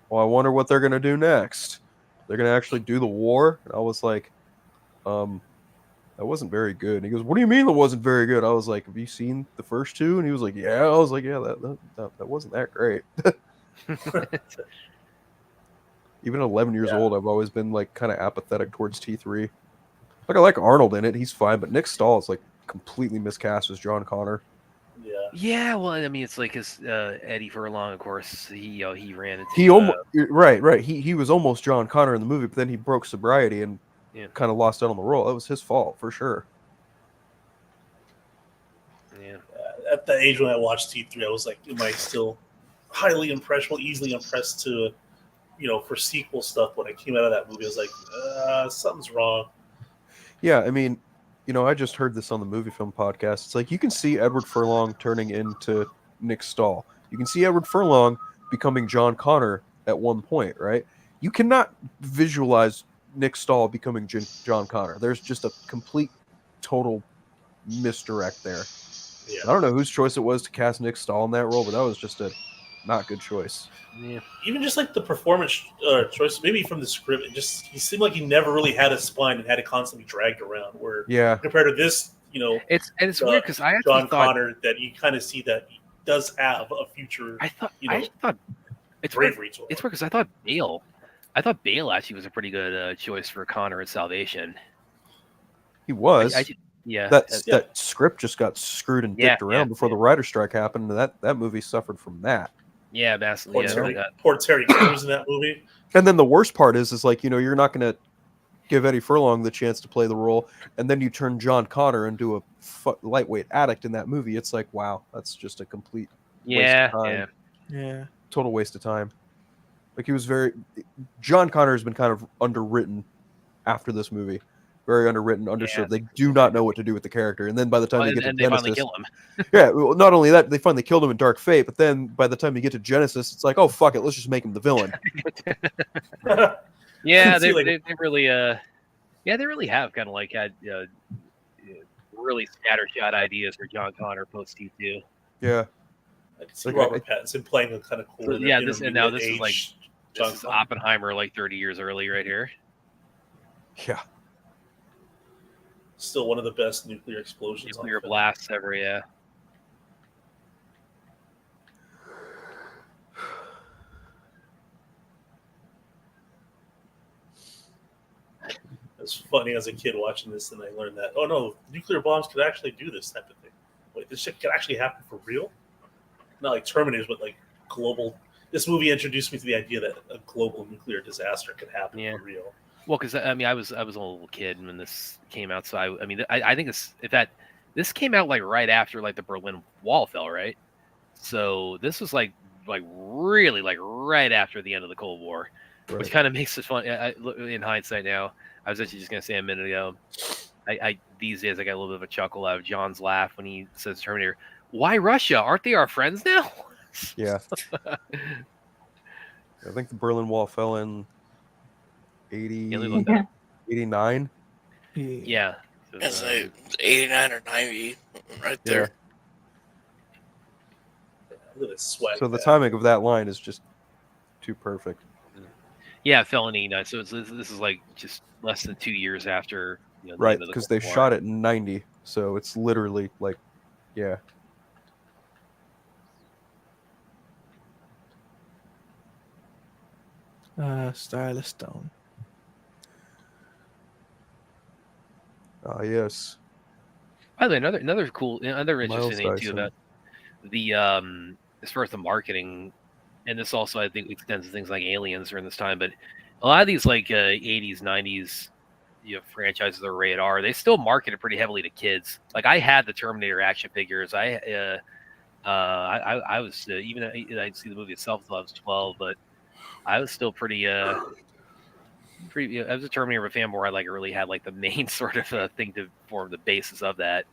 well, I wonder what they're gonna do next. They're gonna actually do the war?" And I was like, that wasn't very good. And he goes, what do you mean that wasn't very good? I was like, have you seen the first two? And he was like, yeah. I was like, yeah, that wasn't that great. Even at 11 years old, I've always been like kind of apathetic towards T3. Like I like Arnold in it, he's fine, but Nick Stahl is like completely miscast as John Connor. Yeah, well, I mean, it's like his Eddie Furlong, of course. He ran into. He almost right. He was almost John Connor in the movie, but then he broke sobriety and kind of lost out on the role. That was his fault for sure. Yeah. At the age when I watched T3, I was like, am I still highly impressionable, easily impressed to, for sequel stuff? When I came out of that movie, I was like, something's wrong. Yeah, I mean, I just heard this on the Movie Film Podcast. It's like you can see Edward Furlong turning into Nick Stahl. You can see Edward Furlong becoming John Connor at one point, right? You cannot visualize Nick Stahl becoming John Connor. There's just a complete, total misdirect there. Yeah. I don't know whose choice it was to cast Nick Stahl in that role, but that was just a not good choice. Yeah. Even just like the performance choice, maybe from the script, he seemed like he never really had a spine and had to constantly dragged around. Where compared to this, it's weird because I actually John Connor that you kind of see that he does have a future. I thought it's bravery. It's weird because I thought Bale actually was a pretty good choice for Connor in Salvation. He was. Yeah, that script just got screwed and dicked around before the writer's strike happened, and that movie suffered from that. Yeah, massively. Poor Terry Crews in that movie. And then the worst part is like, you're not going to give Eddie Furlong the chance to play the role, and then you turn John Connor into a lightweight addict in that movie. It's like, wow, that's just a complete waste of time. Yeah. Total waste of time. Like John Connor has been kind of underwritten after this movie. Very underwritten, underserved. They do not know what to do with the character, and then by the time they get to Genesis, they finally kill him. Yeah, well, not only that, they finally killed him in Dark Fate, but then by the time you get to Genesis, it's like, oh fuck it, let's just make him the villain. Yeah, they really they really have kind of like had really scattershot ideas for John Connor post T2. Yeah, I can see Robert Pattinson playing a kind of cool. Yeah, this is like this is Oppenheimer like 30 years early right here. Yeah. Still one of the best nuclear explosions. Nuclear blasts ever, yeah. It's funny as a kid watching this, and I learned that, oh no, nuclear bombs could actually do this type of thing. Wait, this shit could actually happen for real? Not like Terminators, but like global. This movie introduced me to the idea that a global nuclear disaster could happen for real. Well, because I mean, I was a little kid when this came out, so I think this came out like right after like the Berlin Wall fell, right? So this was like really like right after the end of the Cold War, which kind of makes it fun. In hindsight now, I was actually just gonna say a minute ago, I these days I got a little bit of a chuckle out of John's laugh when he says Terminator. Why Russia? Aren't they our friends now? Yeah. I think the Berlin Wall fell in 89. Yeah. It's like 89 or 90, right there. So the timing of that line is just too perfect. Yeah, it fell in 89. So this is like just less than 2 years after. Right, because they shot it in 90. So it's literally like, yeah. Stylus Stone. Ah, yes. By the way, another interesting thing too about the as far as the marketing, and this also I think extends to things like Aliens during this time, but a lot of these like 80s, 90s franchises or rated R, they still marketed pretty heavily to kids. Like I had the Terminator action figures. I was even I didn't see the movie itself until I was 12, but I was still pretty. I was a Terminator fan where I like really had like the main sort of thing to form the basis of that.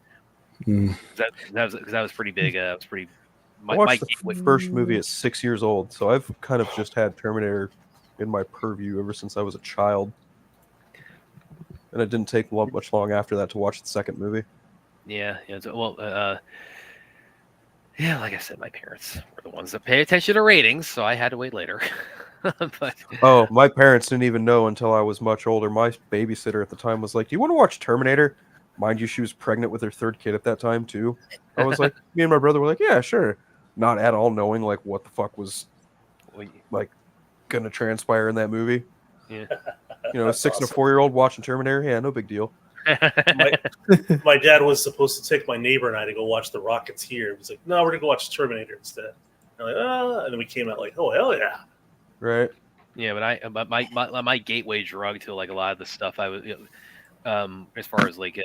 That was pretty big. It was pretty. I watched the first movie at 6 years old, so I've kind of just had Terminator in my purview ever since I was a child. And it didn't take much long after that to watch the second movie. Yeah. Well, yeah, like I said, my parents were the ones that pay attention to ratings, so I had to wait later. But... Oh, my parents didn't even know until I was much older. My babysitter at the time was like, "Do you want to watch Terminator?" Mind you, she was pregnant with her third kid at that time too. I was like, me and my brother were like, yeah, sure. Not at all knowing like what the fuck was like gonna transpire in that movie. Yeah. You know, a 6 and a 4-year-old watching Terminator, yeah, no big deal. My dad was supposed to take my neighbor and I to go watch the Rocketeer. He was like, no, we're gonna go watch Terminator instead. I'm like, and then we came out like, oh hell yeah. Right. Yeah, but my gateway drug to like a lot of the stuff I was, as far as like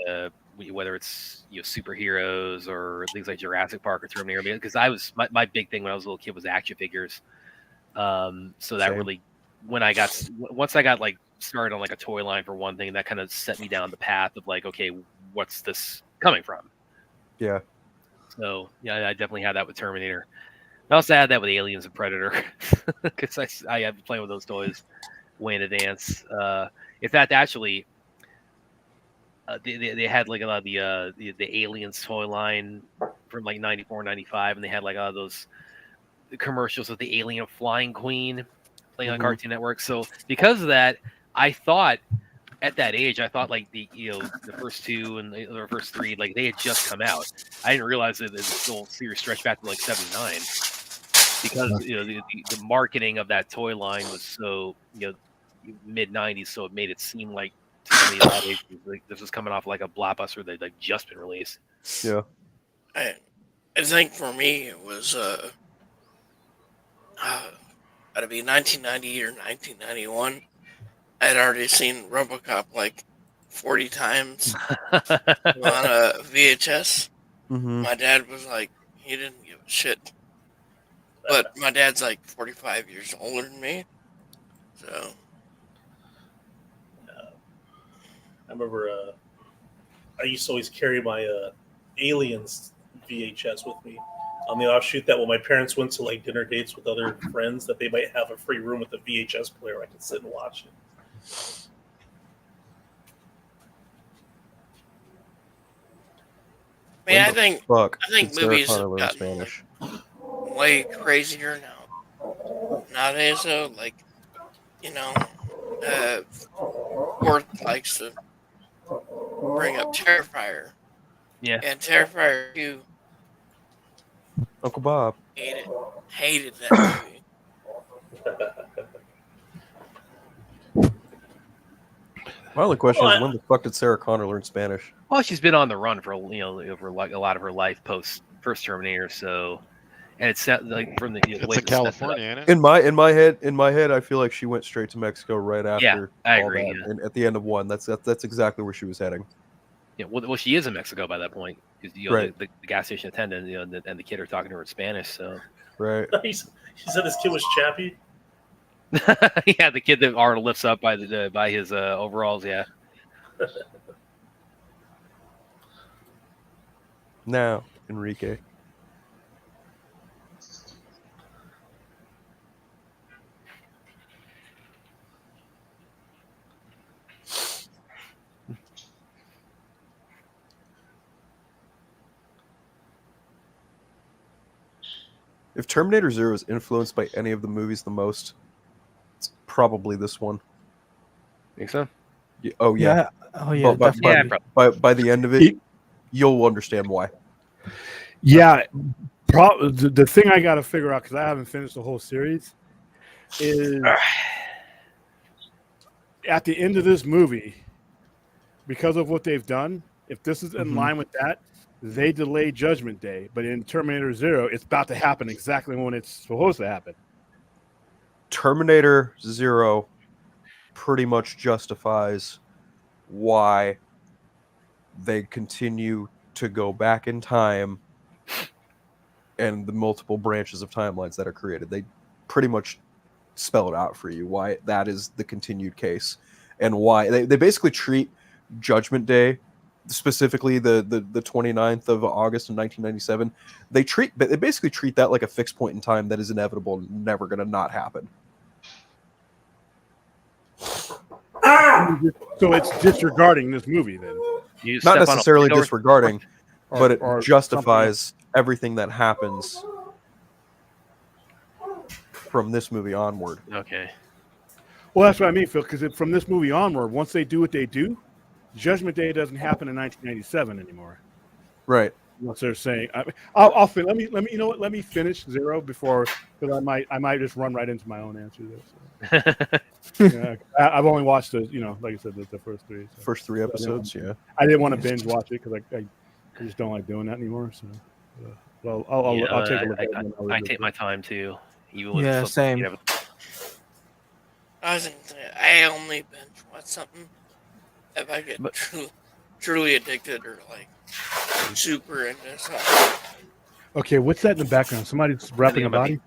whether it's superheroes or things like Jurassic Park or Terminator, because my big thing when I was a little kid was action figures. So that really, once I got like started on like a toy line for one thing, that kind of set me down the path of like, okay, what's this coming from? Yeah. So yeah, I definitely had that with Terminator. I also had that with Aliens and Predator because I have been playing with those toys way in advance. In fact, actually, they had like a lot of the Aliens toy line from like 94, 95, and they had like all those commercials with the alien flying queen playing on Cartoon Network. So because of that, I thought at that age, I thought like the first two and the first three, like they had just come out. I didn't realize that the whole series stretched back to like 79 because the marketing of that toy line was so mid 90s, so it made it seem like to somebody that age, like this was coming off like a blockbuster that like just been released. Yeah, I think for me it was that'd be 1990 or 1991. I had already seen RoboCop like 40 times on a VHS. My dad was like, he didn't give a shit. But my dad's like 45 years older than me. So. I remember I used to always carry my Aliens VHS with me on the offshoot that when my parents went to like dinner dates with other friends that they might have a free room with a VHS player I could sit and watch it. I mean, I think movies have gotten way crazier now. Nowadays, though, like, Ford likes to bring up Terrifier. Yeah. And Terrifier 2. Uncle Bob. Hated that movie. My only question is, when the fuck did Sarah Connor learn Spanish? Well, she's been on the run for over like a lot of her life post first Terminator. So, and it's like from the it's California, ain't it? In my head, I feel like she went straight to Mexico right after. Yeah, I agree. That. And at the end of one, that's exactly where she was heading. Yeah, well, she is in Mexico by that point because the gas station attendant and the kid are talking to her in Spanish. So right. He said his kid was Chappie. Yeah, the kid that Arnold lifts up by his overalls. Yeah. Now, Enrique. If Terminator 0 is influenced by any of the movies the most, it's probably this one. Think so? Yeah, oh yeah. Oh yeah. By the end of it, you'll understand why. Yeah. The thing I got to figure out, because I haven't finished the whole series, is at the end of this movie, because of what they've done, if this is in line with that, they delay Judgment Day. But in Terminator 0, it's about to happen exactly when it's supposed to happen. Terminator 0 pretty much justifies why they continue to go back in time and the multiple branches of timelines that are created. They pretty much spell it out for you why that is the continued case and why they basically treat Judgment Day, specifically the 29th of August in 1997. They basically treat that like a fixed point in time that is inevitable and never going to not happen. So it's disregarding this movie then? Not necessarily disregarding, but it justifies everything that happens from this movie onward. Okay. Well, that's what I mean, Phil, because from this movie onward, once they do what they do, Judgment Day doesn't happen in 1997 anymore. Right. Unless they're saying, I'll let me you know what? Let me finish Zero before, because I might just run right into my own answer there. So. Yeah, I've only watched the like I said the first three. So. First 3 episodes, yeah. I didn't want to binge watch it because I just don't like doing that anymore. So, well, I'll take a look at it. I take my time too. Even with same. I was gonna say, I only binge watch something if I get truly addicted or like super into something. Okay, what's that in the background? Somebody's wrapping a body?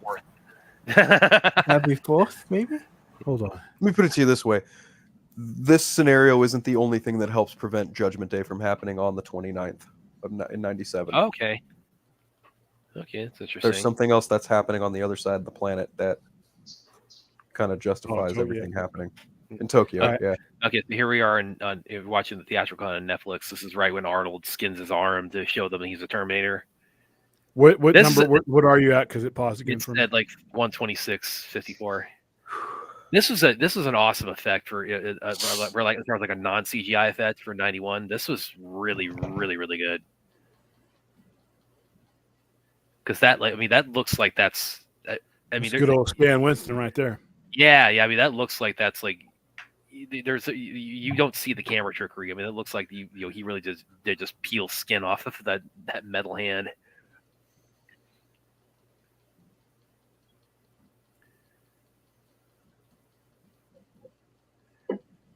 That'd be fourth, maybe? Hold on. Let me put it to you this way. This scenario isn't the only thing that helps prevent Judgment Day from happening on the 29th in 97. Okay. Okay, that's interesting. There's something else that's happening on the other side of the planet that kind of justifies everything happening. In Tokyo, yeah. Okay, so here we are watching the theatrical on Netflix. This is right when Arnold skins his arm to show them he's a Terminator. What number? What are you at? Because it paused again. It's at like 126.54. This was an awesome effect for like a non CGI effect for 91. This was really good. Because that looks like that's. It's good old Stan Winston right there. Yeah. I mean, that looks like that's like. You don't see the camera trickery. I mean, it looks like he really just peel skin off of that metal hand.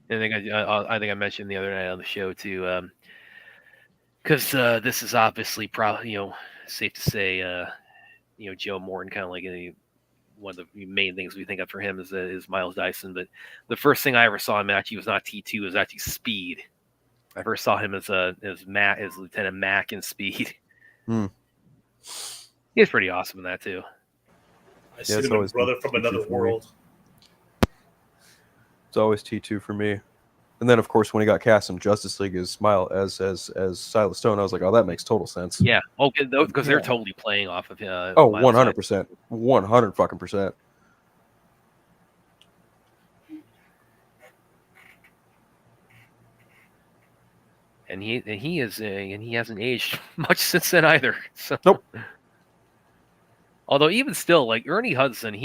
I think I mentioned the other night on the show too, because this is obviously probably safe to say Joe Morton kind of like one of the main things we think of for him is Miles Dyson. But the first thing I ever saw him actually was not T2, it was actually Speed. I first saw him as Lieutenant Mac in Speed. Hmm. He was pretty awesome in that too. I see him as brother from another world. It's always T2 for me. And then, of course, when he got cast in Justice League as Silas Stone, I was like, oh, that makes total sense. Yeah. Okay, because they're totally playing off of him. 100%. 100%. And he hasn't aged much since then either. So. Nope. Although even still, like Ernie Hudson,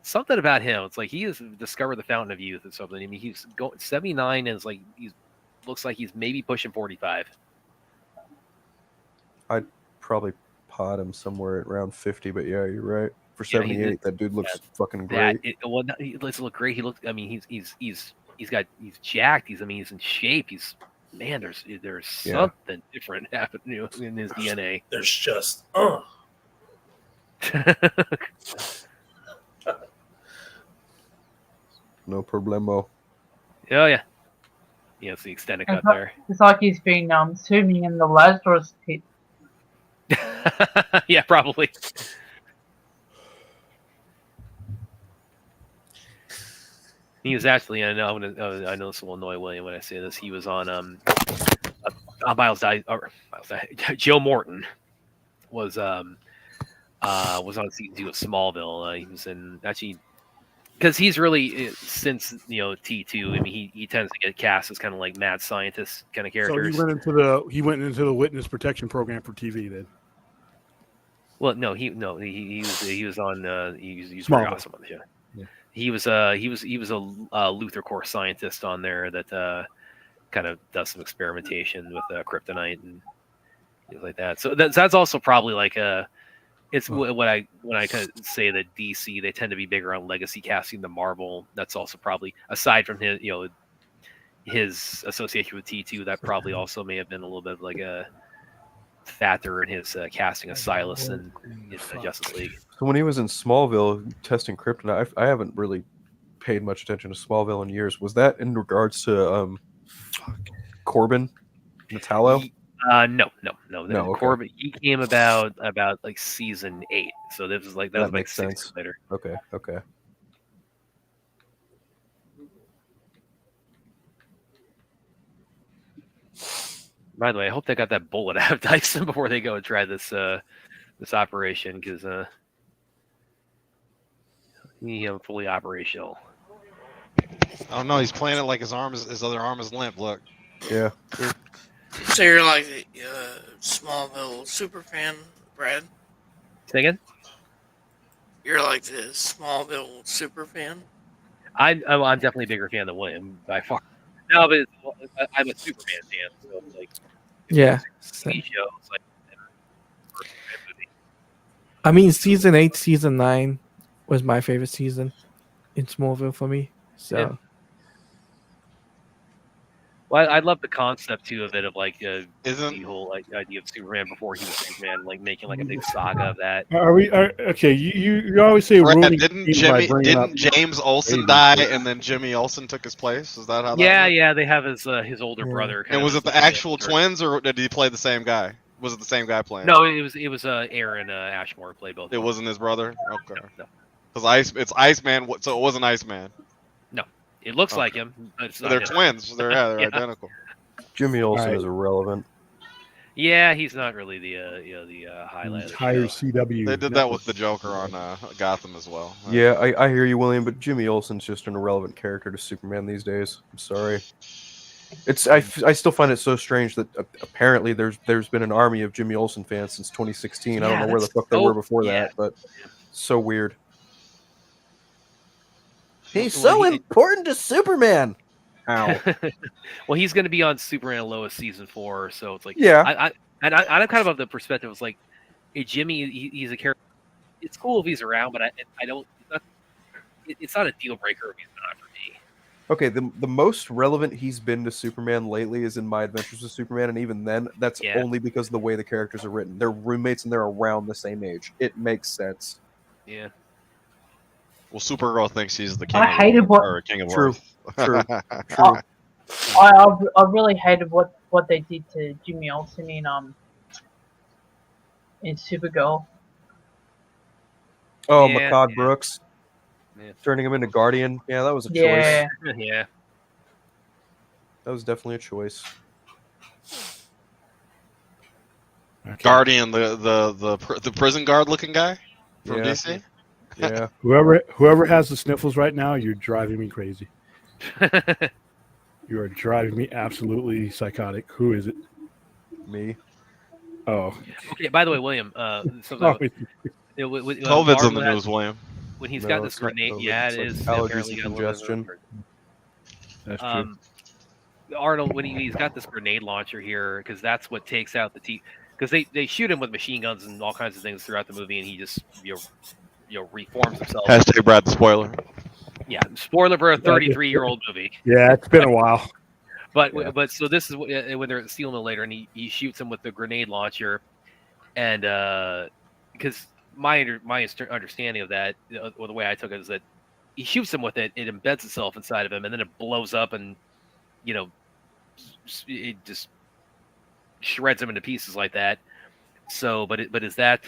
something about him. It's like he has discovered the fountain of youth or something. I mean, he's going 79 and looks like he's maybe pushing 45. I'd probably pot him somewhere around 50, but yeah, you're right. For 78, that dude looks fucking great. He looks great. He looks. I mean, he's jacked. He's in shape. There's something different happening in his DNA. There's just No problemo. Oh yeah. Yeah, it's the extended cut there. It's like he's been swimming in the Lazarus pit. Yeah, probably. He was actually, I know this will annoy William when I say this. He was on Joe Morton was on season 2 of Smallville. He was in actually. Because he's really since T2. I mean, he tends to get cast as kind of like mad scientist kind of characters. So he went into the witness protection program for TV then. Well, he was on he was very awesome on the show. Yeah. He was a Luthor Corps scientist on there that kind of does some experimentation with kryptonite and things like that. So that's also probably like a. It's when I kind of say that DC, they tend to be bigger on legacy casting than Marvel. That's also probably, aside from his association with T2, that probably also may have been a little bit of like a factor in his casting of Silas in Justice League. So when he was in Smallville testing kryptonite, I haven't really paid much attention to Smallville in years. Was that in regards to Corbin Metallo? No. Okay. Corbin, he came about like season 8, so that was like 6 years later. Okay. By the way, I hope they got that bullet out of Dyson before they go and try this operation, because he fully operational. Oh no, he's playing it like his other arm is limp. Look. Yeah. So you're like the Smallville super fan, Brad? Say again? You're like the Smallville super fan? I'm definitely a bigger fan than William by far. No, but I'm a Superman fan, so it's like yeah. TV show. It's like I mean, season 8, season 9 was my favorite season in Smallville for me. So. Yeah. Well, I love the concept too of it, of like the whole like idea of Superman before he was Superman, like making like a big saga of that. Okay? You always say ruining didn't James Olsen die and then Jimmy Olsen took his place? Is that how? Yeah, they have his older brother. And was it the actual twins, or did he play the same guy? Was it the same guy playing? No, it was Aaron Ashmore played both. It wasn't his brother. Okay. No. Because it's Iceman, so it wasn't Iceman. No, it looks like him. But it's not they're him. twins. They're identical. Jimmy Olsen is irrelevant. Yeah, he's not really the highlight. Entire CW. They did that with the Joker on Gotham as well. Yeah, I hear you, William, but Jimmy Olsen's just an irrelevant character to Superman these days. I'm sorry. I still find it so strange that apparently there's been an army of Jimmy Olsen fans since 2016. Yeah, I don't know where the fuck they were before that, but so weird. He's so important to Superman. Ow. Well, he's going to be on Superman and Lois season 4, so it's like yeah. I'm kind of the perspective. It's like, hey, Jimmy, he's a character. It's cool if he's around, but I don't. It's not a deal breaker if he's not for me. Okay, the most relevant he's been to Superman lately is in My Adventures with Superman, and even then, that's only because of the way the characters are written. They're roommates and they're around the same age. It makes sense. Yeah. Well, Supergirl thinks he's the king. I hated king of True. Earth. True. I really hated what they did to Jimmy Olsen in Supergirl. Oh, Makad Brooks. Yeah. Turning him into Guardian. Yeah, that was a choice. Yeah. That was definitely a choice. Okay. Guardian, the prison guard looking guy from DC. Yeah. Whoever has the sniffles right now, you're driving me crazy. You are driving me absolutely psychotic. Who is it? Me. Oh. Okay. By the way, William. COVID's in the news, William. When he's got this grenade, it is apparently got congestion. That's true. Arnold, when he's got this grenade launcher here, because that's what takes out the because they shoot him with machine guns and all kinds of things throughout the movie, and he just reforms himself. Hashtag Brad the spoiler. Yeah, spoiler for a 33-year-old movie. Yeah, it's been a while. But so this is when they're stealing him later, and he shoots him with the grenade launcher, and because my understanding of that, or the way I took it, is that he shoots him with it, it embeds itself inside of him, and then it blows up, and it just shreds him into pieces like that. So, but is that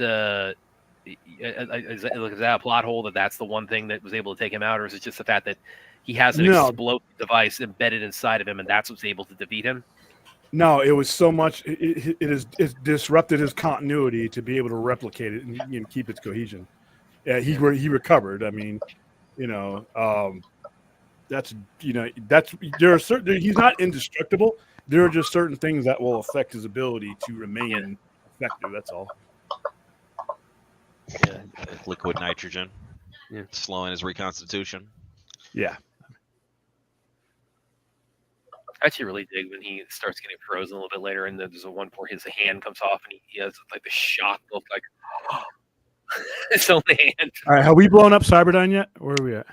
is that a plot hole that's the one thing that was able to take him out, or is it just the fact that he has an explosive device embedded inside of him, and that's what's able to defeat him? No, it was so much. It disrupted his continuity to be able to replicate it and keep its cohesion. Yeah, he recovered. I mean, that's there are certain. He's not indestructible. There are just certain things that will affect his ability to remain effective. That's all. Yeah, liquid nitrogen. Yeah, slowing his reconstitution. Yeah. I actually really dig when he starts getting frozen a little bit later, and there's a one where his hand comes off, and he has like the shock look, like his own hand. All right, have we blown up Cyberdyne yet? Where are we at?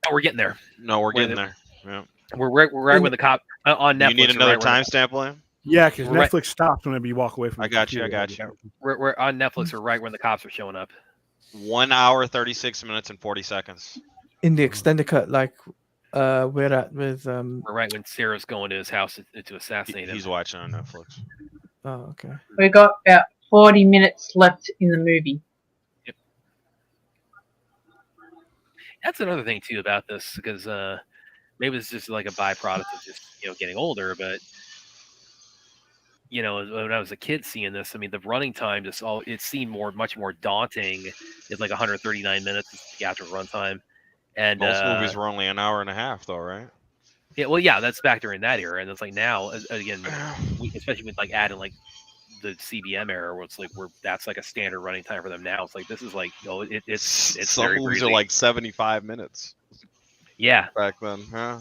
Oh, we're getting there. No, we're getting there. Yeah. We're right when the cop on Netflix. You need another timestamp, William? Yeah, because Netflix stops whenever you walk away from. I got you. We're on Netflix. We're right when the cops are showing up. 1 hour, 36 minutes, and 40 seconds. In the extended cut, we're at with We're right when Sarah's going to his house to assassinate him. He's watching on Netflix. Oh, okay. We got about 40 minutes left in the movie. Yep. That's another thing too about this, because maybe it's just like a byproduct of just getting older, but when I was a kid seeing this, I mean, the running time it seemed much more daunting. It's like 139 minutes is the actual runtime. And most movies were only an hour and a half, though, right? Yeah, well, yeah, that's back during that era, and it's like now, again, especially with like adding like the CBM era, where it's like that's like a standard running time for them now. It's like this is like it's some very movies breezy. are like 75 minutes. Yeah, back then, huh?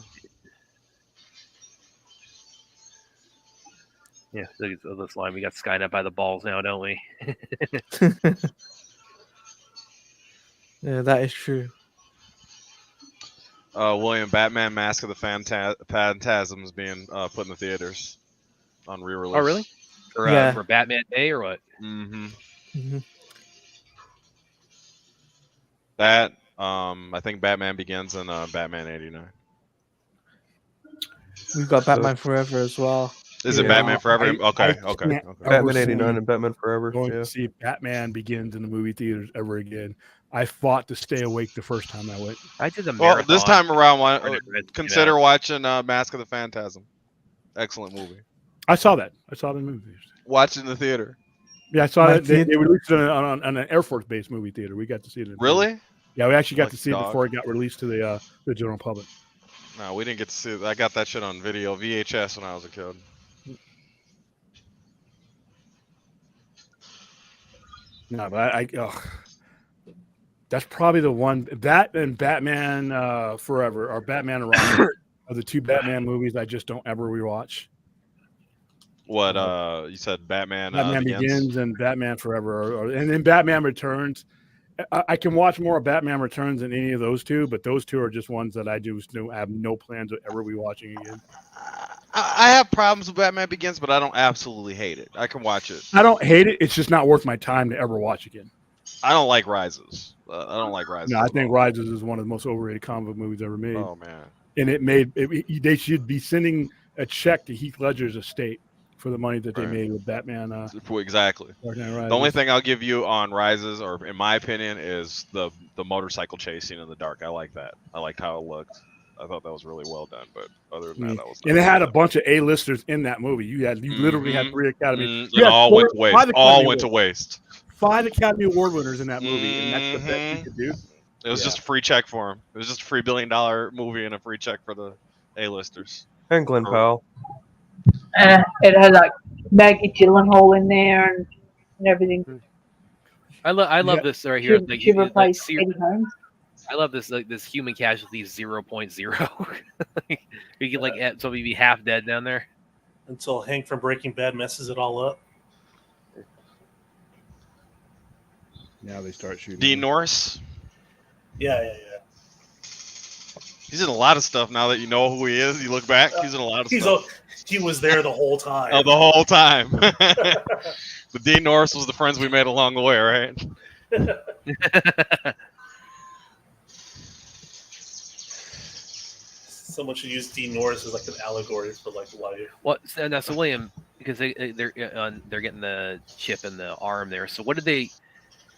Yeah, this line we got Skynet by the balls now, don't we? Yeah, that is true. William, Batman Mask of the Phantasm is being put in the theaters on re-release. Oh, really? For Batman Day or what? Mm-hmm. Mm-hmm. That I think Batman Begins and Batman '89. We've got Batman Forever as well. Is it Batman Forever? Okay. Batman '89 and Batman Forever. Going to see Batman Begins in the movie theaters ever again. I fought to stay awake the first time I went. I did the marathon. Well, this time around, consider watching Mask of the Phantasm. Excellent movie. I saw that. I saw the movie. Watch it in the theater. Yeah, I saw it. They released it on an Air Force Base movie theater. We got to see it. Really? Yeah, we actually got to see it before it got released to the general public. No, we didn't get to see it. I got that shit on video, VHS, when I was a kid. No, but that's probably the one. That and Batman Forever or Batman and Robin are the two Batman movies I just don't ever rewatch. What you said? Batman Begins and Batman Forever, and then Batman Returns. I can watch more of Batman Returns than any of those two, but those two are just ones that I have no plans of ever rewatching again. I have problems with Batman Begins, but I don't absolutely hate it. I can watch it. I don't hate it. It's just not worth my time to ever watch again. I don't like Rises. I don't like Rises. No, I think Rises is one of the most overrated comic book movies ever made. Oh man! And they should be sending a check to Heath Ledger's estate for the money that they made with Batman. Exactly. The only thing I'll give you on Rises, or in my opinion, is the motorcycle chase scene in the dark. I like that. I liked how it looked. I thought that was really well done. But other than that, I was. And it had a bunch of A-listers in that movie. You literally had 3 Academy. It all went to waste. All went to waste. 5 Academy Award winners in that movie, and that's the best you could do. It was just a free check for him. It was just a $3 billion movie and a free check for the A-listers. And Glenn Powell. It had like Maggie Gyllenhaal in there and everything. I love this right here. She replaced Eddie Holmes. I love this this human casualty 0.0. You can like so maybe half dead down there. Until Hank from Breaking Bad messes it all up. Now they start shooting. Dean Norris. Yeah. He's in a lot of stuff now that you know who he is. You look back, he's in a lot of stuff. He was there the whole time. Oh, the whole time. The Dean Norris was the friends we made along the way, right? Someone should use Dean Norris as like an allegory for like life. Well, so William, because they're getting the chip in the arm there. So what did they?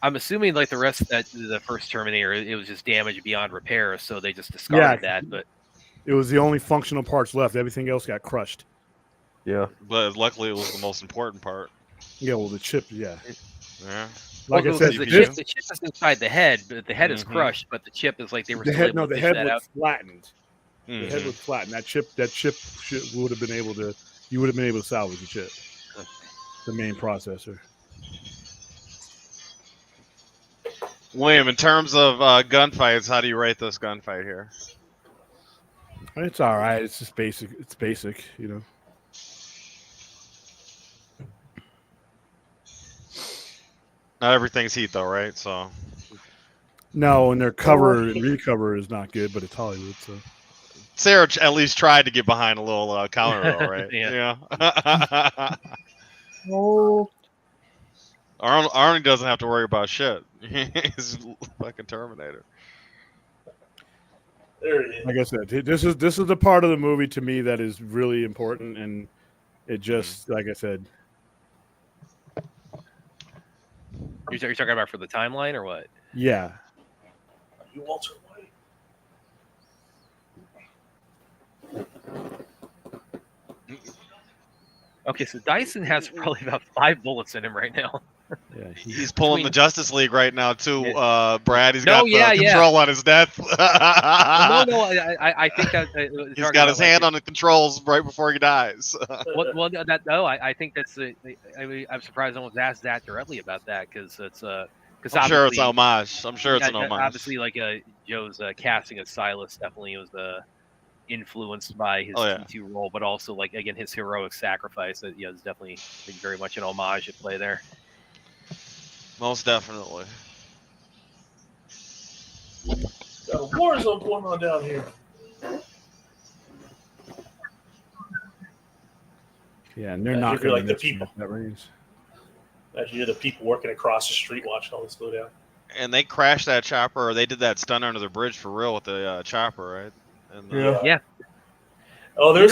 I'm assuming like the rest of the first Terminator, it was just damaged beyond repair, so they just discarded that. But it was the only functional parts left. Everything else got crushed. Yeah, but luckily it was the most important part. Yeah, well, the chip, yeah. Like I said, the chip is inside the head, but the head is crushed. But the chip is like they were the head. No, the head was flattened. The head was flattened. That chip would have been able to. You would have been able to salvage the chip. The main processor. William, in terms of gunfights, how do you rate this gunfight here? It's all right. It's just basic. It's basic, you know. Not everything's heat, though, right? So. No, and their cover and recover is not good, but it's Hollywood, so. Sarah at least tried to get behind a little counter, though, right? Yeah. Oh. Arnie doesn't have to worry about shit. He's fucking Terminator. There it is. Like I said, this is the part of the movie to me that is really important, and it just like I said. You're talking about for the timeline or what? Yeah. You Walter White. Okay, so Dyson has probably about 5 bullets in him right now. Yeah, he's pulling the Justice League right now too. Brad, he's got control on his death. I think that he's got his hand on the controls right before he dies. I think that's. I'm surprised no one's asked that directly about that because it's I'm sure it's homage. I'm sure it's an homage. Obviously, like Joe's casting of Silas definitely was influenced by his T2 role, but also like again his heroic sacrifice. That is definitely very much an homage at play there. Most definitely. Got a war zone going on down here. Yeah, and they're not going like the people. That range. Imagine you're the people working across the street watching all this go down. And they crashed that chopper, or they did that stunt under the bridge for real with the chopper, right? And, yeah. Oh, there's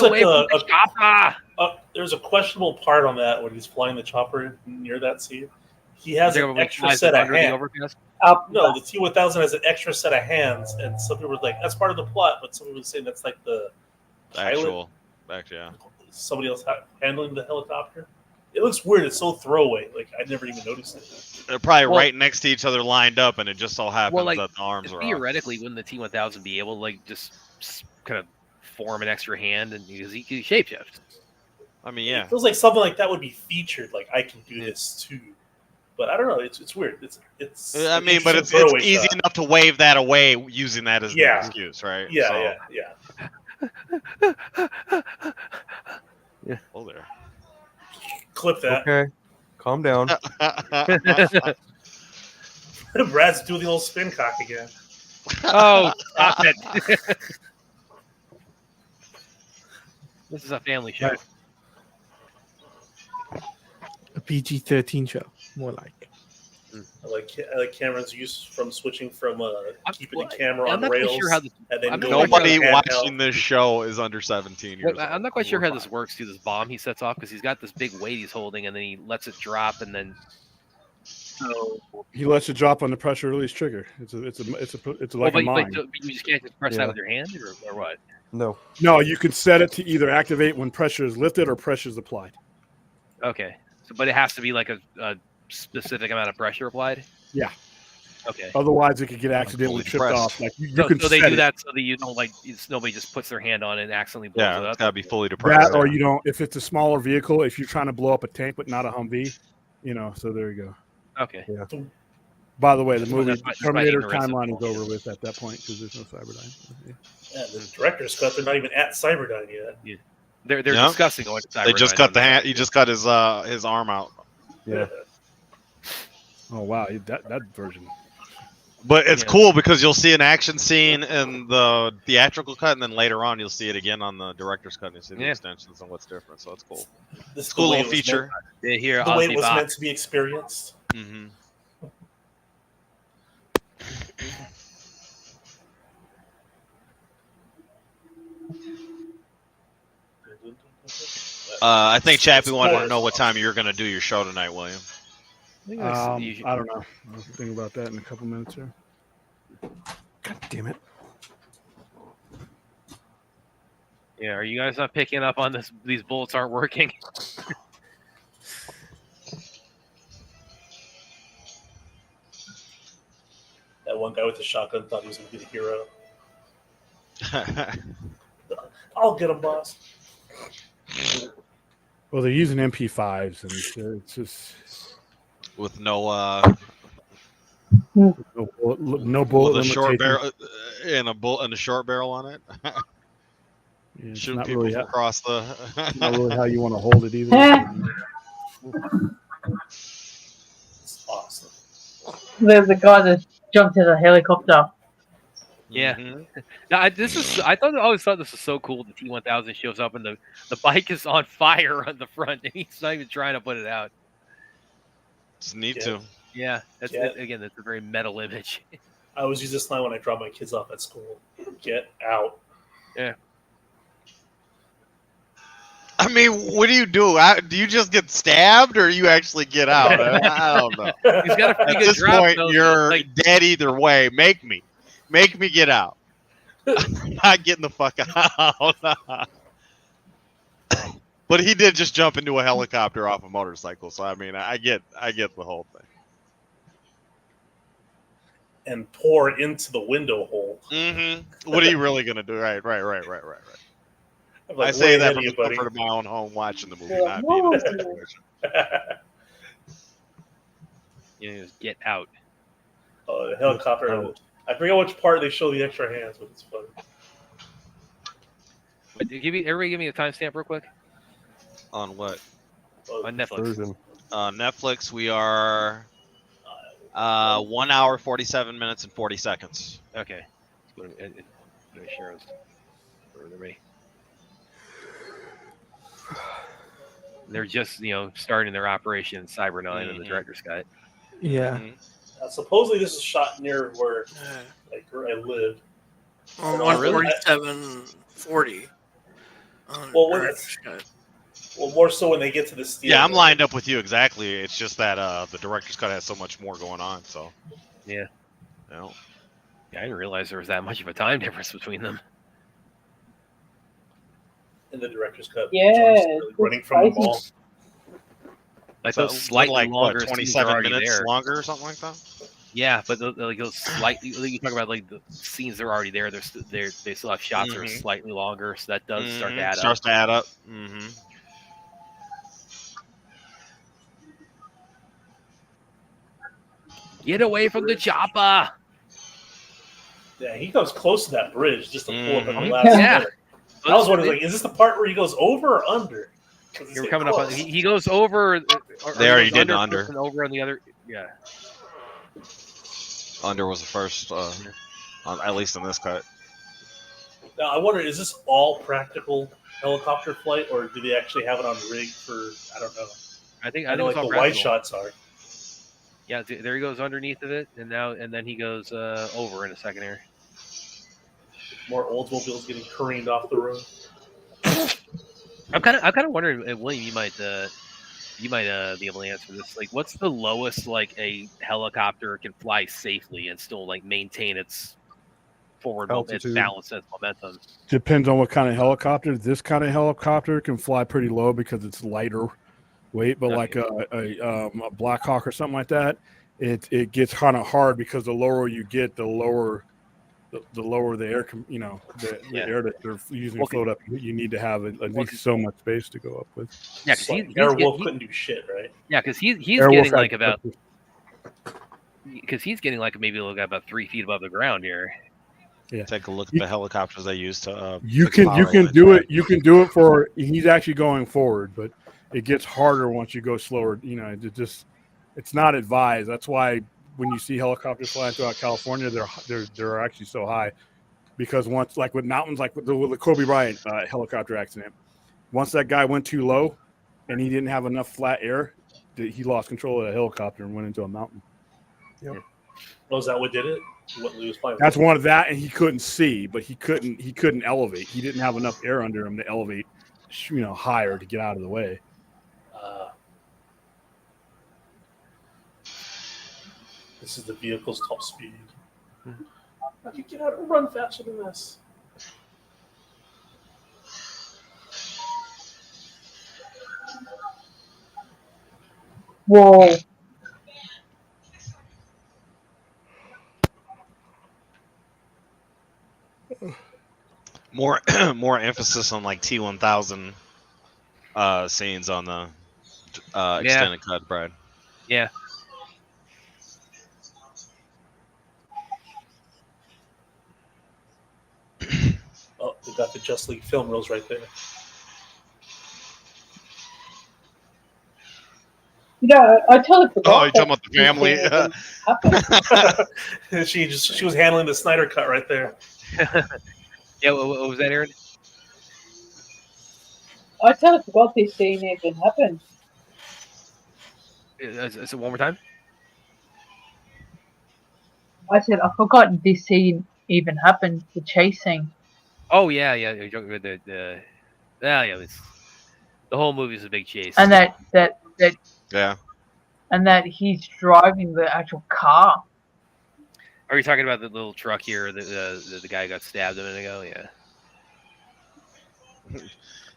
there's a questionable part on that when he's flying the chopper near that scene. He has an extra set of hands. No, the T-1000 has an extra set of hands, and some people were like, "That's part of the plot," but some people were saying that's like the actual, somebody else handling the helicopter. It looks weird. It's so throwaway. Like I never even noticed it. They're probably right next to each other, lined up, and it just so happens that the arms are theoretically, wouldn't the T-1000 be able to like just kind of form an extra hand and because he shapeshift? I mean, yeah, it feels like something like that would be featured. Like I can do this too. But I don't know. It's weird. It's. I mean, but it's easy enough to wave that away using that as the excuse, right? Yeah, yeah. Oh, there. Clip that. Okay, calm down. Brad's doing the old spin cock again. Oh, stop it! This is a family show. A PG-13 show, more like. I like Cameron's use from switching from keeping the camera on rails. Nobody watching this show is under 17 years old. I'm not quite sure how this works through this bomb he sets off because he's got this big weight he's holding and then he lets it drop and then. So he lets it drop on the pressure release trigger. It's like a mine. But you just can't just press that with your hand or what? No, you can set it to either activate when pressure is lifted or pressure is applied. Okay, but it has to be like a specific amount of pressure applied. Yeah. Okay. Otherwise, it could get accidentally tripped off. Like so they do that so that you don't nobody just puts their hand on it and accidentally blows it up. It's gotta be fully depressed. That or you don't. If it's a smaller vehicle, if you're trying to blow up a tank but not a Humvee, So there you go. Okay. Yeah. By the way, the movie Terminator timeline is over with at that point because there's no Cyberdyne. Yeah, the director's cut. They're not even at Cyberdyne yet. Yeah. They're discussing going to Cyberdyne. They just cut the hand. He just cut his arm out. Yeah. Oh wow, that version. But it's cool because you'll see an action scene in the theatrical cut, and then later on you'll see it again on the director's cut, and you see the extensions and what's different. So it's cool. This cool little feature. The way it was meant to be experienced. Mm-hmm. I think Chappie wanted to know what time you're going to do your show tonight, William. I don't know. I'll think about that in a couple minutes here. God damn it. Yeah, are you guys not picking up on this? These bullets aren't working. That one guy with the shotgun thought he was going to be the hero. I'll get him, boss. Well, they're using MP5s, and it's just with no bullet. With a short barrel and a short barrel on it. Shooting people across the. Not really how you want to hold it either. It's awesome. There's a guy that jumped in a helicopter. Yeah, now, I always thought this was so cool. The T-1000 shows up and the bike is on fire on the front, and he's not even trying to put it out. It's neat too. Yeah, that's a very metal image. I always use this line when I drop my kids off at school. Get out. Yeah. I mean, what do you do? Do you just get stabbed, or you actually get out? I don't know. He's got a pretty good At this drop, point, though, you're dead either way. Make me get out. I'm not getting the fuck out. But he did just jump into a helicopter off a motorcycle, so I mean, I get the whole thing. And pour into the window hole. Mm-hmm. What are you really gonna do? Right. Like, I say that from the comfort of my own home, watching the movie, not being in the situation. Just get out. Oh, the helicopter. I forget which part they show the extra hands, but it's funny. Wait, everybody give me a timestamp real quick. On what? On Netflix. Netflix, we are 1 hour, 47 minutes, and 40 seconds. Okay. Share They're just, starting their operation in Cyber 9 in the director's cut. Yeah. Supposedly this is shot near where I lived. 147.40. Well, more so when they get to the steel. Yeah, I'm lined up with you exactly. It's just that the director's cut has so much more going on. So. Yeah. Yeah, I didn't realize there was that much of a time difference between them. In the director's cut. Really running from the mall. Like those slightly longer, 27 minutes longer or something like that. Yeah, but those slightly. You talk about like the scenes that are already there. They still have shots that are slightly longer, so that does start to add up. Starts to add up. Mm-hmm. Get away from the chopper! Yeah, he goes close to that bridge just to pull up in the last minute. I was wondering, is this the part where he goes over or under? You're coming up on. He goes over. There, he did under. And over on the other. Yeah. Under was the first, at least in this cut. Now I wonder, is this all practical helicopter flight, or do they actually have it on rig for? I don't know. I think like the wide shots are. Yeah, there he goes underneath of it, and then he goes over in a second here. More Oldsmobiles getting careened off the road. I'm kind of wondering, William, you might be able to answer this. Like, what's the lowest like a helicopter can fly safely and still like maintain its forward its balance and momentum? Depends on what kind of helicopter. This kind of helicopter can fly pretty low because it's lighter weight, but like a Black Hawk or something like that, it gets kind of hard because the lower you get, the lower the air, the air that they're using to float up. You need to have at least so much space to go up with. Yeah, because Airwolf couldn't do shit, right? Yeah, because he's getting like about. Because he's getting like maybe about 3 feet above the ground here. Yeah. Take a look at the helicopters they use to. You can do it. You can do it for. He's actually going forward, but it gets harder once you go slower. It's not advised. That's why when you see helicopters flying throughout California, they're actually so high, because once, like with mountains, like with the Kobe Bryant helicopter accident, once that guy went too low, and he didn't have enough flat air, he lost control of the helicopter and went into a mountain. Yep. Oh, is that what did it? What he was flying? That's one of that, and he couldn't see, but he couldn't elevate. He didn't have enough air under him to elevate, higher to get out of the way. This is the vehicle's top speed. I can get out and run faster than this. Whoa. More emphasis on like T1000 scenes on the extended cut, Brad. Yeah. Oh, they got the Just League film reels right there. I totally forgot. Oh, you talking about the family? She was handling the Snyder cut right there. Yeah, what was that, Aaron? I totally forgot this scene even happened. Is it one more time? I said I forgot this scene even happened. The chase scene. Oh yeah. You're talking about the whole movie's a big chase. And that yeah. And that he's driving the actual car. Are you talking about the little truck here? The guy got stabbed a minute ago. Yeah.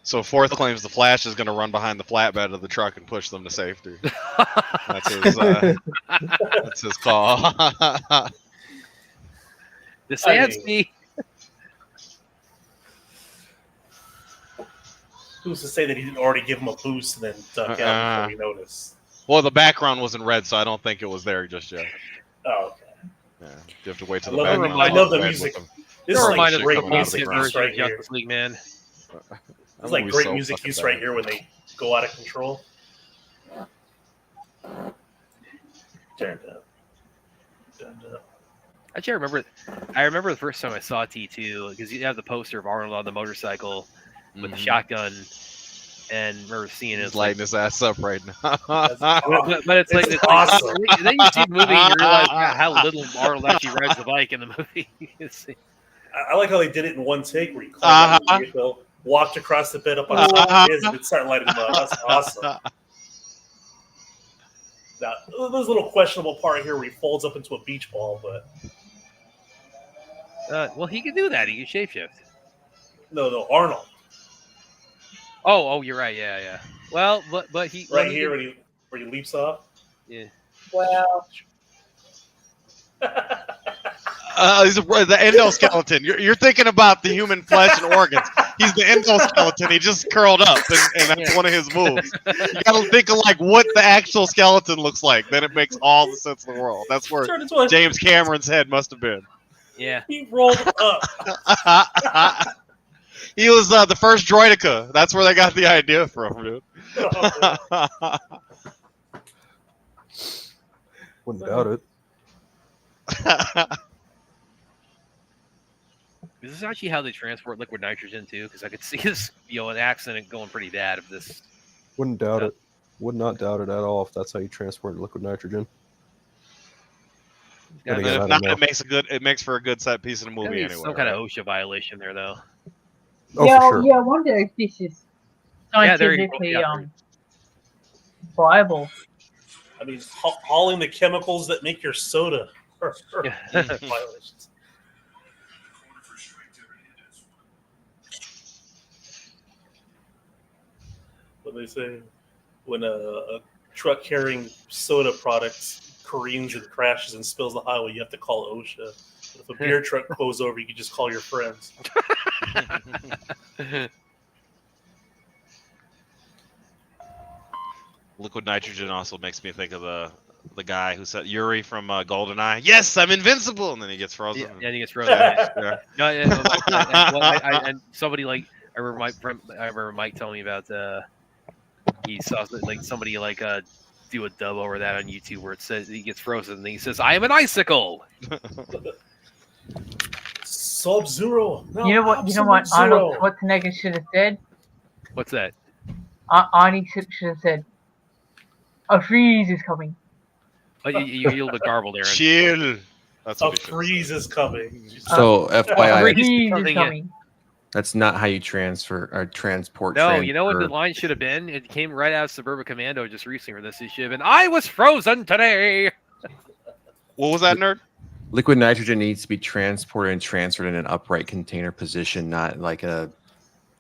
So Fourth claims the Flash is going to run behind the flatbed of the truck and push them to safety. That's his call. The Sandsby. Who's to say that he didn't already give him a boost and then duck out before he noticed? Well, the background was in red, so I don't think it was there just yet. Oh, okay. Yeah, you have to wait till the background. I love the music. This is like great music version right of here. Justice League, man. It's like great music use right here when they go out of control. Turned up. Actually, I remember the first time I saw T2 because you have the poster of Arnold on the motorcycle with the shotgun, and remember seeing it lighting his ass up right now. but it's like awesome. Then you see the movie and you realize how little Arnold actually rides the bike in the movie. I like how they did it in one take where he climbed out the vehicle, walked across the bed up on his and started lighting them up. That's awesome. Now, there's a little questionable part here where he folds up into a beach ball, but well, he can do that. He can shapeshift. No, Arnold. Oh, you're right. Yeah. Well, but he right here where he leaps off. Yeah. Well. He's the endoskeleton. You're thinking about the human flesh and organs. He's the endoskeleton. He just curled up, and that's one of his moves. You gotta think of like what the actual skeleton looks like. Then it makes all the sense in the world. That's where James Cameron's head must have been. Yeah. He rolled up. He was the first droideka. That's where they got the idea from, dude. Wouldn't doubt it. Is this actually how they transport liquid nitrogen too? Because I could see this, an accident going pretty bad if this. Wouldn't doubt it. Would not doubt it at all if that's how you transport liquid nitrogen. And then if not, it makes for a good set piece in the movie anyway. Some kind of OSHA violation there, though. Oh, yeah, for sure. Yeah. I wonder if this is scientifically viable. I mean, hauling the chemicals that make your soda. Violations. What they say when a truck carrying soda products careens and crashes and spills the highway, you have to call OSHA. But if a beer truck goes over, you can just call your friends. Liquid nitrogen also makes me think of the guy who said Yuri from GoldenEye. Yes, I'm invincible, and then he gets frozen. Yeah, he gets frozen. And somebody I remember Mike telling me about he saw somebody do a dub over that on YouTube where it says he gets frozen and he says, "I am an icicle." Sub-Zero. No, you know what Arnold Schwarzenegger should have said? What's that? Arnie should have said, "A freeze is coming." Oh, you a little bit garbled there. Chill. That's a freeze is coming. So, FYI, freeze is coming. That's not how you transport. No, you know what the line should have been? It came right out of Suburban Commando just recently. This should have been, "I was frozen today." What was that, nerd? Liquid nitrogen needs to be transported and transferred in an upright container position, not like a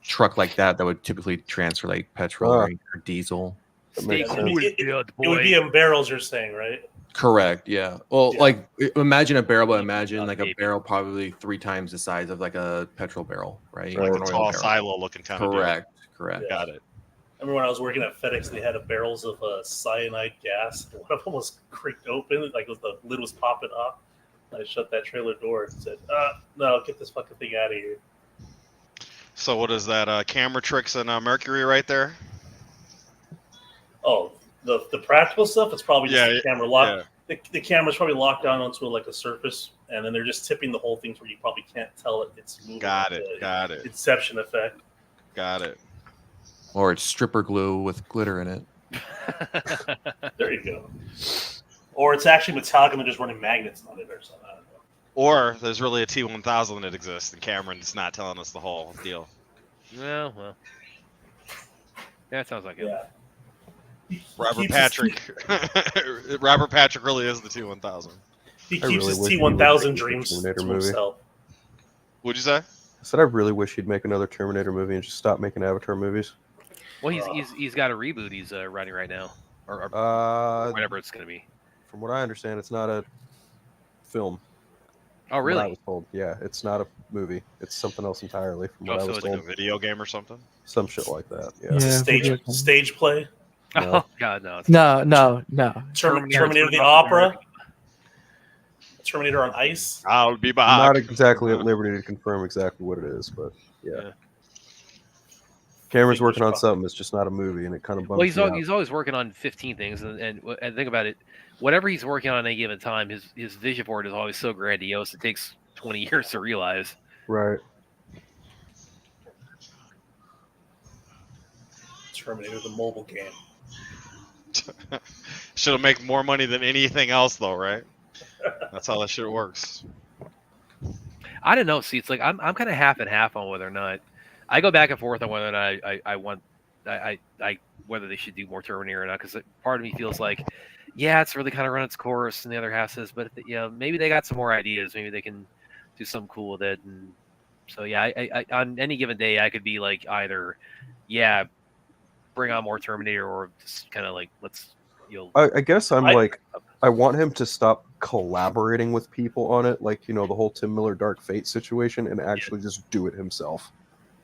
truck like that would typically transfer like petrol or diesel. Stay cool, it would be in barrels, you're saying, right? Correct. Yeah. Well, like imagine a barrel, but imagine like a barrel probably 3 times the size of like a petrol barrel, right? Like a tall silo looking kind of. Correct. Yeah. Got it. I remember when I was working at FedEx, they had barrels of cyanide gas. One of them was creaked open, like the lid was popping off. I shut that trailer door and said, "No, get this fucking thing out of here." So what is that? Camera tricks and Mercury right there? Oh, the practical stuff. It's probably just the camera lock. Yeah. The camera's probably locked down onto a surface, and then they're just tipping the whole thing where you probably can't tell it's moving. Got it. Inception effect. Got it. Or it's stripper glue with glitter in it. There you go. Or it's actually metallic and they're just running magnets on it or something. I don't know. Or there's really a T1000 that exists, and Cameron's not telling us the whole deal. Well. That sounds like it. Yeah. Robert Patrick really is the T1000. He keeps his T1000 dreams to himself. What'd you say? said I really wish he'd make another Terminator movie and just stop making Avatar movies. Well, he's got a reboot he's writing right now, or whatever it's going to be. From what I understand, it's not a film. Oh, really? What I was told. Yeah, it's not a movie. It's something else entirely. From what I was told. Like a video game or something. Some shit like that. Yeah. It's a stage play. No. Oh God, no. No. Terminator the opera. Terminator on Ice. I'll be back. Not exactly at liberty to confirm exactly what it is, but yeah. Cameron's working on something. It's just not a movie, and it kind of bums me out. He's always working on 15 things, and think about it. Whatever he's working on at any given time, his vision board is always so grandiose. It takes 20 years to realize. Right. Terminator the mobile game. Should make more money than anything else, though, right? That's how that shit works. I don't know. See, it's like I'm kind of half and half on whether or not I go back and forth on whether or not I want whether they should do more Terminator or not, because part of me feels like, yeah, it's really kind of run its course, and the other half says, but maybe they got some more ideas. Maybe they can do something cool with it. And so yeah, I on any given day I could be like either, yeah, bring on more Terminator, or just kind of like I guess I want him to stop collaborating with people on it, like the whole Tim Miller Dark Fate situation, and actually just do it himself.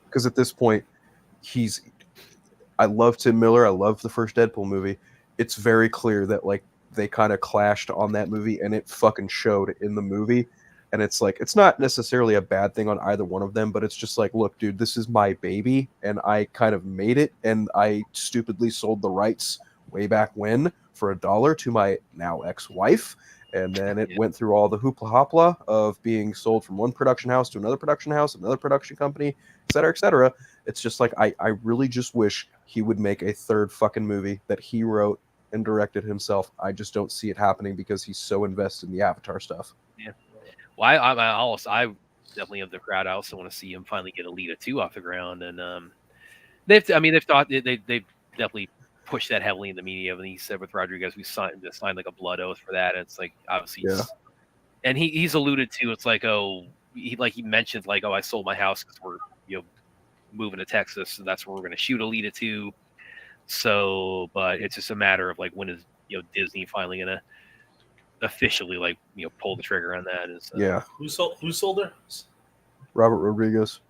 Because at this point, I love Tim Miller. I love the first Deadpool movie. It's very clear that they kind of clashed on that movie, and it fucking showed in the movie. And it's like, it's not necessarily a bad thing on either one of them, but it's just like, look, dude, this is my baby, and I kind of made it, and I stupidly sold the rights way back when for $1 to my now ex-wife. And then it went through all the hoopla hopla of being sold from one production house to another production house, another production company, et cetera, et cetera. It's just like, I really just wish he would make a third fucking movie that he wrote and directed himself. I just don't see it happening because he's so invested in the Avatar stuff. Yeah. Well, I definitely of the crowd. I also want to see him finally get Alita 2 off the ground. And they've definitely pushed that heavily in the media. And he said with Rodriguez, we signed like a blood oath for that. And it's like, obviously, and he's alluded to, it's like, he mentioned like, I sold my house because we're moving to Texas, and that's where we're going to shoot Alita 2. So, but it's just a matter of like, when is Disney finally going to officially pull the trigger on that? Yeah. Who sold their house? Robert Rodriguez.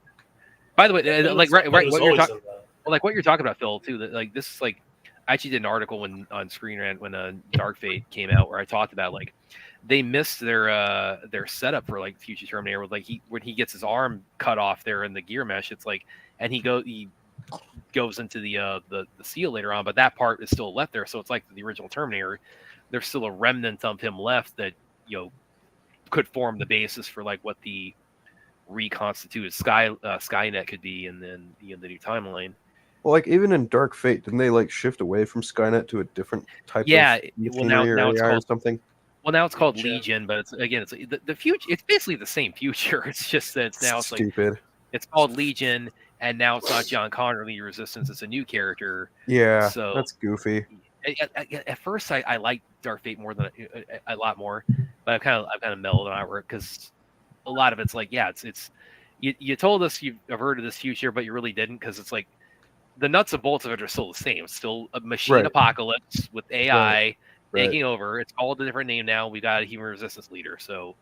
By the way, what you're talking about, Phil, too. That like this is like, I actually did an article on Screen Rant when Dark Fate came out, where I talked about like they missed their setup for like future Terminator, with like when he gets his arm cut off there in the gear mesh, it's like, and he goes into the seal later on, but that part is still left there. So it's like the original Terminator, there's still a remnant of him left that could form the basis for like what the reconstituted Skynet could be, and then the new timeline. Well, like even in Dark Fate, didn't they shift away from Skynet to a different type of machinery now it's or called something? Well, now it's called Legion, but it's the future. It's basically the same future. It's just that it's now it's stupid. It's called Legion, and now it's not John Connor, the Resistance. It's a new character. Yeah, so that's goofy. At first, I liked Dark Fate more than a lot more, but I've kind of mellowed on it because a lot of it's like, it's you told us you've averted this future, but you really didn't, because it's like the nuts and bolts of it are still the same. It's still a machine apocalypse with AI taking over. It's called a different name now. We got a human resistance leader, so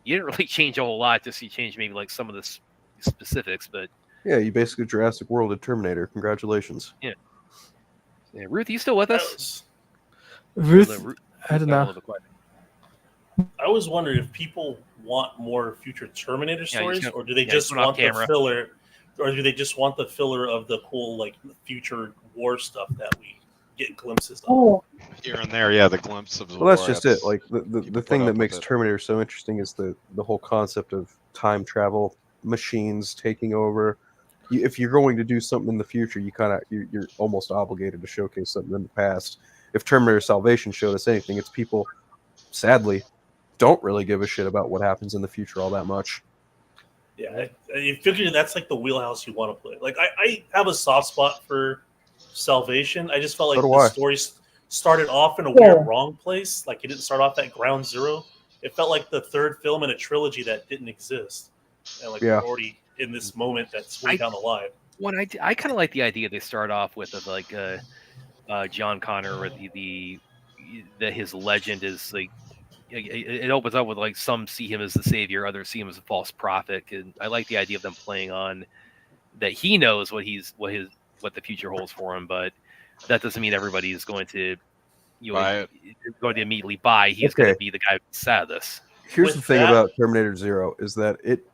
you didn't really change a whole lot. Just you changed maybe like some of the specifics, but yeah, you basically Jurassic World and Terminator. Congratulations. Yeah. Ruth, are you still with us? Ruth, I don't know. I was wondering if people want more future Terminator stories, or do they just want the filler? Or do they just want the filler of the cool future war stuff that we get glimpses of here and there? Yeah, the glimpse of the war. Well, that's just it. Like the thing that makes Terminator so interesting is the whole concept of time travel, machines taking over. If you're going to do something in the future, you're almost obligated to showcase something in the past. If Terminator Salvation showed us anything, it's people, sadly, don't really give a shit about what happens in the future all that much. Yeah, I figure that's like the wheelhouse you want to play. Like I have a soft spot for Salvation. I just felt like the story started off in a weird wrong place. Like it didn't start off at ground zero. It felt like the third film in a trilogy that didn't exist. and like we're already in this moment that's way down the line. I kind of like the idea they start off with of like John Connor, or that his legend is like it opens up with like some see him as the savior, others see him as a false prophet, and I like the idea of them playing on that he knows what the future holds for him, but that doesn't mean everybody is going to going to immediately buy. He's going to be the guy who sad this. Here's the thing about Terminator Zero is that it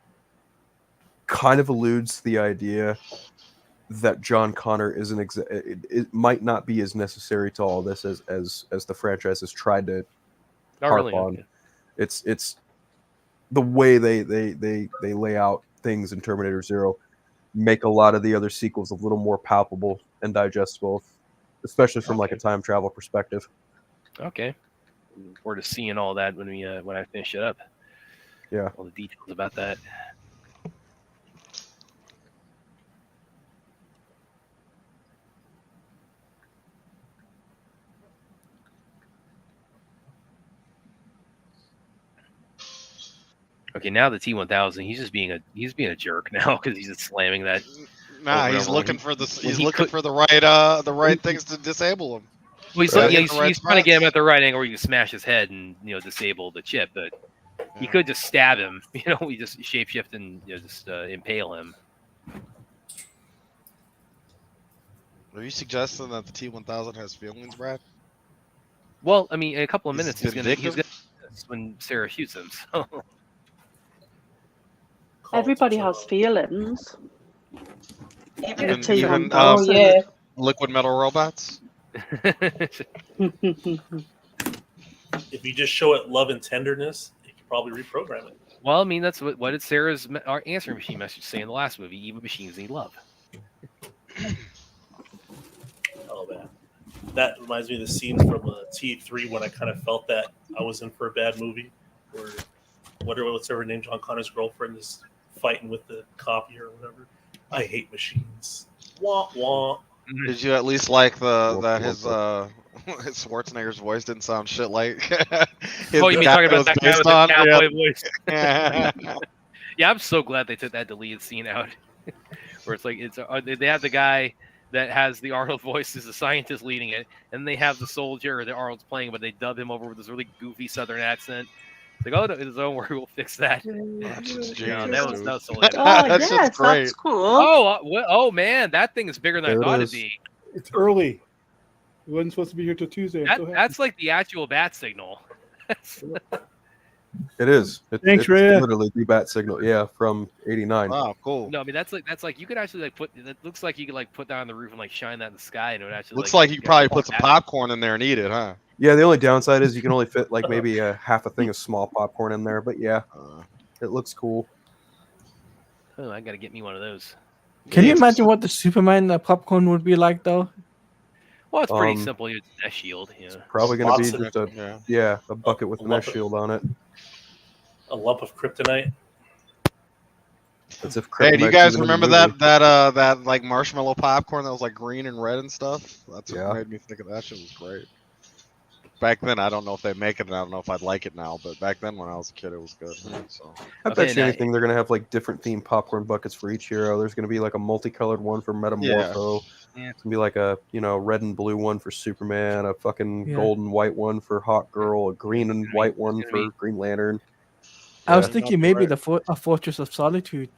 kind of alludes to the idea that John Connor isn't it might not be as necessary to all this as the franchise has tried to harp on. Okay. It's the way they lay out things in Terminator Zero make a lot of the other sequels a little more palpable and digestible, especially from like a time travel perspective. Okay, we're just seeing all that when I finish it up. Yeah, all the details about that. Okay, now the T-1000, he's being a jerk now because he's just slamming that. Nah, he's looking for the right things to disable him. Well, he's trying to get him at the right angle where you can smash his head and disable the chip, but you could just stab him. We just shapeshift and just impale him. Are you suggesting that the T-1000 has feelings, Brad? Well, I mean, in a couple of minutes he's gonna when Sarah shoots him. So. Everybody has feelings. Even liquid metal robots. If you just show it love and tenderness, you can probably reprogram it. Well, I mean, that's what did Sarah's our answering machine message say in the last movie? Even machines need love. Oh man, that reminds me of the scene from T3 when I kind of felt that I was in for a bad movie, where what's her name, John Connor's girlfriend is fighting with the copier or whatever. I hate machines. Wah wah. Did you at least like that his Schwarzenegger's voice didn't sound shit like? You mean talking about that guy with the cowboy voice? Yeah, I'm so glad they took that deleted scene out, where it's like they have the guy that has the Arnold voice as the scientist leading it, and they have the soldier that Arnold's playing, but they dub him over with this really goofy Southern accent. It's like, don't worry, we'll fix that. That was so yes, that's cool. Oh man, that thing is bigger than I thought it'd be. It's early. It wasn't supposed to be here till Tuesday. That's like the actual bat signal. It is. Thanks, it's Rhea. Literally the bat signal. Yeah, from '89. Wow, cool. No, I mean that's like you could actually put. It looks like you could put that on the roof and shine that in the sky, and it would actually looks like you could probably put some popcorn in there and eat it, huh? Yeah, the only downside is you can only fit maybe half a thing of small popcorn in there, but yeah, it looks cool. Oh, I gotta get me one of those. Can you imagine what the Superman popcorn would be like, though? Well, it's pretty simple. It's a shield. It's probably going to be just a bucket with an S shield on it. A lump of kryptonite. As if hey, do you guys remember that like marshmallow popcorn that was like green and red and stuff? That's what made me think of that shit was great. Back then, I don't know if they make it, and I don't know if I'd like it now. But back then, when I was a kid, it was good. So I bet you anything they're gonna have different themed popcorn buckets for each hero. There's gonna be a multicolored one for Metamorpho. Yeah. It's gonna be a red and blue one for Superman, a fucking gold and white one for Hawk Girl, a green and white one for Green Lantern. I was thinking maybe a Fortress of Solitude.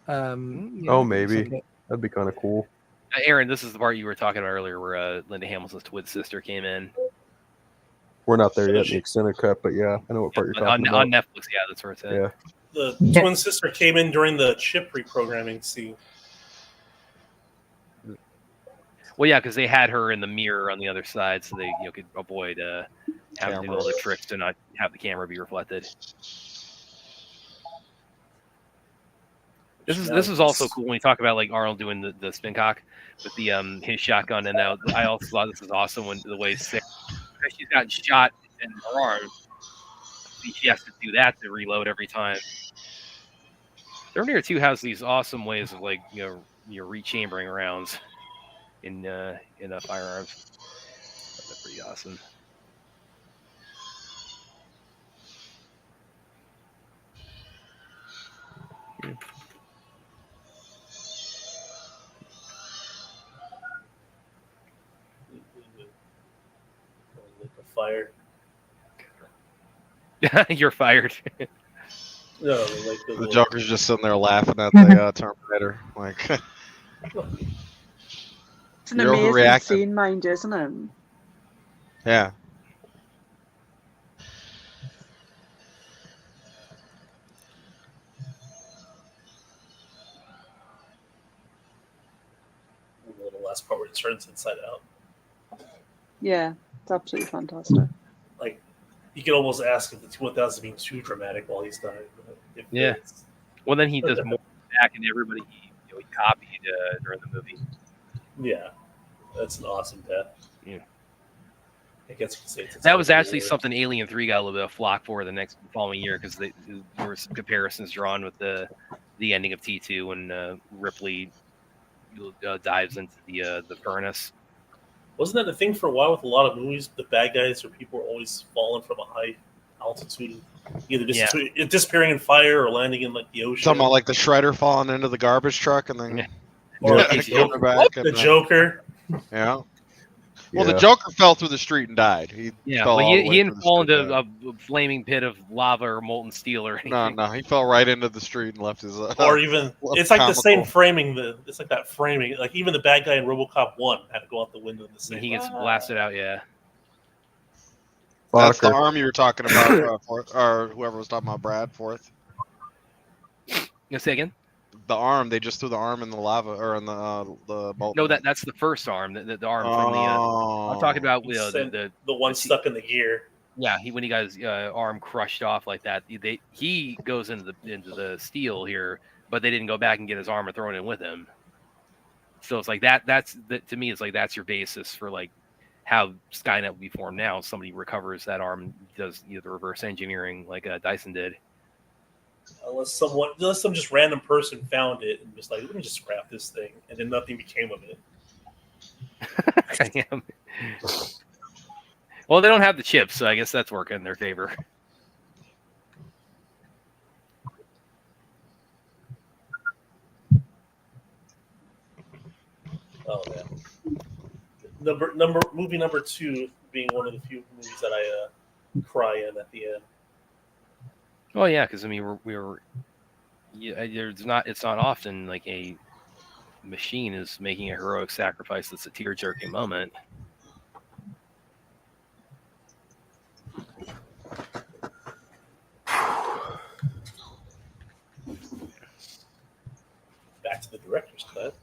Maybe that'd be kind of cool. Aaron, this is the part you were talking about earlier, where Linda Hamilton's twin sister came in. We're not there yet in the extended cut, but yeah, I know what part you're talking about. On Netflix, yeah, that's where it's at. Yeah. The twin sister came in during the chip reprogramming scene. Well, yeah, because they had her in the mirror on the other side, so they could avoid having to do all the tricks to not have the camera be reflected. This is also cool when you talk about Arnold doing the spin cock with the his shotgun, and now I also thought this was awesome when the way she's gotten shot in her arm, she has to do that to reload every time. Terminator 2 has these awesome ways of rechambering rounds in firearms. That's pretty awesome. Fire. You're fired. No, like the Joker's just sitting there laughing at the Terminator. Like, it's an amazing scene, mind you, isn't it? Yeah. The last part where it turns inside out. Yeah, it's absolutely fantastic. Like, you could almost ask if the 2000 is being too dramatic while he's dying. Yeah. Well, then he does more back and everybody he copied during the movie. Yeah, that's an awesome death. Yeah. I guess you could say it's that was actually something Alien 3 got a little bit of flack for the following year because there were some comparisons drawn with the ending of T2 when Ripley dives into the furnace. Wasn't that the thing for a while with a lot of movies? The bad guys or people are always falling from a high altitude, either disappearing in fire or landing in like the ocean. Talking about like the Shredder falling into the garbage truck and then or coming back. The Joker. Yeah. Well, the Joker fell through the street and died. He didn't fall into a flaming pit of lava or molten steel or anything. No, he fell right into the street and left his. Or even it's like the same framing. It's like that framing. Like even the bad guy in RoboCop 1 had to go out the window in the same. He gets blasted out. Yeah. That's the arm you were talking about, or whoever was talking about Brad Forth. You say again? The arm, they just threw the arm in the lava or in the bolt. No, that's the first arm. The arm from the. I'm talking about the one stuck in the gear. Yeah, when he got his arm crushed off like that, he goes into the steel here, but they didn't go back and get his arm and throw it in with him. So it's like to me, it's like that's your basis for like how Skynet will be formed now. Somebody recovers that arm, does the reverse engineering like Dyson did. Unless some just random person found it and was like, let me just scrap this thing, and then nothing became of it. Well, they don't have the chips, so I guess that's working in their favor. Oh man. Movie number 2 being one of the few movies that I cry in at the end. Oh yeah, because I mean it's not often like a machine is making a heroic sacrifice that's a tear-jerking moment. Back to the director's cut.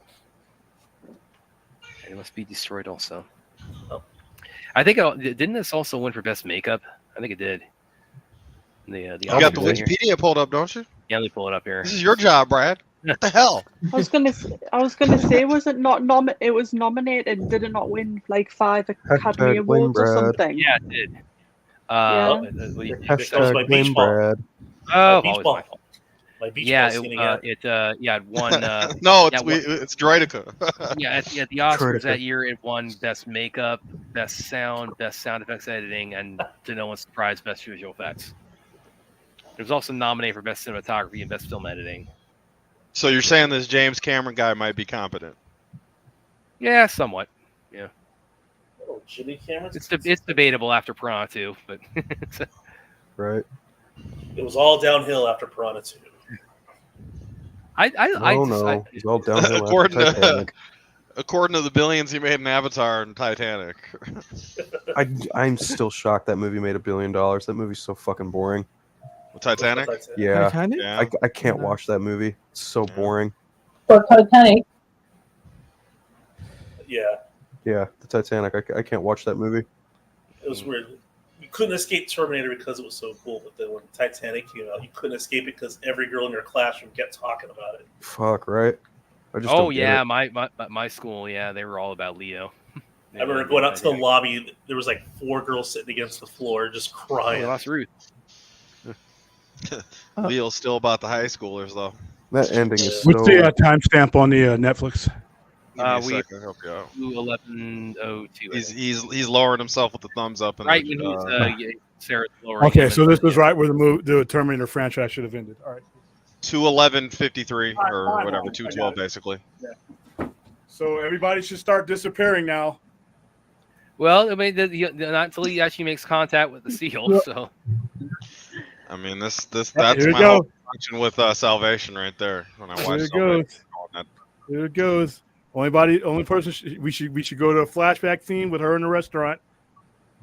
It must be destroyed also. Oh. I think didn't this also win for best makeup? I think it did. You got the Wikipedia pulled up, don't you? Yeah, let me pull it up here. This is your job, Brad. What the hell? I was gonna say, was it not it was nominated? Did it not win like 5 Academy Awards or something? Yeah, it did. Hashtag blame Brad. Oh, always my fault. It won. No, it's Droidica. Yeah, at the Oscars that year, it won Best Makeup, Best Sound, Best Sound Effects Editing, and to no one's surprise, Best Visual Effects. It was also nominated for Best Cinematography and Best Film Editing. So you're saying this James Cameron guy might be competent? Yeah, somewhat. Yeah. Oh, Jimmy Cameron. It's debatable after Piranha 2, but right. It was all downhill after Piranha 2. It's all downhill. According to the billions he made in Avatar and Titanic. I'm still shocked that movie made $1 billion. That movie's so fucking boring. Titanic? Yeah. Titanic? Yeah. I can't watch that movie. It's so boring. For Titanic. Yeah. Yeah, the Titanic. I can't watch that movie. It was weird. You couldn't escape Terminator because it was so cool, but then when Titanic came out, you couldn't escape it because every girl in your classroom kept talking about it. Fuck, right? I just don't get it. my school, they were all about Leo. I remember going out to the lobby. There was like 4 girls sitting against the floor just crying. Oh, that's Ruth. Leo's still about the high schoolers, though. That ending is so... What's the timestamp on the Netflix? We help you out. 11:02. He's lowering himself with the thumbs up. And right when Sarah's lowering. Okay, so this was right where the Terminator franchise should have ended. All right. 211:53 or whatever, 212 basically. Yeah. So everybody should start disappearing now. Well, I mean, not until he actually makes contact with the seal. So, I mean, that's my whole function with salvation right there. When I watch Salvation, here it goes. Only person we should go to a flashback scene with her in the restaurant,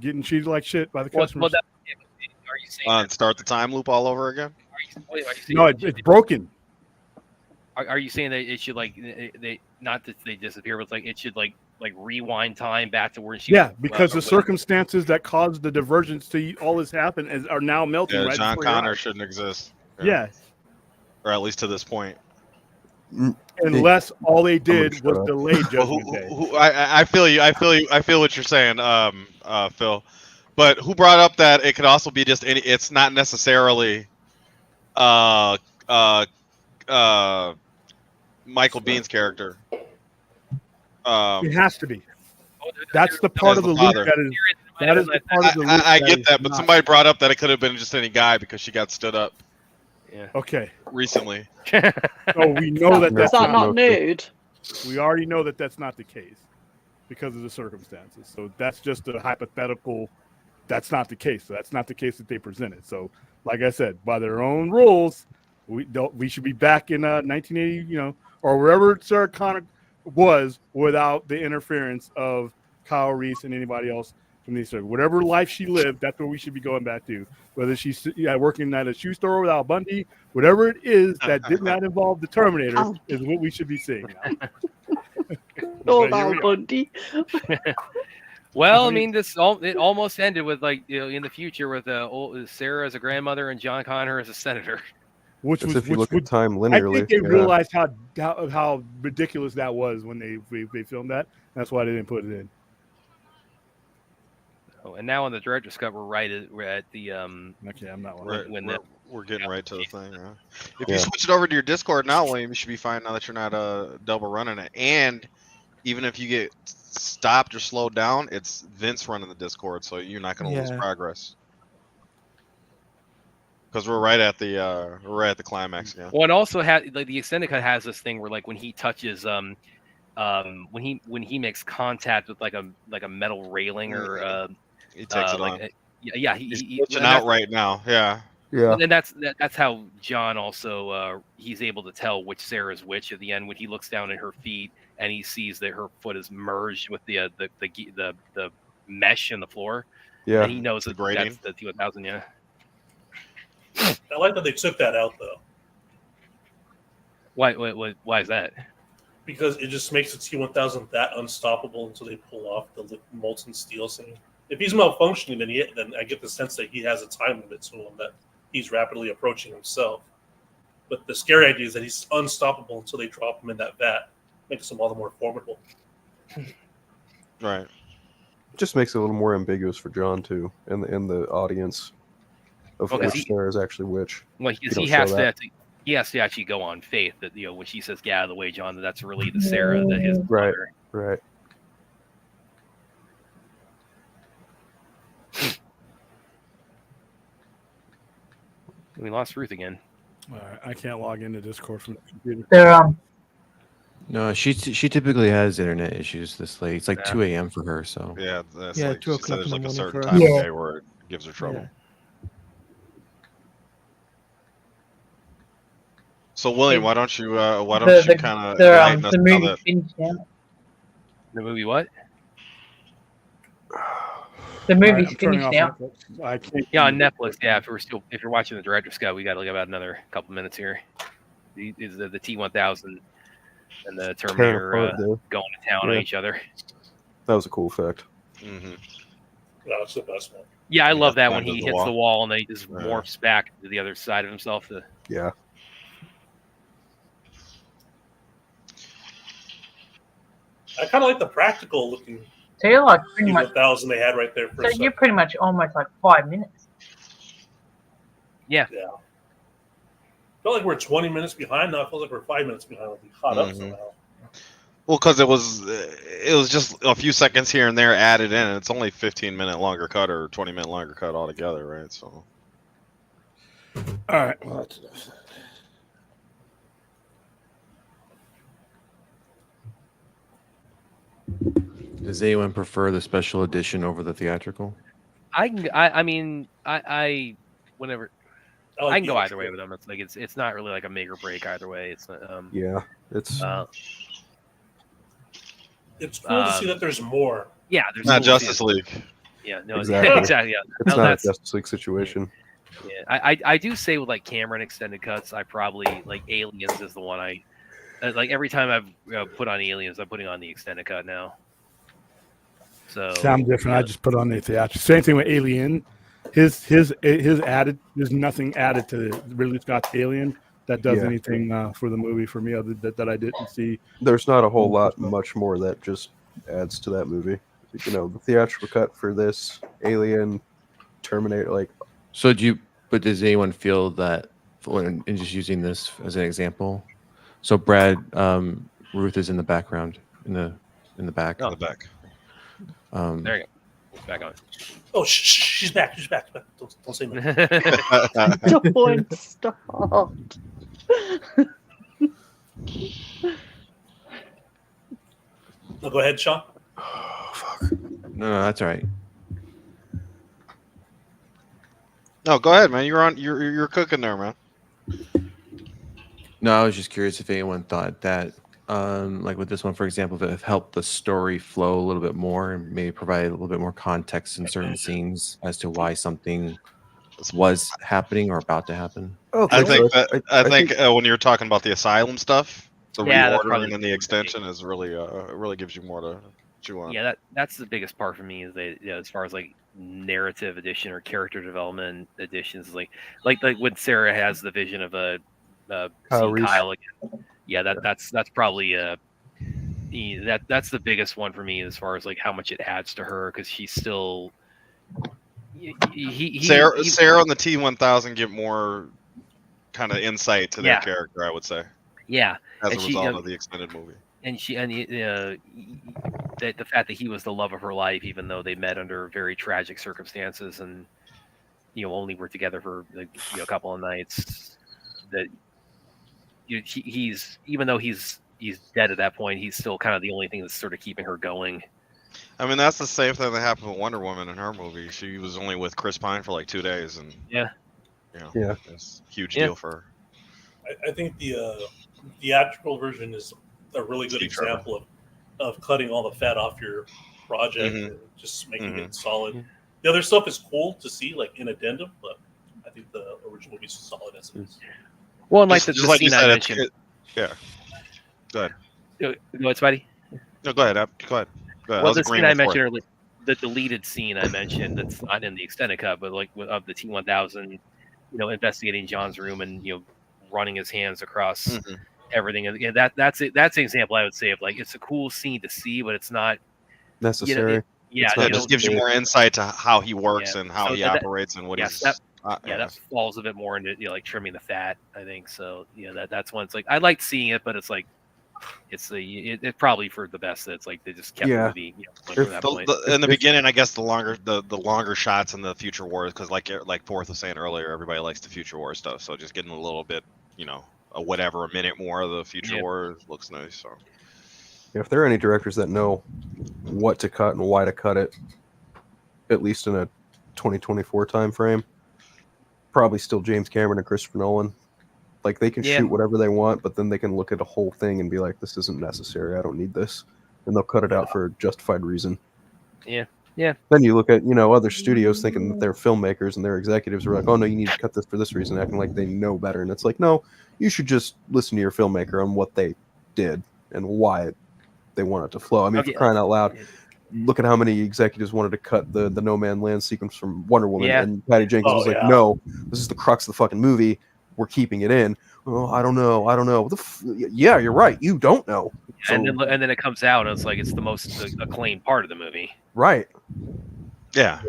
getting treated like shit by the customers. Are you saying start the time loop all over again? Are you no, it's broken. Are you saying that it should like they not that they disappear, but like it should like rewind time back to where she? Yeah, because the circumstances that caused the divergence to all this happen are now melting. Yeah, right John Connor shouldn't exist. Yeah, or at least to this point. Unless all they did was delay Judgment Day. I feel you. I feel what you're saying, Phil. But who brought up that it could also be just any? It's not necessarily, Michael Bihn's character. It has to be. That's the part of the loop that is the part of the loop. I get that, but somebody brought up that it could have been just any guy because she got stood up. Yeah. Okay. Recently. So we know that's not nude. We already know that that's not the case because of the circumstances. So that's just a hypothetical. That's not the case. So that's not the case that they presented. So, like I said, by their own rules, we should be back in 1980, or wherever Sarah Connor was without the interference of Kyle Reese and anybody else from these. Whatever life she lived, that's where we should be going back to. Whether she's working at a shoe store without Bundy, whatever it is that did not involve the Terminator is what we should be seeing now. Bundy. Well, I mean, it almost ended with in the future with Sarah as a grandmother and John Connor as a senator. Which was, if you look at time linearly, I think they realized how ridiculous that was when they filmed that. That's why they didn't put it in. Oh, and now on the director's cut, we're at the Okay, I'm not. We're getting right to the thing. Yeah. If you switch it over to your Discord now, William, you should be fine now that you're not double running it. And even if you get stopped or slowed down, it's Vince running the Discord, so you're not going to lose progress. Because we're right at the climax again. Well, and also the extended cut has this thing where when he touches when he makes contact with like a metal railing or he takes it on. He's glitching out right now. Yeah. And that's how John also he's able to tell which Sarah's which at the end when he looks down at her feet and he sees that her foot is merged with the mesh in the floor. Yeah. And he knows that that's the T-1000. Yeah. I like that they took that out though. Why is that? Because it just makes the T-1000 that unstoppable until they pull off the molten steel scene. If he's malfunctioning, then I get the sense that he has a time limit to him, that he's rapidly approaching himself. But the scary idea is that he's unstoppable until they drop him in that vat, makes him all the more formidable. Right. It just makes it a little more ambiguous for John too, in the audience of which Sarah is actually which. Well, he has to actually go on faith that when she says "get out of the way, John," that's really the Sarah that his mother. Right. We lost Ruth again. I can't log into Discord from the computer. No, she typically has internet issues this late. It's like 2 a.m. for her. So yeah, that's 2 o'clock there's in the a morning certain for time her. of day where it gives her trouble. Yeah. So William, why don't you kind of enlighten us the movie how finished now? The movie what? The movie's finished now. Yeah, on Netflix. Yeah, if you're watching the director's cut, we got to look about another couple minutes here. The T-1000 and the Terminator going to town on each other. That was a cool effect. Mm-hmm. That's the best one. Yeah, I love that when he hits the wall and then he just morphs back to the other side of himself. Yeah. I kind of like the practical looking. So you're like pretty much 1,000 they had right there. For so you're pretty much almost like 5 minutes. Yeah. Yeah. Felt like we're 20 minutes behind. Now it feels like we're 5 minutes behind. We'll be caught up somehow. Well, because it was just a few seconds here and there added in. It's only 15-minute longer cut or 20-minute longer cut altogether, right? So. All right. Well, that's enough. Does anyone prefer the special edition over the theatrical? I mean, whenever I can go either way with them. It's like it's not really like a make or break either way. It's yeah, it's cool to see that there's more. Yeah, there's not Justice League. Yeah, no, exactly. exactly. Yeah. It's not a Justice League situation. Yeah, I do say with like Cameron extended cuts, I probably like Aliens is the one I like. Every time I've put on Aliens, I'm putting on the extended cut now. So I'm different. I just put on the theatrical. Same thing with Alien. His added. There's nothing added to Ridley Scott's Alien that does anything for the movie for me other that I didn't see. There's not a whole lot much more that just adds to that movie. You know, the theatrical cut for this, Alien, Terminator, like. So does anyone feel that, and just using this as an example, so Brad, Ruth is in the background, in the back. In the back. There you go. Back on. Oh, she's back. She's back. Don't say much. Don't stop. No, go ahead, Sean. Oh, fuck. No, that's all right. No, go ahead, man. You're cooking there, man. No, I was just curious if anyone thought that, like with this one, for example, if it helped the story flow a little bit more and maybe provide a little bit more context in certain scenes as to why something was happening or about to happen. I think when you're talking about the asylum stuff, the reordering and the extension is really really gives you more to chew on. Yeah, that's the biggest part for me is as far as like narrative addition or character development additions, like when Sarah has the vision of Kyle again. Yeah, that's probably that's the biggest one for me as far as like how much it adds to her because she's still Sarah and the T-1000 get more kind of insight to their character, I would say. Yeah, as a result of the extended movie. And the fact that he was the love of her life, even though they met under very tragic circumstances, and only were together for a couple of nights. That he's even though he's dead at that point, he's still kind of the only thing that's sort of keeping her going. I mean, that's the same thing that happened with Wonder Woman in her movie. She was only with Chris Pine for like 2 days, and it's a huge deal for her. I think the theatrical version is a really good example of cutting all the fat off your project and just making it solid. The other stuff is cool to see, like in addendum, but I think the original movie is solid as it is. Well, and like the scene I mentioned. Yeah. Go ahead. Go ahead, Spidey. No, go ahead. Go ahead. Well, the scene I mentioned earlier, the deleted scene I mentioned that's not in the extended cut, but like of the T-1000, investigating John's room and running his hands across everything. And that's an example I would say of like it's a cool scene to see, but it's not necessary. It just gives you more insight to how he works and how he operates and what he's. That falls a bit more into like trimming the fat, I think. So that's one. It's like I liked seeing it, but it's like it's probably for the best that it's like they just kept the movie. From that point. In the beginning, I guess the longer shots in the Future Wars, because like Porth was saying earlier, everybody likes the Future War stuff. So just getting a little bit, a minute more of the Future War looks nice. So if there are any directors that know what to cut and why to cut it, at least in a 2024 time frame, probably still James Cameron and Christopher Nolan. Like they can shoot whatever they want, but then they can look at a whole thing and be like, "This isn't necessary. I don't need this," and they'll cut it out for a justified reason. Yeah. Then you look at other studios thinking that they're filmmakers and their executives are like, "Oh no, you need to cut this for this reason," acting like they know better. And it's like, no, you should just listen to your filmmaker on what they did and why they want it to flow. I mean, for crying out loud. Look at how many executives wanted to cut the No Man Land sequence from Wonder Woman, and Patty Jenkins was like, "No, this is the crux of the fucking movie. We're keeping it in." Oh, I don't know. Yeah, you're right. You don't know. So, and then it comes out, and it's like it's the most acclaimed part of the movie. Right. Yeah.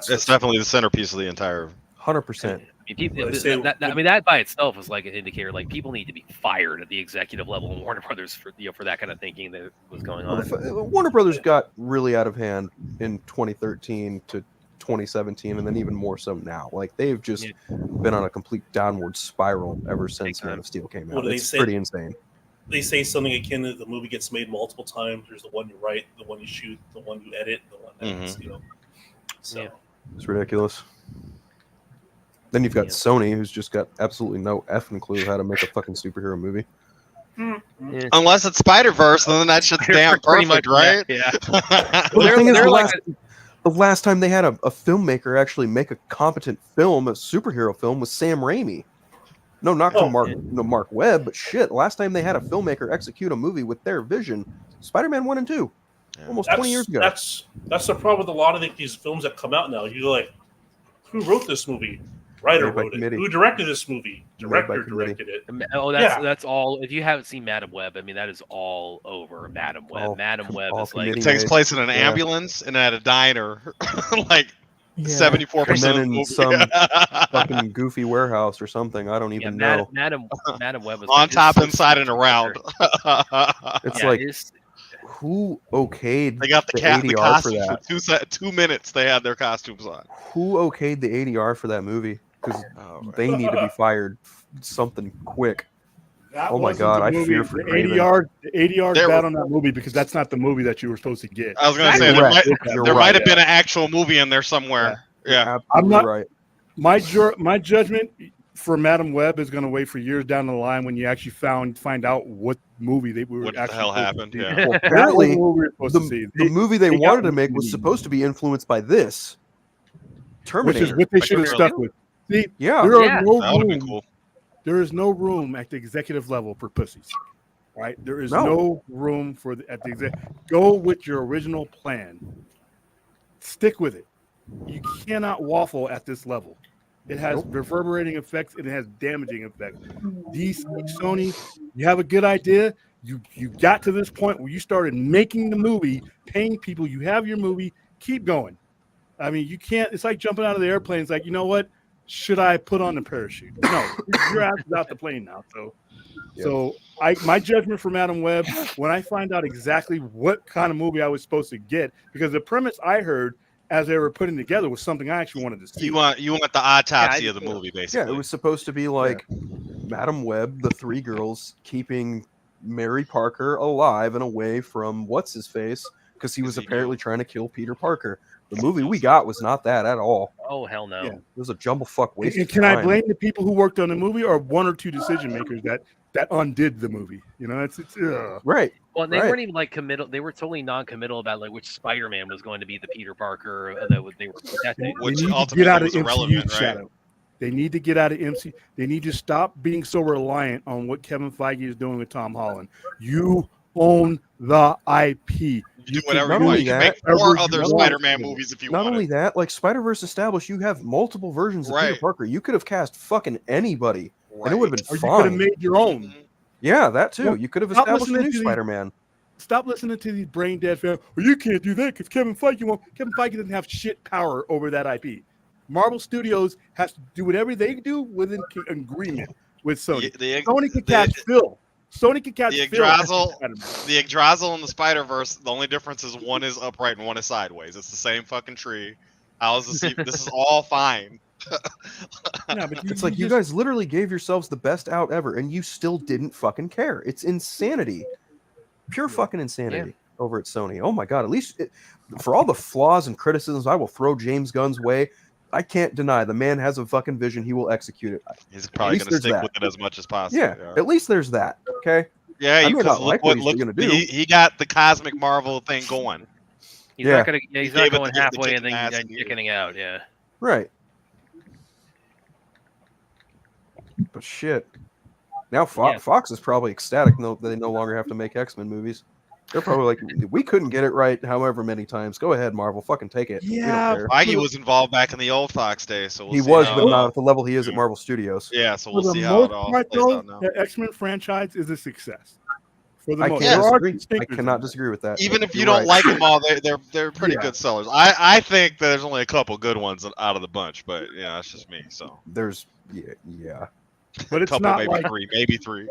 It's definitely the centerpiece of the entire. 100%. That by itself is like an indicator. Like people need to be fired at the executive level in Warner Brothers for that kind of thinking that was going on. Warner Brothers got really out of hand in 2013 to 2017, and then even more so now. Like they've just been on a complete downward spiral ever since Man of Steel came out. It's pretty insane. they say something akin to the movie gets made multiple times. There's the one you write, the one you shoot, the one you edit, the one that's So it's ridiculous. Then you've got Sony, who's just got absolutely no effing clue how to make a fucking superhero movie. Unless it's Spider-Verse, then that shit's damn perfect, right? Yeah. Well, the thing is, the last time they had a filmmaker actually make a competent film, a superhero film, was Sam Raimi. No, not to Mark Webb, but shit. Last time they had a filmmaker execute a movie with their vision, Spider-Man 1 and 2, almost 20 years ago. That's the problem with a lot of these films that come out now. You're like, who wrote this movie? Writer wrote it. Who directed this movie? Director directed it. Oh, that's all. If you haven't seen Madam Web, I mean, that is all over Madam Web. Madam Web is like it takes place in an ambulance and at a diner, like 74% of the movie. Some fucking goofy warehouse or something. I don't even know. Madam Web is on top, inside, and around. It's like who okayed they got the ADR for that? For 2 minutes, they had their costumes on. Who okayed the ADR for that movie? Because they need to be fired something quick. Oh my god, I fear for the ADR is bad on that movie because that's not the movie that you were supposed to get. I was going to say there might have been an actual movie in there somewhere. Yeah, I'm not right. My judgment for Madam Web is going to wait for years down the line when you actually find out what movie they were what actually the hell happened. Yeah, well, apparently the movie they wanted to make was supposed to be influenced by this Terminator, which is what they should have stuck with. See, there is no room at the executive level for pussies, right? There is no room for at the go with your original plan. Stick with it. You cannot waffle at this level. It has reverberating effects and it has damaging effects. Sony, you have a good idea. You got to this point where you started making the movie, paying people. You have your movie. Keep going. I mean, you can't. It's like jumping out of the airplane. It's like, you know what? Should I put on the parachute? No, your ass is out the plane now. So my judgment for Madam Web, when I find out exactly what kind of movie I was supposed to get, because the premise I heard as they were putting together was something I actually wanted to see. You want the autopsy of the movie, basically. Yeah, it was supposed to be like Madam Web, the three girls keeping Mary Parker alive and away from what's his face because he was apparently trying to kill Peter Parker. The movie we got was not that at all. Oh, hell no. Yeah, it was a jumblefuck waste. And can I blame the people who worked on the movie or one or two decision makers that undid the movie? You know, it's right. Well, they weren't even like committal. They were totally non-committal about like which Spider-Man was going to be the Peter Parker that they were. Which ultimately was irrelevant, right? Shadow. They need to get out of MC. They need to stop being so reliant on what Kevin Feige is doing with Tom Holland. You own the IP. You do whatever you want. You can make 4 other Spider-Man movies if you want. Not only that, like Spider-Verse established, you have multiple versions of Peter Parker. You could have cast fucking anybody, and it would have been fine. You could have made your own. Yeah, that too. You could have established a new Spider-Man. Stop listening to these brain dead fans. Well, you can't do that because Kevin Feige won't. Kevin Feige doesn't have shit power over that IP. Marvel Studios has to do whatever they do within agreement with Sony. Sony can catch Phil. Sony can catch the Yggdrasil and the Spider-Verse. The only difference is one is upright and one is sideways. It's the same fucking tree. This is all fine. But it's like you guys literally gave yourselves the best out ever, and you still didn't fucking care. It's insanity, pure fucking insanity over at Sony. Oh my god! At least for all the flaws and criticisms, I will throw James Gunn's way. I can't deny the man has a fucking vision. He will execute it. He's probably going to stick with it as much as possible. Yeah, at least there's that. Okay. Yeah, because look what he's going to do. He got the cosmic Marvel thing going. He's not going to. He's not going halfway and then chickening out. Yeah. Right. But shit. Now Fox is probably ecstatic that they no longer have to make X-Men movies. They're probably like, we couldn't get it right however many times. Go ahead, Marvel. Fucking take it. Yeah. Feige was involved back in the old Fox days. So he was, but not at the level he is at Marvel Studios. Yeah, so we'll see how it all plays out now. The X-Men franchise is a success. For the most. I cannot disagree with that. Even if you don't like them all, they're pretty good sellers. I think there's only a couple good ones out of the bunch, but yeah, that's just me. So there's yeah. But it's not maybe three.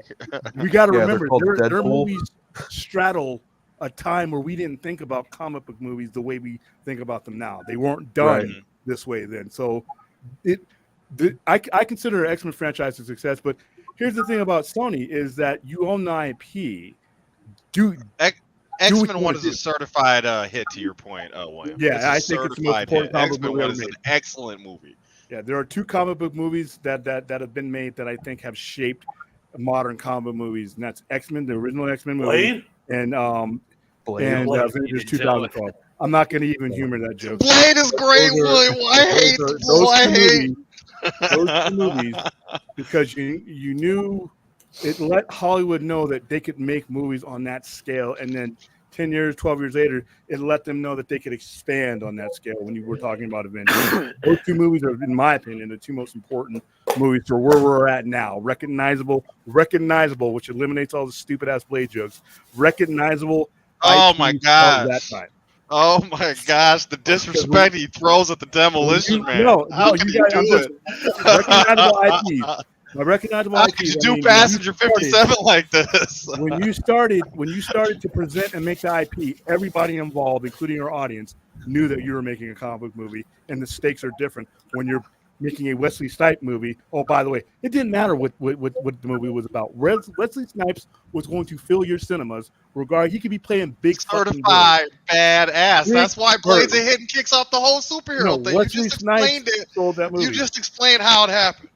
We got to remember their movies straddle a time where we didn't think about comic book movies the way we think about them now. They weren't done this way then. So I consider the X-Men franchise a success, but here's the thing about Sony is that you own the IP. X-Men 1 is a certified hit, to your point, William. Yeah, I think it's the most important comic book movie ever made. X-Men 1 is an excellent movie. Yeah, there are 2 comic book movies that have been made that I think have shaped modern comic book movies, and that's X-Men, the original X-Men movie, and Avengers 2012. I'm not going to even humor that joke. Blade is great, William. I hate those 2 movies because you knew it let Hollywood know that they could make movies on that scale, and then 10 years, 12 years later, it let them know that they could expand on that scale when you were talking about Avengers. Those 2 movies are, in my opinion, the 2 most important movies for where we're at now. Recognizable, which eliminates all the stupid-ass Blade jokes. Recognizable. Oh, my gosh. That time. Oh, my gosh. The disrespect he throws at the Demolition Man. How can you do it? Recognizable IP. Recognizable IP. Could you do Passenger 57 like this? when you started to present and make the IP, everybody involved, including your audience, knew that you were making a comic book movie, and the stakes are different when you're making a Wesley Snipes movie. Oh, by the way, it didn't matter what the movie was about. Wesley Snipes was going to fill your cinemas. Regardless, he could be playing big certified badass. That's why Blade's a hit and kicks off the whole superhero thing. Wesley you just explained it. That movie. You just explained how it happened.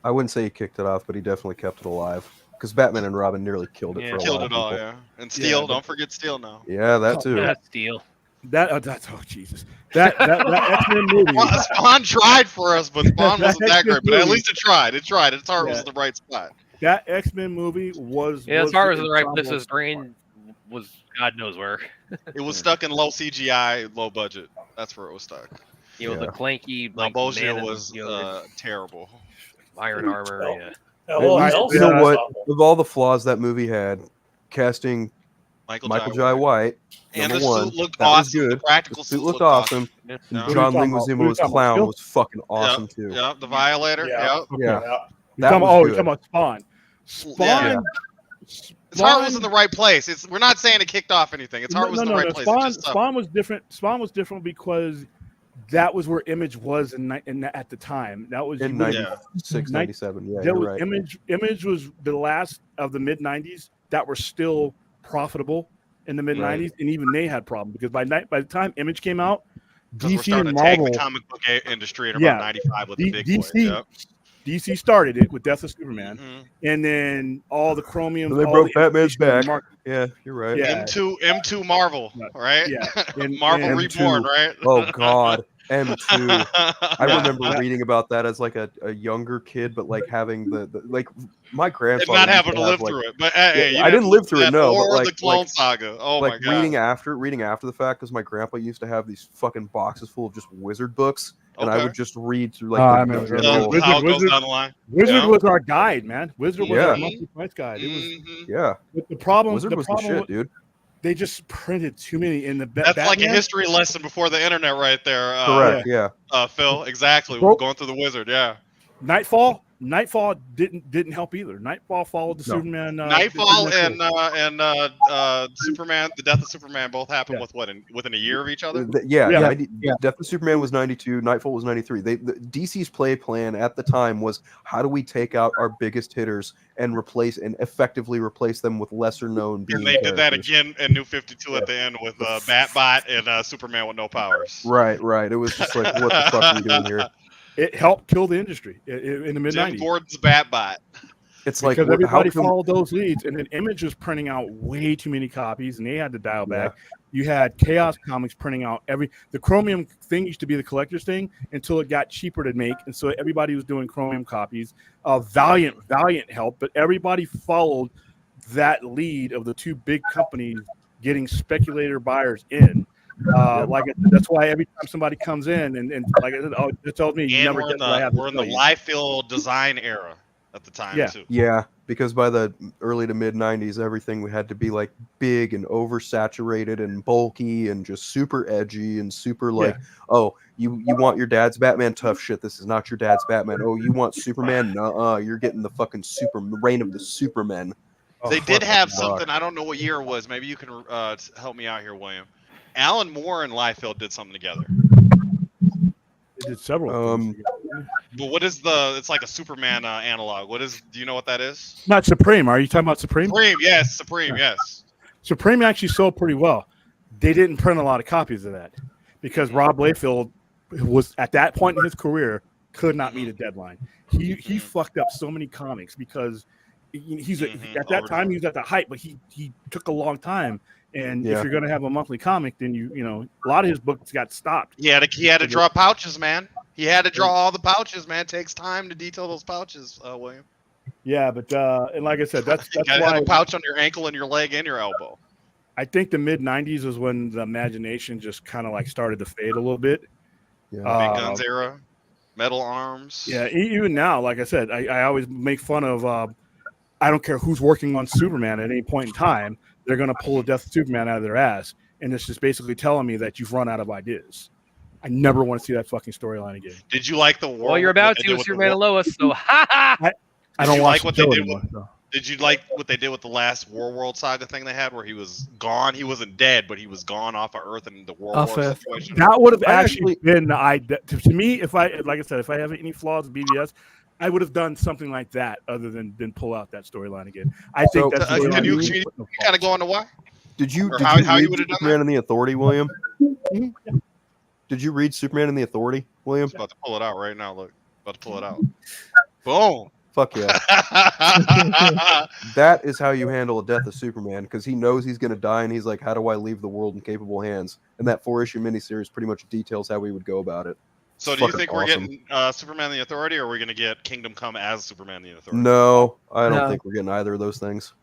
I wouldn't say he kicked it off, but he definitely kept it alive. Because Batman and Robin nearly killed it for a killed lot it all, people. yeah. And Steel, don't forget Steel now. Yeah, that too. Yeah, Steel. That's oh Jesus. That X-Men movie. Spawn tried for us, but Spawn wasn't that great. But at least it tried. Its heart was in the right spot. That X-Men movie was. Yeah, its heart was in the right place. His brain was God knows where. It was stuck in low CGI, low budget. That's where it was stuck. You know, the clanky. Bullshit was terrible. Iron armor. Yeah. You know what? Of all the flaws that movie had, casting Michael Jai White, and number the one, suit looked that awesome. was good. The practical suit looked awesome. And John Leguizamo's clown was fucking awesome too. Yeah, the Violator. Yeah. You're talking about Spawn. Spawn. Its heart was in the right place. We're not saying it kicked off anything. Its heart was in the right place. Spawn was different. Spawn was different because that was where Image was at the time. That was in 96, 97. Yeah, you're right. Image was the last of the mid 90s that were still profitable in the mid 90s, and even they had problems because by the time Image came out, DC and Marvel to take the comic book industry in about 95 with the big boys. Yep. DC started it with Death of Superman, and then all the Chromium. They broke Batman's back. Yeah, you're right. Yeah. M2 Marvel, right? Yeah, and Marvel Reborn, right? Oh God, M2. I remember reading about that as like a younger kid, but like having the like my grandfather. Not having to live through it, but hey, I didn't live through it. No, but like the Clone Saga. Oh my God. Reading after the fact, because my grandpa used to have these fucking boxes full of just wizard books. And I would just read through like Wizard Yeah. was our guide, man. Wizard was our monthly price guide. It was But the problem. Wizard was the shit, dude. They just printed too many in the. That's like a history lesson before the internet, right there. Correct. Yeah. Phil, exactly. We're going through the Wizard. Yeah. Nightfall didn't help either. Nightfall followed the Superman. Nightfall and Superman, the Death of Superman, both happened within a year of each other. Death of Superman was 92. Nightfall was 93. DC's play plan at the time was how do we take out our biggest hitters and effectively replace them with lesser known. And they did that again in New 52 at the end with Batbot and Superman with no powers. Right. It was just like, what the fuck are we doing here? It helped kill the industry in the mid 90s. Jim Gordon's Batbot. It's like because everybody followed those leads, and then Image was printing out way too many copies, and they had to dial back. You had Chaos Comics printing out the Chromium thing used to be the collector's thing until it got cheaper to make, and so everybody was doing Chromium copies. Valiant helped, but everybody followed that lead of the two big companies getting speculator buyers in. That's why every time somebody comes in and like I said, it tells me you never get what I have. We're in the Liefeld design era at the time too. Yeah, because by the early to mid 90s, everything had to be like big and oversaturated and bulky and just super edgy and super oh, you want your dad's Batman? Tough shit. This is not your dad's Batman. Oh, you want Superman? Nuh-uh. You're getting the fucking reign of the Supermen. They did have something. I don't know what year it was. Maybe you can help me out here, William. Alan Moore and Liefeld did something together. They did several things together. But what is the? It's like a Superman analog. What is? Do you know what that is? Not Supreme. Are you talking about Supreme? Supreme, yes. Supreme, yes. Supreme actually sold pretty well. They didn't print a lot of copies of that because Rob Liefeld was at that point in his career could not meet a deadline. He fucked up so many comics because he's at that time he was at the height, but he took a long time. And if you're going to have a monthly comic, then you know a lot of his books got stopped. He had to draw pouches, man. He had to draw all the pouches, man. It takes time to detail those pouches, William. Yeah, but and like I said, that's you gotta why have a pouch on your ankle and your leg and your elbow. I think the mid '90s was when the imagination just kind of like started to fade a little bit. Big Guns era, Metal Arms. Yeah, even now, like I said, I always make fun of. I don't care who's working on Superman at any point in time. They're going to pull a Death of Superman out of their ass, and it's just basically telling me that you've run out of ideas. I never want to see that fucking storyline again. Did you like the war? Well, you're about to with Superman and Lois, so I don't like what they did. Anymore, Did you like what they did with the last World Saga thing they had, where he was gone? He wasn't dead, but he was gone off of Earth in the War situation. That would have actually been the idea to me. If I, like I said, if I have any flaws with BVS, I would have done something like that, other than pull out that storyline again. I think that's. Can you kind of go into why? Did you how read you would have done Superman that? and the Authority, William? Did you read Superman and the Authority, William? About to pull it out right now. Look, about to pull it out. Boom. Fuck yeah. That is how you handle a death of Superman, because he knows he's going to die, and he's like, how do I leave the world in capable hands? And that 4-issue miniseries pretty much details how we would go about it. So do you think we're getting Superman and the Authority, or are we going to get Kingdom Come as Superman and the Authority? No, I don't think we're getting either of those things.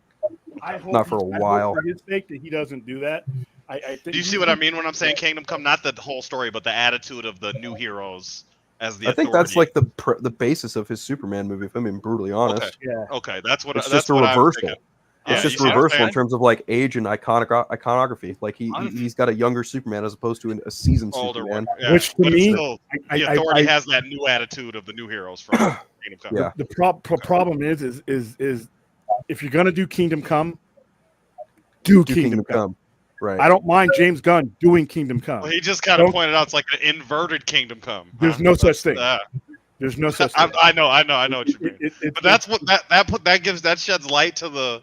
I hope Not for a while. For his sake that he doesn't do that. I think. Do you see what I mean when I'm saying Kingdom Come? Not the whole story, but the attitude of the new heroes as the I Authority. think that's like the basis of his Superman movie, if I'm being brutally honest. Okay, okay, that's what. It's that's just a what reversal. It's just a reversal in in terms of like age and iconography. Like he's got a younger Superman as opposed to a seasoned older Superman. one. Yeah. Which to But me, still, the Authority has that new attitude of the new heroes from Kingdom Come. Yeah. The problem is if you're gonna do Kingdom Come, do Kingdom Come. Right. I don't mind James Gunn doing Kingdom Come. Well, he just kind of pointed out it's like an inverted Kingdom Come. There's no such thing. There's no such thing. I know what you mean. But that's what that sheds light to the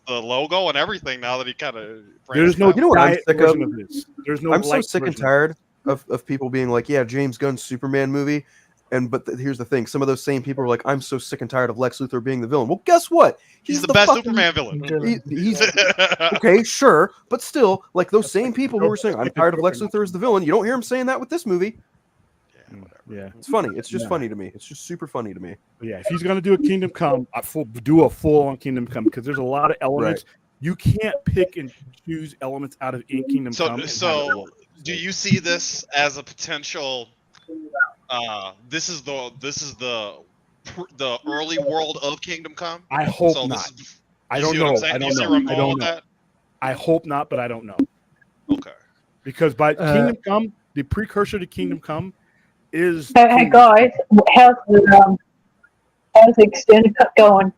logo and everything. Now that he kind of there's no. You know what I'm sick of? There's no. I'm so sick and tired of people being like, yeah, James Gunn's Superman movie. But here's the thing: some of those same people are like, "I'm so sick and tired of Lex Luthor being the villain." Well, guess what? He's the best fucking Superman villain. He's okay, sure, but still, like those same people who were saying, "I'm tired of Lex Luthor as the villain." You don't hear him saying that with this movie. Yeah, it's funny. It's just funny to me. It's just super funny to me. Yeah, if he's gonna do a Kingdom Come, do a full on Kingdom Come because there's a lot of elements. Right. You can't pick and choose elements out of Kingdom Come. So, do you see this as a potential? This is the early world of Kingdom Come. I hope not. I don't know. I don't know. I hope not, but I don't know. Okay. Because by Kingdom Come, the precursor to Kingdom Come is. Hey guys, how's the extended cut going?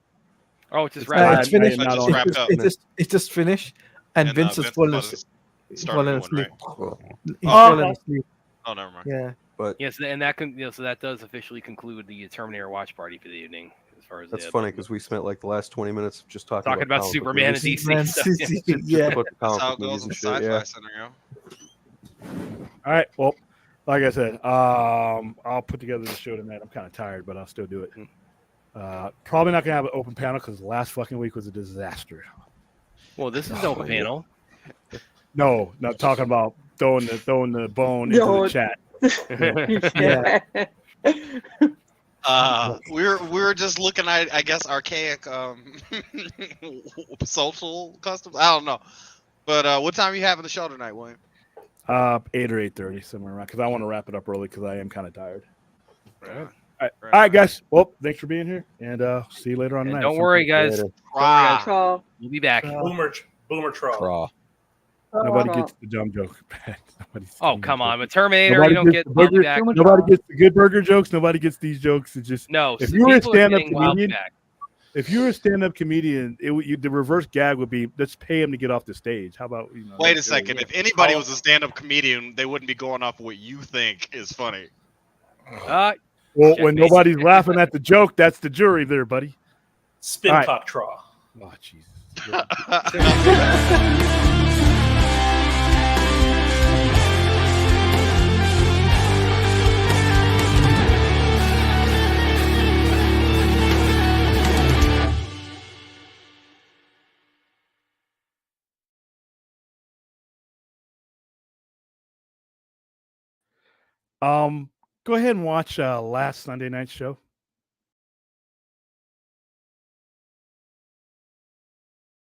Oh, it's just wrapped. It's finished. It's just finished, and Vince is falling asleep. He's falling asleep. Oh, never mind. Yeah. But yes, and that can so that does officially conclude the Terminator watch party for the evening. As far as that's funny because we spent like the last 20 minutes just talking about Superman and DC stuff. Yeah, that's how it goes in the sci-fi scenario. All right. Well, like I said, I'll put together the show tonight. I'm kind of tired, but I'll still do it. Probably not gonna have an open panel because last fucking week was a disaster. Well, this is an open panel. No, not talking about throwing the bone into the chat. Yeah. We were just looking at, I guess, archaic social customs. I don't know, but what time are you having the show tonight, William? 8 or 8:30, somewhere around. Because I want to wrap it up early because I am kind of tired. Right. All right, guys. Well, thanks for being here, and see you later on tonight. Don't worry, guys. We'll be back. Boomer troll. Nobody gets the dumb joke. Oh, come on. With Terminator, you don't get back. Nobody gets the good burger jokes. Nobody gets these jokes. It's just no. If you were a stand-up comedian, the reverse gag would be, let's pay him to get off the stage. How about Wait a second. If anybody was a stand-up comedian, they wouldn't be going off what you think is funny. Well, when nobody's laughing at the joke, that's the jury there, buddy. Spin cock traw. Oh, Jesus. Go ahead and watch last Sunday night's show.